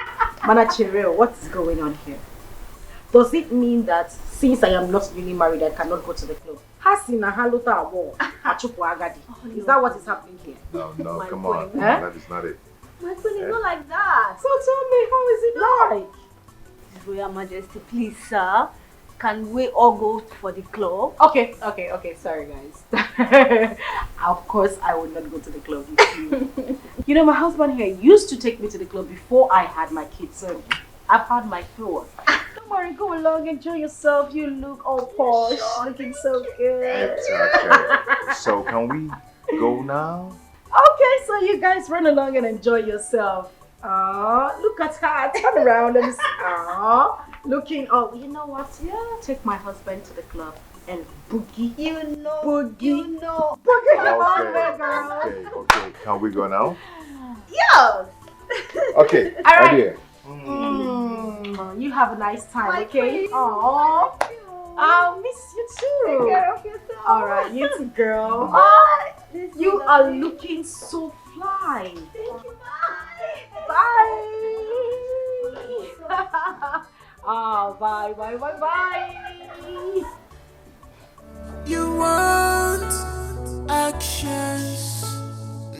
Manachireo, what's going on here? Does it mean that since I am not really married, I cannot go to the club? Is that what is happening here? No, come queen. on. That is not it. My queen is not like that. So tell me, how is it like? His Royal Majesty, please, sir. Can we all go for the club? Okay. Sorry, guys. Of course, I would not go to the club with you. You know, my husband here used to take me to the club before I had my kids, so I've had my fill. Don't worry, go along, enjoy yourself. You look all posh, looking so good. It's okay. So, can we go now? Okay, so So you guys run along and enjoy yourself. Look at her. Turn around and looking. Oh, you know what? Yeah, take my husband to the club and boogie. You know. Boogie. You know. Boogie Okay, all the way, girl. okay. Can we go now? Yes. Okay, All right. idea. You have a nice time, My okay? queen. Aww. I'll miss you too. Take care of yourself. All right, you too, girl. Bye. You are looking so fly. Thank you. Bye. Oh, bye. You want actions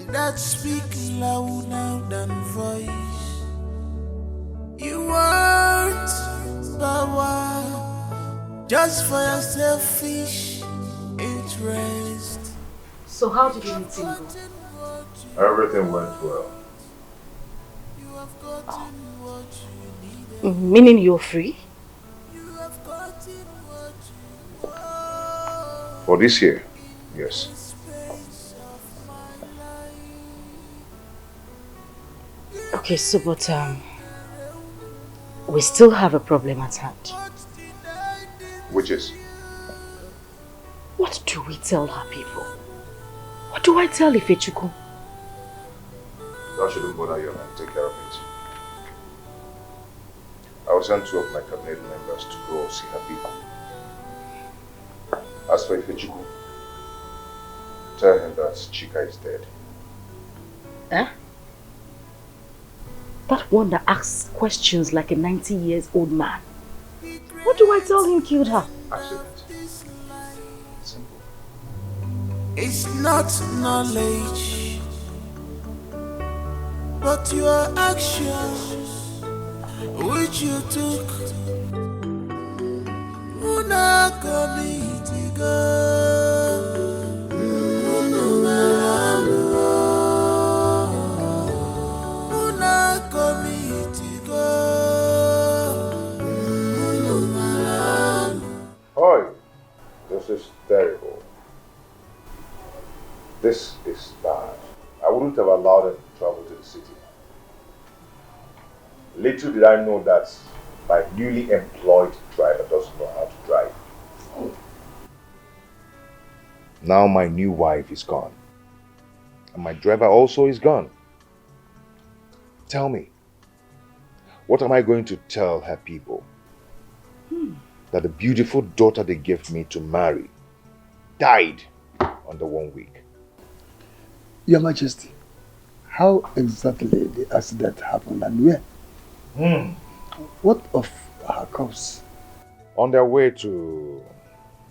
that speak louder than voice. You want power just for your selfish interest. So how did the meeting go? Everything went well. Meaning you're free? For this year, yes. Okay, so but we still have a problem at hand. Which is? What do we tell her people? What do I tell Ifechuku? That shouldn't bother you, man. Take care of it. I will send 2 of my cabinet members to go see her people. As for Ifechuku, tell him that Chica is dead. Eh? That one that asks questions like a 90-year-old man. What do I tell him killed her? Accident. Simple. It's not knowledge, but your actions which you took. Una Oi, this is terrible. This is bad. I wouldn't have allowed them to travel to the city. Little did I know that my newly employed driver doesn't know how to drive. Now my new wife is gone. And my driver also is gone. Tell me, what am I going to tell her people? That the beautiful daughter they gave me to marry died under 1 week. Your Majesty, how exactly the accident happened and where? What of her corpse? On their way to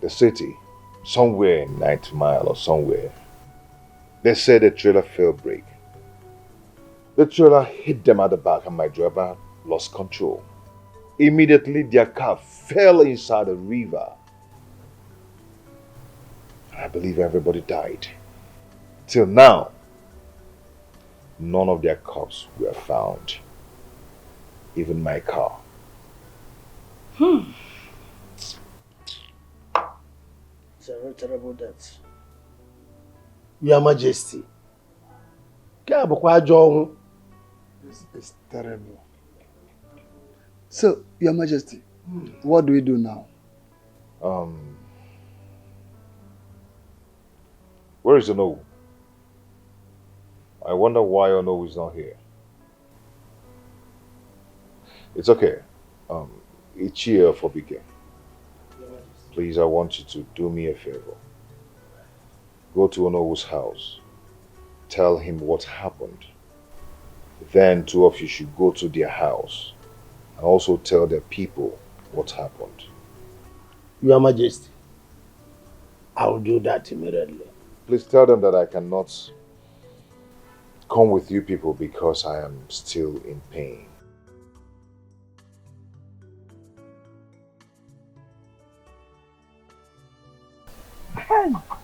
the city, somewhere in 90 Mile or somewhere, they said the trailer fell break. The trailer hit them at the back and my driver lost control. Immediately their car fell inside the river. I believe everybody died. Till now, none of their corpses were found. Even my car. It's a very terrible death. Your Majesty. This is terrible. So, Your Majesty, what do we do now? Where is Ono? I wonder why Ono is not here. It's okay. It's here for Dikeh. Please, I want you to do me a favor. Go to Ono's house. Tell him what happened. Then 2 of you should go to their house and also tell their people what happened. Your Majesty, I will do that immediately. Please tell them that I cannot come with you people because I am still in pain.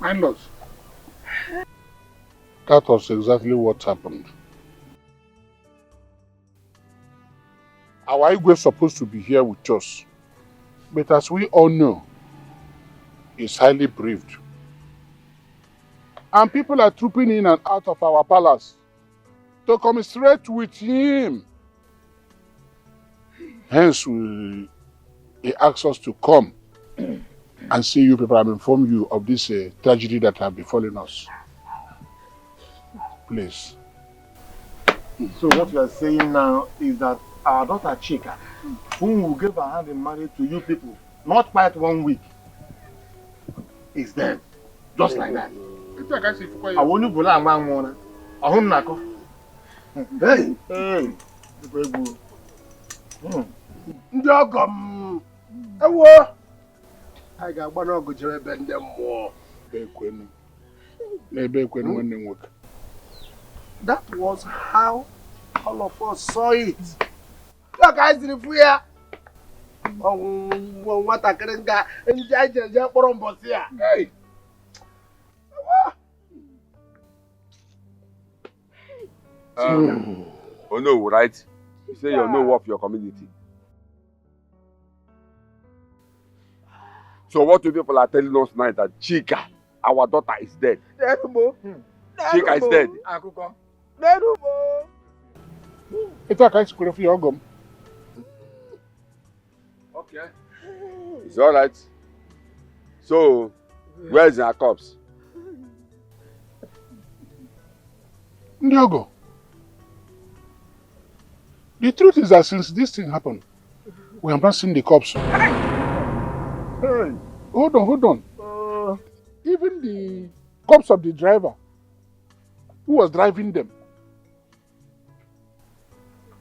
My lord, that was exactly what happened. Our Igwe was supposed to be here with us, but as we all know, he's highly bereaved. And people are trooping in and out of our palace to commiserate with him. Hence, he asks us to come and see you people and inform you of this tragedy that have befallen us. Please. So what you are saying now is that our daughter Chica, whom will give her hand in marriage to you people, not quite 1 week, is dead. Just like that. I want you to man. I want nako. Hey, hey, Ndogom. Ewo. I got one of good jere bend them more. That was how all of us saw it. Look, guys, in the fear. Oh, what I can't get. And I just put on boss here. Hey. Oh no, right? You say you know of your community. So what you people are telling us now is that Chica, our daughter, is dead. Chica is dead. It's a kind of your gum. Okay. It's all right. So, where's our corpse? Ndiogo. The truth is that since this thing happened, we have not seen the corpse. Hey, hold on. Even the corpse of the driver who was driving them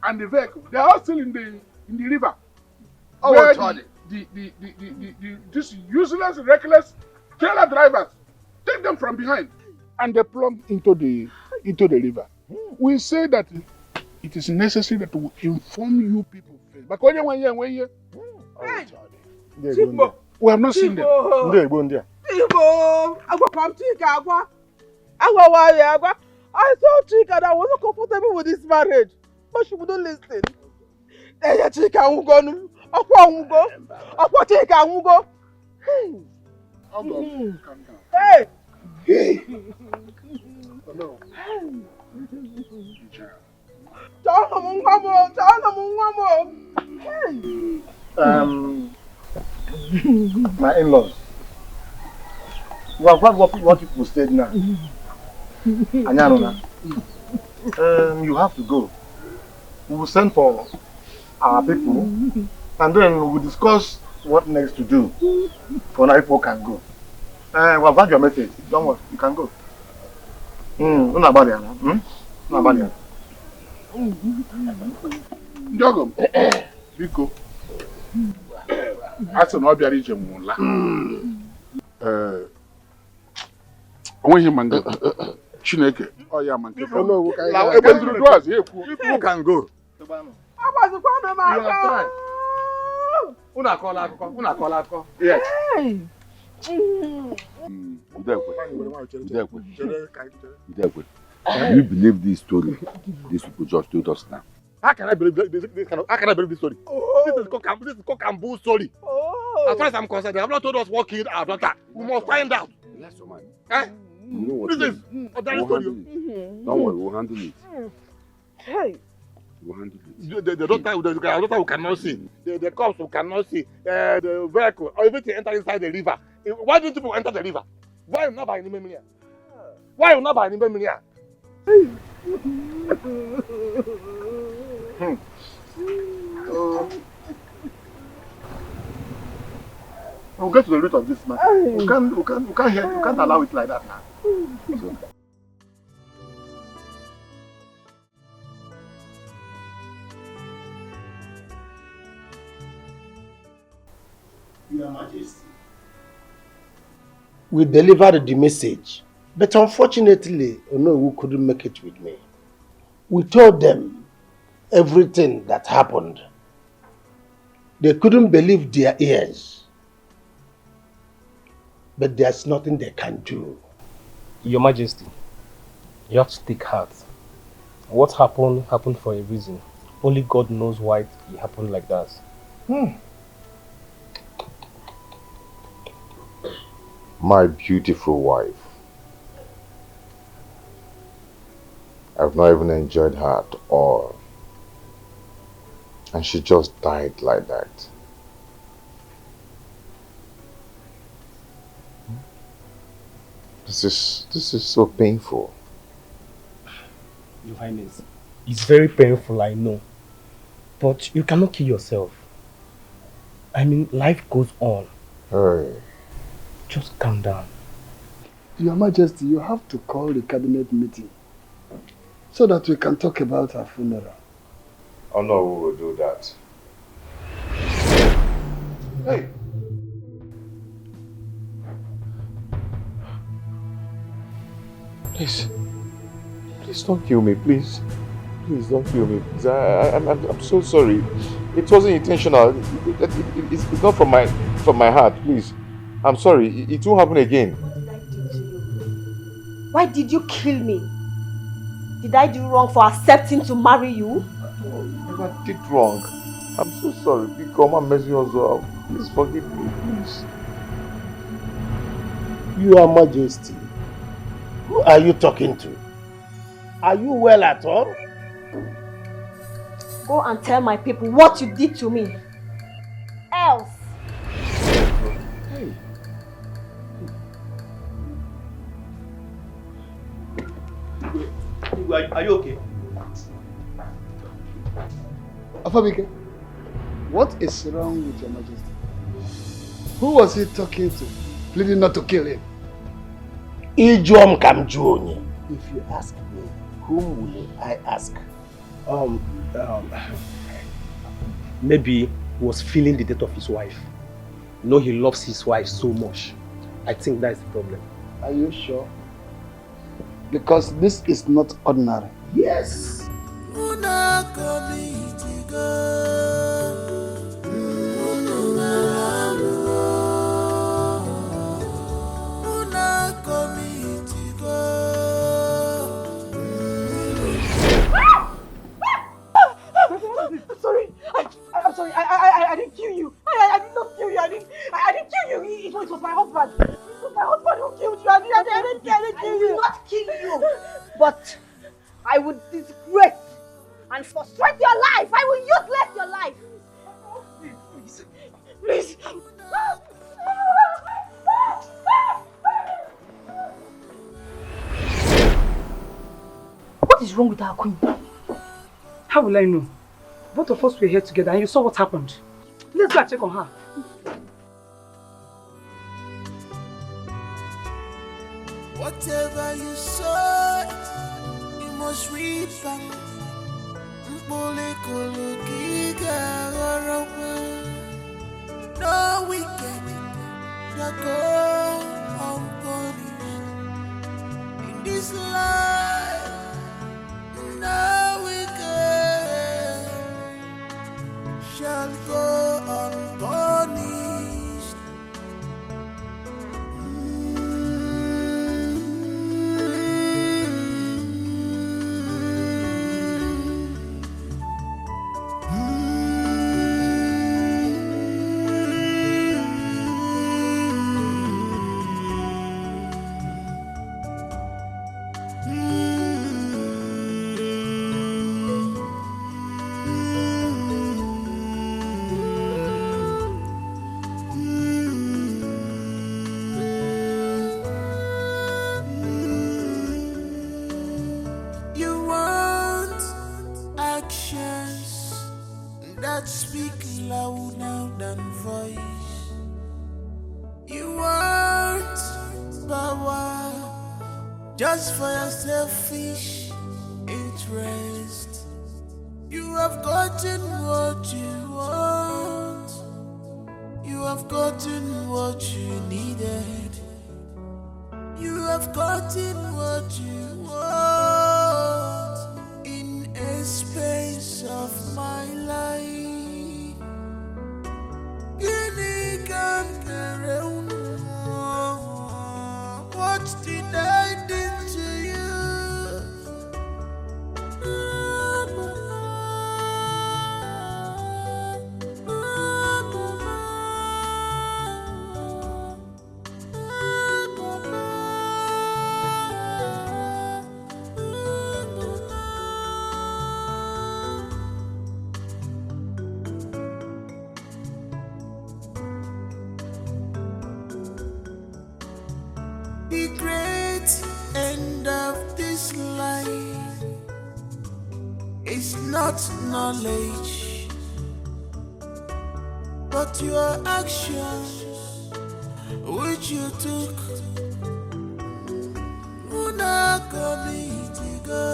and the vehicle, they are all still in the river. Oh, where Charlie. These useless, reckless trailer drivers take them from behind and they plunge into the river. We say that it is necessary that we inform you people first. But we have not seen them. I told Chica that I wasn't comfortable with this marriage, but she wouldn't listen. Hey, Chica, I'm going. Aqua Chica, I'm going. Hey. Hey. No. My in-laws. We have heard what people said now. Anyaruna. You have to go. We will send for our people and then we will discuss what next to do. For now, people can go. We have heard your message. Don't worry, you can go. Ndiogo, Biko. I said, no, be a region. When you man, Chineke. Oh, yeah, man. People can go. Yes. Do you believe this story? These people just told us now. How can I believe this story? This is cock and bull story. As far as I'm concerned, they have not told us what killed our daughter. We must find out. Yes, man. You know what this is a story. Don't worry, we'll handle it. Hey. We'll handle it. The daughter who cannot see, the cops who cannot see, the vehicle, or everything enter inside the river. Why do people enter the river? Why not by any means? Why not by any means? We'll get to the root of this matter. We can't allow it like that now. Your Majesty, we delivered the message, but unfortunately, Onowu couldn't make it with me. We told them everything that happened. They couldn't believe their ears. But there's nothing they can do. Your Majesty, you have to take heart. What happened for a reason. Only God knows why it happened like that. My beautiful wife, I've not even enjoyed her at all. And she just died like that. This is so painful. Your Highness, it's very painful, I know. But you cannot kill yourself. I mean, life goes on. Hey. Just calm down. Your Majesty, you have to call the cabinet meeting so that we can talk about her funeral. Oh no, we will do that. Hey! Please don't kill me, please. Please don't kill me. Please. I'm so sorry. It wasn't intentional. It's not from my heart, please. I'm sorry. It won't happen again. Why did you kill me? Did I do wrong for accepting to marry you? I never did wrong. I'm so sorry. Become a messing us up. Please forgive me, please. Your Majesty, who are you talking to? Are you well at all? Go and tell my people what you did to me. Else. Hey. Are you okay? Afabike, what is wrong with Your Majesty? Who was he talking to, pleading not to kill him? Ijom Kamjuoni. If you ask me, whom will I ask? Maybe he was feeling the death of his wife. You know, he loves his wife so much. I think that's the problem. Are you sure? Because this is not ordinary. Yes. I'm sorry. I didn't kill you. I did not kill you. I didn't kill you. It was my husband. It was my husband who killed you. I didn't kill you. I did not kill you. But I would disgrace and frustrate your life. I will useless your life. Please. What is wrong with our queen? How will I know? Both of us were here together and you saw what happened. Let's go and check on her. Whatever you sow, you must reap. No wicked that go unpunished in this life. No wicked shall go unpunished. Speak louder than voice. You want power just for your selfish interest. You have gotten what you want. You have gotten what you needed. You have gotten what you want in a space of my life. What did I do to you? It's not knowledge, but your actions which you took. Una comitiga.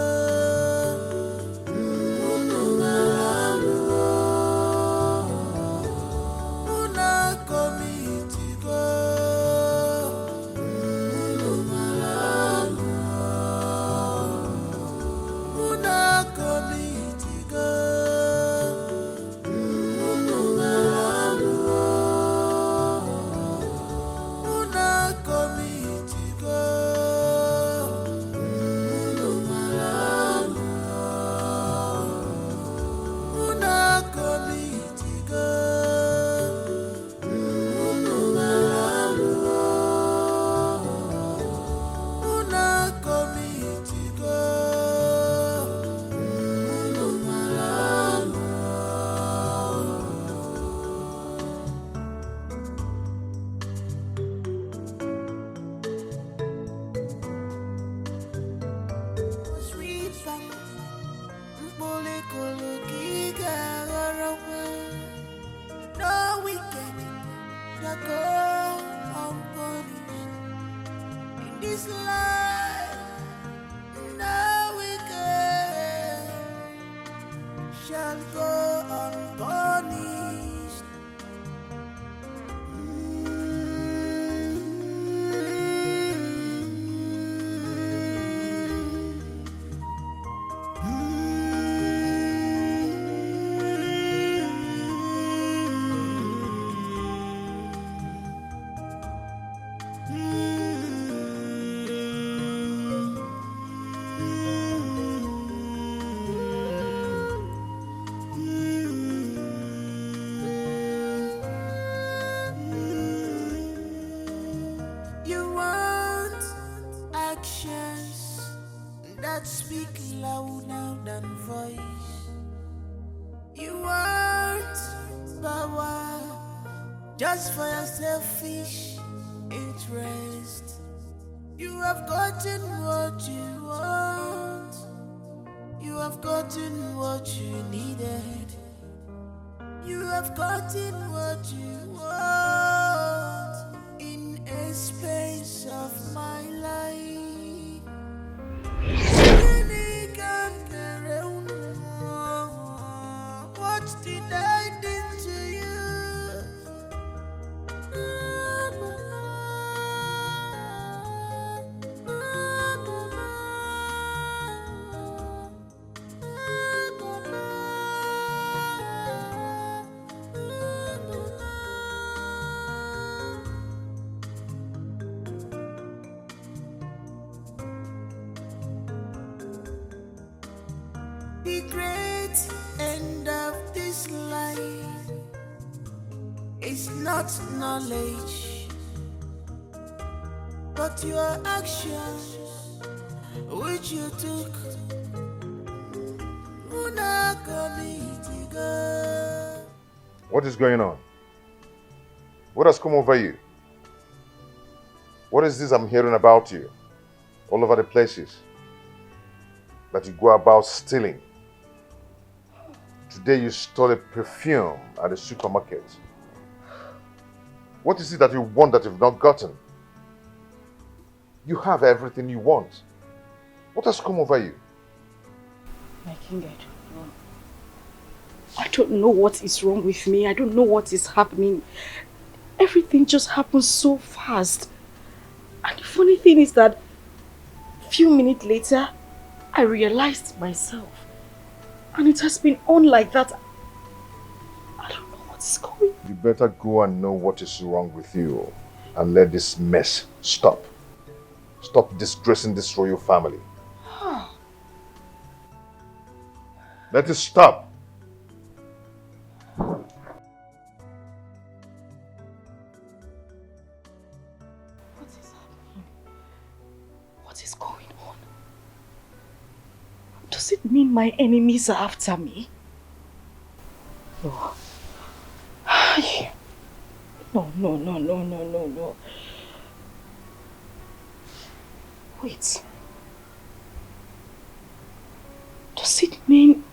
Speak louder than voice. You want power just for your selfish interest. You have gotten what you want. You have gotten what you needed. You have gotten what you want in a space of my life. What did I do to you? The great end of this life is not knowledge, but your actions which you took. What is going on? What has come over you? What is this I'm hearing about you? All over the places that you go about stealing. Today you stole a perfume at the supermarket. What is it that you want that you've not gotten? You have everything you want. What has come over you? My king, I don't know. I don't know what is wrong with me. I don't know what is happening. Everything just happens so fast. And the funny thing is that a few minutes later, I realized myself. And it has been on like that. I don't know what is going on. You better go and know what is wrong with you and let this mess stop. Stop disgracing this royal family. Let it stop. What is happening? What is going on? Does it mean my enemies are after me? No. No. Wait. Does it mean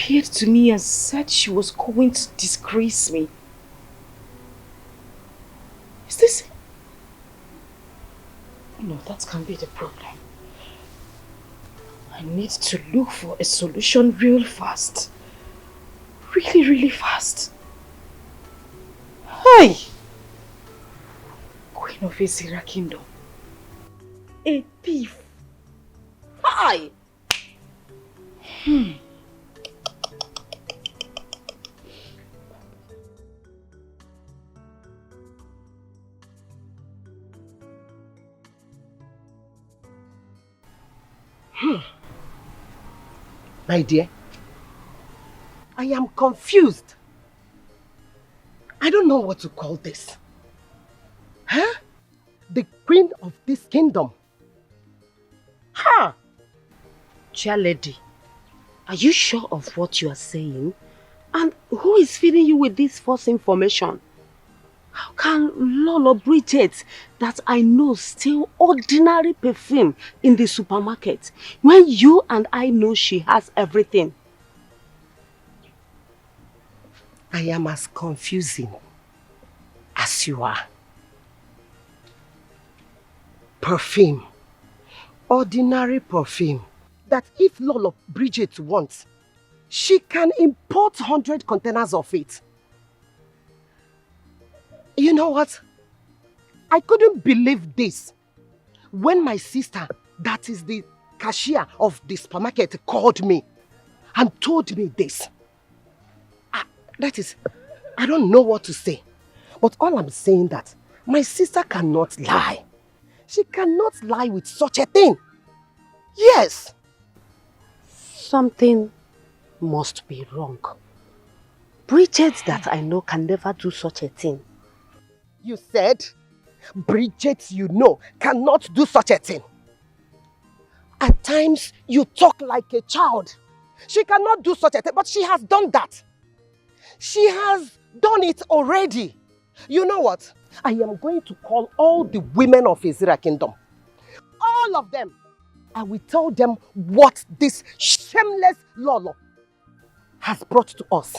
appeared to me and said she was going to disgrace me. Is this... No, that can't be the problem. I need to look for a solution real fast. Really, really fast. Hey! Queen of Ezira Kingdom. A thief. Hi! My dear, I am confused. I don't know what to call this. Huh? The queen of this kingdom. Ha! Dear lady, are you sure of what you are saying? And who is feeding you with this false information? How can Lolo Bridget, that I know, steal ordinary perfume in the supermarket when you and I know she has everything? I am as confusing as you are. Perfume. Ordinary perfume. That if Lolo Bridget wants, she can import 100 containers of it. You know what? I couldn't believe this when my sister, that is the cashier of the supermarket, called me and told me this. That is, I don't know what to say. But all I'm saying that my sister cannot lie. She cannot lie with such a thing. Yes. Something must be wrong. Bridget that I know can never do such a thing. You said Bridget you know cannot do such a thing. At times you talk like a child. She cannot do such a thing, but she has done that. She has done it already. You know what? I am going to call all the women of Ezira Kingdom. All of them. I will tell them what this shameless Lolo has brought to us.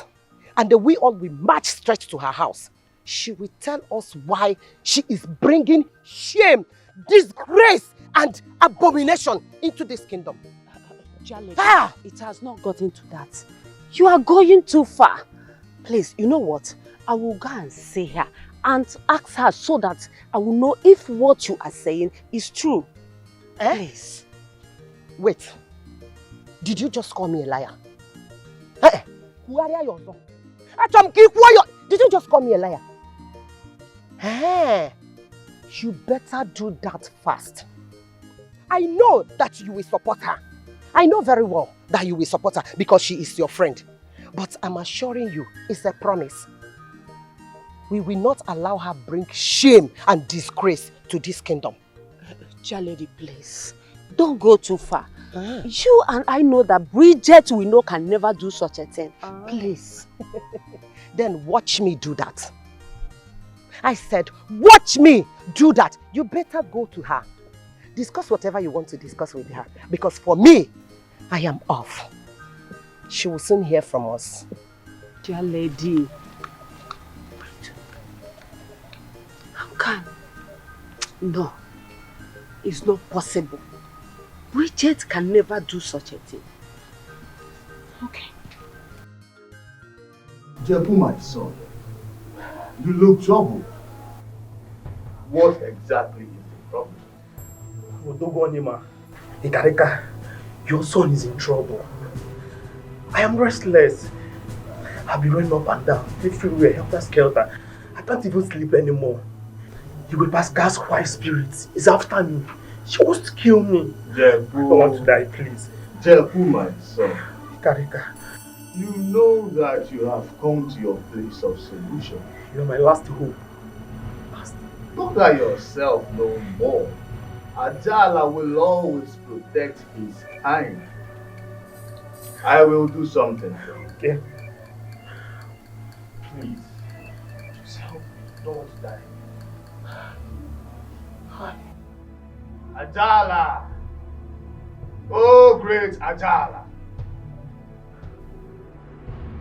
And then we all will march straight to her house. She will tell us why she is bringing shame, disgrace and abomination into this kingdom. It has not gotten to that. You are going too far. Please, you know what? I will go and see her and ask her so that I will know if what you are saying is true. Please. Wait. Did you just call me a liar? Did you just call me a liar? You better do that fast. I know that you will support her. I know very well that you will support her because she is your friend. But I'm assuring you, it's a promise. We will not allow her bring shame and disgrace to this kingdom. Dear lady, please, don't go too far. You and I know that Bridget we know can never do such a thing. Please. Then watch me do that. I said, watch me do that. You better go to her. Discuss whatever you want to discuss with her. Because for me, I am off. She will soon hear from us. Dear lady. How can? No. It's not possible. Bridget can never do such a thing. Okay. Jebu, my son, you look troubled. What exactly is the problem? Odogonima, Ikarika, your son is in trouble. I am restless. I've been running up and down, everywhere, helter-skelter. I can't even sleep anymore. You Pascal's wife spirit is after me. She wants to kill me. Jebu. I want to die, please. Jebu, my son. Ikarika. You know that you have come to your place of solution. You're my last hope. Look at yourself no more. Ajala will always protect his kind. I will do something. Okay. Please. Just help me. I don't want to die. Ajala! Oh, great Ajala!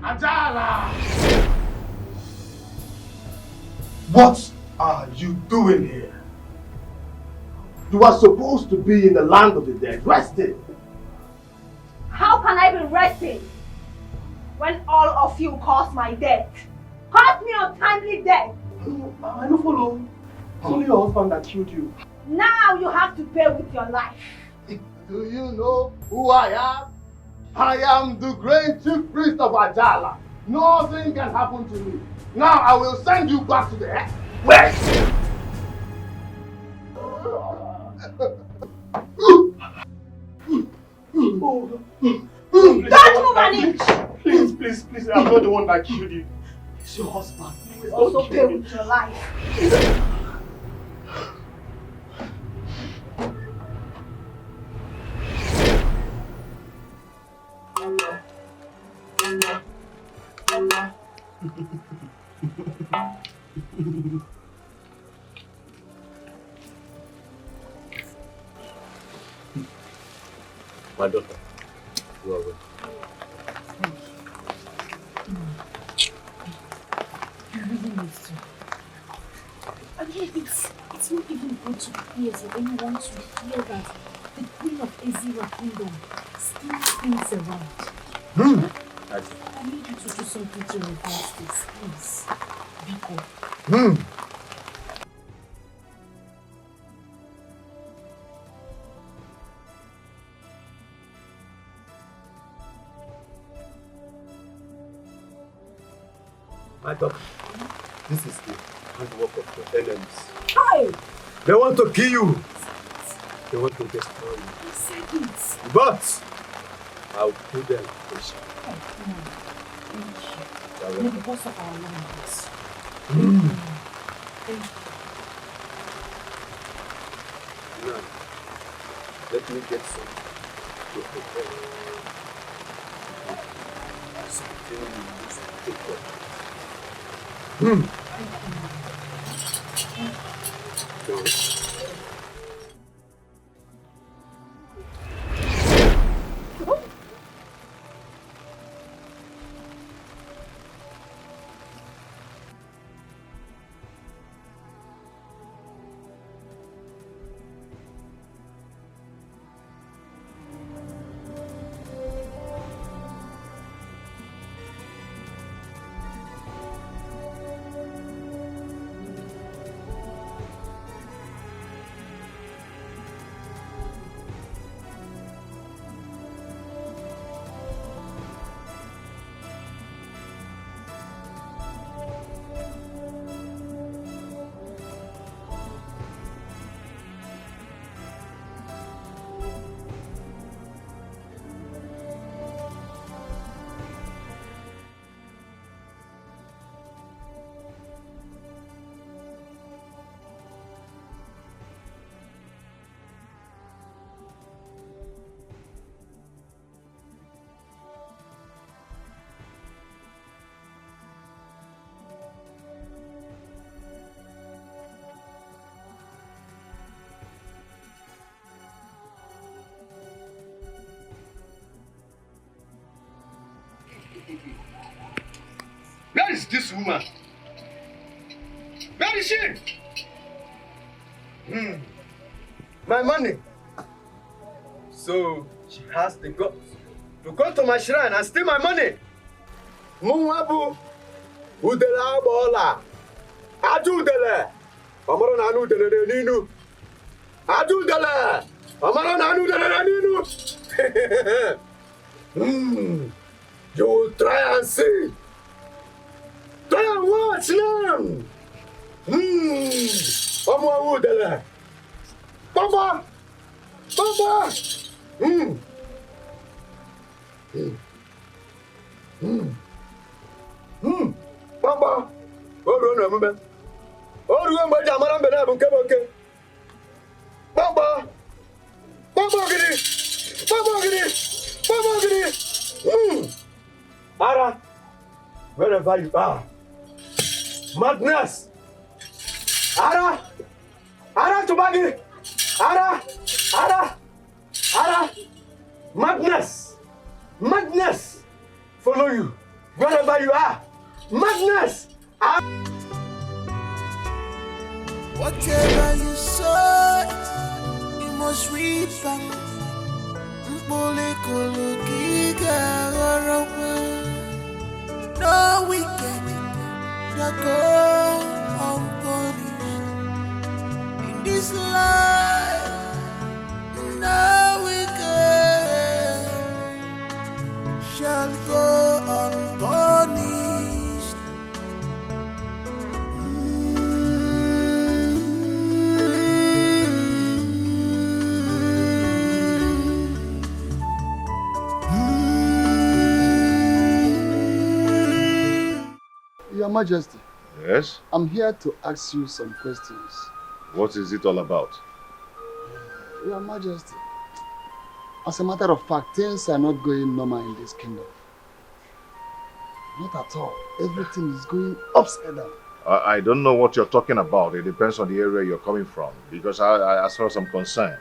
Ajala! What are you doing here? You are supposed to be in the land of the dead, resting. How can I be resting when all of you caused my death? Caused me untimely death. I don't follow. It's only your husband that killed you. Now you have to pay with your life. Do you know who I am? I am the great chief priest of Ajala. Nothing can happen to me. Now I will send you back to the earth. Wait! Don't move an inch! Please, I'm not the one that killed you. It's your husband. You also pay with your life. My daughter, you are well. You really need to. I mean, it's not even good to hear for anyone to hear that the Queen of Ezira Kingdom still spins around. I need you to do something to reverse this, please. Biko. My daughter, this is the handwork of your enemies. Hi! They want to kill you. They want to destroy you. But I'll put them in shape. May the boss of our land bless. Thank you. Now, let me get some to prepare. Something you use to take care. Where is this woman? Where is she? My money. So she has the guts to go to my shrine and steal my money. Muwabu, udela bola, adudele, amaro nanu dele ninu, adudele, amaro nanu dele ninu. You will try and see. Try and watch them. Ọmọ udele, Papa, Papa. Papa, oru na mbe. Oru mbe jamara mbe na bunke bunke. Papa. Papa gidi. Papa gidi. Papa gidi. Ara, wherever you are. Madness. Ara. Ara tubagi. Ara. Ara. Ara. Madness. Madness. Follow you. Wherever you are, madness! Whatever you sow, you must reap back. No wicked that go unpunished in this life. No wicked shall go unpunished. Your Majesty. Yes? I'm here to ask you some questions. What is it all about? Your Majesty, as a matter of fact, things are not going normal in this kingdom. Not at all. Everything is going upside down. I don't know what you're talking about. It depends on the area you're coming from. Because as far as I'm concerned,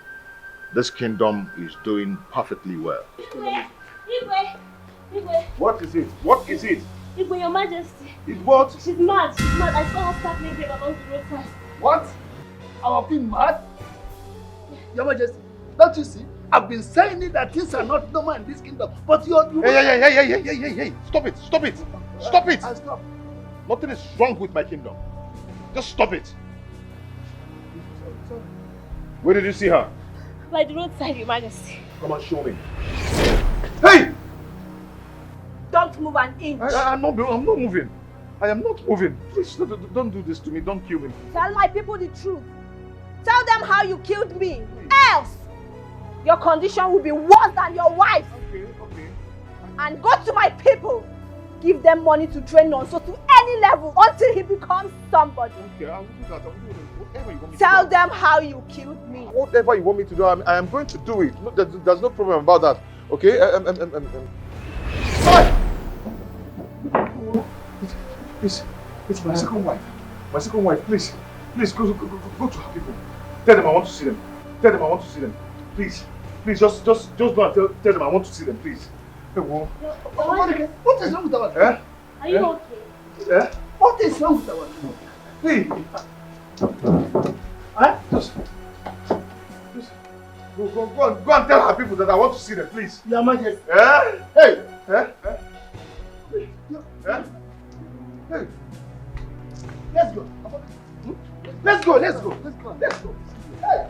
this kingdom is doing perfectly well. Igwe! What is it? What is it? Igwe, Your Majesty. It's what? She's mad. She's mad. I saw her start making along the roadside. What? Our queen mad? Your Majesty, don't you see? I've been saying it that things are not normal in this kingdom, but you Hey! Stop it! Stop it! Stop it! Stop. Nothing is wrong with my kingdom. Just stop it. Where did you see her? By the roadside, Your Majesty. Come and show me. Hey! Don't move an inch. I'm not moving. I am not moving. Please, don't do this to me. Don't kill me. Tell my people the truth. Tell them how you killed me. Else, your condition will be worse than your wife's. Okay. And go to my people. Give them money to train Nonso to any level until he becomes somebody. Okay, I will do that. I will do whatever you want me to do. Tell them how you killed me. Whatever you want me to do, I am going to do it. No, there's no problem about that. Okay? It's my second wife. My second wife, please. Please, go to her people. Tell them I want to see them. Please, just go and tell them I want to see them, please. What is wrong with our Eh? Are you okay? Eh? What is wrong with our Please. Just go and tell her people that I want to see them, please. Your Majesty. Eh? Hey! Eh? Hey! Let's go. Let's go. Hey!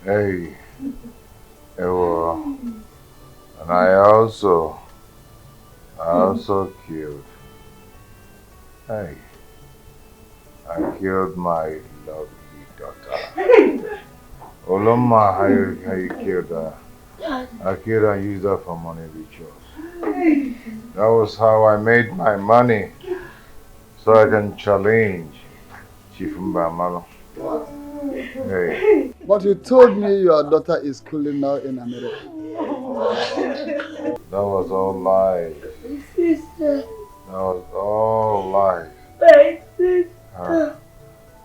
Hey, Ewa, and I also killed. Hey, I killed my lovely daughter. Oloma, how you killed her? I killed her and used her for money rituals. That was how I made my money, so I can challenge Chief Mbamalo. Hey. But you told me your daughter is schooling now in America. That was all lies. That was all lies.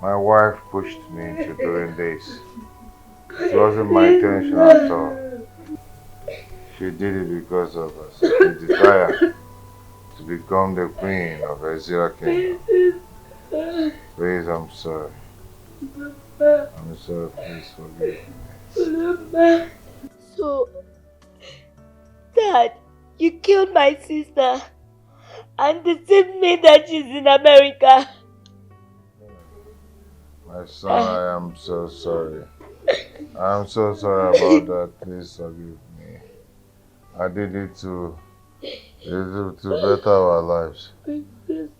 My wife pushed me into doing this. It wasn't my intention at all. She did it because of a certain desire to become the queen of Ezra Kingdom. Please, I'm sorry. I'm sorry, please forgive me. So, Dad, you killed my sister and deceived me that she's in America. My son, I am so sorry. I'm so sorry about that. Please forgive me. I did it to better our lives.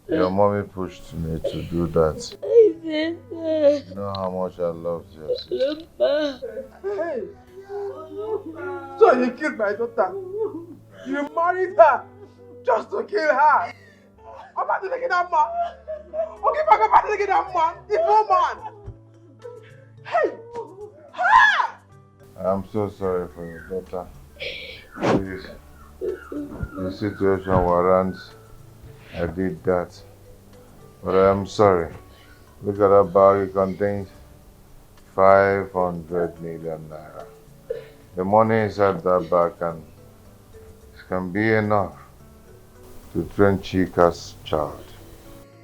Your mommy pushed me to do that. You know how much I loved your sister. Hey. So you killed my daughter. You married her just to kill her. I'm about to take that man. Okay, I'm about to take that man. Evil man. Hey. Ha! I'm so sorry for your daughter. Please, the situation warrants I did that. But I'm sorry. Look at that bag, it contains 500 million naira. The money inside that bag can be enough to train Chica's child.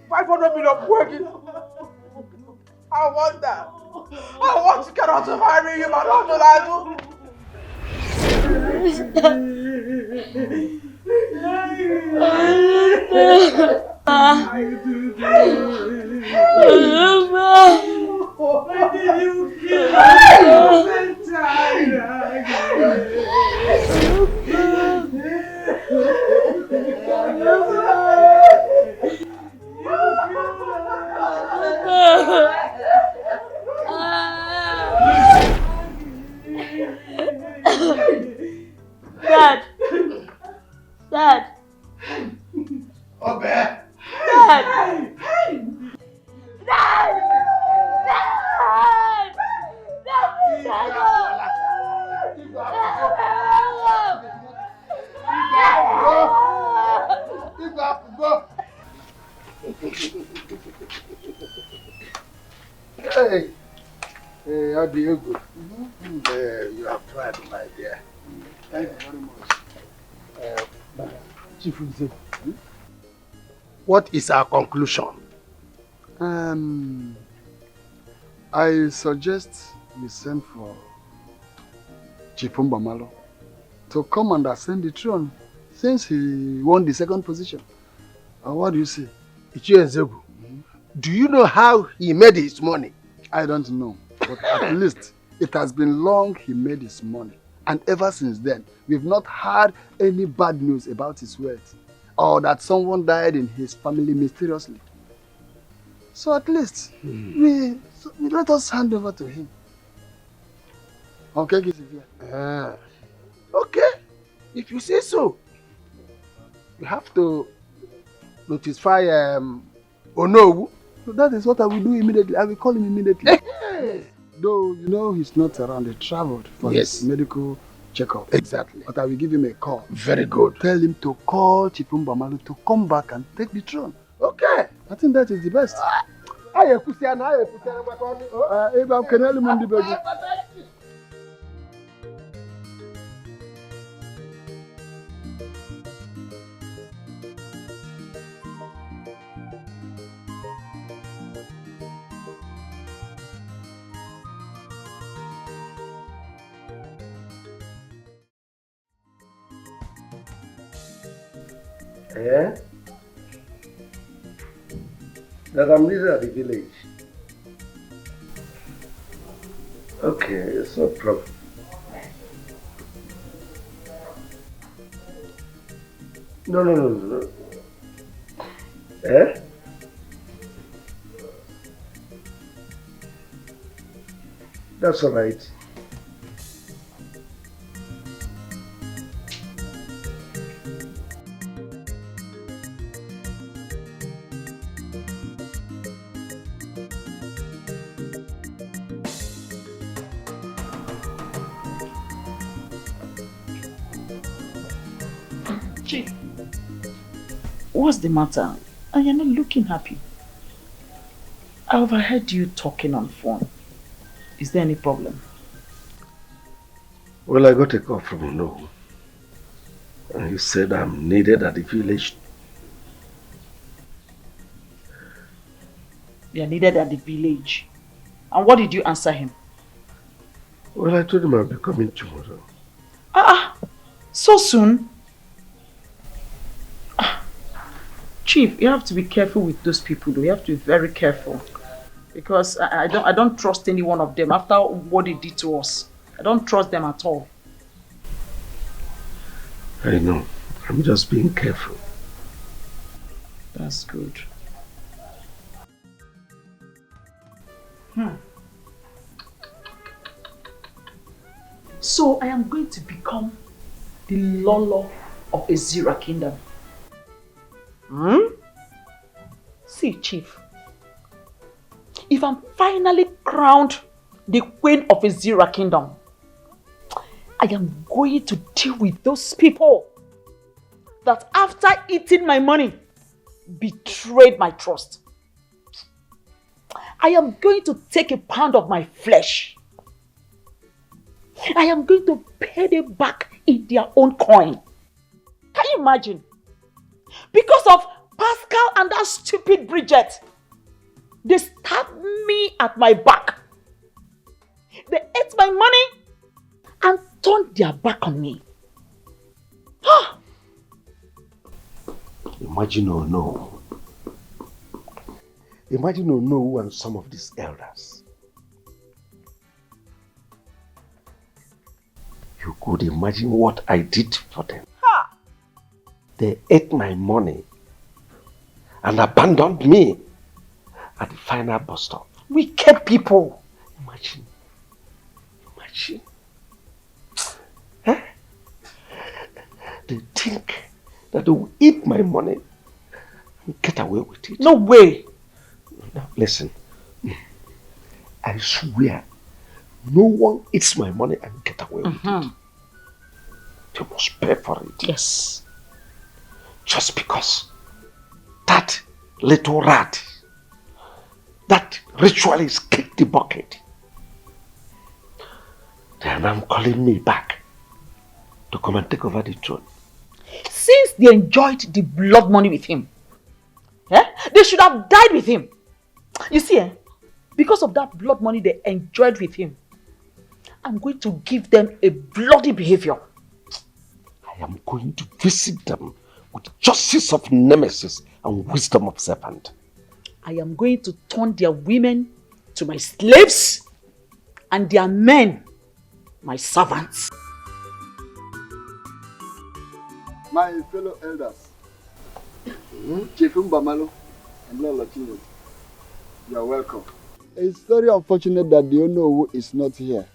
500 million working. I want that. I want to get out of marry you, but not to Dad! Dad! Obe! Dad! Dad! Hey, how do you go? You have tried, my dear. Thank you very much. Chief Uze, what is our conclusion? I suggest we send for Chief Mbamalo to come and ascend the throne since he won the second position. What do you say? Ichie, do you know how he made his money? I don't know, but at least it has been long he made his money. And ever since then, we've not heard any bad news about his wealth or that someone died in his family mysteriously. So at least we let us hand over to him. Okay, Gizivia? Okay, if you say so. You have to notify Onowu. So that is what I will do immediately. I will call him immediately. Though, you know, he's not around. He traveled for his medical checkup. Exactly. But I will give him a call. Very good. Tell him to call Chipumbamalu to come back and take the throne. Okay. I think that is the best. Yeah? That I'm needed at the village. Okay, it's no problem. No. Eh? That's all right. Chief, what's the matter? And you're not looking happy. I overheard you talking on phone. Is there any problem? Well, I got a call from Onowu. And he said I'm needed at the village. You're needed at the village. And what did you answer him? Well, I told him I'll be coming tomorrow. So soon? Chief, you have to be careful with those people though. You have to be very careful. Because I don't trust any one of them after what they did to us. I don't trust them at all. I know. I'm just being careful. That's good. So I am going to become the Lolo of Ezira Kingdom. See, Chief, if I'm finally crowned the Queen of Ezira Kingdom, I am going to deal with those people that after eating my money, betrayed my trust. I am going to take a pound of my flesh. I am going to pay them back in their own coin. Can you imagine? Because of Pascal and that stupid Bridget, they stabbed me at my back. They ate my money and turned their back on me. Imagine Ono. Imagine Ono and some of these elders. You could imagine what I did for them. Ha! They ate my money and abandoned me at the final bus stop. Wicked people. Imagine. Huh? They think that they will eat my money and get away with it. No way. Now listen, I swear, no one eats my money and get away with it. They must pay for it. Yes. Just because that little rat, that ritualist kicked the bucket. They are now calling me back to come and take over the throne. Since they enjoyed the blood money with him, they should have died with him. You see, because of that blood money they enjoyed with him, I'm going to give them a bloody behavior. I am going to visit them with justice of nemesis and wisdom of serpent. I am going to turn their women to my slaves and their men my servants. My fellow elders, Chief Mbamalo and Lola Chino, you are welcome. It's very unfortunate that the Ono is not here.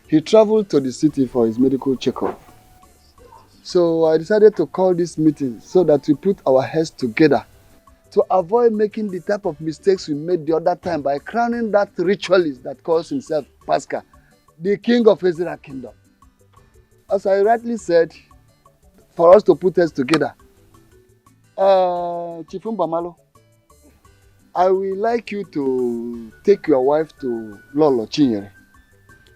He traveled to the city for his medical checkup. So I decided to call this meeting so that we put our heads together to avoid making the type of mistakes we made the other time by crowning that ritualist that calls himself Pascal, the king of Israel kingdom. As I rightly said, for us to put heads together, Chief Mbamalo, I would like you to take your wife to Lolo Chinyere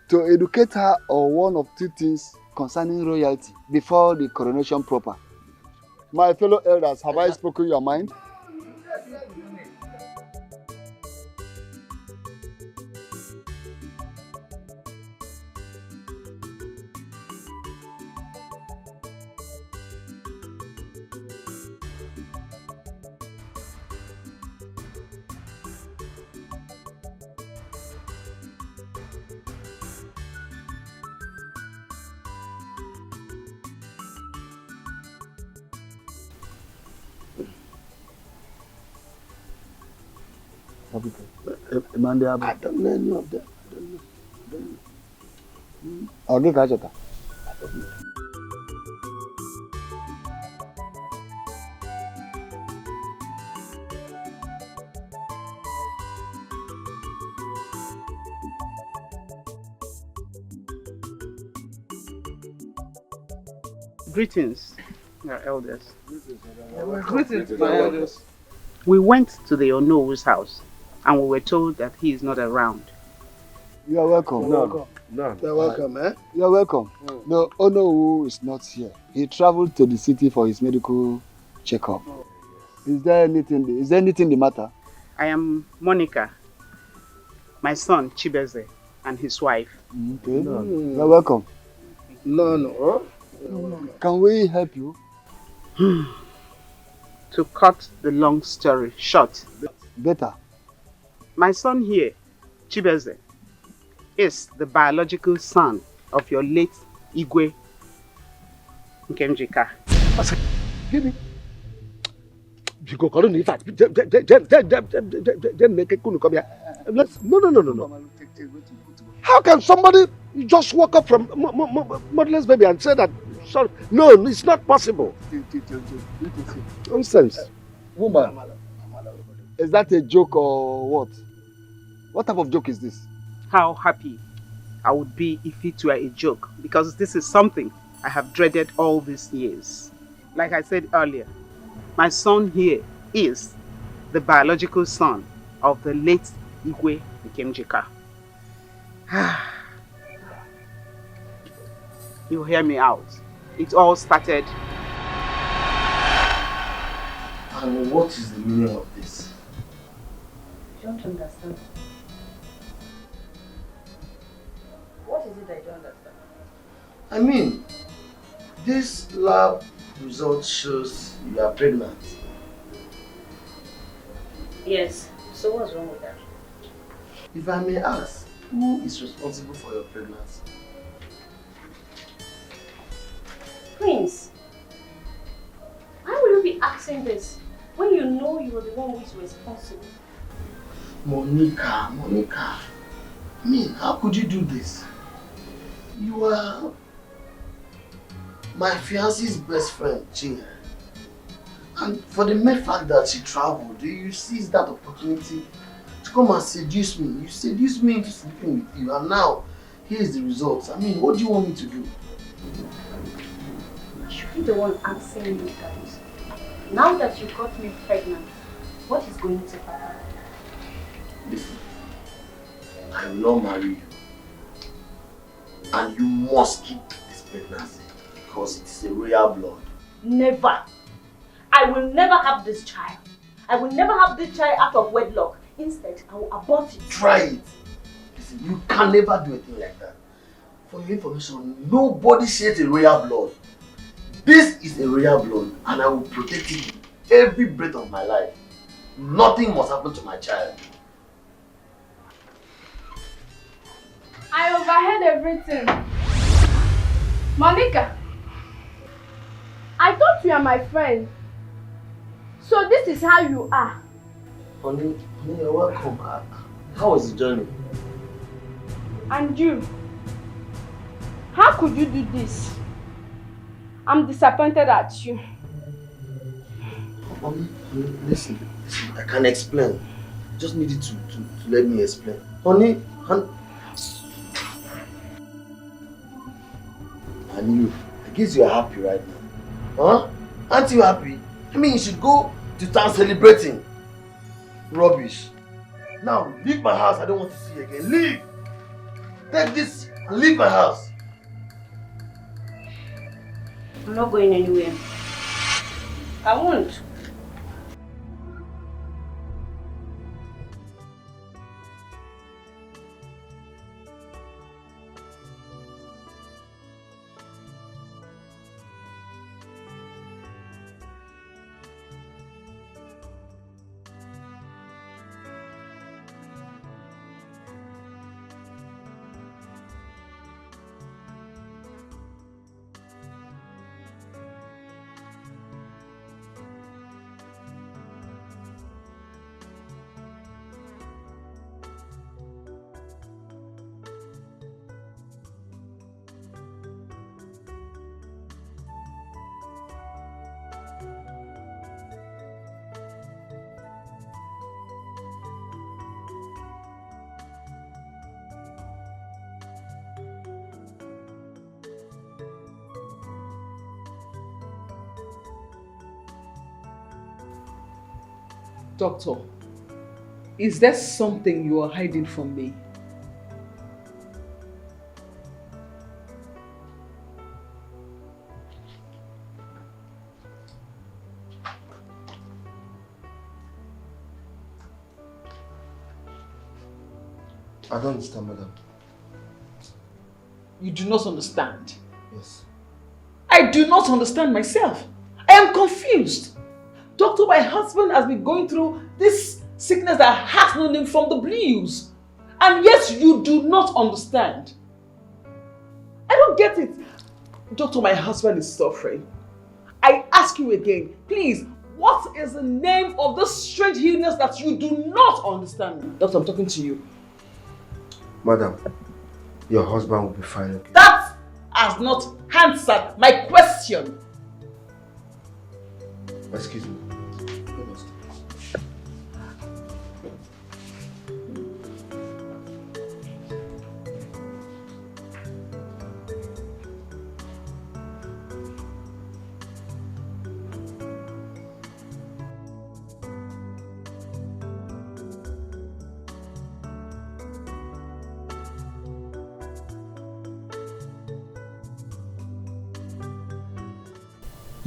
to educate her on one of two things concerning royalty before the coronation proper. My fellow elders, have I spoken your mind? I don't know any of them. I'll give Ajota. Greetings, your elders. Greetings, my elders. We went to the Ono's house and we were told that he is not around. You are welcome. No. You're welcome, eh? You're welcome. No, Ono is not here. He traveled to the city for his medical checkup. Is there anything the matter? I am Monica, my son Chibeze, and his wife. Okay. You're welcome. No. Can we help you? To cut the long story short. Better. My son here, Chibeze, is the biological son of your late Igwe Nkemjika. Give me. No. How can somebody just walk up from motherless baby and say that? Sorry, no, it's not possible. Nonsense. Woman, is that a joke or what? What type of joke is this? How happy I would be if it were a joke, because this is something I have dreaded all these years. Like I said earlier, my son here is the biological son of the late Igwe became Chica. You hear me out. It all started. And what is the meaning of this? I don't understand. What is it I don't understand? I mean, this lab result shows you are pregnant. Yes. So what's wrong with that? If I may ask, who is responsible for your pregnancy? Prince, why will you be asking this when you know you are the one who is responsible? Monica. I mean, how could you do this? You are my fiance's best friend, Chica. And for the mere fact that she traveled, you seize that opportunity to come and seduce me. You seduced me into sleeping with you, and now here is the results. I mean, what do you want me to do? You should be the one asking me guys. Now that you got me pregnant, what is going to happen? Listen, I will not marry you. And you must keep this pregnancy because it is a royal blood. Never. I will never have this child. I will never have this child out of wedlock. Instead, I will abort it. Try it. Listen, you can never do anything like that. For your information, nobody sheds a royal blood. This is a royal blood and I will protect it every breath of my life. Nothing must happen to my child. I overheard everything. Monica, I thought you are my friend. So this is how you are. Honey, you're welcome. How was the journey? And you? How could you do this? I'm disappointed at you. Honey, listen, I can explain. Just need you to let me explain. Honey, and you, I guess you are happy right now. Huh? Aren't you happy? I mean, you should go to town celebrating. Rubbish. Now, leave my house. I don't want to see you again. Leave! Take this and leave my house. I'm not going anywhere. I won't. Doctor, is there something you are hiding from me? I don't understand, madam. You do not understand? Yes. I do not understand myself. I am confused. Doctor, my husband has been going through this sickness that has no name from the blues. And yet you do not understand. I don't get it. Doctor, my husband is suffering. I ask you again, please, what is the name of this strange illness that you do not understand? Doctor, I'm talking to you. Madam, your husband will be fine. Okay? That has not answered my question. Excuse me.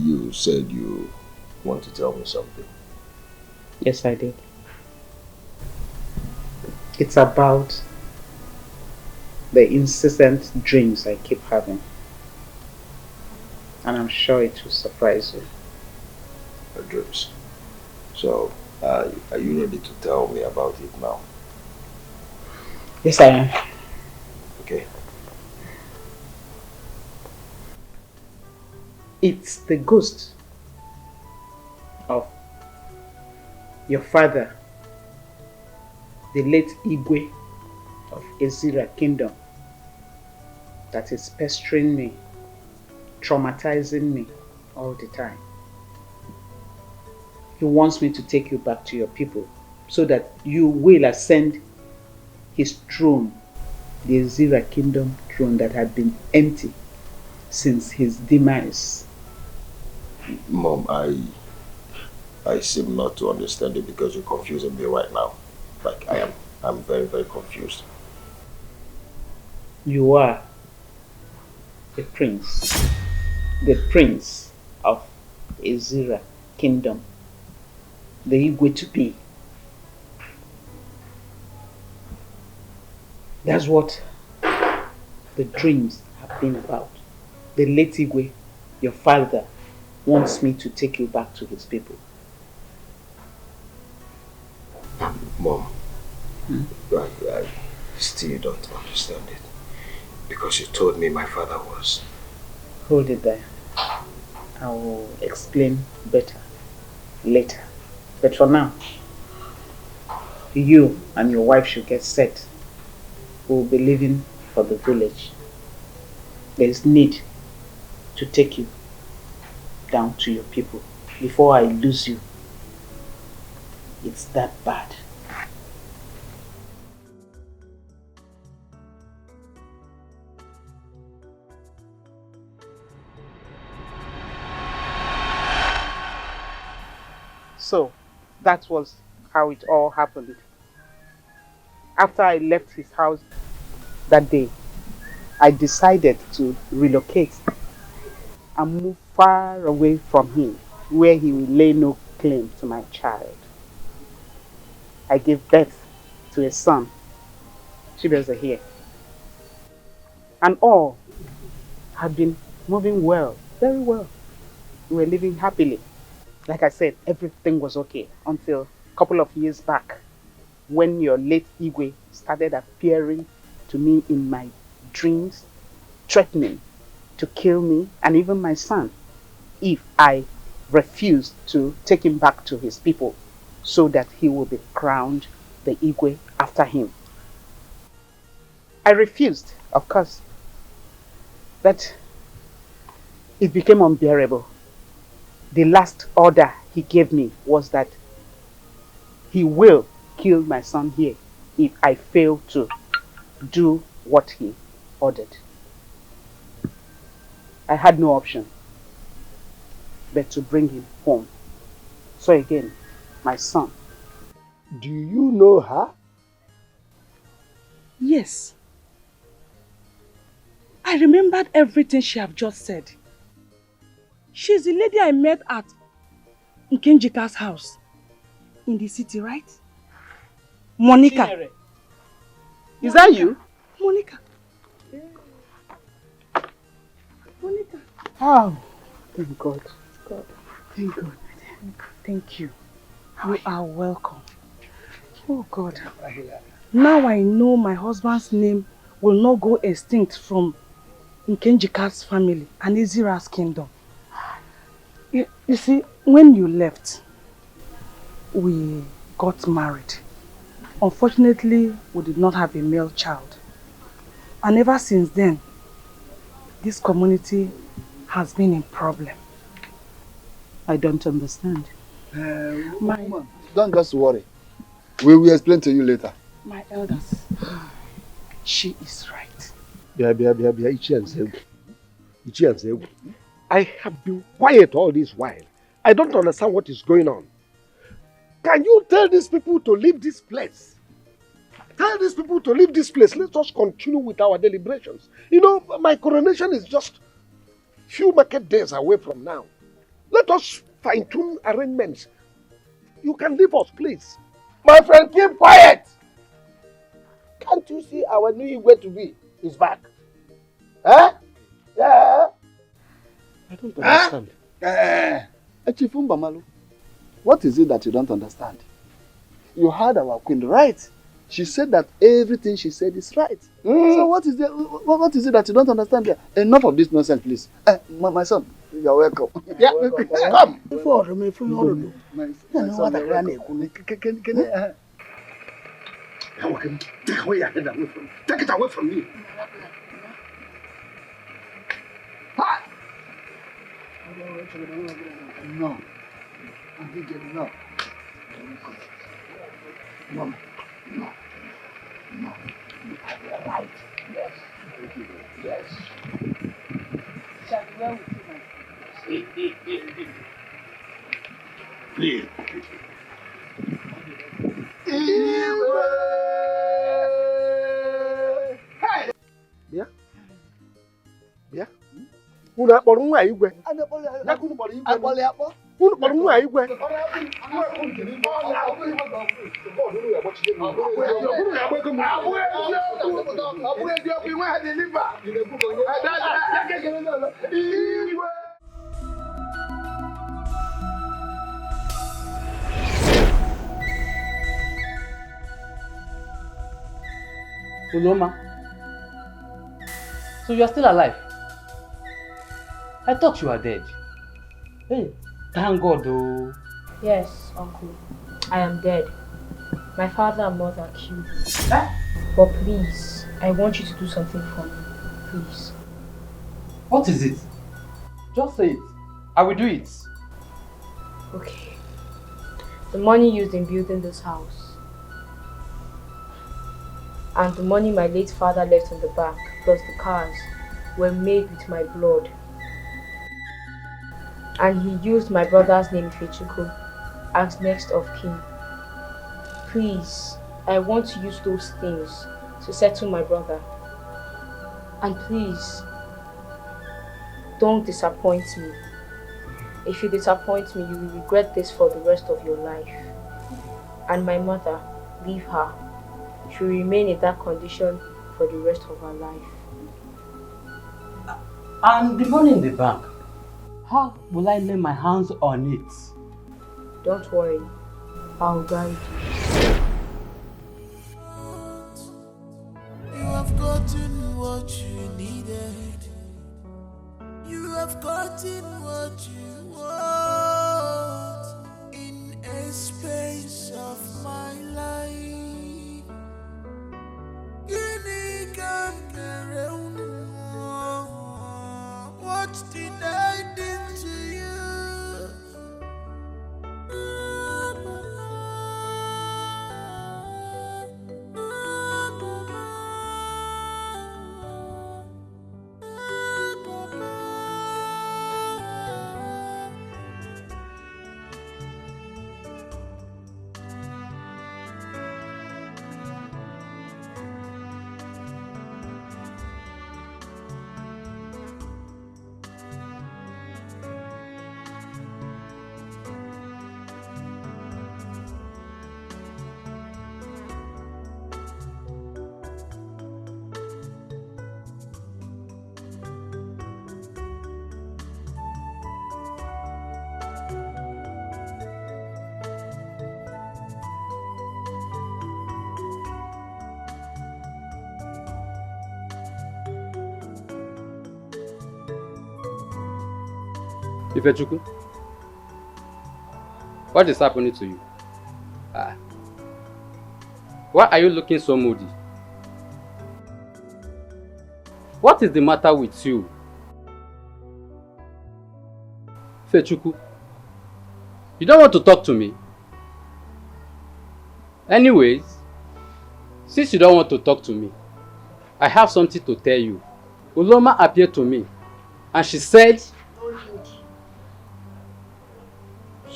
You said you want to tell me something. Yes, I did. It's about the incessant dreams I keep having. And I'm sure it will surprise you. The dreams. So, are you ready to tell me about it now? Yes, I am. Okay. It's the ghost of your father, the late Igwe of Ezira Kingdom, that is pestering me, traumatizing me all the time. He wants me to take you back to your people so that you will ascend his throne, the Ezira Kingdom throne that had been empty since his demise. Mom, I seem not to understand it because you're confusing me right now. Like I'm very, very confused. You are the prince of Ezira Kingdom, the Igwe to be. That's what the dreams have been about. The late Igwe, your father, wants me to take you back to his people. Mom, I still don't understand it. Because you told me my father was... Hold it there. I will explain better later. But for now, you and your wife should get set. We will be leaving for the village. There is need to take you down to your people before I lose you. It's that bad. So, that was how it all happened. After I left his house that day, I decided to relocate and move far away from him, where he will lay no claim to my child. I gave birth to a son. Chibueze here. And all had been moving well, very well. We were living happily. Like I said, everything was okay until a couple of years back when your late Igwe started appearing to me in my dreams, threatening to kill me and even my son if I refused to take him back to his people so that he will be crowned the Igwe after him. I refused, of course, but it became unbearable. The last order he gave me was that he will kill my son here if I fail to do what he ordered. I had no option but to bring him home. So again, my son. Do you know her? Yes. I remembered everything she have just said. She's the lady I met at Nkenjika's house in the city, right? Monica. Chinere. Is that you? Monica. Monica. Oh, thank God. God. Thank God. Thank you. You are welcome. Oh God. Now I know my husband's name will not go extinct from Nkenjika's family and Ezira's kingdom. You see, when you left, we got married. Unfortunately, we did not have a male child. And ever since then, this community has been in problem. I don't understand. Don't just worry. We will explain to you later. My elders, she is right. I have been quiet all this while. I don't understand what is going on. Can you tell these people to leave this place? Tell these people to leave this place. Let us continue with our deliberations. You know, my coronation is just few market days away from now. Let us fine-tune arrangements. You can leave us, please. My friend, keep quiet! Can't you see our new way to be is back? Huh? Yeah. I don't understand. Echifumba Malu, what is it that you don't understand? You heard our queen, right? She said that everything she said is right. So what is it that you don't understand there? Enough of this nonsense, please. My son, you are welcome. Yeah, come. Take it away from me. No. No. No. No. No. Right. Yes. Yes. Please. Bịa. Bịa. Unu akpọrọ nwa igwe? Unu kpọrọ nwa igwe? Uloma, so you are still alive? I thought you were dead. Hey, thank God though. Yes, uncle. I am dead. My father and mother killed me. But please, I want you to do something for me. Please. What is it? Just say it. I will do it. Okay. The money used in building this house and the money my late father left in the bank, plus the cars, were made with my blood. And he used my brother's name, Ifechukwu, as next of kin. Please, I want to use those things to settle my brother. And please, don't disappoint me. If you disappoint me, you will regret this for the rest of your life. And my mother, leave her. She will remain in that condition for the rest of her life. And the money in the bank, how will I lay my hands on it? Don't worry, I'll guide you. You have gotten what you needed. You have gotten what you want in a space of my life. Unique and around. What did I do to you? Ifechukwu, what is happening to you? Why are you looking so moody? What is the matter with you? Ifechukwu, you don't want to talk to me? Anyways, since you don't want to talk to me, I have something to tell you. Uloma appeared to me and she said,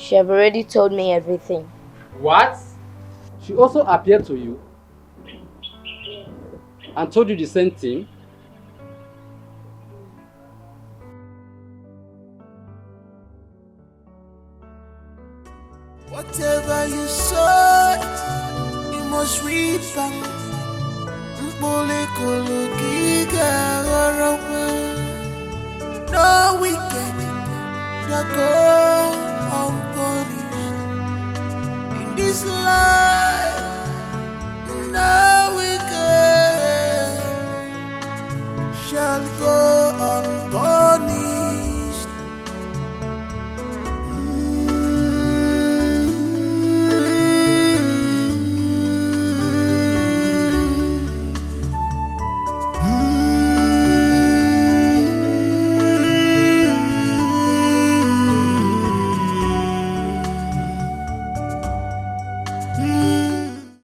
She have already told me everything. What? She also appeared to you and told you the same thing? whatever you sow, you must reap back. No wicked that go unpunished in this life. No wicked shall go unpunished.